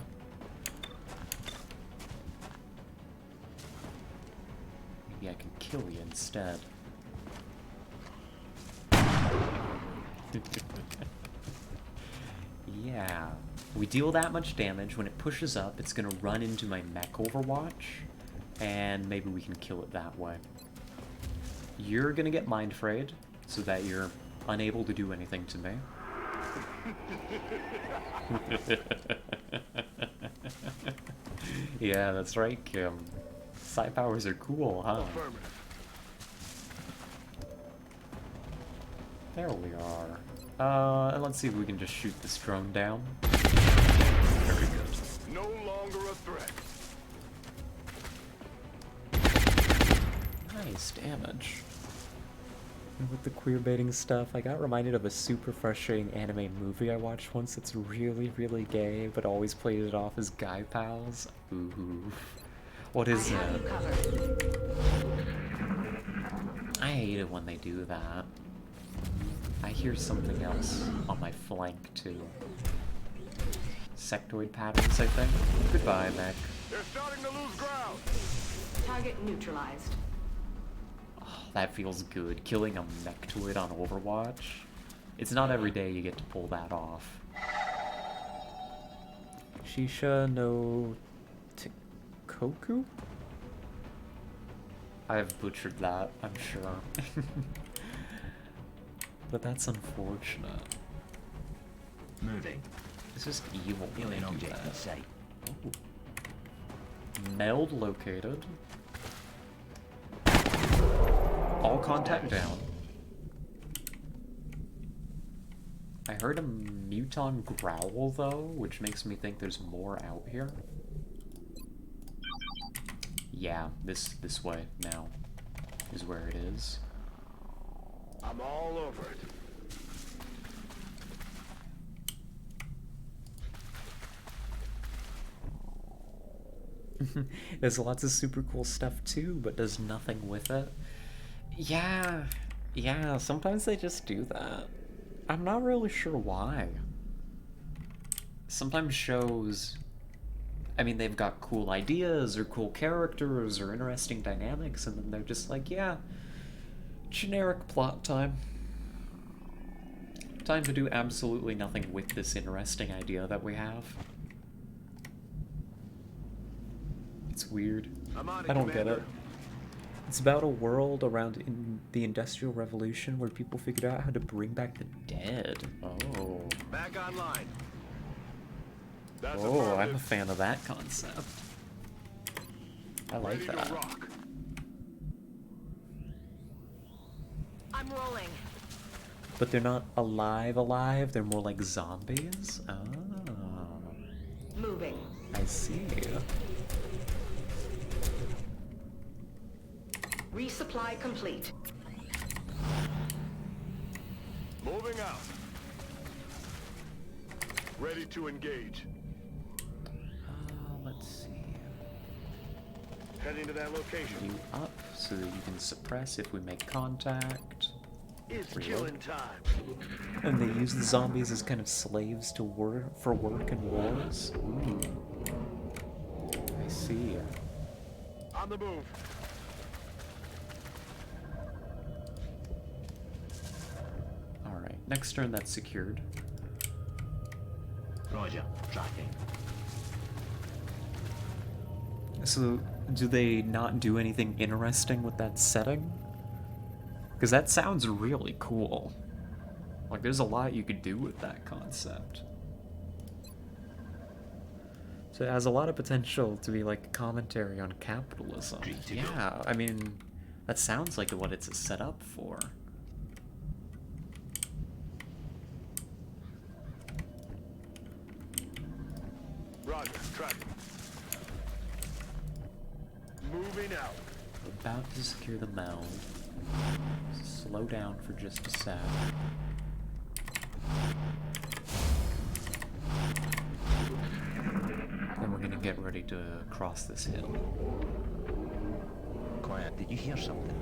Maybe I can kill you instead. Yeah. We deal that much damage. When it pushes up, it's gonna run into my mech Overwatch, and maybe we can kill it that way. You're gonna get Mind Frayed, so that you're unable to do anything to me. Yeah, that's right, Kim. Psi powers are cool, huh? There we are. And let's see if we can just shoot this drone down. Very good. No longer a threat. Nice damage. And with the queer baiting stuff, I got reminded of a super frustrating anime movie I watched once that's really, really gay, but always played it off as guy pals. Ooh. What is it? I hate it when they do that. I hear something else on my flank, too. Sectoid patterns, I think. Goodbye, mech. They're starting to lose ground. Target neutralized. Oh, that feels good. Killing a mechtoid on Overwatch. It's not every day you get to pull that off. Shisha no Koku? I've butchered that, I'm sure. But that's unfortunate. Moving. It's just evil when they Alien do object in that. sight. Oh. Meld located. All contact down. I heard a muton growl though, which makes me think there's more out here. Yeah, this way now is where it is. I'm all over it. There's lots of super cool stuff too, but does nothing with it. Yeah, sometimes they just do that. I'm not really sure why. Sometimes shows, I mean, they've got cool ideas or cool characters or interesting dynamics, and then they're just like, yeah, generic plot time. Time to do absolutely nothing with this interesting idea that we have. It's weird. I don't get it. It's about a world around in the Industrial Revolution where people figured out how to bring back the dead. Oh. Back online. That's Oh, I'm a fan of that concept. I like Ready that. to rock. I'm rolling. But they're not alive, they're more like zombies? Oh. Moving. I see. Resupply complete. Moving out. Ready to engage. Let's see. Heading to that location. You up so that you can suppress if we make contact. It's Reload. killing time. And they use the zombies as kind of slaves to work for work and wars. Ooh. I see. On the move. Alright, next turn that's secured. Roger. Tracking. So, do they not do anything interesting with that setting? Because that sounds really cool. Like, there's a lot you could do with that concept. So it has a lot of potential to be like a commentary on capitalism. Yeah, I mean, that sounds like what it's set up for. Roger. Tracking. Moving out. About to secure the meld. Slow down for just a sec. Then we're gonna get ready to cross this hill. Quiet. Did you hear something?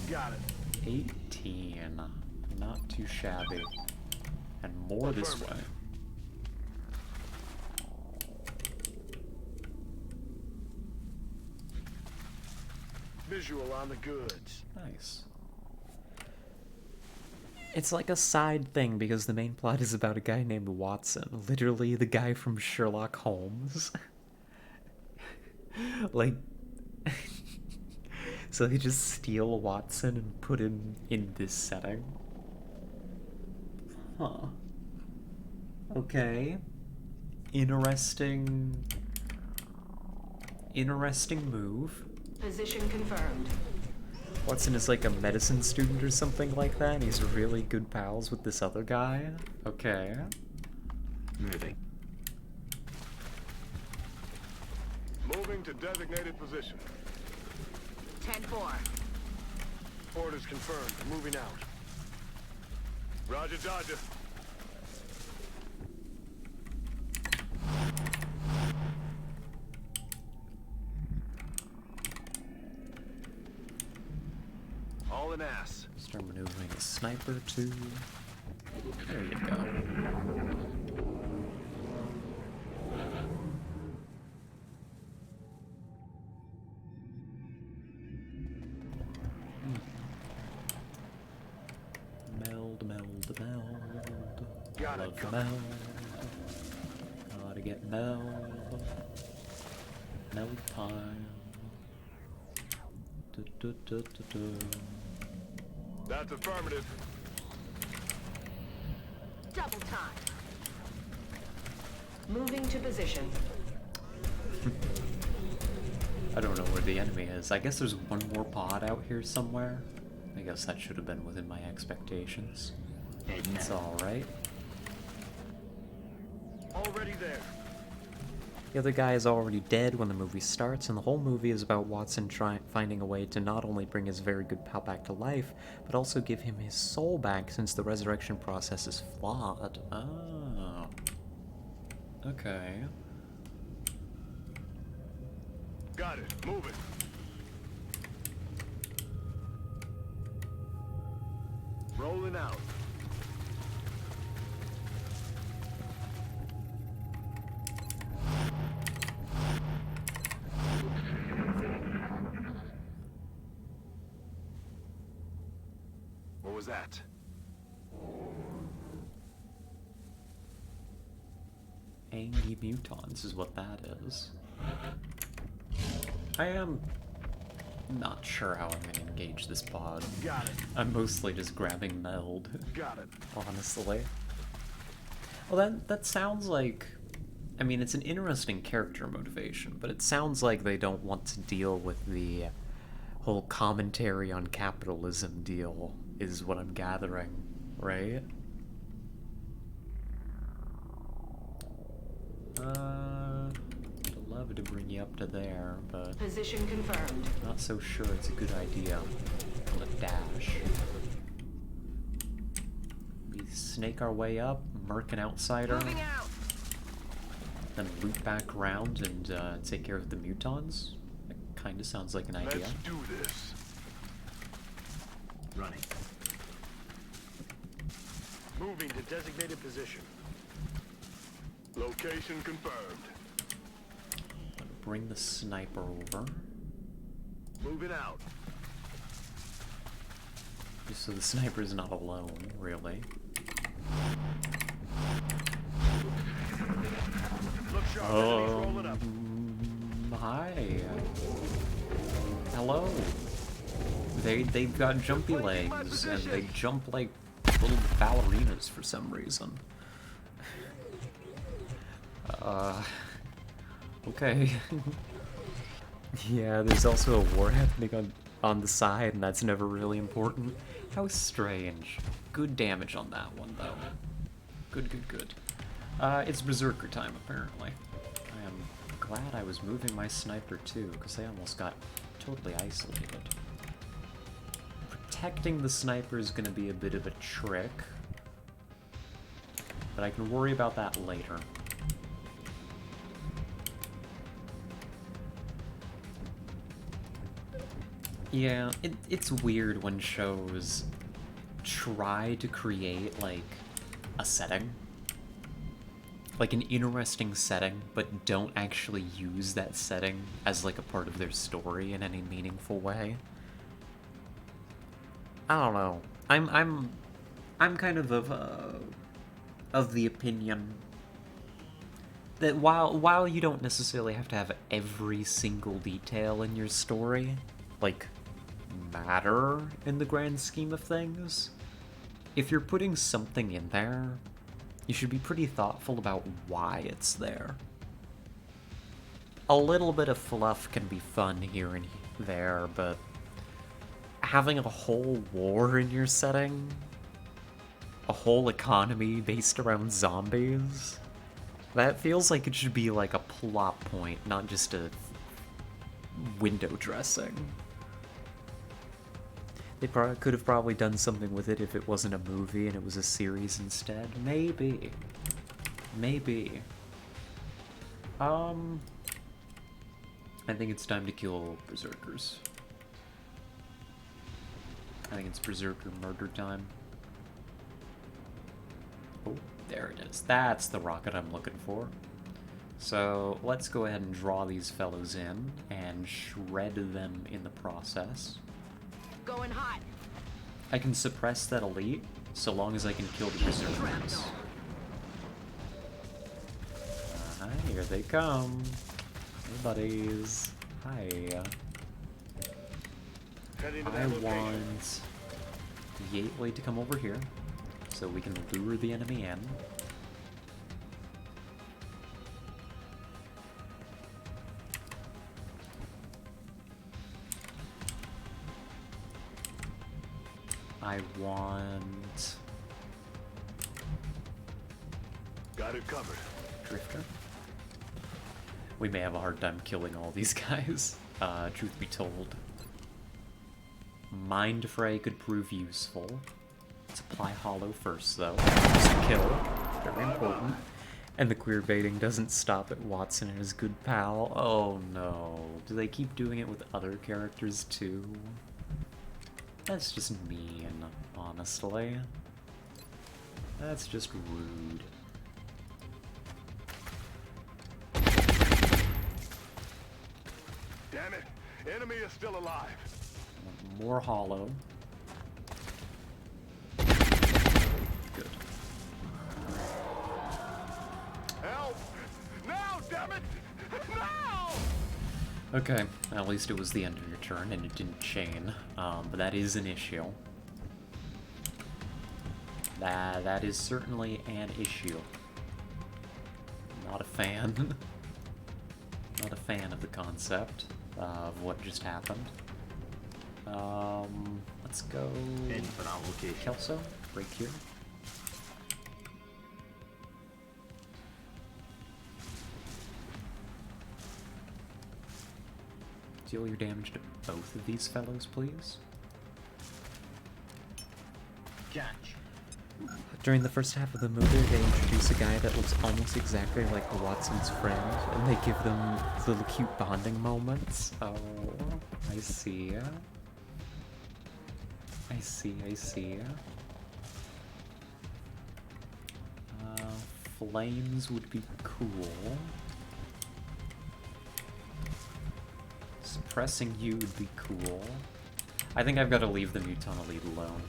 Got it. 18. Not too shabby. And more this way. Visual on the goods. Nice. It's like a side thing because the main plot is about a guy named Watson. Literally the guy from Sherlock Holmes. Like... So they just steal Watson and put him in this setting. Huh. Okay. Interesting move. Position confirmed. Watson is like a medicine student or something like that, and he's really good pals with this other guy. Okay. Moving. Moving to designated position. 10-4. Orders confirmed. Moving out. Roger, Dodger. All an ass. Start maneuvering a sniper too. There you go. Meld. Gotta Love come. meld. Gotta get meld. Meld time. Du, du, du, du, du. That's affirmative. Double time. Moving to position. I don't know where the enemy is. I guess there's one more pod out here somewhere. I guess that should have been within my expectations. It's alright. Already there. The other guy is already dead when the movie starts, and the whole movie is about Watson finding a way to not only bring his very good pal back to life, but also give him his soul back since the resurrection process is flawed. Oh. Okay. Got it. Move it. Rolling out. What was that? Angie mutons is what that is. I am not sure how I'm gonna engage this pod. Got it. I'm mostly just grabbing meld. Got it. Honestly. Well, that sounds like... I mean, it's an interesting character motivation, but it sounds like they don't want to deal with the whole commentary on capitalism deal, is what I'm gathering, right? I'd love to bring you up to there, but... Position confirmed. Not so sure it's a good idea. On a dash. We snake our way up, murk an outsider, Moving out. then loop back around and take care of the mutons. That kinda sounds like an idea. Let's do this. Running. Moving to designated position. Location confirmed. Bring the sniper over. Moving out. Just so the sniper's not alone, really. Look sharp. Enemies rolling up. Hi. Hello. They've got jumpy legs, and they jump like little ballerinas for some reason. Okay. Yeah, there's also a war happening on the side, and that's never really important. How strange. Good damage on that one, though. Good, good, good. It's Berserker time, apparently. I am glad I was moving my sniper, too, because they almost got totally isolated. Protecting the sniper is going to be a bit of a trick, but I can worry about that later. Yeah, it's weird when shows try to create, like, a setting. Like an interesting setting, but don't actually use that setting as, like, a part of their story in any meaningful way. I don't know. I'm kind of the opinion that while you don't necessarily have to have every single detail in your story, like, matter in the grand scheme of things, if you're putting something in there, you should be pretty thoughtful about why it's there. A little bit of fluff can be fun here and there, but having a whole war in your setting, a whole economy based around zombies, that feels like it should be like a plot point, not just a window dressing. They could have probably done something with it if it wasn't a movie and it was a series instead. Maybe. Maybe. I think it's time to kill berserkers. I think it's berserker murder time. Oh, there it is. That's the rocket I'm looking for. So let's go ahead and draw these fellows in and shred them in the process. Going hot. I can suppress that elite so long as I can kill the berserkers. they come. Hey, buddies. Hi. I want the gateway to come over here so we can lure the enemy in. I want... Got it covered. Drifter. We may have a hard time killing all these guys, truth be told. Mind Fray could prove useful. Supply Hollow first, though. Just a kill. Very important. And the queer baiting doesn't stop at Watson and his good pal. Oh no. Do they keep doing it with other characters too? That's just mean, honestly. That's just rude. Damn it! Enemy is still alive. More Hollow. Good. Help! Now, damn it! Now! Okay, at least it was the end of your turn and it didn't chain, but that is an issue. That is certainly an issue. Not a fan. Not a fan of the concept of what just happened. Let's go Kelso, right here. Deal your damage to both of these fellows, please. Catch. During the first half of the movie, they introduce a guy that looks almost exactly like Watson's friend, and they give them little cute bonding moments. Oh, I see. I see. Flames would be cool. Suppressing you would be cool. I think I've got to leave the Muton Elite alone.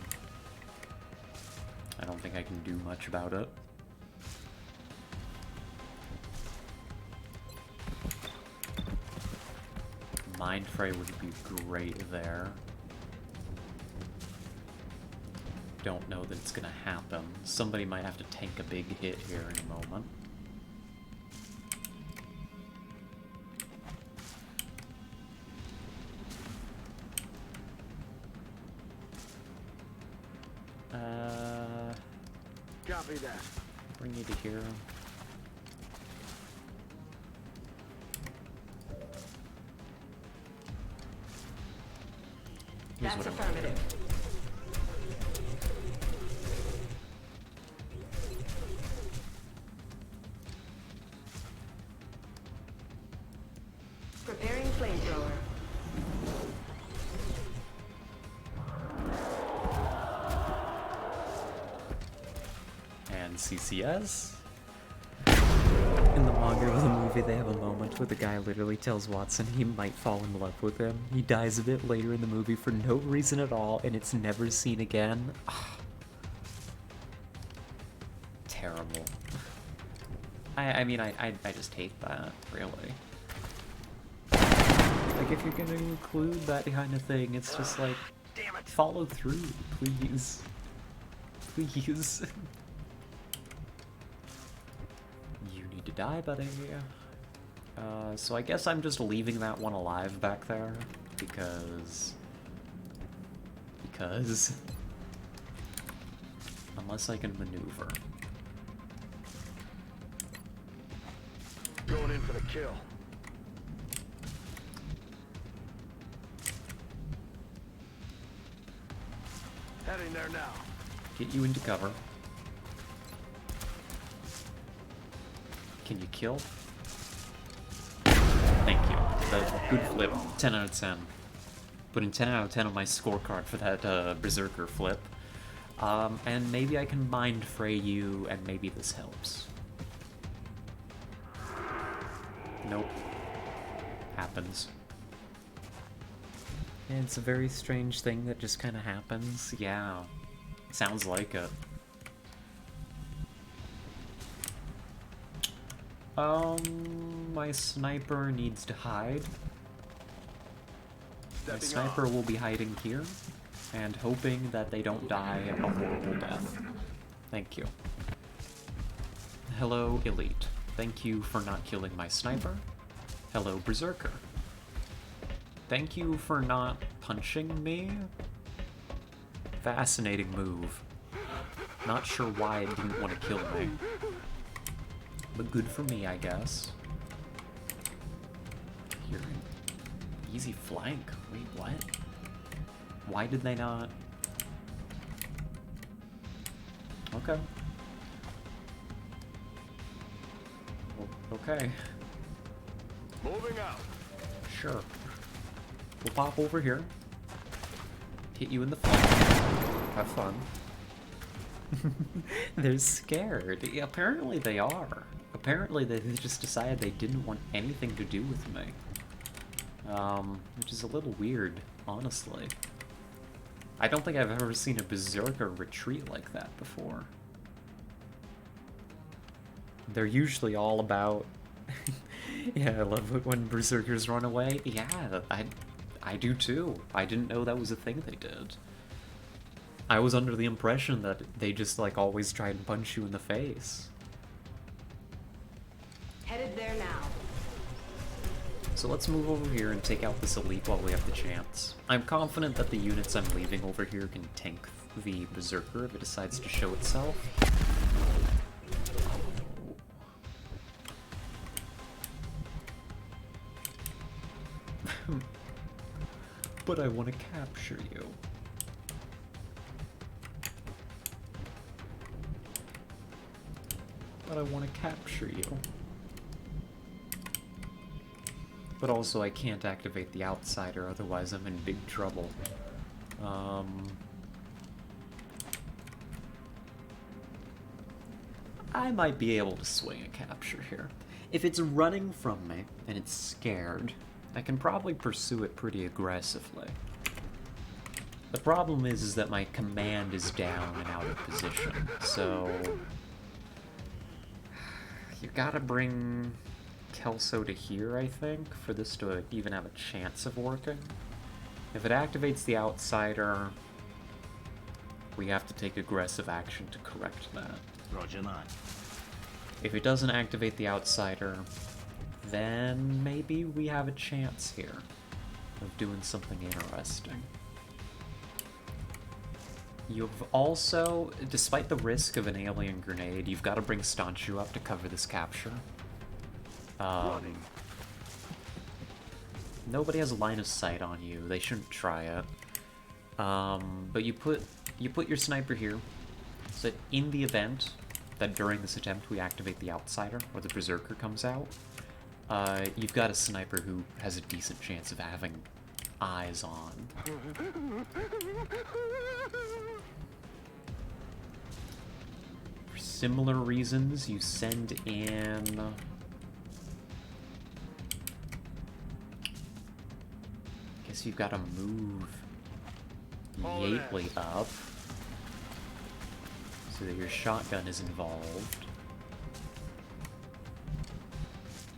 I don't think I can do much about it. Mind Fray would be great there. Don't know that it's gonna happen. Somebody might have to tank a big hit here in a moment. Copy that. Bring you to here. That's affirmative. Preparing flamethrower. And CCS. In the manga of the movie, they have a moment where the guy literally tells Watson he might fall in love with him. He dies a bit later in the movie for no reason at all, and it's never seen again. Terrible. I mean, I just hate that, really. Like, if you're gonna include that kind of thing, it's just like, damn it, follow through, please. Please. You need to die, buddy. So I guess I'm just leaving that one alive back there, because... Unless I can maneuver. Going in for the kill. Heading there now. Get you into cover. Can you kill? Thank you. That's a good flip. 10 out of 10. Putting 10 out of 10 on my scorecard for that Berserker flip. And maybe I can Mind Fray you, and maybe this helps. Nope. Happens. And it's a very strange thing that just kind of happens. Yeah. Sounds like it. My sniper needs to hide. My Stepping sniper off. will be hiding here, and hoping that they don't die a horrible death. Thank you. Hello, Elite. Thank you for not killing my sniper. Hello, Berserker. Thank you for not punching me. Fascinating move. Not sure why it didn't want to kill me. But good for me, I guess. You're an easy flank. Wait, what? Why did they not? Okay. Okay. Moving out. Sure. We'll pop over here. Hit you in the flank. Have fun. They're scared. Yeah, apparently they are. Apparently they just decided they didn't want anything to do with me. Which is a little weird, honestly. I don't think I've ever seen a Berserker retreat like that before. They're usually all about... Yeah, I love it when Berserkers run away. Yeah, I do too. I didn't know that was a thing they did. I was under the impression that they just, like, always try and punch you in the face. Headed there now. So let's move over here and take out this elite while we have the chance. I'm confident that the units I'm leaving over here can tank the Berserker if it decides to show itself. But I want to capture you. But I want to capture you. But also I can't activate the Outsider, otherwise I'm in big trouble. I might be able to swing a capture here. If it's running from me, and it's scared, I can probably pursue it pretty aggressively. The problem is that my command is down and out of position, so... You gotta bring Kelso to here, I think, for this to even have a chance of working. If it activates the Outsider, we have to take aggressive action to correct that. Roger that. If it doesn't activate the Outsider, then maybe we have a chance here of doing something interesting. You've also, despite the risk of an alien grenade, you've got to bring Staunchu up to cover this capture. Nobody has a line of sight on you. They shouldn't try it. But you put your sniper here, so that in the event that during this attempt we activate the Outsider or the Berserker comes out, you've got a sniper who has a decent chance of having eyes on. For similar reasons, you send in... Guess you've got to move Gately up so that your shotgun is involved.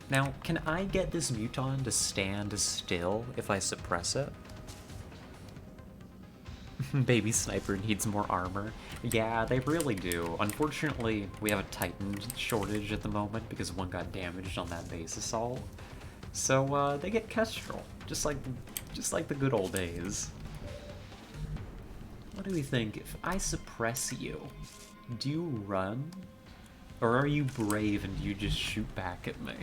Now, can I get this Muton to stand still if I suppress it? Baby Sniper needs more armor. Yeah, they really do. Unfortunately, we have a Titan shortage at the moment because one got damaged on that base assault. So, they get Kestrel, just like the good old days. What do we think? If I suppress you, do you run? Or are you brave and you just shoot back at me?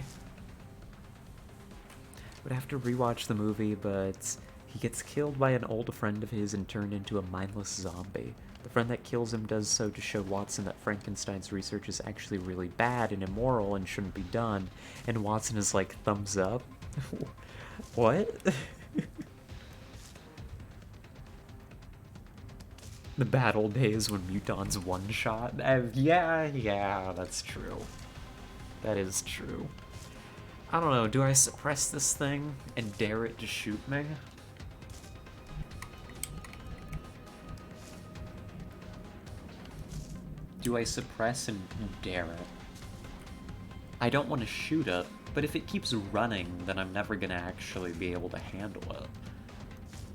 Would have to rewatch the movie, but he gets killed by an old friend of his and turned into a mindless zombie. The friend that kills him does so to show Watson that Frankenstein's research is actually really bad and immoral and shouldn't be done. And Watson is like, thumbs up? What? The bad old days when Muton's one-shot? Yeah, that's true. That is true. I don't know, do I suppress this thing and dare it to shoot me? Do I suppress and dare it? I don't want to shoot it, but if it keeps running, then I'm never gonna actually be able to handle it.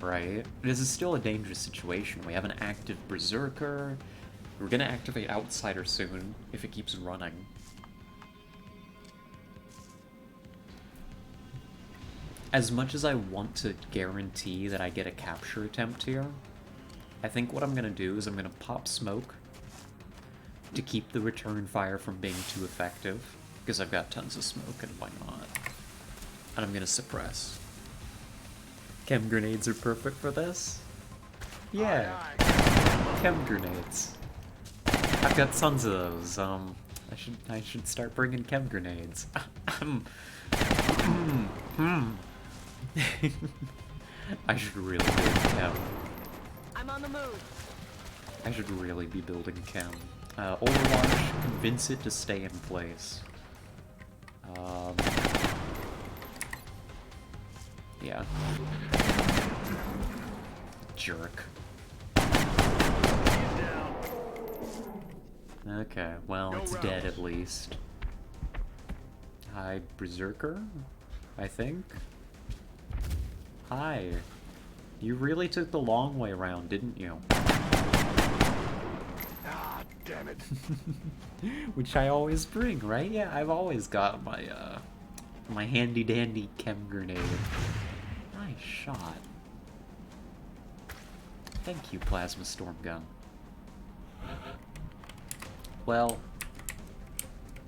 Right? This is still a dangerous situation. We have an active Berserker. We're gonna activate Outsider soon, if it keeps running. As much as I want to guarantee that I get a capture attempt here, I think what I'm gonna do is I'm gonna pop smoke to keep the return fire from being too effective, because I've got tons of smoke and why not? And I'm gonna suppress. Chem grenades are perfect for this. Yeah, chem grenades. I've got tons of those. I should start bringing chem grenades. I should really build chem. I'm on the move. I should really be building chem. Overwatch, convince it to stay in place. Yeah. Jerk. Okay, well, it's dead at least. Hi, Berserker? I think? Hi. You really took the long way around, didn't you? Ah, damn it. Which I always bring, right? Yeah, I've always got my, my handy-dandy chem grenade. Nice shot. Thank you, Plasma Storm Gun. Well,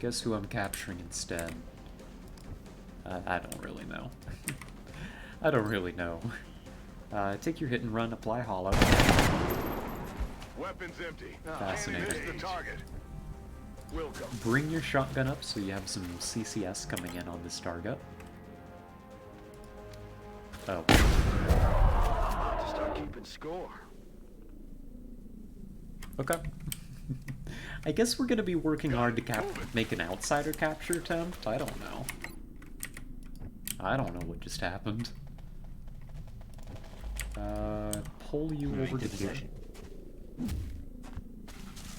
guess who I'm capturing instead? I don't really know. I don't really know. Take your hit and run, apply hollow. Weapons empty. Fascinating. Missed the target. Welcome. Bring your shotgun up so you have some CCS coming in on this target. Oh. About to start keeping score. Okay. I guess we're gonna be working hard to make an outsider capture attempt. I don't know. I don't know what just happened. Pull you over to here.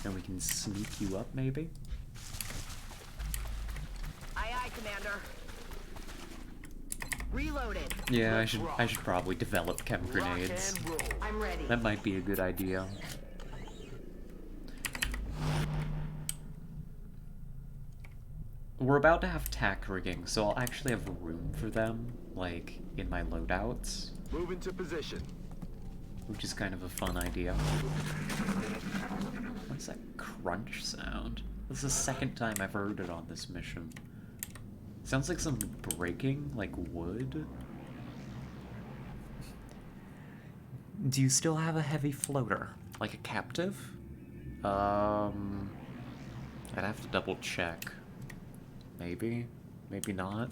And we can sneak you up, maybe? Aye, aye, Commander. Reloaded. Yeah, I should probably develop chem grenades. I'm ready. That might be a good idea. We're about to have tack rigging, so I'll actually have room for them, like, in my loadouts. Move into position. Which is kind of a fun idea. What's that crunch sound? This is the second time I've heard it on this mission. Sounds like something breaking, like wood. Do you still have a heavy floater? Like a captive? I'd have to double check. Maybe. Maybe not.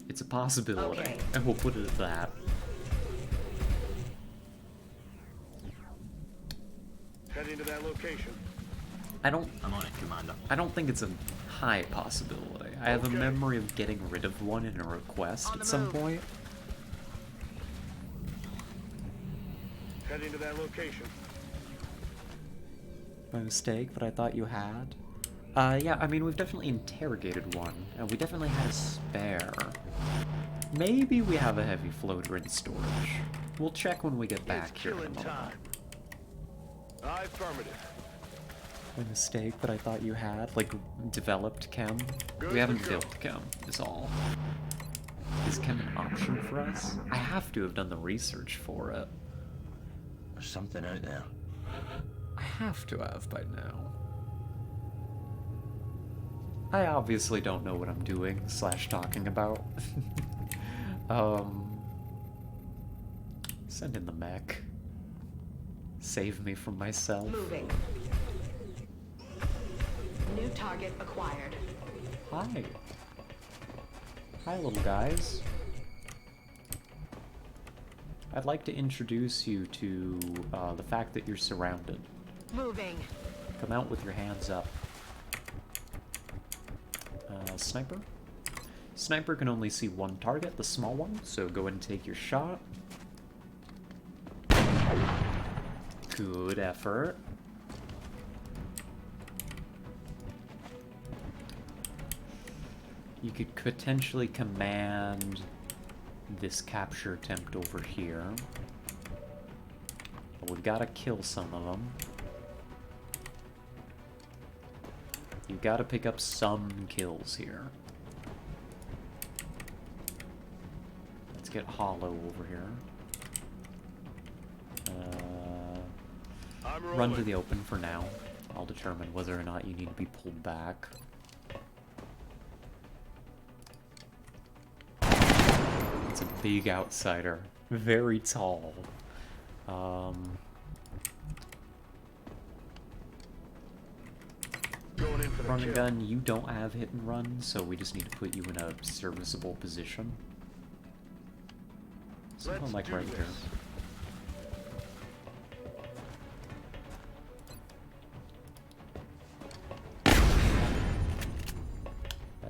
It's a possibility, okay. And we'll put it at that. Heading to that location. I'm on it, Commander. I don't think it's a high possibility. I have a memory of getting rid of one in a request at some point. Heading to that location. My mistake, but I thought you had. Yeah, I mean, we've definitely interrogated one, and we definitely had a spare. Maybe we have a heavy floater in storage. We'll check when we get back here in a moment. Affirmative. My mistake, but I thought you had, like, developed chem. We haven't built chem, is all. Is chem an option for us? I have to have done the research for it. There's something out there. I have to have by now. I obviously don't know what I'm doing / talking about. Send in the mech. Save me from myself. Moving. New target acquired. Hi. Hi, little guys. I'd like to introduce you to the fact that you're surrounded. Moving. Come out with your hands up. Sniper? Sniper can only see one target, the small one, so go ahead and take your shot. Good effort. You could potentially command this capture attempt over here. But we've got to kill some of them. You've got to pick up some kills here. Let's get Hollow over here. Run to the open for now. I'll determine whether or not you need to be pulled back. It's a big outsider. Very tall. Run and gun, you don't have hit and run, so we just need to put you in a serviceable position. Something like right here.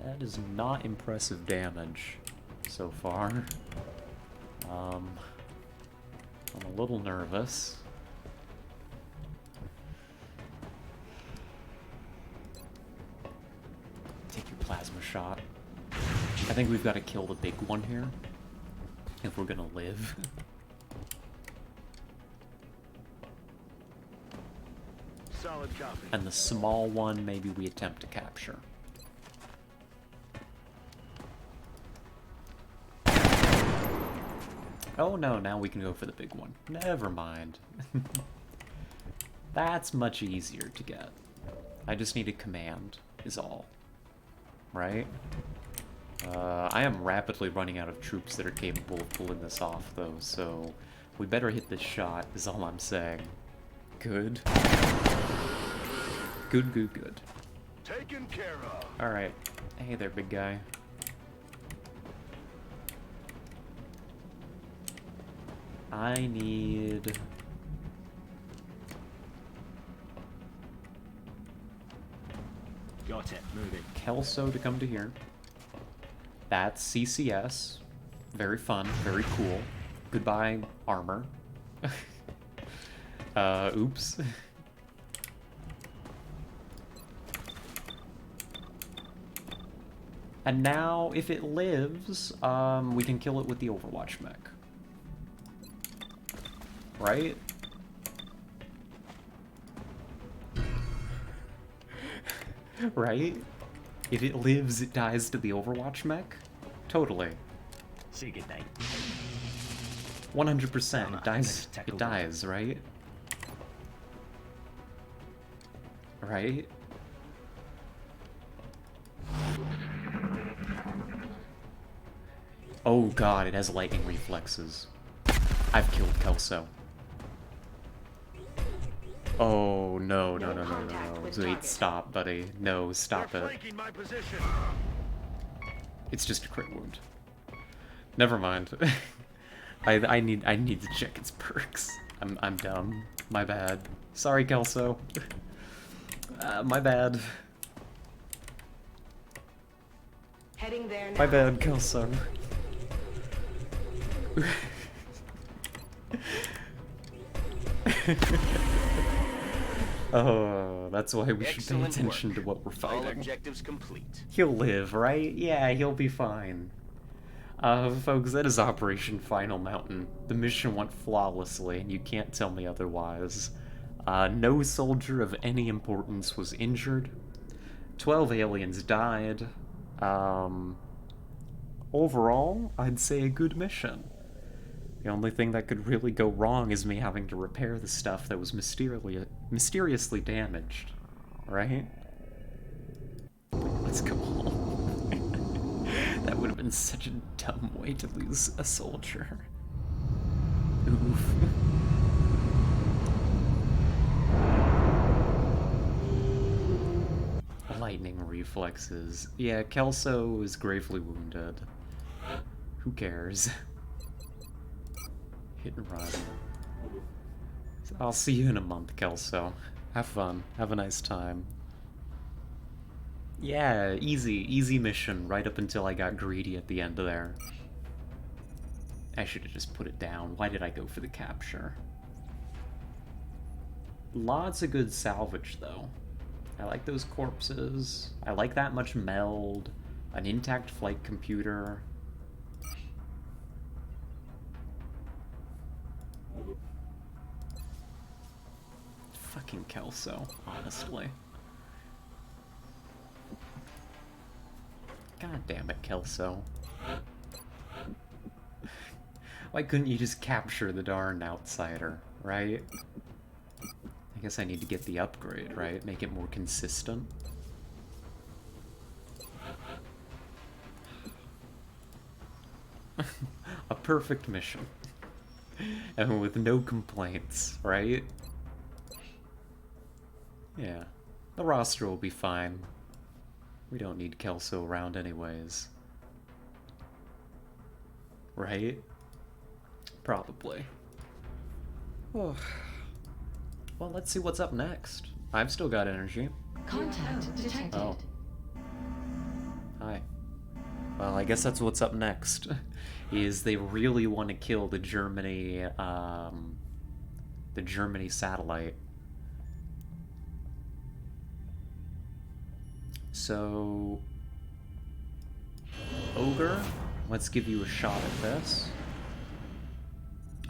That is not impressive damage so far. I'm a little nervous. Take your plasma shot. I think we've got to kill the big one here if we're gonna live. Solid copy. And the small one, maybe we attempt to capture. Oh no, now we can go for the big one. Never mind. That's much easier to get. I just need a command, is all. Right? I am rapidly running out of troops that are capable of pulling this off, though, so we better hit this shot, is all I'm saying. Good. Good, good, good. Taken care of. Alright. Hey there, big guy. I need... Got it, moving. Kelso to come to here. That's CCS. Very fun, very cool. Goodbye, armor. Oops. And now, if it lives, we can kill it with the Overwatch mech. Right? Right? If it lives, it dies to the Overwatch mech? Totally. See you good night. 100%. It dies, right? Right? Oh god, it has lightning reflexes. I've killed Kelso. Oh, no, no, no, no, no, no. Wait, stop, buddy. No, stop it. It's just a crit wound. Never mind. I need to check its perks. I'm dumb. My bad. Sorry, Kelso. My bad. Heading there now. My bad, Kelso. Oh, that's why we should pay attention to what we're fighting. All objectives complete. He'll live, right? Yeah, he'll be fine. Folks, that is Operation Final Mountain. The mission went flawlessly, and you can't tell me otherwise. No soldier of any importance was injured. 12 aliens died. Overall, I'd say a good mission. The only thing that could really go wrong is me having to repair the stuff that was mysteriously damaged, right? Let's go home. That would have been such a dumb way to lose a soldier. Oof. Lightning reflexes. Yeah, Kelso is gravely wounded. Who cares? Hit and run. I'll see you in a month, Kelso. Have fun. Have a nice time. Yeah, easy mission right up until I got greedy at the end of there. I should have just put it down. Why did I go for the capture? Lots of good salvage, though. I like those corpses. I like that much meld. An intact flight computer. Fucking Kelso, honestly. God damn it, Kelso. Why couldn't you just capture the darn outsider, right? I guess I need to get the upgrade, right? Make it more consistent. A perfect mission. And with no complaints, right? Yeah. The roster will be fine. We don't need Kelso around anyways. Right? Probably. Oh. Well, let's see what's up next. I've still got energy. Contact detected. Oh. Hi. Well, I guess that's what's up next. Is they really want to kill the Germany satellite. So, Ogre, let's give you a shot at this.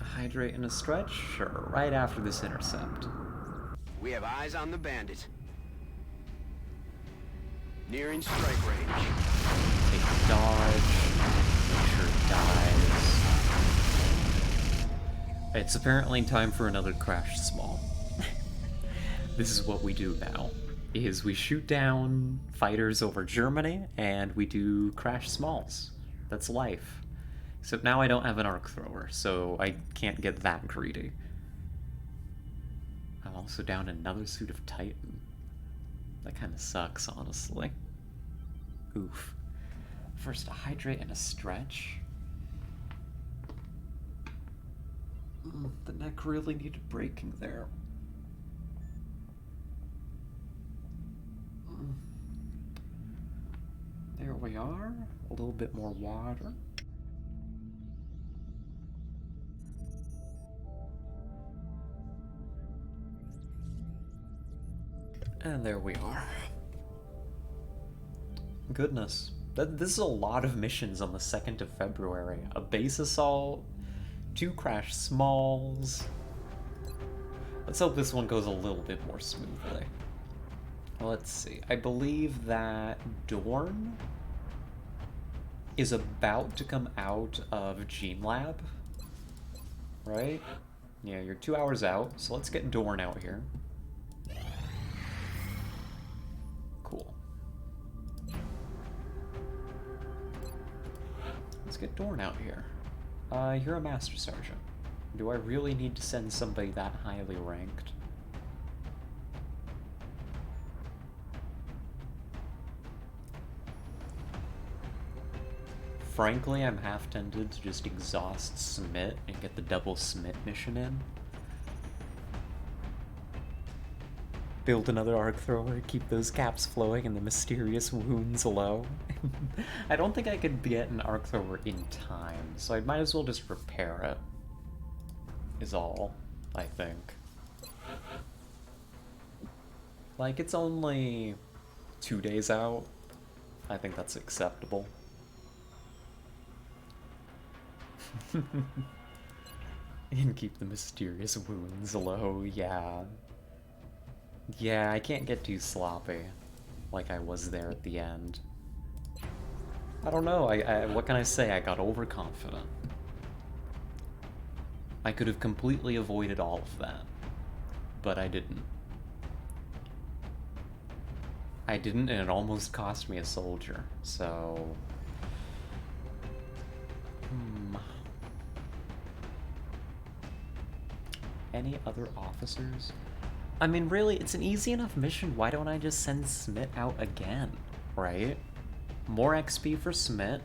A hydrate and a stretch? Sure, right after this intercept. We have eyes on the bandit. Nearing strike range. Take a dodge. Make sure it dies. It's apparently time for another crash small. This is what we do now. Is we shoot down fighters over Germany, and we do crash smalls. That's life. Except now I don't have an arc thrower, so I can't get that greedy. I'm also down another suit of Titan. That kind of sucks, honestly. Oof. First a hydrate and a stretch. The neck really needed breaking there. There we are. A little bit more water. And there we are. Goodness. This is a lot of missions on the 2nd of February. A base assault, 2 crash smalls. Let's hope this one goes a little bit more smoothly. Let's see. I believe that Dorn is about to come out of Gene Lab. Right? Yeah, you're 2 hours out, so let's get Dorn out here. Cool. Let's get Dorn out here. You're a Master Sergeant. Do I really need to send somebody that highly ranked? Frankly, I'm half tempted to just exhaust Smith and get the double Smith mission in. Build another arc thrower, keep those caps flowing and the mysterious wounds low. I don't think I could get an arc thrower in time, so I might as well just repair it. Is all, I think. Like, it's only 2 days out. I think that's acceptable. And keep the mysterious wounds low, yeah. Yeah, I can't get too sloppy, like I was there at the end. I don't know, what can I say? I got overconfident. I could have completely avoided all of that, but I didn't. I didn't, and it almost cost me a soldier, so... Any other officers? I mean, really, it's an easy enough mission. Why don't I just send Smith out again, right? More XP for Smith.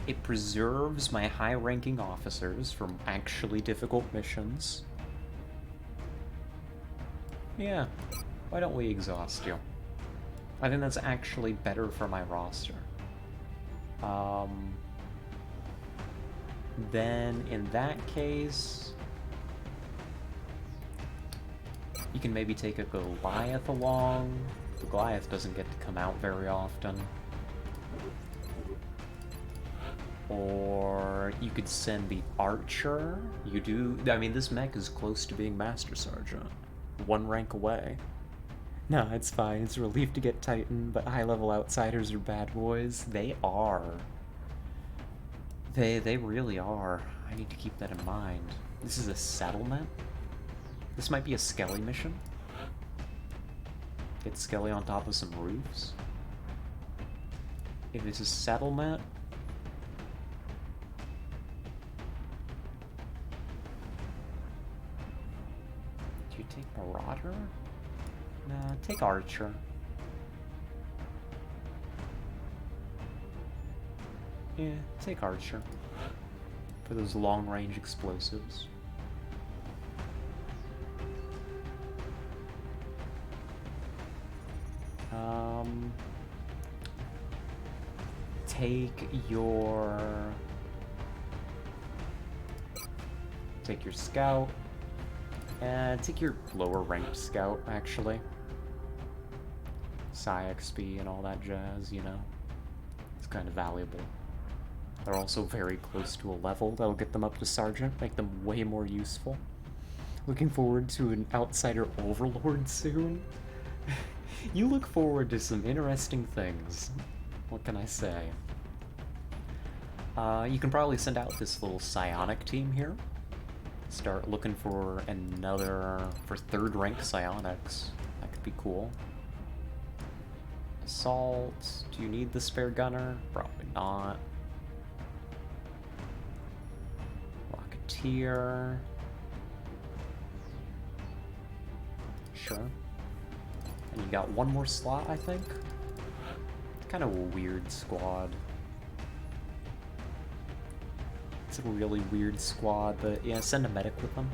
It preserves my high-ranking officers from actually difficult missions. Yeah, why don't we exhaust you? I think that's actually better for my roster. Then, in that case... You can maybe take a Goliath along. The Goliath doesn't get to come out very often. Or you could send the archer. You do... I mean, this mech is close to being Master Sergeant. One rank away. No, it's fine. It's a relief to get Titan, but high-level outsiders are bad boys. They are. They really are. I need to keep that in mind. This is a settlement? This might be a Skelly mission. Get Skelly on top of some roofs. If it's a settlement... Do you take Marauder? Nah, take Archer. Yeah, take Archer. For those long-range explosives. Take your scout, and take your lower ranked scout, actually. Psi XP and all that jazz, you know. It's kind of valuable. They're also very close to a level that'll get them up to Sergeant, make them way more useful. Looking forward to an outsider overlord soon. You look forward to some interesting things. What can I say? You can probably send out this little psionic team here. Start looking for for third rank psionics. That could be cool. Assault. Do you need the spare gunner? Probably not. Rocketeer. Sure. And you got one more slot, I think? Kind of a weird squad. It's a really weird squad, but yeah, send a medic with them.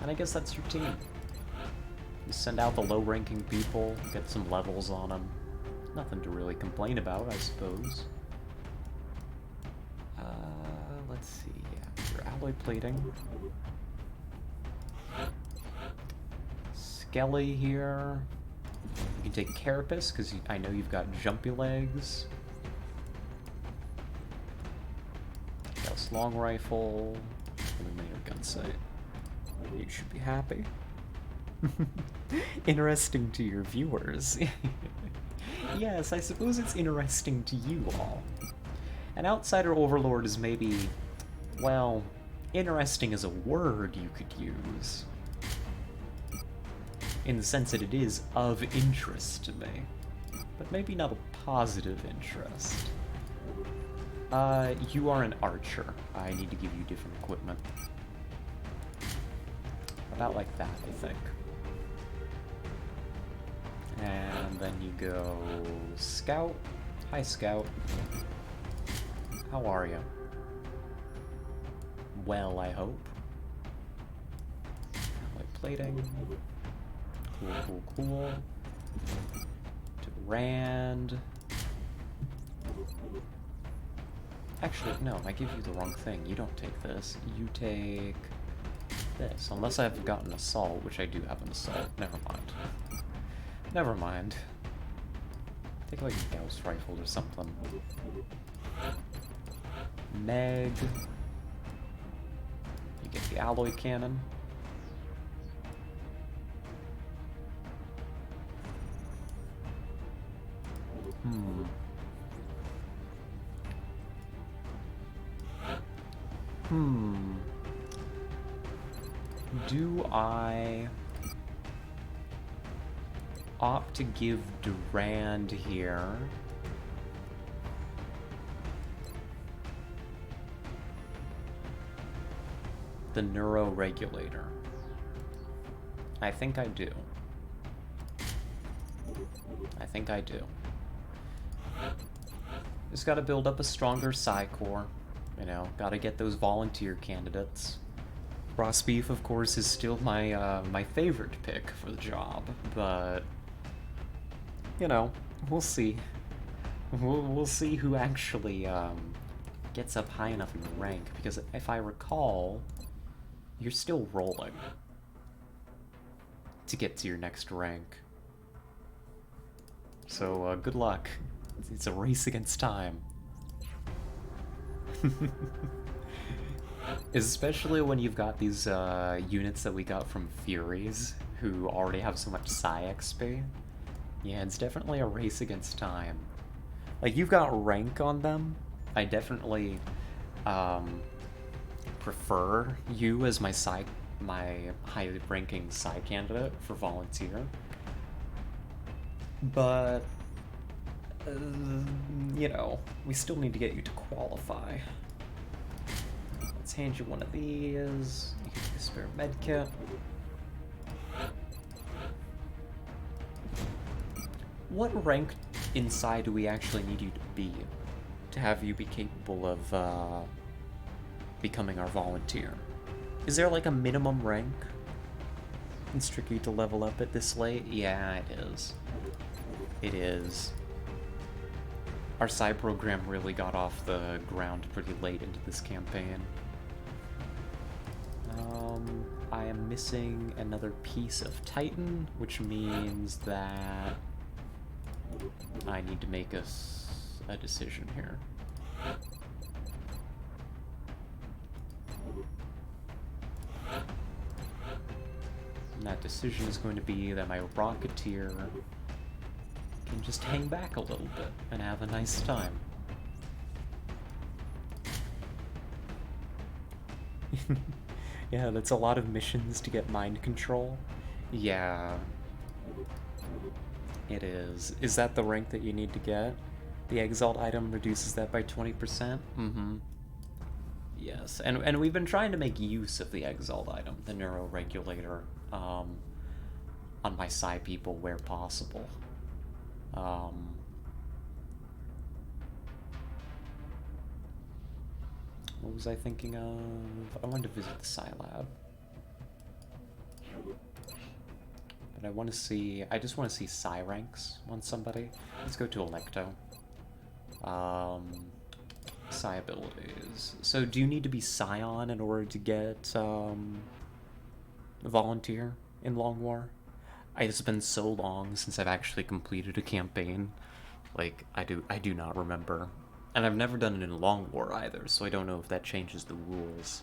And I guess that's your team. You send out the low-ranking people, get some levels on them. Nothing to really complain about, I suppose. Let's see, yeah, your alloy plating. Skelly here. You can take Carapace, because I know you've got jumpy legs. Gauss long rifle. Illuminator gun sight. You should be happy. Interesting to your viewers. Yes, I suppose it's interesting to you all. An outsider overlord is maybe, well, interesting as a word you could use. In the sense that it is of interest to me. But maybe not a positive interest. You are an archer. I need to give you different equipment. About like that, I think. And then you go scout. Hi, scout. How are you? Well, I hope. Alloy plating. Cool, cool, cool. To Rand. Actually, no, I give you the wrong thing. You don't take this. You take this. Unless I've got an assault, which I do have an assault. Never mind. Never mind. Take like a Gauss rifle or something. Meg. You get the alloy cannon. Do I opt to give Durand here? The neuroregulator. I think I do. I think I do. Just gotta build up a stronger Psi Corps. You know, gotta get those volunteer candidates. Ross Beef, of course, is still my my favorite pick for the job, but you know, we'll see. We'll see who actually gets up high enough in the rank, because if I recall, you're still rolling to get to your next rank. So good luck. It's a race against time. Especially when you've got these units that we got from Furies, who already have so much Psi XP. Yeah, it's definitely a race against time. Like, you've got rank on them. I definitely prefer you as my high-ranking Psi candidate for volunteer. But, you know, we still need to get you to qualify. Let's hand you one of these. You can get a spare medkit. What rank inside do we actually need you to be to have you be capable of becoming our volunteer? Is there like a minimum rank? It's tricky to level up at this late. Yeah, it is. It is. Our side program really got off the ground pretty late into this campaign. I am missing another piece of Titan, which means that I need to make a decision here. And that decision is going to be that my Rocketeer can just hang back a little bit and have a nice time. Yeah, that's a lot of missions to get mind control. Yeah. It is. Is that the rank that you need to get? The Exalt item reduces that by 20%? Mm-hmm. Yes, and we've been trying to make use of the Exalt item, the Neuroregulator, on my Psi people where possible. What was I thinking of? I wanted to visit the Psi Lab. But I want to see... I just want to see Psi ranks on somebody. Let's go to Electo. Psi abilities. So do you need to be Scion in order to get a volunteer in Long War? It's been so long since I've actually completed a campaign. Like, I do not remember. And I've never done it in Long War either, so I don't know if that changes the rules.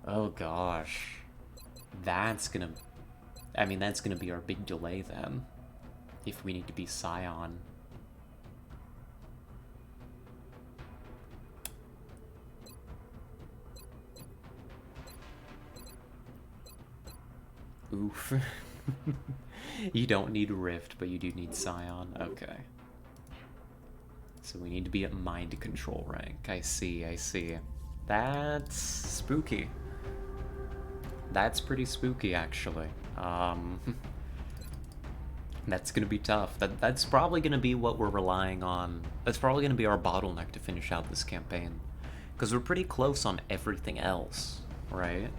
Oh gosh. That's gonna be our big delay then. If we need to be Scion. Oof. You don't need Rift, but you do need Scion. Okay. So we need to be at mind control rank. I see, I see. That's spooky. That's pretty spooky, actually. That's gonna be tough. That's probably gonna be what we're relying on. That's probably gonna be our bottleneck to finish out this campaign. Because we're pretty close on everything else, right?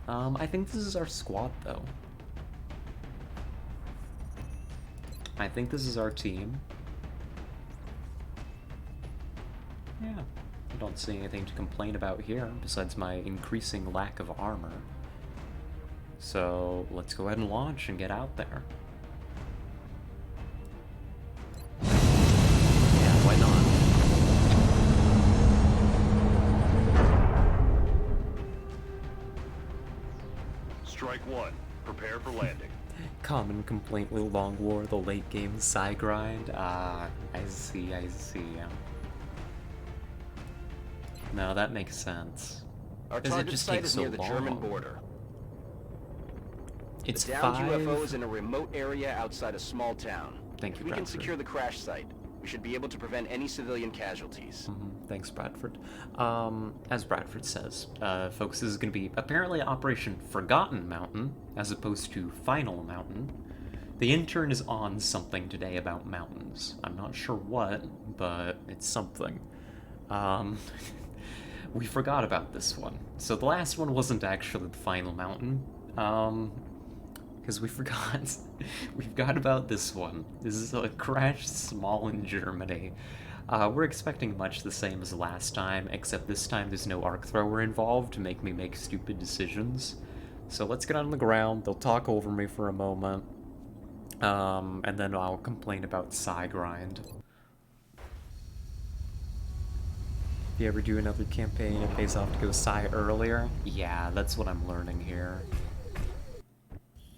I think this is our squad, though. I think this is our team. Yeah, I don't see anything to complain about here, besides my increasing lack of armor. So, let's go ahead and launch and get out there. Yeah, why not? Strike one. Prepare for landing. Common complaint with Long War, the late game Psi grind. Ah, I see, I see. No, that makes sense. Our target site is near the German border. It's the downed 5... UFO is in a remote area outside a small town. Thank you, if we Bradford. can secure the crash site, we should be able to prevent any civilian casualties. Thanks, Bradford. As Bradford says, folks, this is going to be apparently Operation Forgotten Mountain, as opposed to Final Mountain. The intern is on something today about mountains. I'm not sure what, but it's something. We forgot about this one. So the last one wasn't actually the Final Mountain, because we forgot. We forgot about this one. This is a crash small in Germany. We're expecting much the same as last time, except this time there's no arc thrower involved to make me make stupid decisions. So let's get on the ground. They'll talk over me for a moment. And then I'll complain about Psy Grind. If you ever do another campaign, it pays off to go Psy earlier. Yeah, that's what I'm learning here.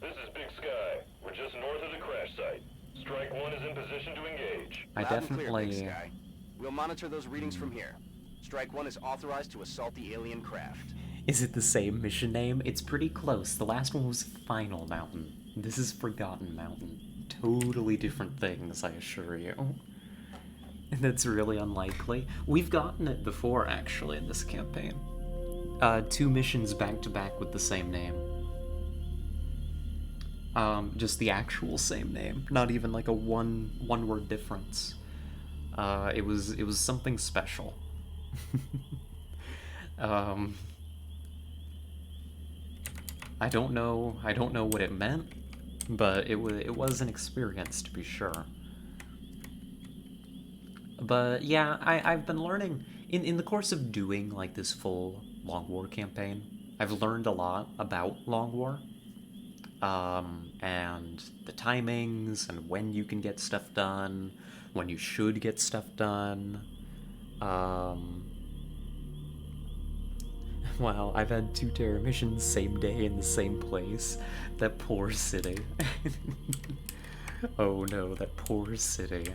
This is Big Sky. We're just north of the crash site. Strike 1 is in position to engage. I Loud definitely... and clear, Big Sky. We'll monitor those readings from here. Strike 1 is authorized to assault the alien craft. Is it the same mission name? It's pretty close. The last one was Final Mountain. This is Forgotten Mountain. Totally different things, I assure you. That's really unlikely. We've gotten it before, actually, in this campaign. 2 missions back-to-back with the same name. Just the actual same name. Not even like a one-word difference. It was something special. I don't know what it meant, but it was an experience, to be sure. But yeah, I've been learning in the course of doing like this full Long War campaign. I've learned a lot about Long War, and the timings and when you can get stuff done, when you should get stuff done. Wow, I've had 2 terror missions same day in the same place. That poor city. Oh no, that poor city.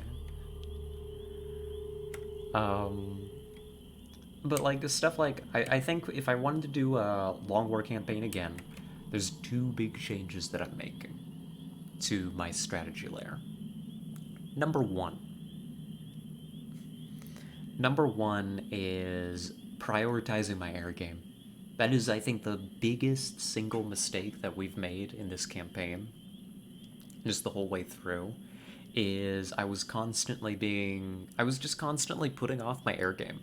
But like stuff like, I think if I wanted to do a Long War campaign again, there's 2 big changes that I'm making to my strategy layer. Number one is prioritizing my air game. That is, I think, the biggest single mistake that we've made in this campaign, just the whole way through, is I was just constantly putting off my air game.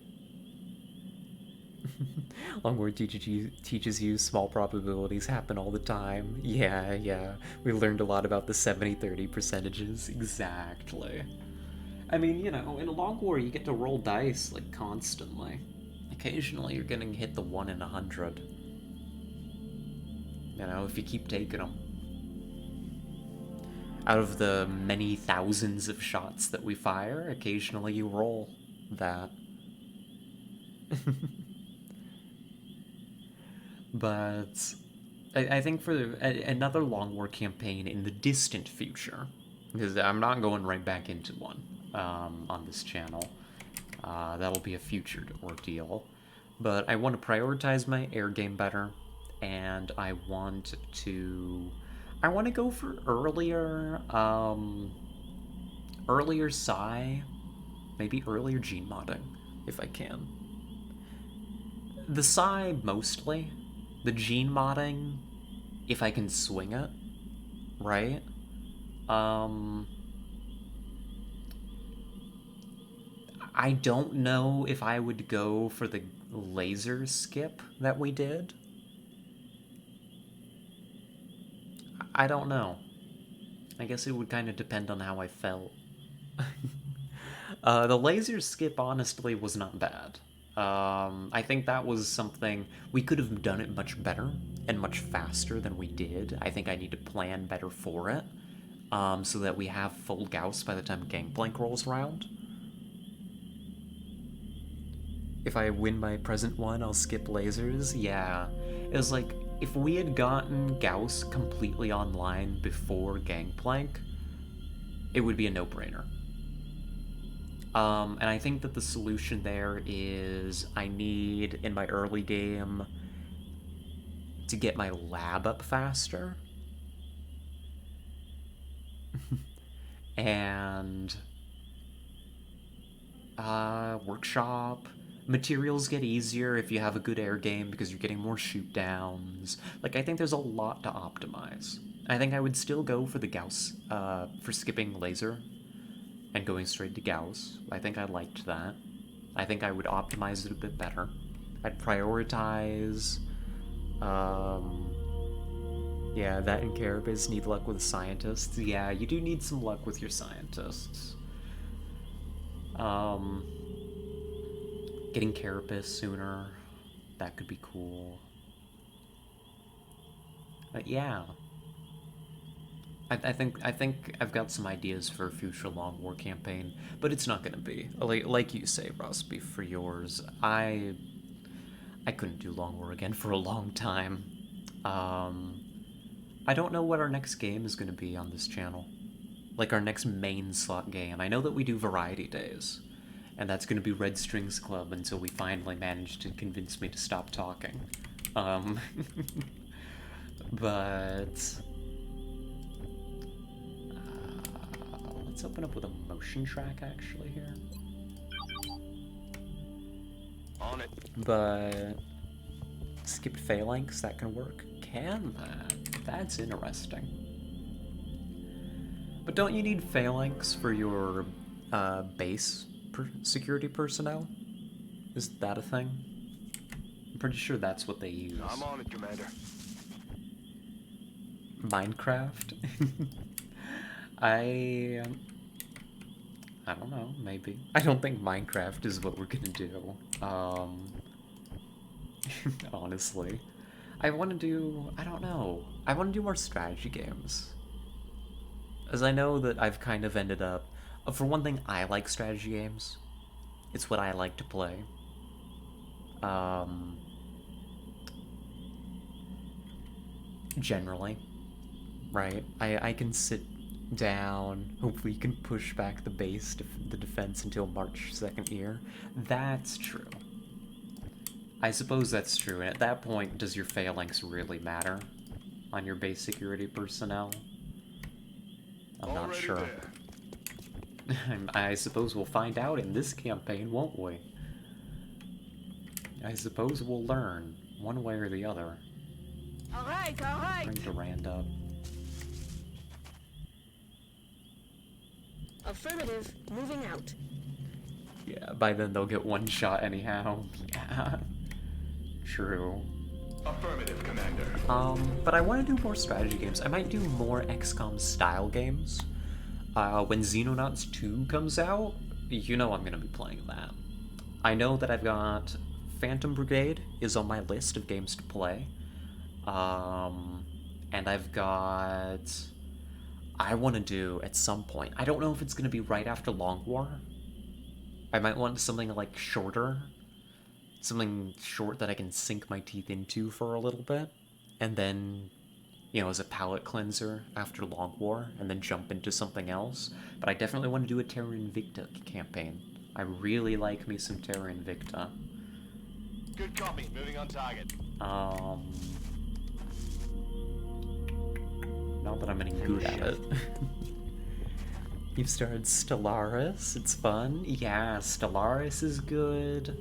Long War teaches you small probabilities happen all the time. Yeah, we learned a lot about the 70-30 percentages. Exactly. I mean, you know, in a Long War, you get to roll dice, like, constantly. Occasionally, you're getting hit the 1 in 100. You know, if you keep taking them. Out of the many thousands of shots that we fire, occasionally you roll that. But I think for another Long War campaign in the distant future, because I'm not going right back into one on this channel. That'll be a future ordeal. But I want to prioritize my air game better, and I want to go for earlier psi, maybe earlier gene modding, if I can. The psi mostly, the gene modding, if I can swing it, right? I don't know if I would go for the laser skip that we did. I don't know. I guess it would kind of depend on how I felt. The laser skip, honestly, was not bad. I think that was something... We could have done it much better and much faster than we did. I think I need to plan better for it, so that we have full Gauss by the time Gangplank rolls around. If I win my present one, I'll skip lasers. Yeah. It was like, if we had gotten Gauss completely online before Gangplank, it would be a no-brainer. And I think that the solution there is I need, in my early game, to get my lab up faster. And workshop. Materials get easier if you have a good air game because you're getting more shoot downs. Like, I think there's a lot to optimize. I think I would still go for the Gauss, for skipping laser and going straight to Gauss. I think I liked that. I think I would optimize it a bit better. I'd prioritize, yeah, that and Carapace need luck with scientists. Yeah, you do need some luck with your scientists. Getting Carapace sooner, that could be cool. But yeah. I think I've got some ideas for a future Long War campaign, but it's not gonna be like you say, Rosby. For yours, I couldn't do Long War again for a long time. I don't know what our next game is gonna be on this channel, like our next main slot game. I know that we do variety days, and that's gonna be Red Strings Club until we finally manage to convince me to stop talking. But let's open up with a motion track actually here. On it. But skipped phalanx, that can work. Can that? That's interesting. But don't you need phalanx for your base security personnel? Is that a thing? I'm pretty sure that's what they use. I'm on it, Commander. Minecraft? I don't know, maybe. I don't think Minecraft is what we're gonna do. Honestly. I want to do, I don't know. I want to do more strategy games. As I know that I've kind of ended up, for one thing, I like strategy games. It's what I like to play. Generally. Right? I can sit down, hopefully you can push back the base, the defense until March 2nd year. That's true. I suppose that's true, and at that point, does your phalanx really matter on your base security personnel? I'm not sure. I suppose we'll find out in this campaign, won't we? I suppose we'll learn, one way or the other. Alright. Bring Durand up. Affirmative, moving out. Yeah, by then they'll get one shot anyhow. Yeah. True. Affirmative, Commander. But I want to do more strategy games. I might do more XCOM style games. When Xenonauts 2 comes out, you know I'm gonna be playing that. I know that I've got Phantom Brigade is on my list of games to play. And I've got... I want to do, at some point, I don't know if it's gonna be right after Long War. I might want something like shorter. Something short that I can sink my teeth into for a little bit, and then, you know, as a palate cleanser after Long War, and then jump into something else. But I definitely want to do a Terra Invicta campaign. I really like me some Terra Invicta. Good copy. Moving on target. Not that I'm any good at it. You've started Stellaris, it's fun. Yeah, Stellaris is good.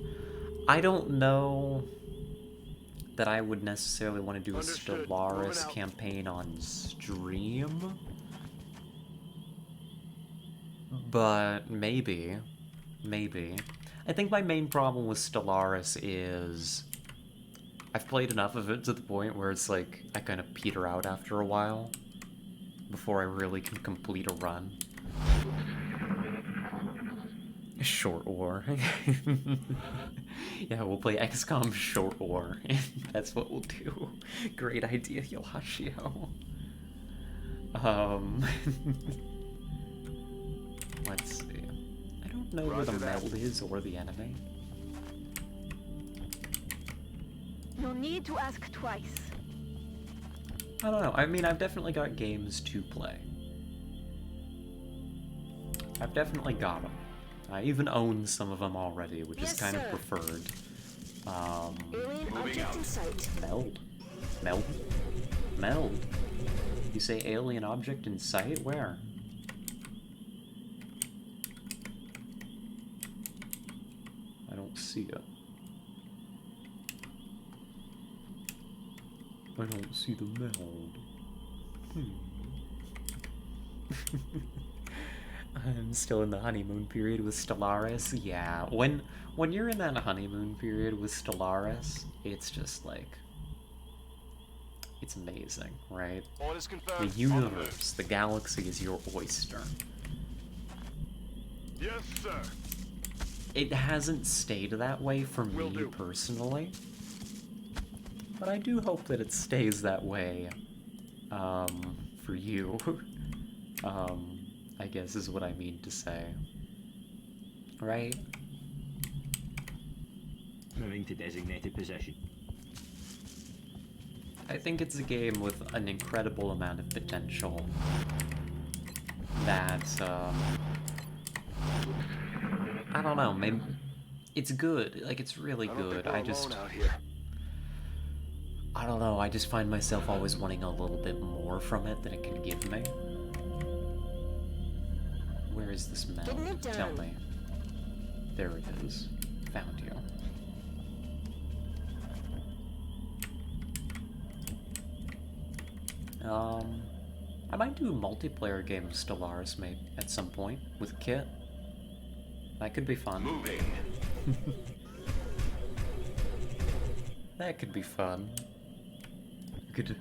I don't know that I would necessarily want to do a Stellaris campaign on stream. But maybe. I think my main problem with Stellaris is I've played enough of it to the point where it's like I kind of peter out after a while before I really can complete a run. Short War. Yeah, we'll play XCOM Short War. That's what we'll do. Great idea, Yohashio. Let's see. I don't know where the meld is or the enemy. No need to ask twice. I don't know. I mean, I've definitely got games to play. I've definitely got them. I even own some of them already, which is kind of preferred. Moving out. In sight. Meld. You say alien object in sight? Where? I don't see it. I don't see the meld. I'm still in the honeymoon period with Stellaris. Yeah, when you're in that honeymoon period with Stellaris, it's just like, it's amazing, right? Orders confirmed. The universe, the galaxy is your oyster. Yes, sir. It hasn't stayed that way for me personally, but I do hope that it stays that way for you. I guess is what I mean to say. Right? Moving to designated position. I think it's a game with an incredible amount of potential that, I don't know, maybe it's good, like it's really good. I don't know, I just find myself always wanting a little bit more from it than it can give me. Where is this map? Tell me. There it is. Found you. I might do a multiplayer game of Stellaris maybe at some point with Kit. That could be fun. Moving. That could be fun. We could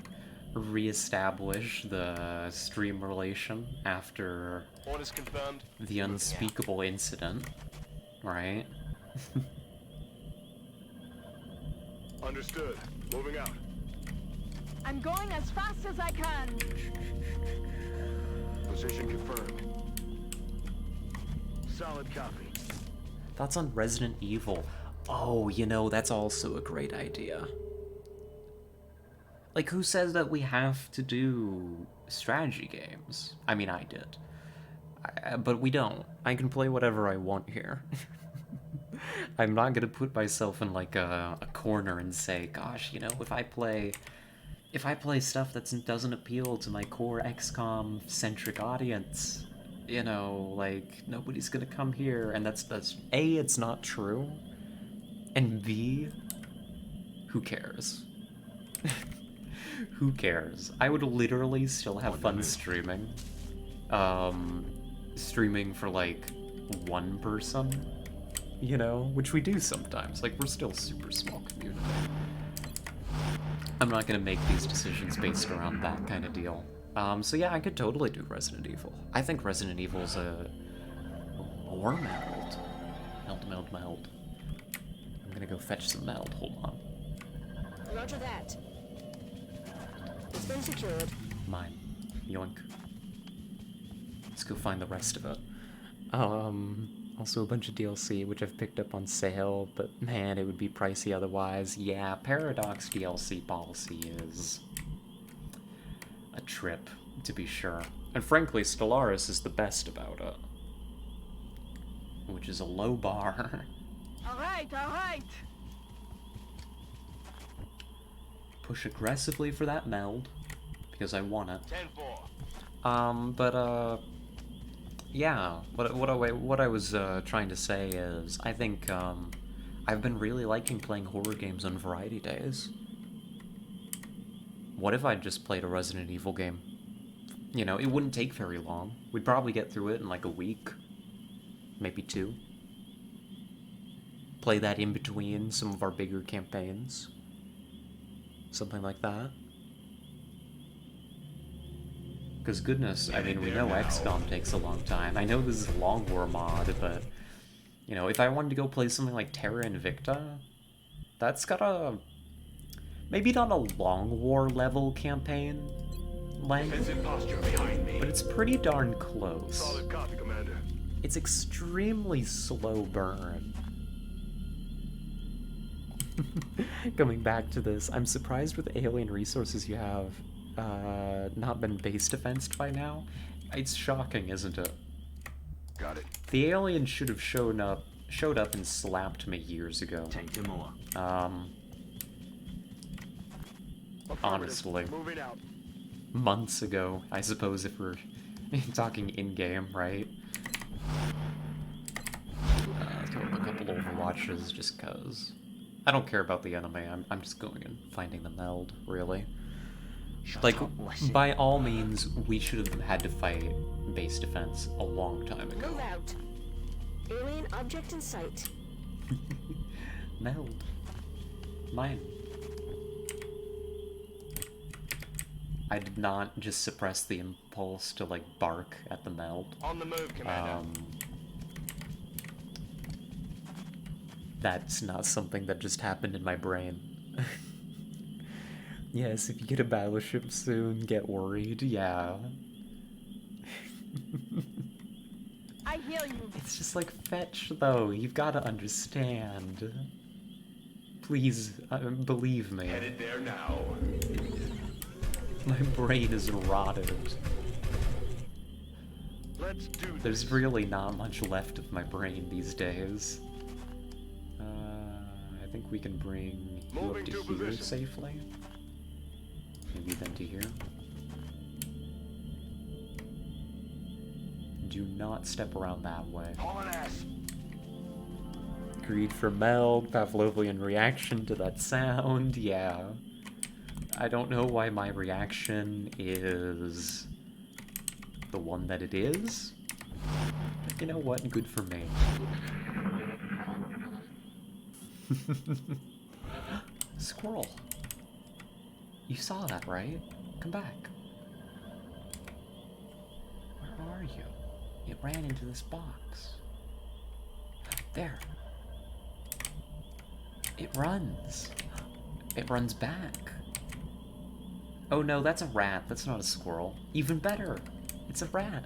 re-establish the stream relation after Orders confirmed. the unspeakable incident, right? Understood. Moving out. I'm going as fast as I can. Position confirmed. Solid copy. Thoughts on Resident Evil? Oh, you know, that's also a great idea. Like, who says that we have to do strategy games? I mean, I did. But we don't. I can play whatever I want here. I'm not gonna put myself in, like, a corner and say, gosh, you know, if I play stuff that doesn't appeal to my core XCOM-centric audience, you know, like, nobody's gonna come here, and that's A, it's not true, and B, who cares? Who cares? I would literally still have fun streaming. Streaming for, like, one person, you know, which we do sometimes. Like, we're still a super small community. I'm not gonna make these decisions based around that kind of deal. So yeah, I could totally do Resident Evil. I think Resident Evil's a more meld. Meld. I'm gonna go fetch some meld, hold on. Roger that. It's been secured. Mine. Yoink. Let's go find the rest of it. Also a bunch of DLC, which I've picked up on sale, but man, it would be pricey otherwise. Yeah, Paradox DLC policy is a trip, to be sure. And frankly, Stellaris is the best about it. Which is a low bar. Alright. Push aggressively for that meld, because I want it. 10-4. Yeah, what I was trying to say is, I think I've been really liking playing horror games on Variety Days. What if I just played a Resident Evil game? You know, it wouldn't take very long. We'd probably get through it in like a week, maybe 2. Play that in between some of our bigger campaigns. Something like that. Because goodness, I mean, we know XCOM takes a long time. I know this is a long war mod, but, you know, if I wanted to go play something like Terra Invicta, that's got a, maybe not a long war level campaign length, but it's pretty darn close. Solid copy, Commander. It's extremely slow burn. Coming back to this, I'm surprised with the alien resources you have not been base defensed by now. It's shocking, isn't it? Got it. The alien should have showed up and slapped me years ago. Take them more. Honestly. Moving out. Months ago, I suppose, if we're talking in-game, right? Throw up a couple Overwatches just cause. I don't care about the enemy, I'm just going and finding the meld, really. Like, by all means, we should have had to fight base defense a long time ago. Move out. Alien object in sight. Meld. Mine. I did not just suppress the impulse to, like, bark at the meld. On the move, Commander. That's not something that just happened in my brain. Yes, if you get a battleship soon, get worried, yeah. I hear you. It's just like fetch, though. You've got to understand. Please, believe me. Headed there now. My brain is rotted. Let's do this. There's really not much left of my brain these days. I think we can bring you up Moving to to here position. safely. Maybe then to here. Do not step around that way. Hauling ass. Greed for meld, Pavlovian reaction to that sound, yeah. I don't know why my reaction is the one that it is. But you know what? Good for me. Squirrel. You saw that, right? Come back. Where are you? It ran into this box. There. It runs. It runs back. Oh no, that's a rat. That's not a squirrel. Even better. It's a rat.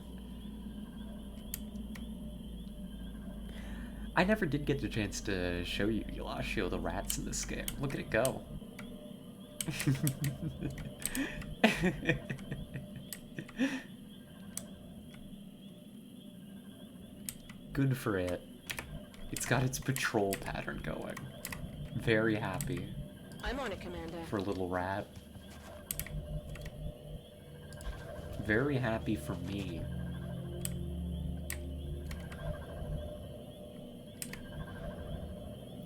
I never did get the chance to show you, Yelashio, the rats in this game. Look at it go. Good for it. It's got its patrol pattern going. Very happy I'm on it, Commander. for a little rat. Very happy for me.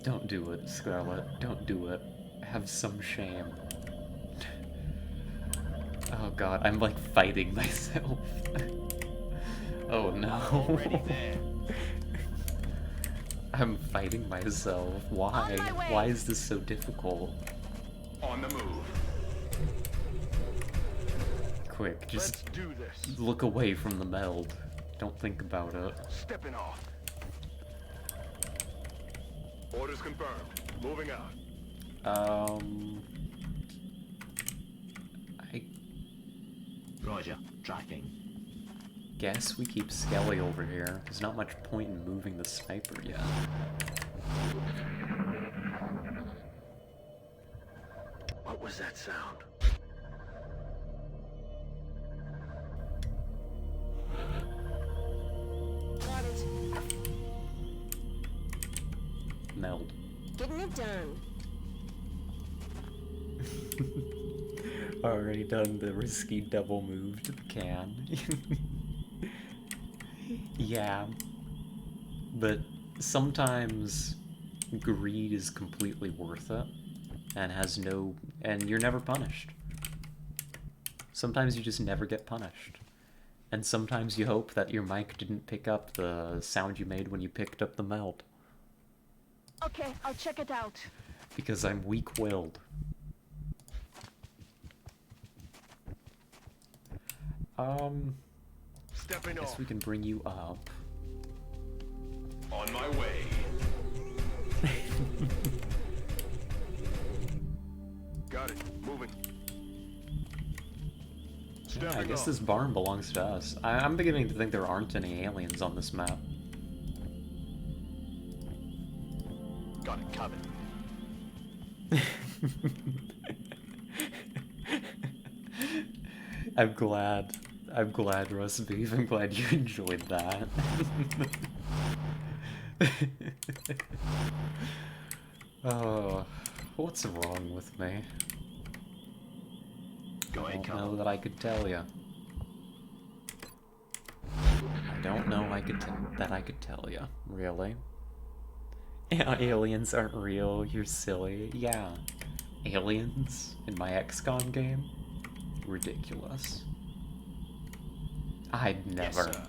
Don't do it, Scarlet. Don't do it. Have some shame. Oh god, I'm like fighting myself. Oh no. Already there. I'm fighting myself. Why? Why is this so difficult? On the move. Quick, just Let's do this. look away from the meld. Don't think about it. Stepping off. Orders confirmed. Moving out. I Roger. Tracking. guess we keep Skelly over here. There's not much point in moving the sniper yet. What was that sound? Got it. Meld. Getting it done. Already done the risky double move to the can. Yeah. But sometimes greed is completely worth it and has no... and you're never punished. Sometimes you just never get punished. And sometimes you hope that your mic didn't pick up the sound you made when you picked up the meld. Okay, I'll check it out. Because I'm weak-willed. Stepping Guess off. we can bring you up. On my way. Got it. Moving. Yeah, Stepping I guess off. this barn belongs to us. I'm beginning to think there aren't any aliens on this map. Got it covered. I'm glad, Roast Beef. I'm glad you enjoyed that. Oh, what's wrong with me? Go I ahead, don't know Carl. that I could tell you. I don't know that I could tell you. Really? Yeah, aliens aren't real. You're silly. Yeah. Aliens in my XCOM game? Ridiculous. I'd never. Yes, sir.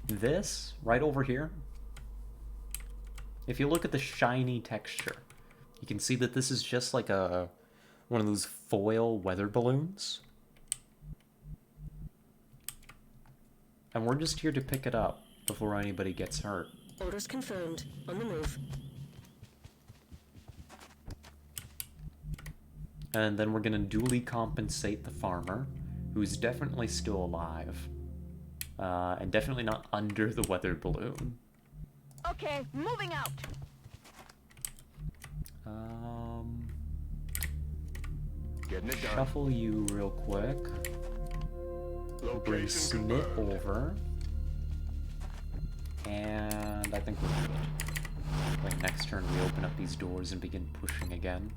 This, right over here, if you look at the shiny texture, you can see that this is just like one of those foil weather balloons. And we're just here to pick it up before anybody gets hurt. Orders confirmed. On the move. And then we're gonna duly compensate the farmer, who's definitely still alive. And definitely not under the weather balloon. Okay, moving out. Getting it done. Shuffle you real quick. Bring Smith over. And I think we're good. Like next turn we open up these doors and begin pushing again.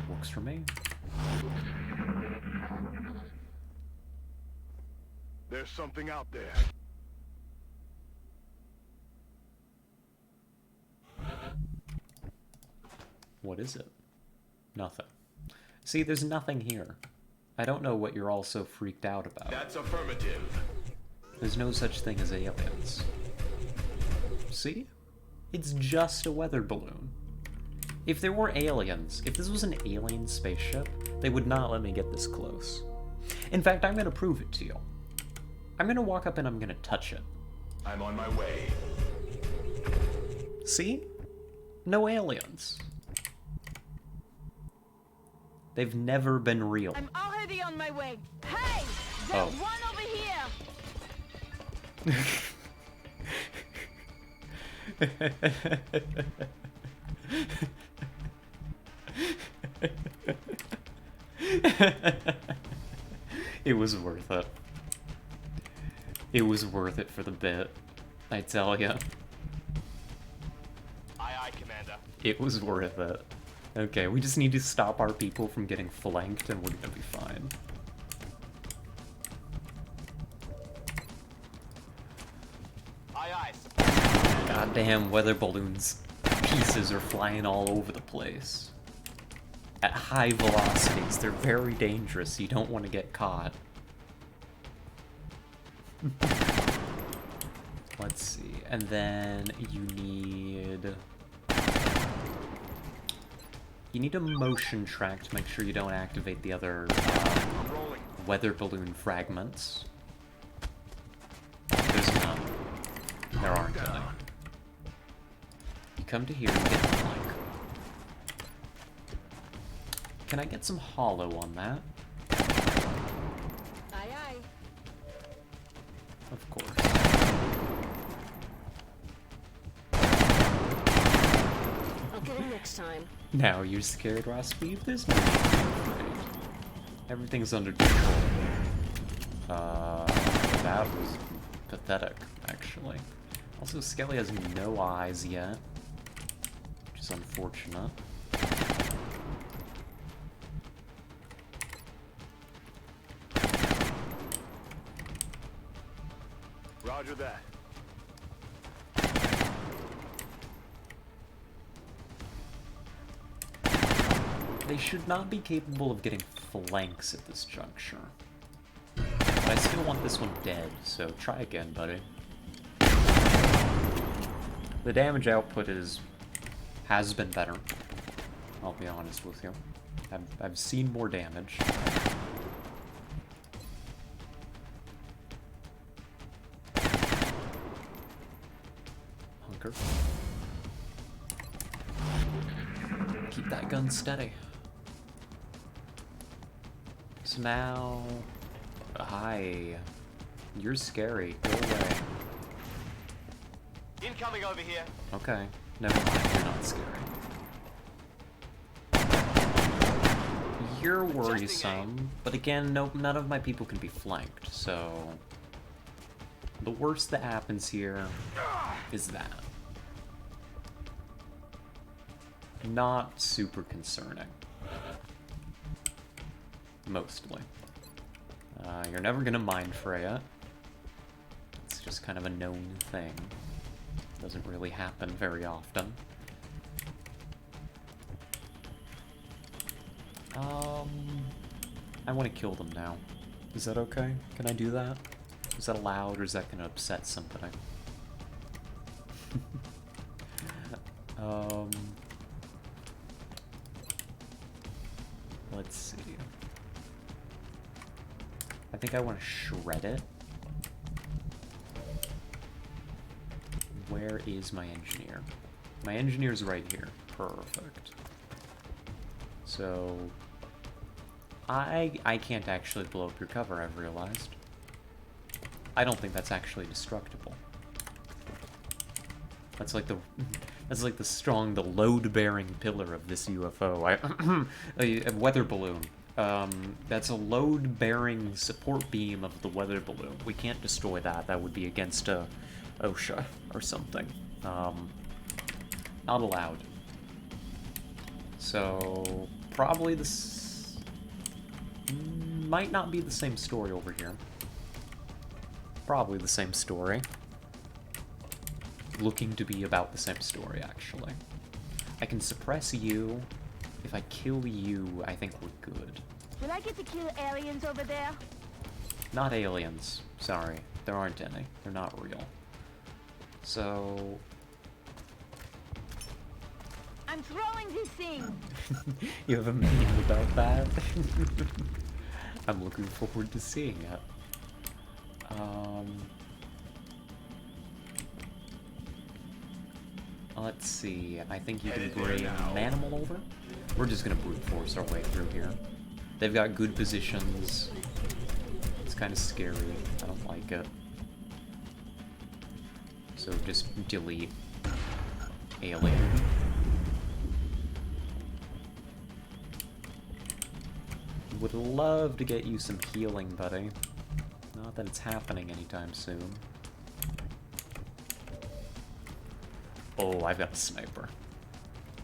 Works for me. There's something out there. What is it? Nothing. See, there's nothing here. I don't know what you're all so freaked out about. That's affirmative. There's no such thing as aliens. See? It's just a weather balloon. If there were aliens, if this was an alien spaceship, they would not let me get this close. In fact, I'm gonna prove it to you. I'm gonna walk up and I'm gonna touch it. I'm on my way. See? No aliens. They've never been real. I'm already on my way. Hey! There's one over here! It was worth it. It was worth it for the bit, I tell ya. Aye, aye, Commander. It was worth it. Okay, we just need to stop our people from getting flanked and we're gonna be fine. Aye, aye. Goddamn weather balloons pieces are flying all over the place. At high velocities, they're very dangerous, you don't want to get caught. Let's see, and then you need a motion track to make sure you don't activate the other weather balloon fragments. There's none. There aren't any. You come to here and get the mic. Can I get some hollow on that? Aye, aye. Of course. I'll get him next time. Now you're scared, Raspeed? There's no reason to be afraid. Everything's under control. That was pathetic, actually. Also, Skelly has no eyes yet, which is unfortunate. Roger that. They should not be capable of getting flanks at this juncture. But I still want this one dead, so try again, buddy. The damage output has been better. I'll be honest with you. I've seen more damage. Hunker. Keep that gun steady. So now... Hi. You're scary. Go away. Incoming over here. Okay. Never mind. You're not scary. You're worrisome, but again, none of my people can be flanked, so... The worst that happens here is that. Not super concerning. Mostly. You're never gonna mind Freya. It's just kind of a known thing. Doesn't really happen very often. I want to kill them now. Is that okay? Can I do that? Is that allowed, or is that gonna upset somebody? Let's see. I think I want to shred it. Where is my engineer? My engineer's right here. Perfect. So I can't actually blow up your cover, I've realized. I don't think that's actually destructible. That's like the the load-bearing pillar of this UFO. A weather balloon. That's a load-bearing support beam of the weather balloon. We can't destroy that. That would be against OSHA or something. Not allowed. So probably this might not be the same story over here. Probably the same story. Looking to be about the same story, actually. I can suppress you. If I kill you, I think we're good. Will I get to kill aliens over there? Not aliens. Sorry. There aren't any. They're not real. So... I'm throwing this thing! You have a meme about that? I'm looking forward to seeing it. Let's see. I think you can bring Manimal over. We're just gonna brute force our way through here. They've got good positions. It's kind of scary. I don't like it. So just delete alien. Would love to get you some healing, buddy. Not that it's happening anytime soon. Oh, I've got a sniper.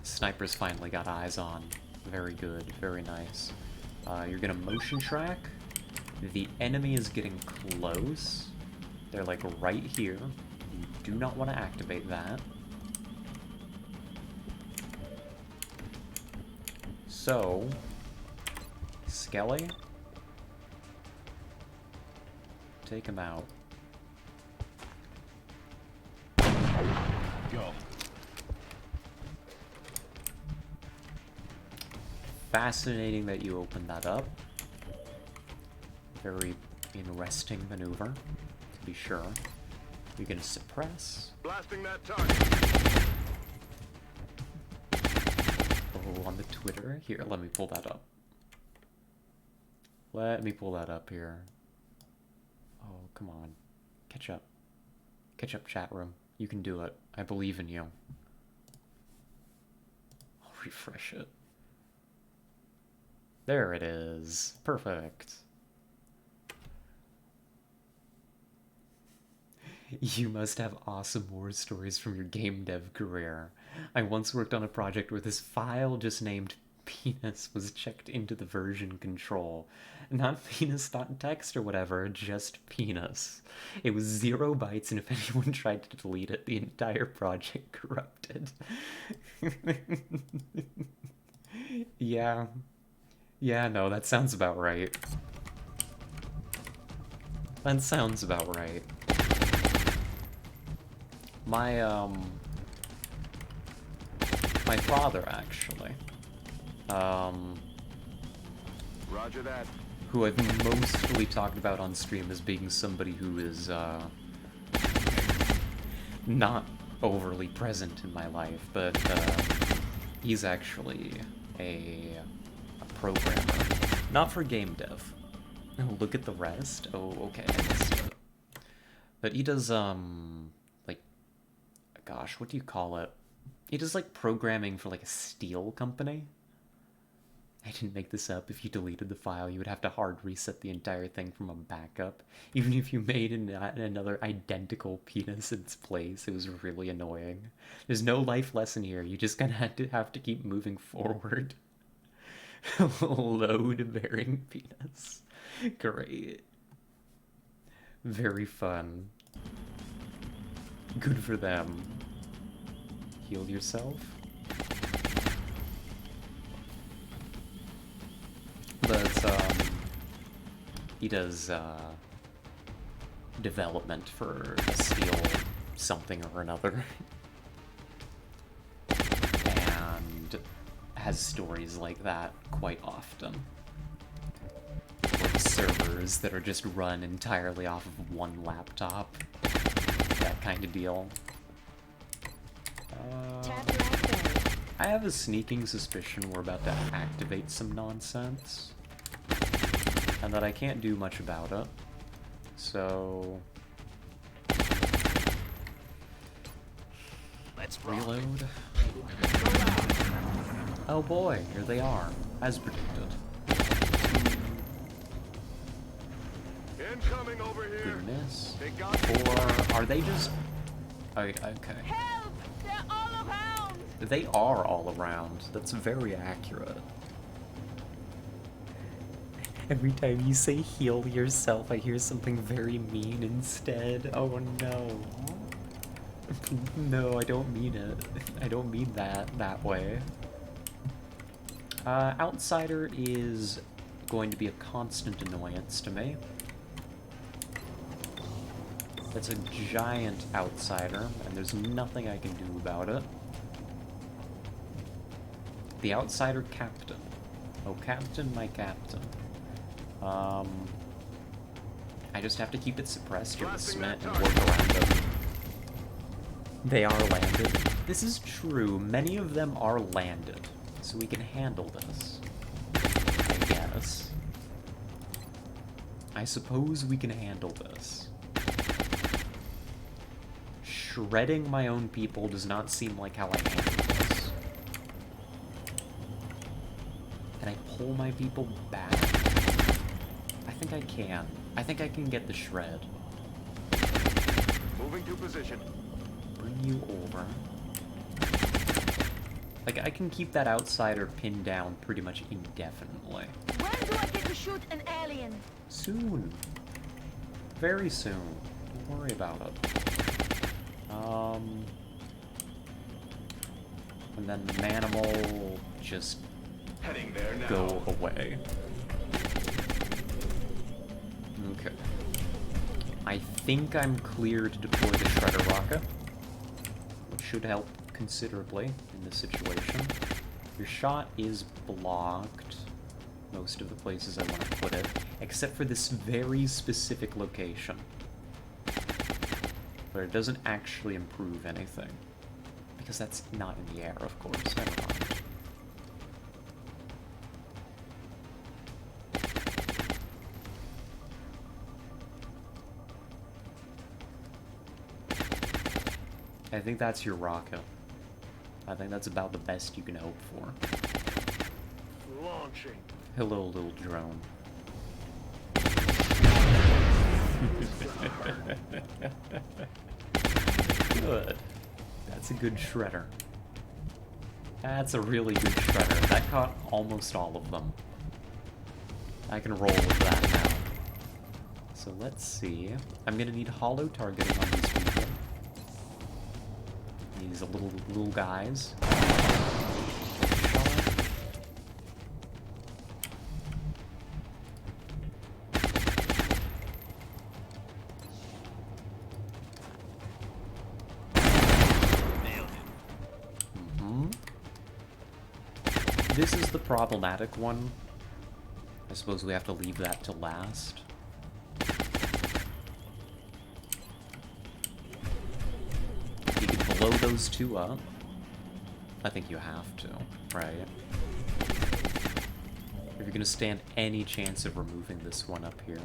Sniper's finally got eyes on. Very good, very nice. You're gonna motion track. The enemy is getting close. They're like right here. You do not want to activate that. So, Skelly, take him out. Go. Fascinating that you opened that up. Very interesting maneuver, to be sure. You're gonna suppress. Blasting that target. Oh, on the Twitter. Here, let me pull that up. Let me pull that up here. Oh, come on. Catch up. Catch up, chat room. You can do it. I believe in you. I'll refresh it. There it is. Perfect. You must have awesome war stories from your game dev career. I once worked on a project where this file just named penis was checked into the version control. Not penis.txt or whatever, just penis. It was 0 bytes, and if anyone tried to delete it, the entire project corrupted. Yeah. Yeah, no, that sounds about right. That sounds about right. My father, actually. Roger that. Who I've mostly talked about on stream as being somebody who is, not overly present in my life, but, he's actually a programmer. Not for game dev. Oh, look at the rest? Oh, okay, I missed it. But he does, like, gosh, what do you call it? He does, like, programming for, like, a steel company. I didn't make this up. If you deleted the file, you would have to hard reset the entire thing from a backup. Even if you made another identical penis in its place, it was really annoying. There's no life lesson here. You just gonna have to keep moving forward. Load-bearing penis. Great. Very fun. Good for them. Heal yourself. But, he does, development for a steel something or another. And has stories like that quite often. Like servers that are just run entirely off of one laptop. That kind of deal. I have a sneaking suspicion we're about to activate some nonsense, and that I can't do much about it. So... Let's reload. Oh boy, here they are, as predicted. Incoming over here. Goodness. They got Or are they just... Oh, okay. Help! They're all around! They are all around. That's very accurate. Every time you say heal yourself, I hear something very mean instead. Oh no. No, I don't mean it. I don't mean that way. Outsider is going to be a constant annoyance to me. It's a giant outsider, and there's nothing I can do about it. The outsider captain. Oh, captain, my captain. I just have to keep it suppressed here with Smith and work around it. They are landed. This is true. Many of them are landed, so we can handle this. I guess. I suppose we can handle this. Shredding my own people does not seem like how I handle this. Can I pull my people back? I think I can. I think I can get the shred. moving to position. Bring you over. Like, I can keep that outsider pinned down pretty much indefinitely. When do I get to shoot an alien? Soon. Very soon. Don't worry about it. And then the manimal just Heading there now. go away. Okay. I think I'm clear to deploy the Shredder Rocket, which should help considerably in this situation. Your shot is blocked most of the places I want to put it, except for this very specific location, where it doesn't actually improve anything. Because that's not in the air, of course. Never mind. I think that's your rocket. I think that's about the best you can hope for. Launching. Hello, little drone. Good. That's a good shredder. That's a really good shredder. That caught almost all of them. I can roll with that now. So let's see. I'm gonna need hollow targeting on these people. These little guys. This is the problematic one. I suppose we have to leave that to last. You can blow those two up. I think you have to, right? If you're gonna stand any chance of removing this one up here.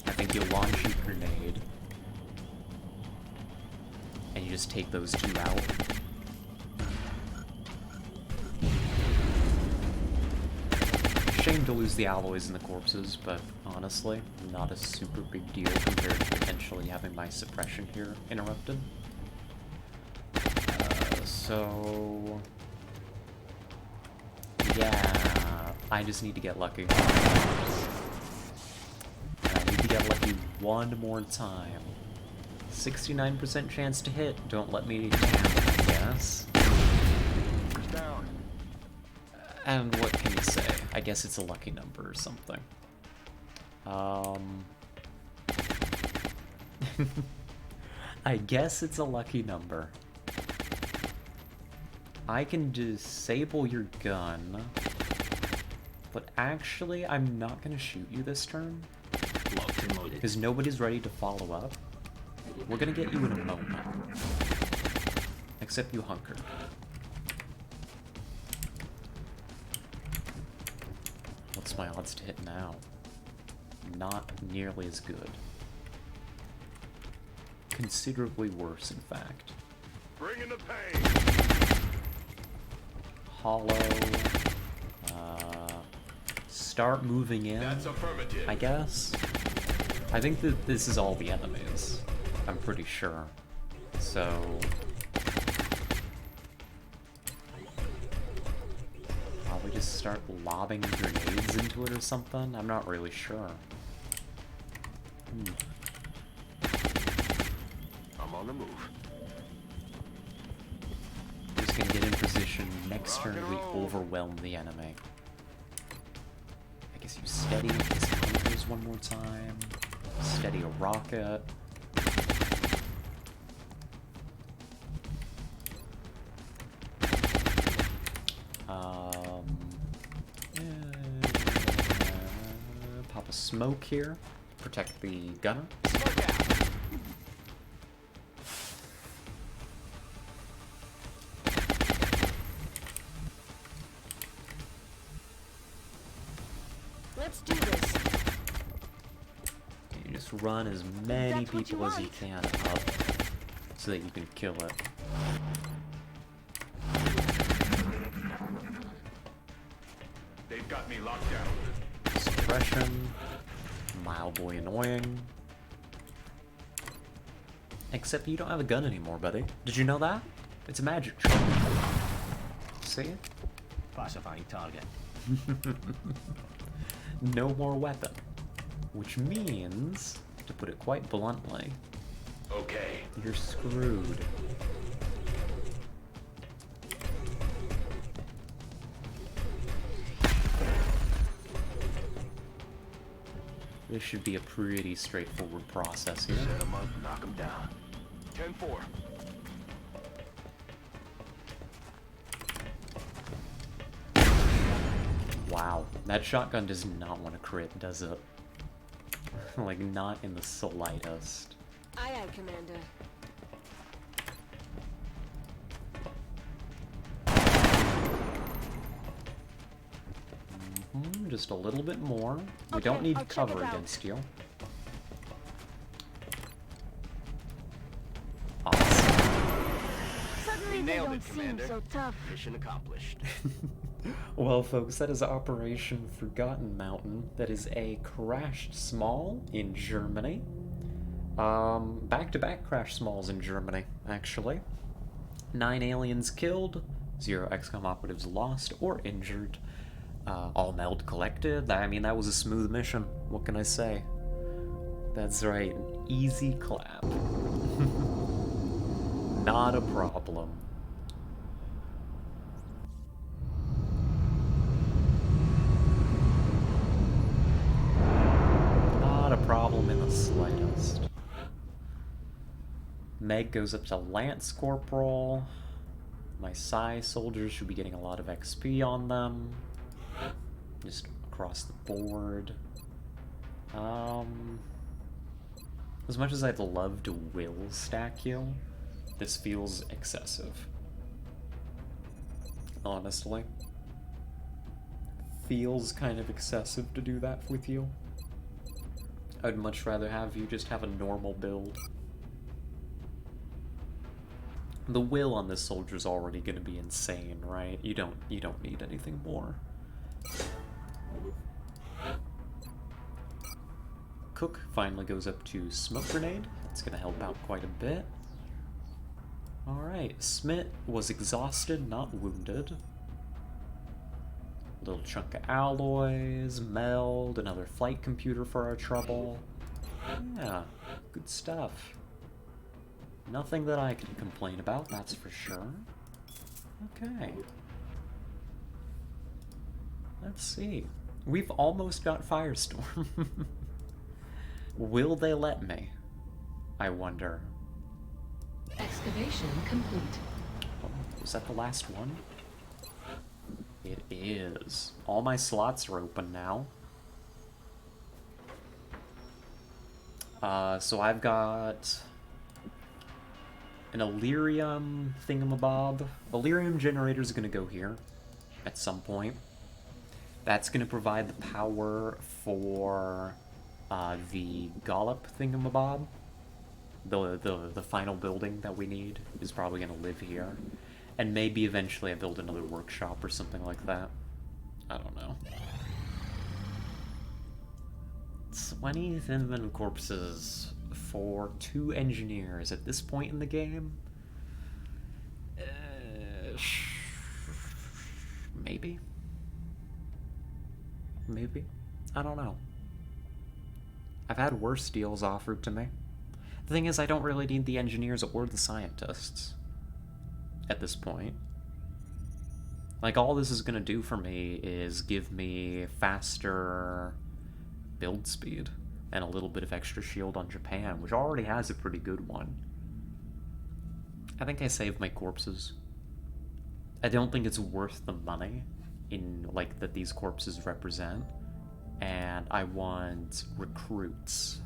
I think you'll launch your grenade. And you just take those two out. Shame to lose the alloys and the corpses, but honestly, not a super big deal compared to potentially having my suppression here interrupted. So... yeah, I just need to get lucky. And I need to get lucky one more time. 69% chance to hit. Don't let me down, I guess. Down. And what can you say? I guess it's a lucky number or something. I guess it's a lucky number. I can disable your gun, but actually I'm not gonna shoot you this turn. Locked and loaded. Because nobody's ready to follow up. We're gonna get you in a moment. Except you hunker. What's my odds to hit now? Not nearly as good. Considerably worse, in fact. Bring in the pain. Hollow. Start moving in. That's affirmative. I guess. I think that this is all the enemies. I'm pretty sure. So... probably just start lobbing grenades into it or something? I'm not really sure. I'm on the move. Just gonna get in position next turn we overwhelm the enemy. I guess you steady these hunters one more time. Steady a rocket. Pop a smoke here. Protect the gunner. Let's do this. You just run as many people as you can up so that you can kill it. They've got me locked down. Suppression. Mildly annoying. Except you don't have a gun anymore, buddy. Did you know that? It's a magic trick. See? Classifying target. No more weapon. Which means, to put it quite bluntly, okay, you're screwed. This should be a pretty straightforward process here. Set them up, knock them down. 10-4. Wow, that shotgun does not want to crit, does it? Like, not in the slightest. Aye, aye, Commander. Just a little bit more. We don't need cover against you. Awesome. Suddenly they don't seem so tough. Mission accomplished. Well, folks, that is Operation Forgotten Mountain. That is a crashed small in Germany. Back-to-back crash smalls in Germany, actually. 9 aliens killed, 0 XCOM operatives lost or injured. All meld collected. I mean, that was a smooth mission. What can I say? That's right, an easy clap. Not a problem. Not a problem in the slightest. Meg goes up to Lance Corporal. My Psi soldiers should be getting a lot of XP on them. Just across the board. As much as I'd love to will stack you, this feels excessive. Honestly. Feels kind of excessive to do that with you. I'd much rather have you just have a normal build. The will on this soldier's already gonna be insane, right? You don't need anything more. Cook finally goes up to Smoke Grenade. It's gonna help out quite a bit. Alright, Smith was exhausted, not wounded. Little chunk of alloys, meld, another flight computer for our trouble. Yeah, good stuff. Nothing that I can complain about, that's for sure. Okay. Let's see. We've almost got Firestorm. Will they let me? I wonder. Excavation complete. Oh, was that the last one? It is. All my slots are open now. So I've got an Illyrium thingamabob. Illyrium generator is going to go here at some point. That's going to provide the power for the Gollop thingamabob. The final building that we need is probably going to live here. And maybe eventually I build another workshop or something like that. I don't know. 20 thin corpses for 2 engineers at this point in the game? Maybe? Maybe? I don't know. I've had worse deals offered to me. The thing is, I don't really need the engineers or the scientists at this point. Like, all this is gonna do for me is give me faster build speed and a little bit of extra shield on Japan, which already has a pretty good one. I think I saved my corpses. I don't think it's worth the money in, like, that these corpses represent. And I want recruits,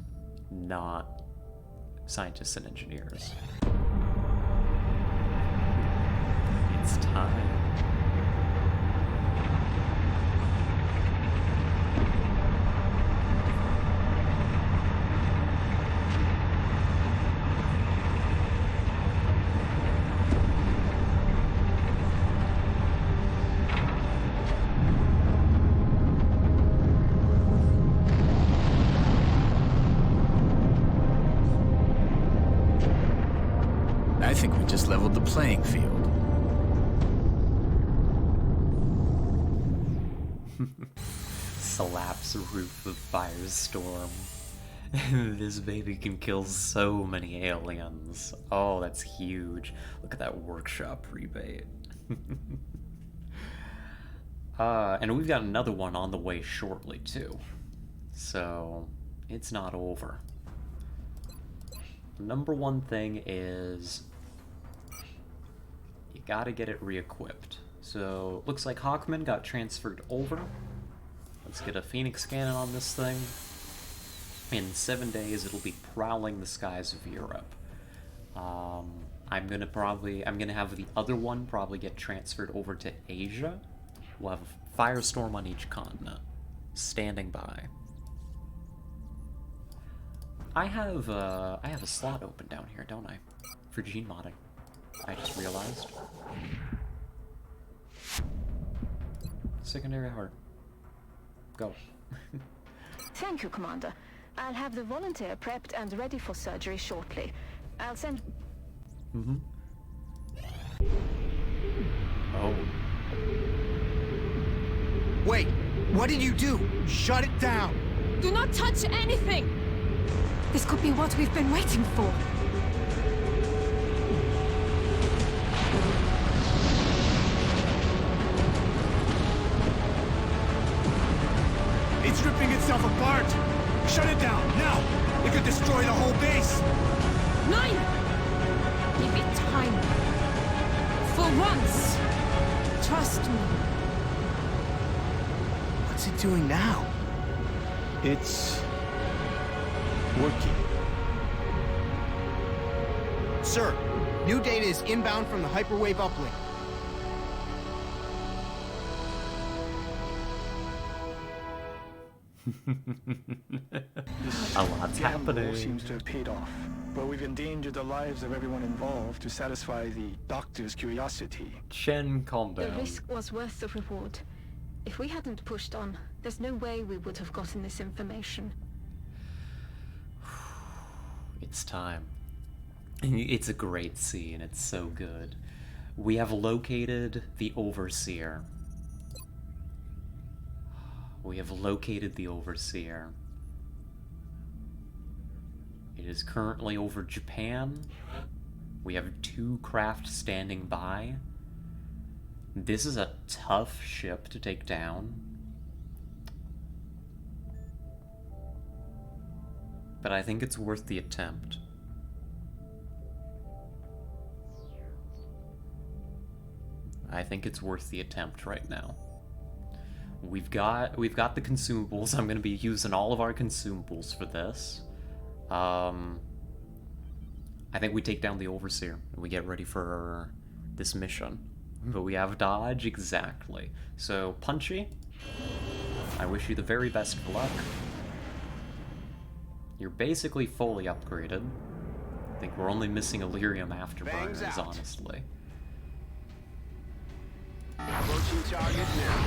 not scientists and engineers. It's time. I think we just leveled the playing field. Slaps roof of firestorm. This baby can kill so many aliens. Oh, that's huge. Look at that workshop rebate. And we've got another one on the way shortly, too. So, it's not over. The number one thing is you gotta get it re-equipped. So, looks like Hawkman got transferred over. Let's get a Phoenix cannon on this thing. In 7 days, it'll be prowling the skies of Europe. I'm gonna have the other one probably get transferred over to Asia. We'll have a firestorm on each continent. Standing by. I have a slot open down here, don't I? For gene modding. I just realized. Secondary heart. Go. Thank you, Commander. I'll have the volunteer prepped and ready for surgery shortly. I'll send... Mm-hmm. Oh. Wait! What did you do? Shut it down! Do not touch anything! This could be what we've been waiting for. It's ripping itself apart! Shut it down, now! It could destroy the whole base! 9! Give it time. For once! Trust me. What's it doing now? It's... working. Sir, new data is inbound from the hyperwave uplink. A lot's happening. Seems to have paid off, but we've endangered the lives of everyone involved to satisfy the doctor's curiosity. Shen, calm down. The risk was worth the reward. If we hadn't pushed on, there's no way we would have gotten this information. It's time. It's a great scene. It's so good. We have located the Overseer. We have located the Overseer. It is currently over Japan. We have 2 craft standing by. This is a tough ship to take down. But I think it's worth the attempt. I think it's worth the attempt right now. We've got the consumables. I'm gonna be using all of our consumables for this. I think we take down the Overseer and we get ready for this mission. But we have dodge, exactly. So, Punchy, I wish you the very best of luck. You're basically fully upgraded. I think we're only missing Illyrium Afterburners, honestly. Approaching target now.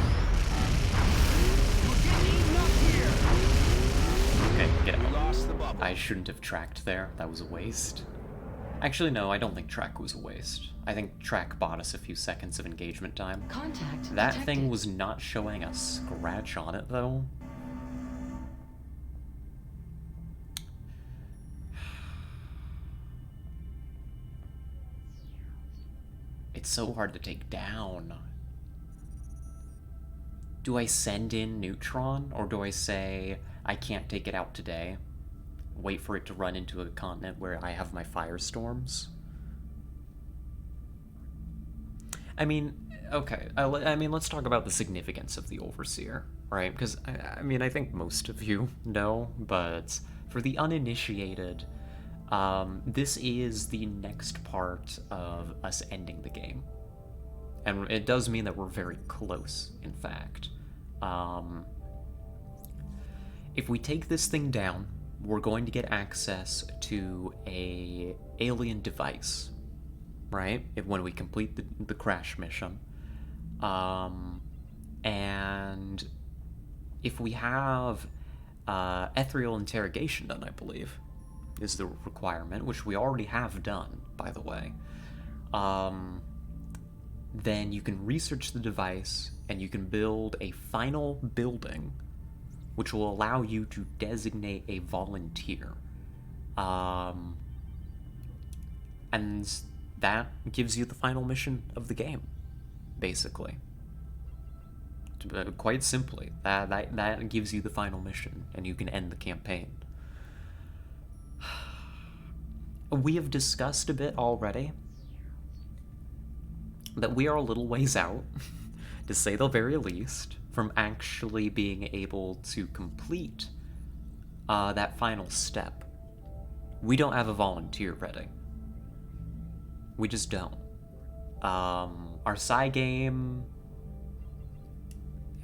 Okay, get out. Lost the bubble. I shouldn't have tracked there. That was a waste. Actually, no, I don't think track was a waste. I think track bought us a few seconds of engagement time. Contact That detected. thing was not showing a scratch on it, though. It's so hard to take down. Do I send in Neutron, or do I say, I can't take it out today? Wait for it to run into a continent where I have my firestorms? I mean, okay, I mean, let's talk about the significance of the Overseer, right? Because, I mean, I think most of you know, but for the uninitiated, this is the next part of us ending the game. And it does mean that we're very close, in fact. If we take this thing down, we're going to get access to a alien device, right? When we complete the crash mission. And if we have ethereal interrogation done, I believe, is the requirement, which we already have done, by the way, then you can research the device and you can build a final building which will allow you to designate a volunteer. And that gives you the final mission of the game, basically. Quite simply, that gives you the final mission, and you can end the campaign. We have discussed a bit already that we are a little ways out, to say the very least, from actually being able to complete that final step. We don't have a volunteer ready. We just don't. Our Psy game,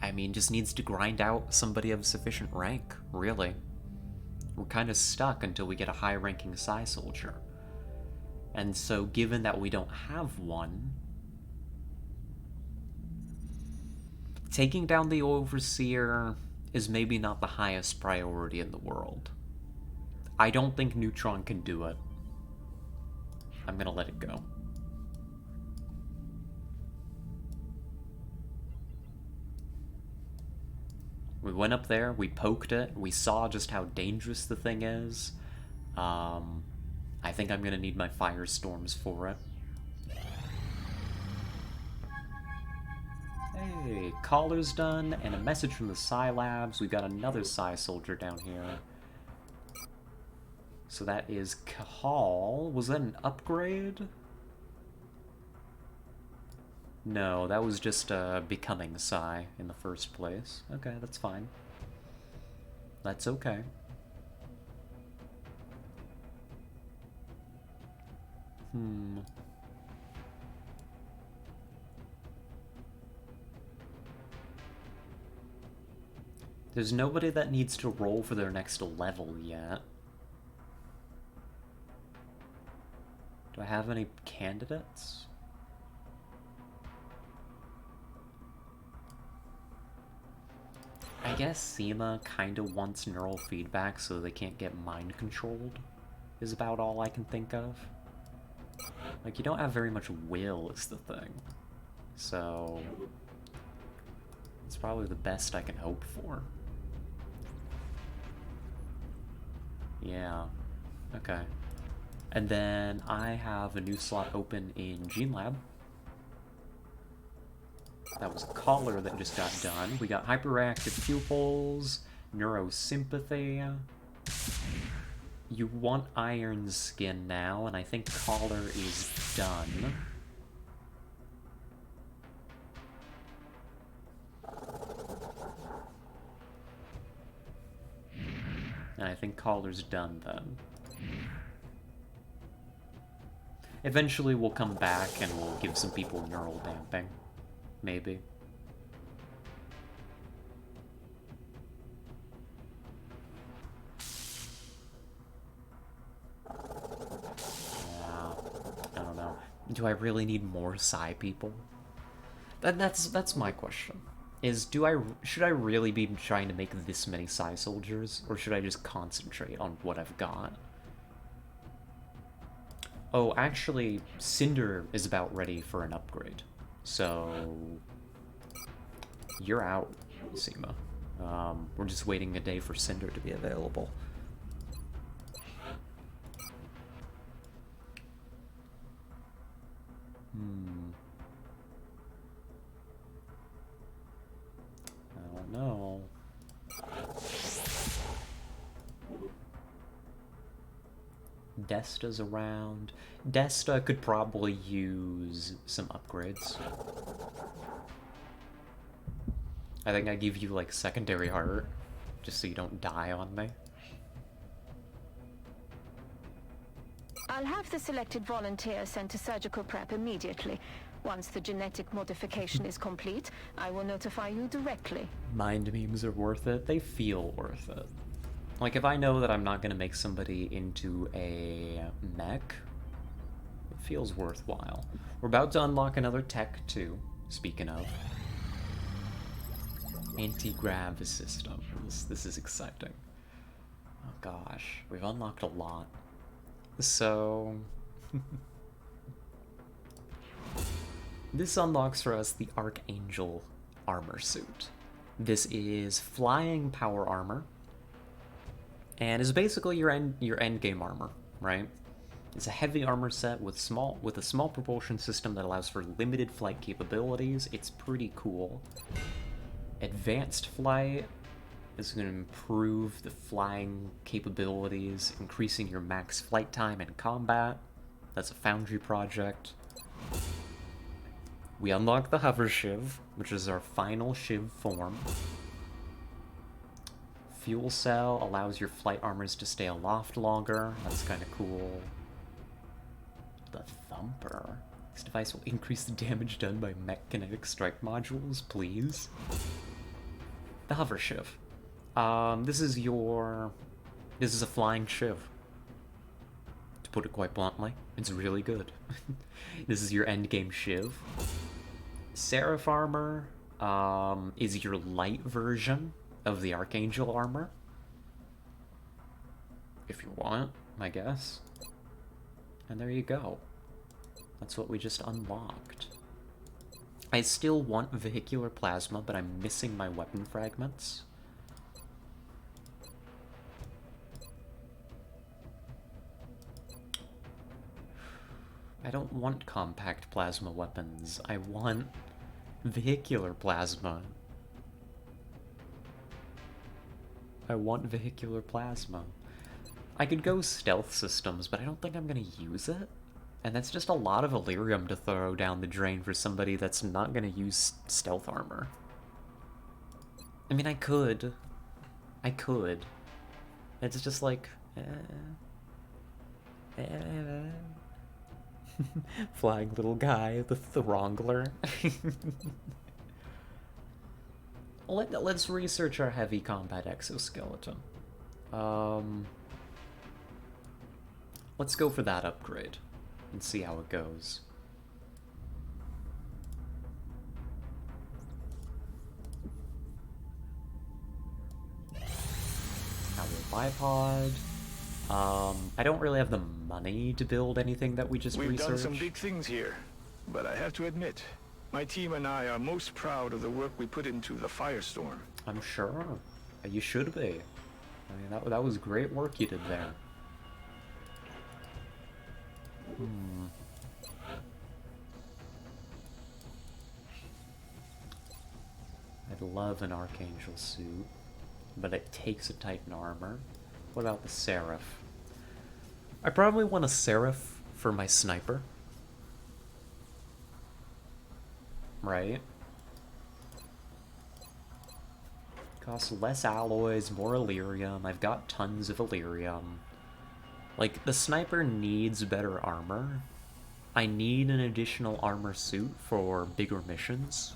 I mean, just needs to grind out somebody of sufficient rank, really. We're kind of stuck until we get a high-ranking Psy soldier. And so, given that we don't have one, taking down the Overseer is maybe not the highest priority in the world. I don't think Neutron can do it. I'm gonna let it go. We went up there, we poked it, we saw just how dangerous the thing is. I think I'm gonna need my firestorms for it. Hey, collar's done, and a message from the Psy Labs. We've got another Psy soldier down here. So that is Call. Was that an upgrade? No, that was just becoming Psy in the first place. Okay, that's fine. That's okay. There's nobody that needs to roll for their next level yet. Do I have any candidates? I guess Seema kinda wants neural feedback so they can't get mind controlled, is about all I can think of. Like, you don't have very much will is the thing. So it's probably the best I can hope for. Yeah. Okay. And then I have a new slot open in Gene Lab. That was a collar that just got done. We got hyperreactive pupils, neurosympathy. You want iron skin now, and I think collar is done. And I think collar's done then. Eventually we'll come back and we'll give some people neural damping. Maybe. Yeah, I don't know. Do I really need more Psi people? That's my question. Should I really be trying to make this many Psi soldiers, or should I just concentrate on what I've got? Oh, actually, Cinder is about ready for an upgrade. So you're out, Seema. We're just waiting a day for Cinder to be available. I don't know. Desta's around. Desta could probably use some upgrades. I think I give you like secondary heart, just so you don't die on me. I'll have the selected volunteer sent to surgical prep immediately. Once the genetic modification is complete, I will notify you directly. Mind memes are worth it. They feel worth it. Like, if I know that I'm not going to make somebody into a mech, it feels worthwhile. We're about to unlock another tech, too, speaking of. Anti-grav system. This is exciting. Oh gosh, we've unlocked a lot. So... this unlocks for us the Archangel armor suit. This is flying power armor, and is basically your end game armor, right? It's a heavy armor set with a small propulsion system that allows for limited flight capabilities. It's pretty cool. Advanced flight is going to improve the flying capabilities, increasing your max flight time in combat. That's a Foundry project. We unlock the Hover Shiv, which is our final Shiv form. Fuel cell allows your flight armors to stay aloft longer. That's kind of cool. The Thumper. This device will increase the damage done by mech kinetic strike modules, please. The Hover Shiv. This is a flying Shiv. To put it quite bluntly, it's really good. This is your endgame Shiv. Seraph armor is your light version of the Archangel armor. If you want, I guess. And there you go. That's what we just unlocked. I still want vehicular plasma, but I'm missing my weapon fragments. I don't want compact plasma weapons. I want vehicular plasma. I want vehicular plasma. I could go stealth systems, but I don't think I'm gonna use it. And that's just a lot of Illyrium to throw down the drain for somebody that's not gonna use stealth armor. I mean, I could. It's just like... Flying little guy, the Throngler. Let's research our heavy combat exoskeleton. Let's go for that upgrade and see how it goes. Our bipod. I don't really have the money to build anything that we just researched. We've done some big things here, but I have to admit, my team and I are most proud of the work we put into the Firestorm. I'm sure. You should be. I mean, that was great work you did there. I'd love an Archangel suit, but it takes a Titan armor. What about the Seraph? I probably want a Seraph for my sniper. Right? Costs less alloys, more Illyrium. I've got tons of Illyrium. Like, the sniper needs better armor, I need an additional armor suit for bigger missions.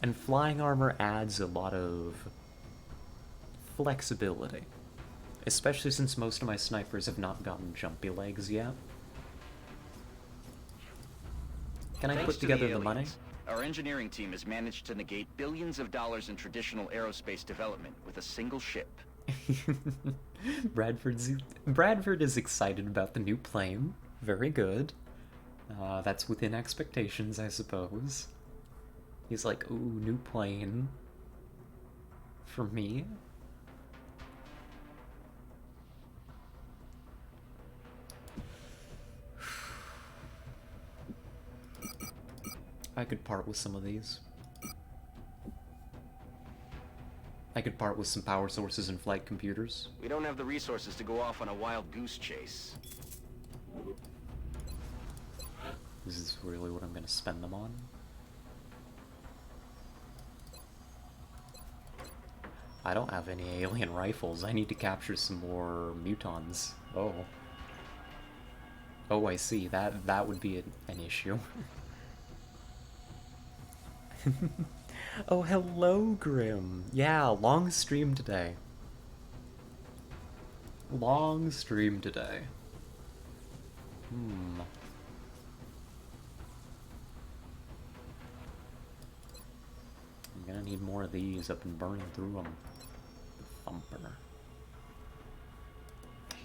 And flying armor adds a lot of flexibility. Especially since most of my snipers have not gotten jumpy legs yet. Can I put together the money? Our engineering team has managed to negate billions of dollars in traditional aerospace development with a single ship. Bradford is excited about the new plane. Very good. That's within expectations, I suppose. He's like, ooh, new plane. For me? I could part with some of these. I could part with some power sources and flight computers. We don't have the resources to go off on a wild goose chase. This is really what I'm gonna spend them on. I don't have any alien rifles. I need to capture some more mutons. Oh. Oh, I see. That would be an issue. Oh, hello, Grim. Yeah, long stream today. Long stream today. I'm gonna need more of these. I've been burning through them. The thumper.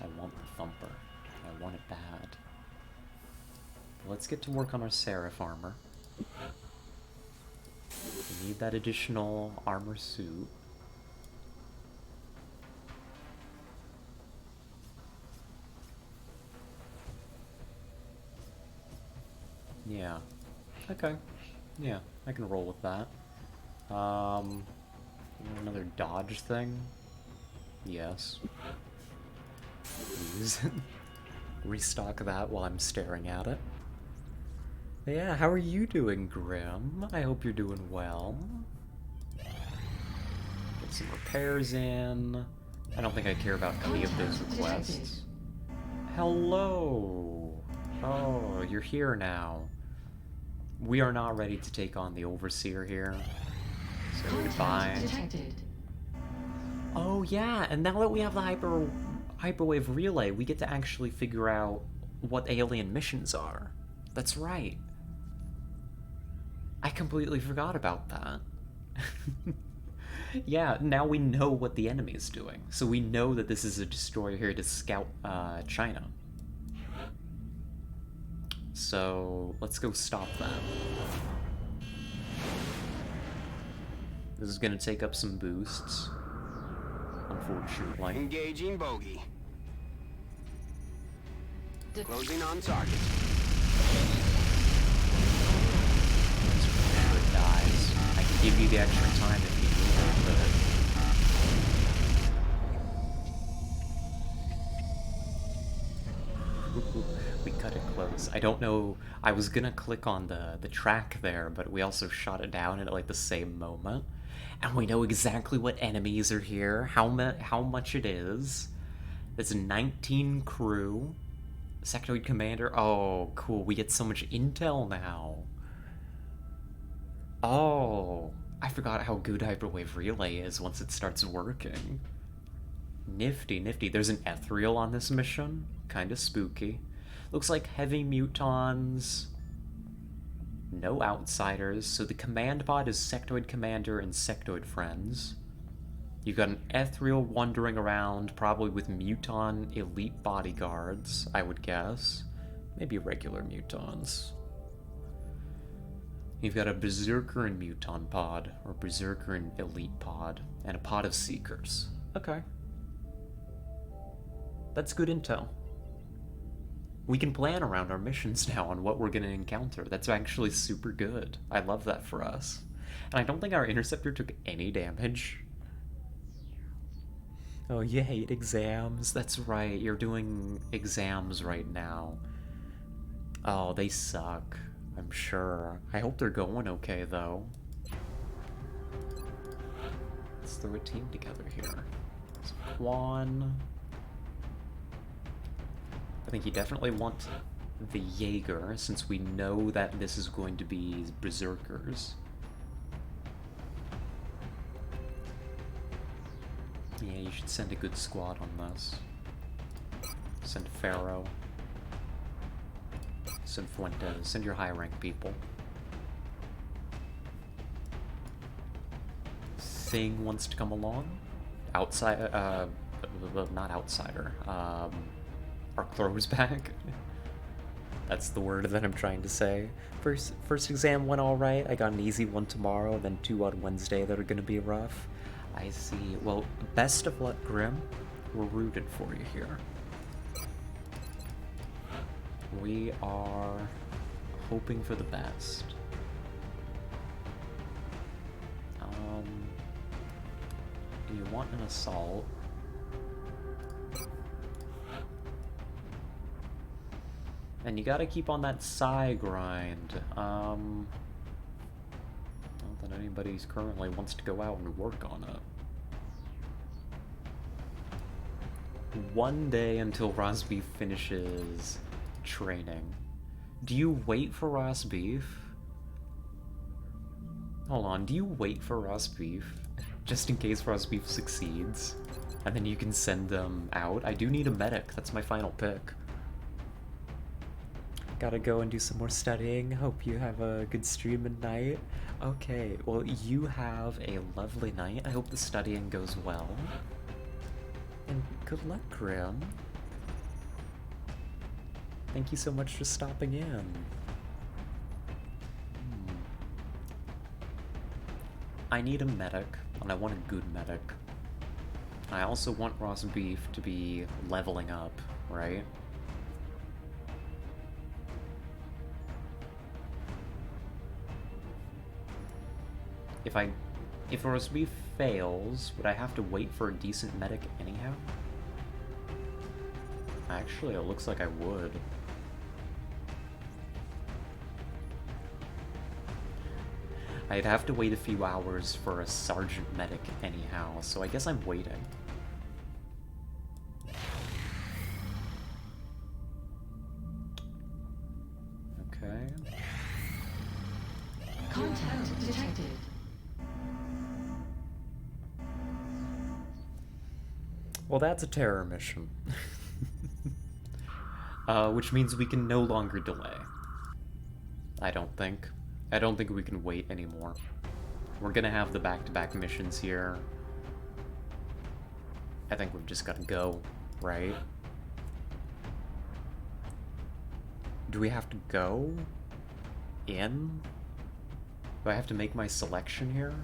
I want the thumper. I want it bad. Let's get to work on our Seraph armor. We need that additional armor suit. Yeah. Okay. Yeah, I can roll with that. Another dodge thing? Yes. Please. Restock that while I'm staring at it. Yeah, how are you doing, Grim? I hope you're doing well. Get some repairs in. I don't think I care about any of those requests. Hello! Oh, you're here now. We are not ready to take on the Overseer here. So goodbye. Oh yeah, and now that we have the hyperwave relay, we get to actually figure out what alien missions are. That's right. I completely forgot about that. Yeah, now we know what the enemy is doing. So we know that this is a destroyer here to scout China. So let's go stop that. This is gonna take up some boosts, unfortunately. Engaging bogey. Closing on target. Dies. I can give you the extra time if you need it, but... We cut it close. I don't know... I was gonna click on the track there, but we also shot it down at like the same moment. And we know exactly what enemies are here, how much it is. There's 19 crew. Sectoid Commander. Oh, cool. We get so much intel now. Oh, I forgot how good Hyperwave Relay is once it starts working. Nifty, nifty. There's an ethereal on this mission. Kinda spooky. Looks like heavy mutons. No outsiders. So the command pod is Sectoid Commander and Sectoid Friends. You've got an ethereal wandering around, probably with muton elite bodyguards, I would guess. Maybe regular mutons. You've got a Berserker and Muton pod, or Berserker and Elite pod, and a pod of Seekers. Okay. That's good intel. We can plan around our missions now on what we're going to encounter. That's actually super good. I love that for us. And I don't think our Interceptor took any damage. Oh, you hate exams? That's right, you're doing exams right now. Oh, they suck. I'm sure. I hope they're going okay, though. Let's throw a team together here. So Quan. I think you definitely want the Jaeger, since we know that this is going to be berserkers. Yeah, you should send a good squad on this. Send Pharaoh. Send Fuentes. Send your high-rank people. Thing wants to come along. Outside, not outsider. Our Crow's back. That's the word that I'm trying to say. First exam went alright. I got an easy one tomorrow, and then 2 on Wednesday that are gonna be rough. I see. Well, best of luck, Grim. We're rooted for you here. We are hoping for the best. You want an assault. And you gotta keep on that psi grind. Not that anybody currently wants to go out and work on it. One day until Rosbeef finishes training. Do you wait for Rosbeef? Hold on, do you wait for Rosbeef? Just in case Rosbeef succeeds? And then you can send them out? I do need a medic, that's my final pick. Gotta go and do some more studying. Hope you have a good stream at night. Okay, well, you have a lovely night. I hope the studying goes well. And good luck, Grim. Thank you so much for stopping in. I need a medic, and I want a good medic. I also want Rosbeef to be leveling up, right? If Rosbeef fails, would I have to wait for a decent medic anyhow? Actually, it looks like I would. I'd have to wait a few hours for a sergeant medic anyhow, so I guess I'm waiting. Okay. Contact detected. Well, that's a terror mission. Which means we can no longer delay. I don't think we can wait anymore. We're gonna have the back-to-back missions here. I think we've just gotta go, right? Do we have to go in? Do I have to make my selection here?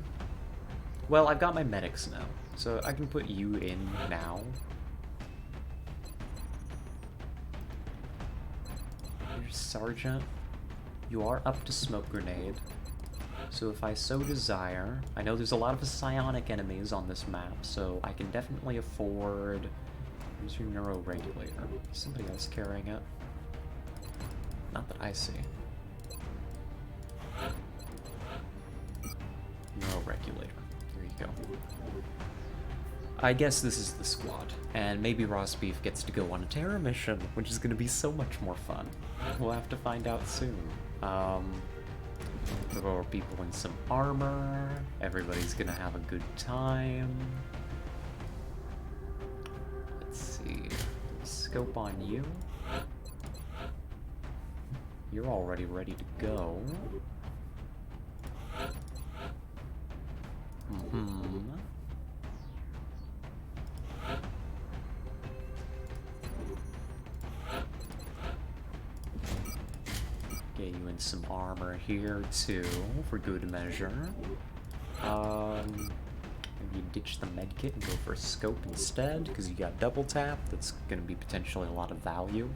Well, I've got my medics now, so I can put you in now. Here's Sergeant. You are up to smoke grenade. So if I so desire, I know there's a lot of psionic enemies on this map, so I can definitely afford... Where's your neuroregulator? Somebody else carrying it? Not that I see. Neuroregulator. There you go. I guess this is the squad, and maybe Rosbeef gets to go on a terror mission, which is going to be so much more fun. We'll have to find out soon. Throw people in some armor. Everybody's gonna have a good time. Let's see. Scope on you. You're already ready to go. Get you in some armor here too, for good measure. Maybe ditch the medkit and go for a scope instead, because you got double tap. That's going to be potentially a lot of value.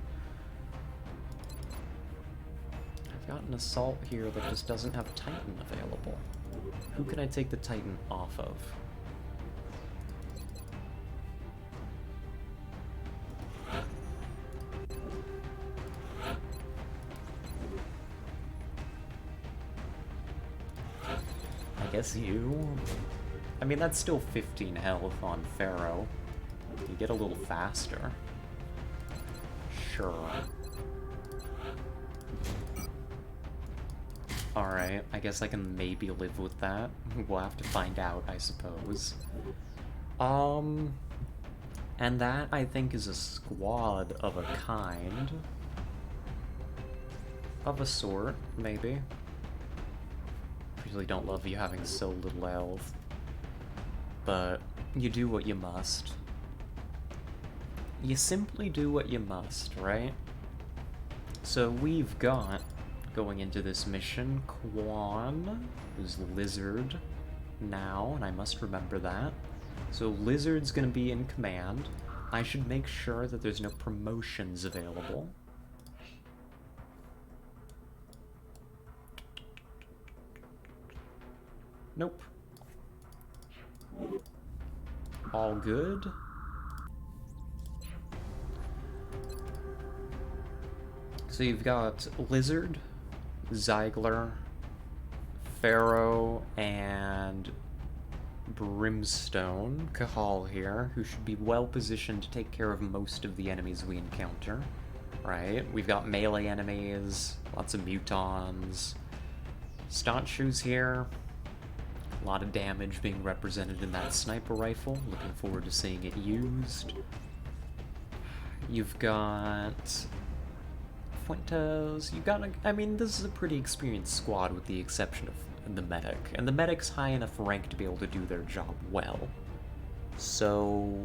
I've got an assault here that just doesn't have Titan available. Who can I take the Titan off of? I guess you. I mean, that's still 15 health on Pharaoh. You get a little faster. Sure. Alright, I guess I can maybe live with that. We'll have to find out, I suppose. And that, I think, is a squad of a kind. Of a sort, maybe. Really don't love you having so little health. But you do what you must. You simply do what you must, right? So we've got, going into this mission, Quan, who's Lizard now, and I must remember that. So Lizard's gonna be in command. I should make sure that there's no promotions available. Nope. All good. So you've got Lizard, Zeigler, Pharaoh, and Brimstone, Cahal here, who should be well positioned to take care of most of the enemies we encounter. Right? We've got melee enemies, lots of mutons. Staunch-Shoes here. A lot of damage being represented in that sniper rifle. Looking forward to seeing it used. You've got Fuentes. You got, I mean, this is a pretty experienced squad with the exception of the medic. And the medic's high enough rank to be able to do their job well. So,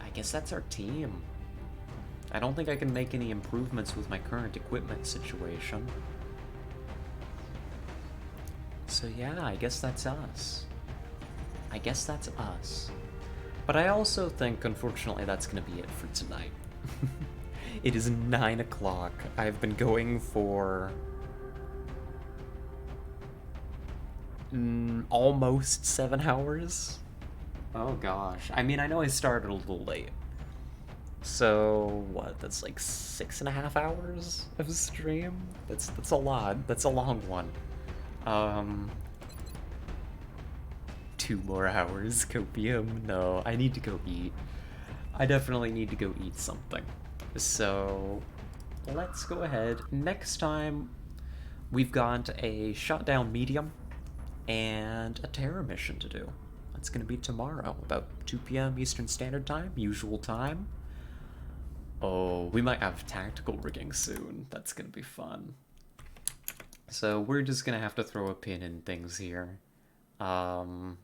I guess that's our team. I don't think I can make any improvements with my current equipment situation. So yeah, I guess that's us. I guess that's us. But I also think, unfortunately, that's gonna be it for tonight. It is 9 o'clock. I've been going for almost 7 hours. Oh gosh. I mean, I know I started a little late. So, what, that's like 6.5 hours of stream? That's a lot. That's a long one. 2 more hours, copium? No, I need to go eat. I definitely need to go eat something. So, let's go ahead. Next time, we've got a shutdown medium and a terror mission to do. That's gonna be tomorrow, about 2 p.m. Eastern Standard Time, usual time. Oh, we might have tactical rigging soon. That's gonna be fun. So we're just gonna have to throw a pin in things here. My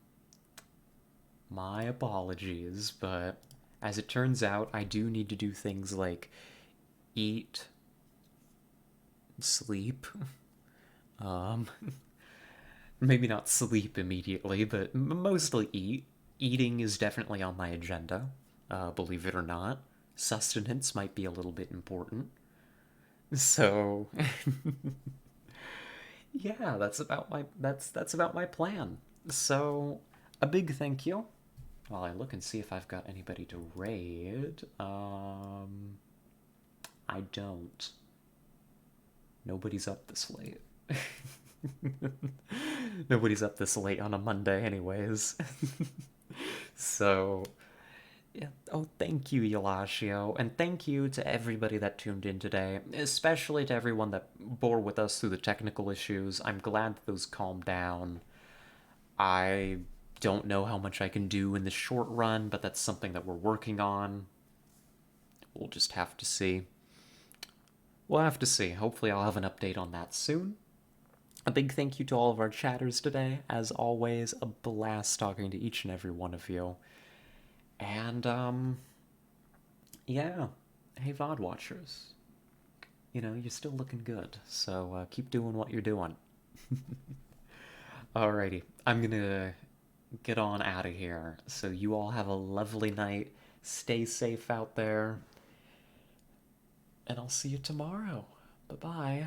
apologies, but as it turns out, I do need to do things like eat, sleep, maybe not sleep immediately, but mostly eat. Eating is definitely on my agenda, believe it or not. Sustenance might be a little bit important. So, yeah, that's about my plan. So, a big thank you. While I look and see if I've got anybody to raid, I don't. Nobody's up this late. Nobody's up this late on a Monday anyways. So, yeah. Oh, thank you, Yolashio, and thank you to everybody that tuned in today, especially to everyone that bore with us through the technical issues. I'm glad that those calmed down. I don't know how much I can do in the short run, but that's something that we're working on. We'll just have to see. We'll have to see. Hopefully I'll have an update on that soon. A big thank you to all of our chatters today. As always, a blast talking to each and every one of you. And, yeah. Hey, VOD watchers. You know, you're still looking good, so keep doing what you're doing. Alrighty, I'm gonna get on out of here. So you all have a lovely night. Stay safe out there. And I'll see you tomorrow. Bye-bye.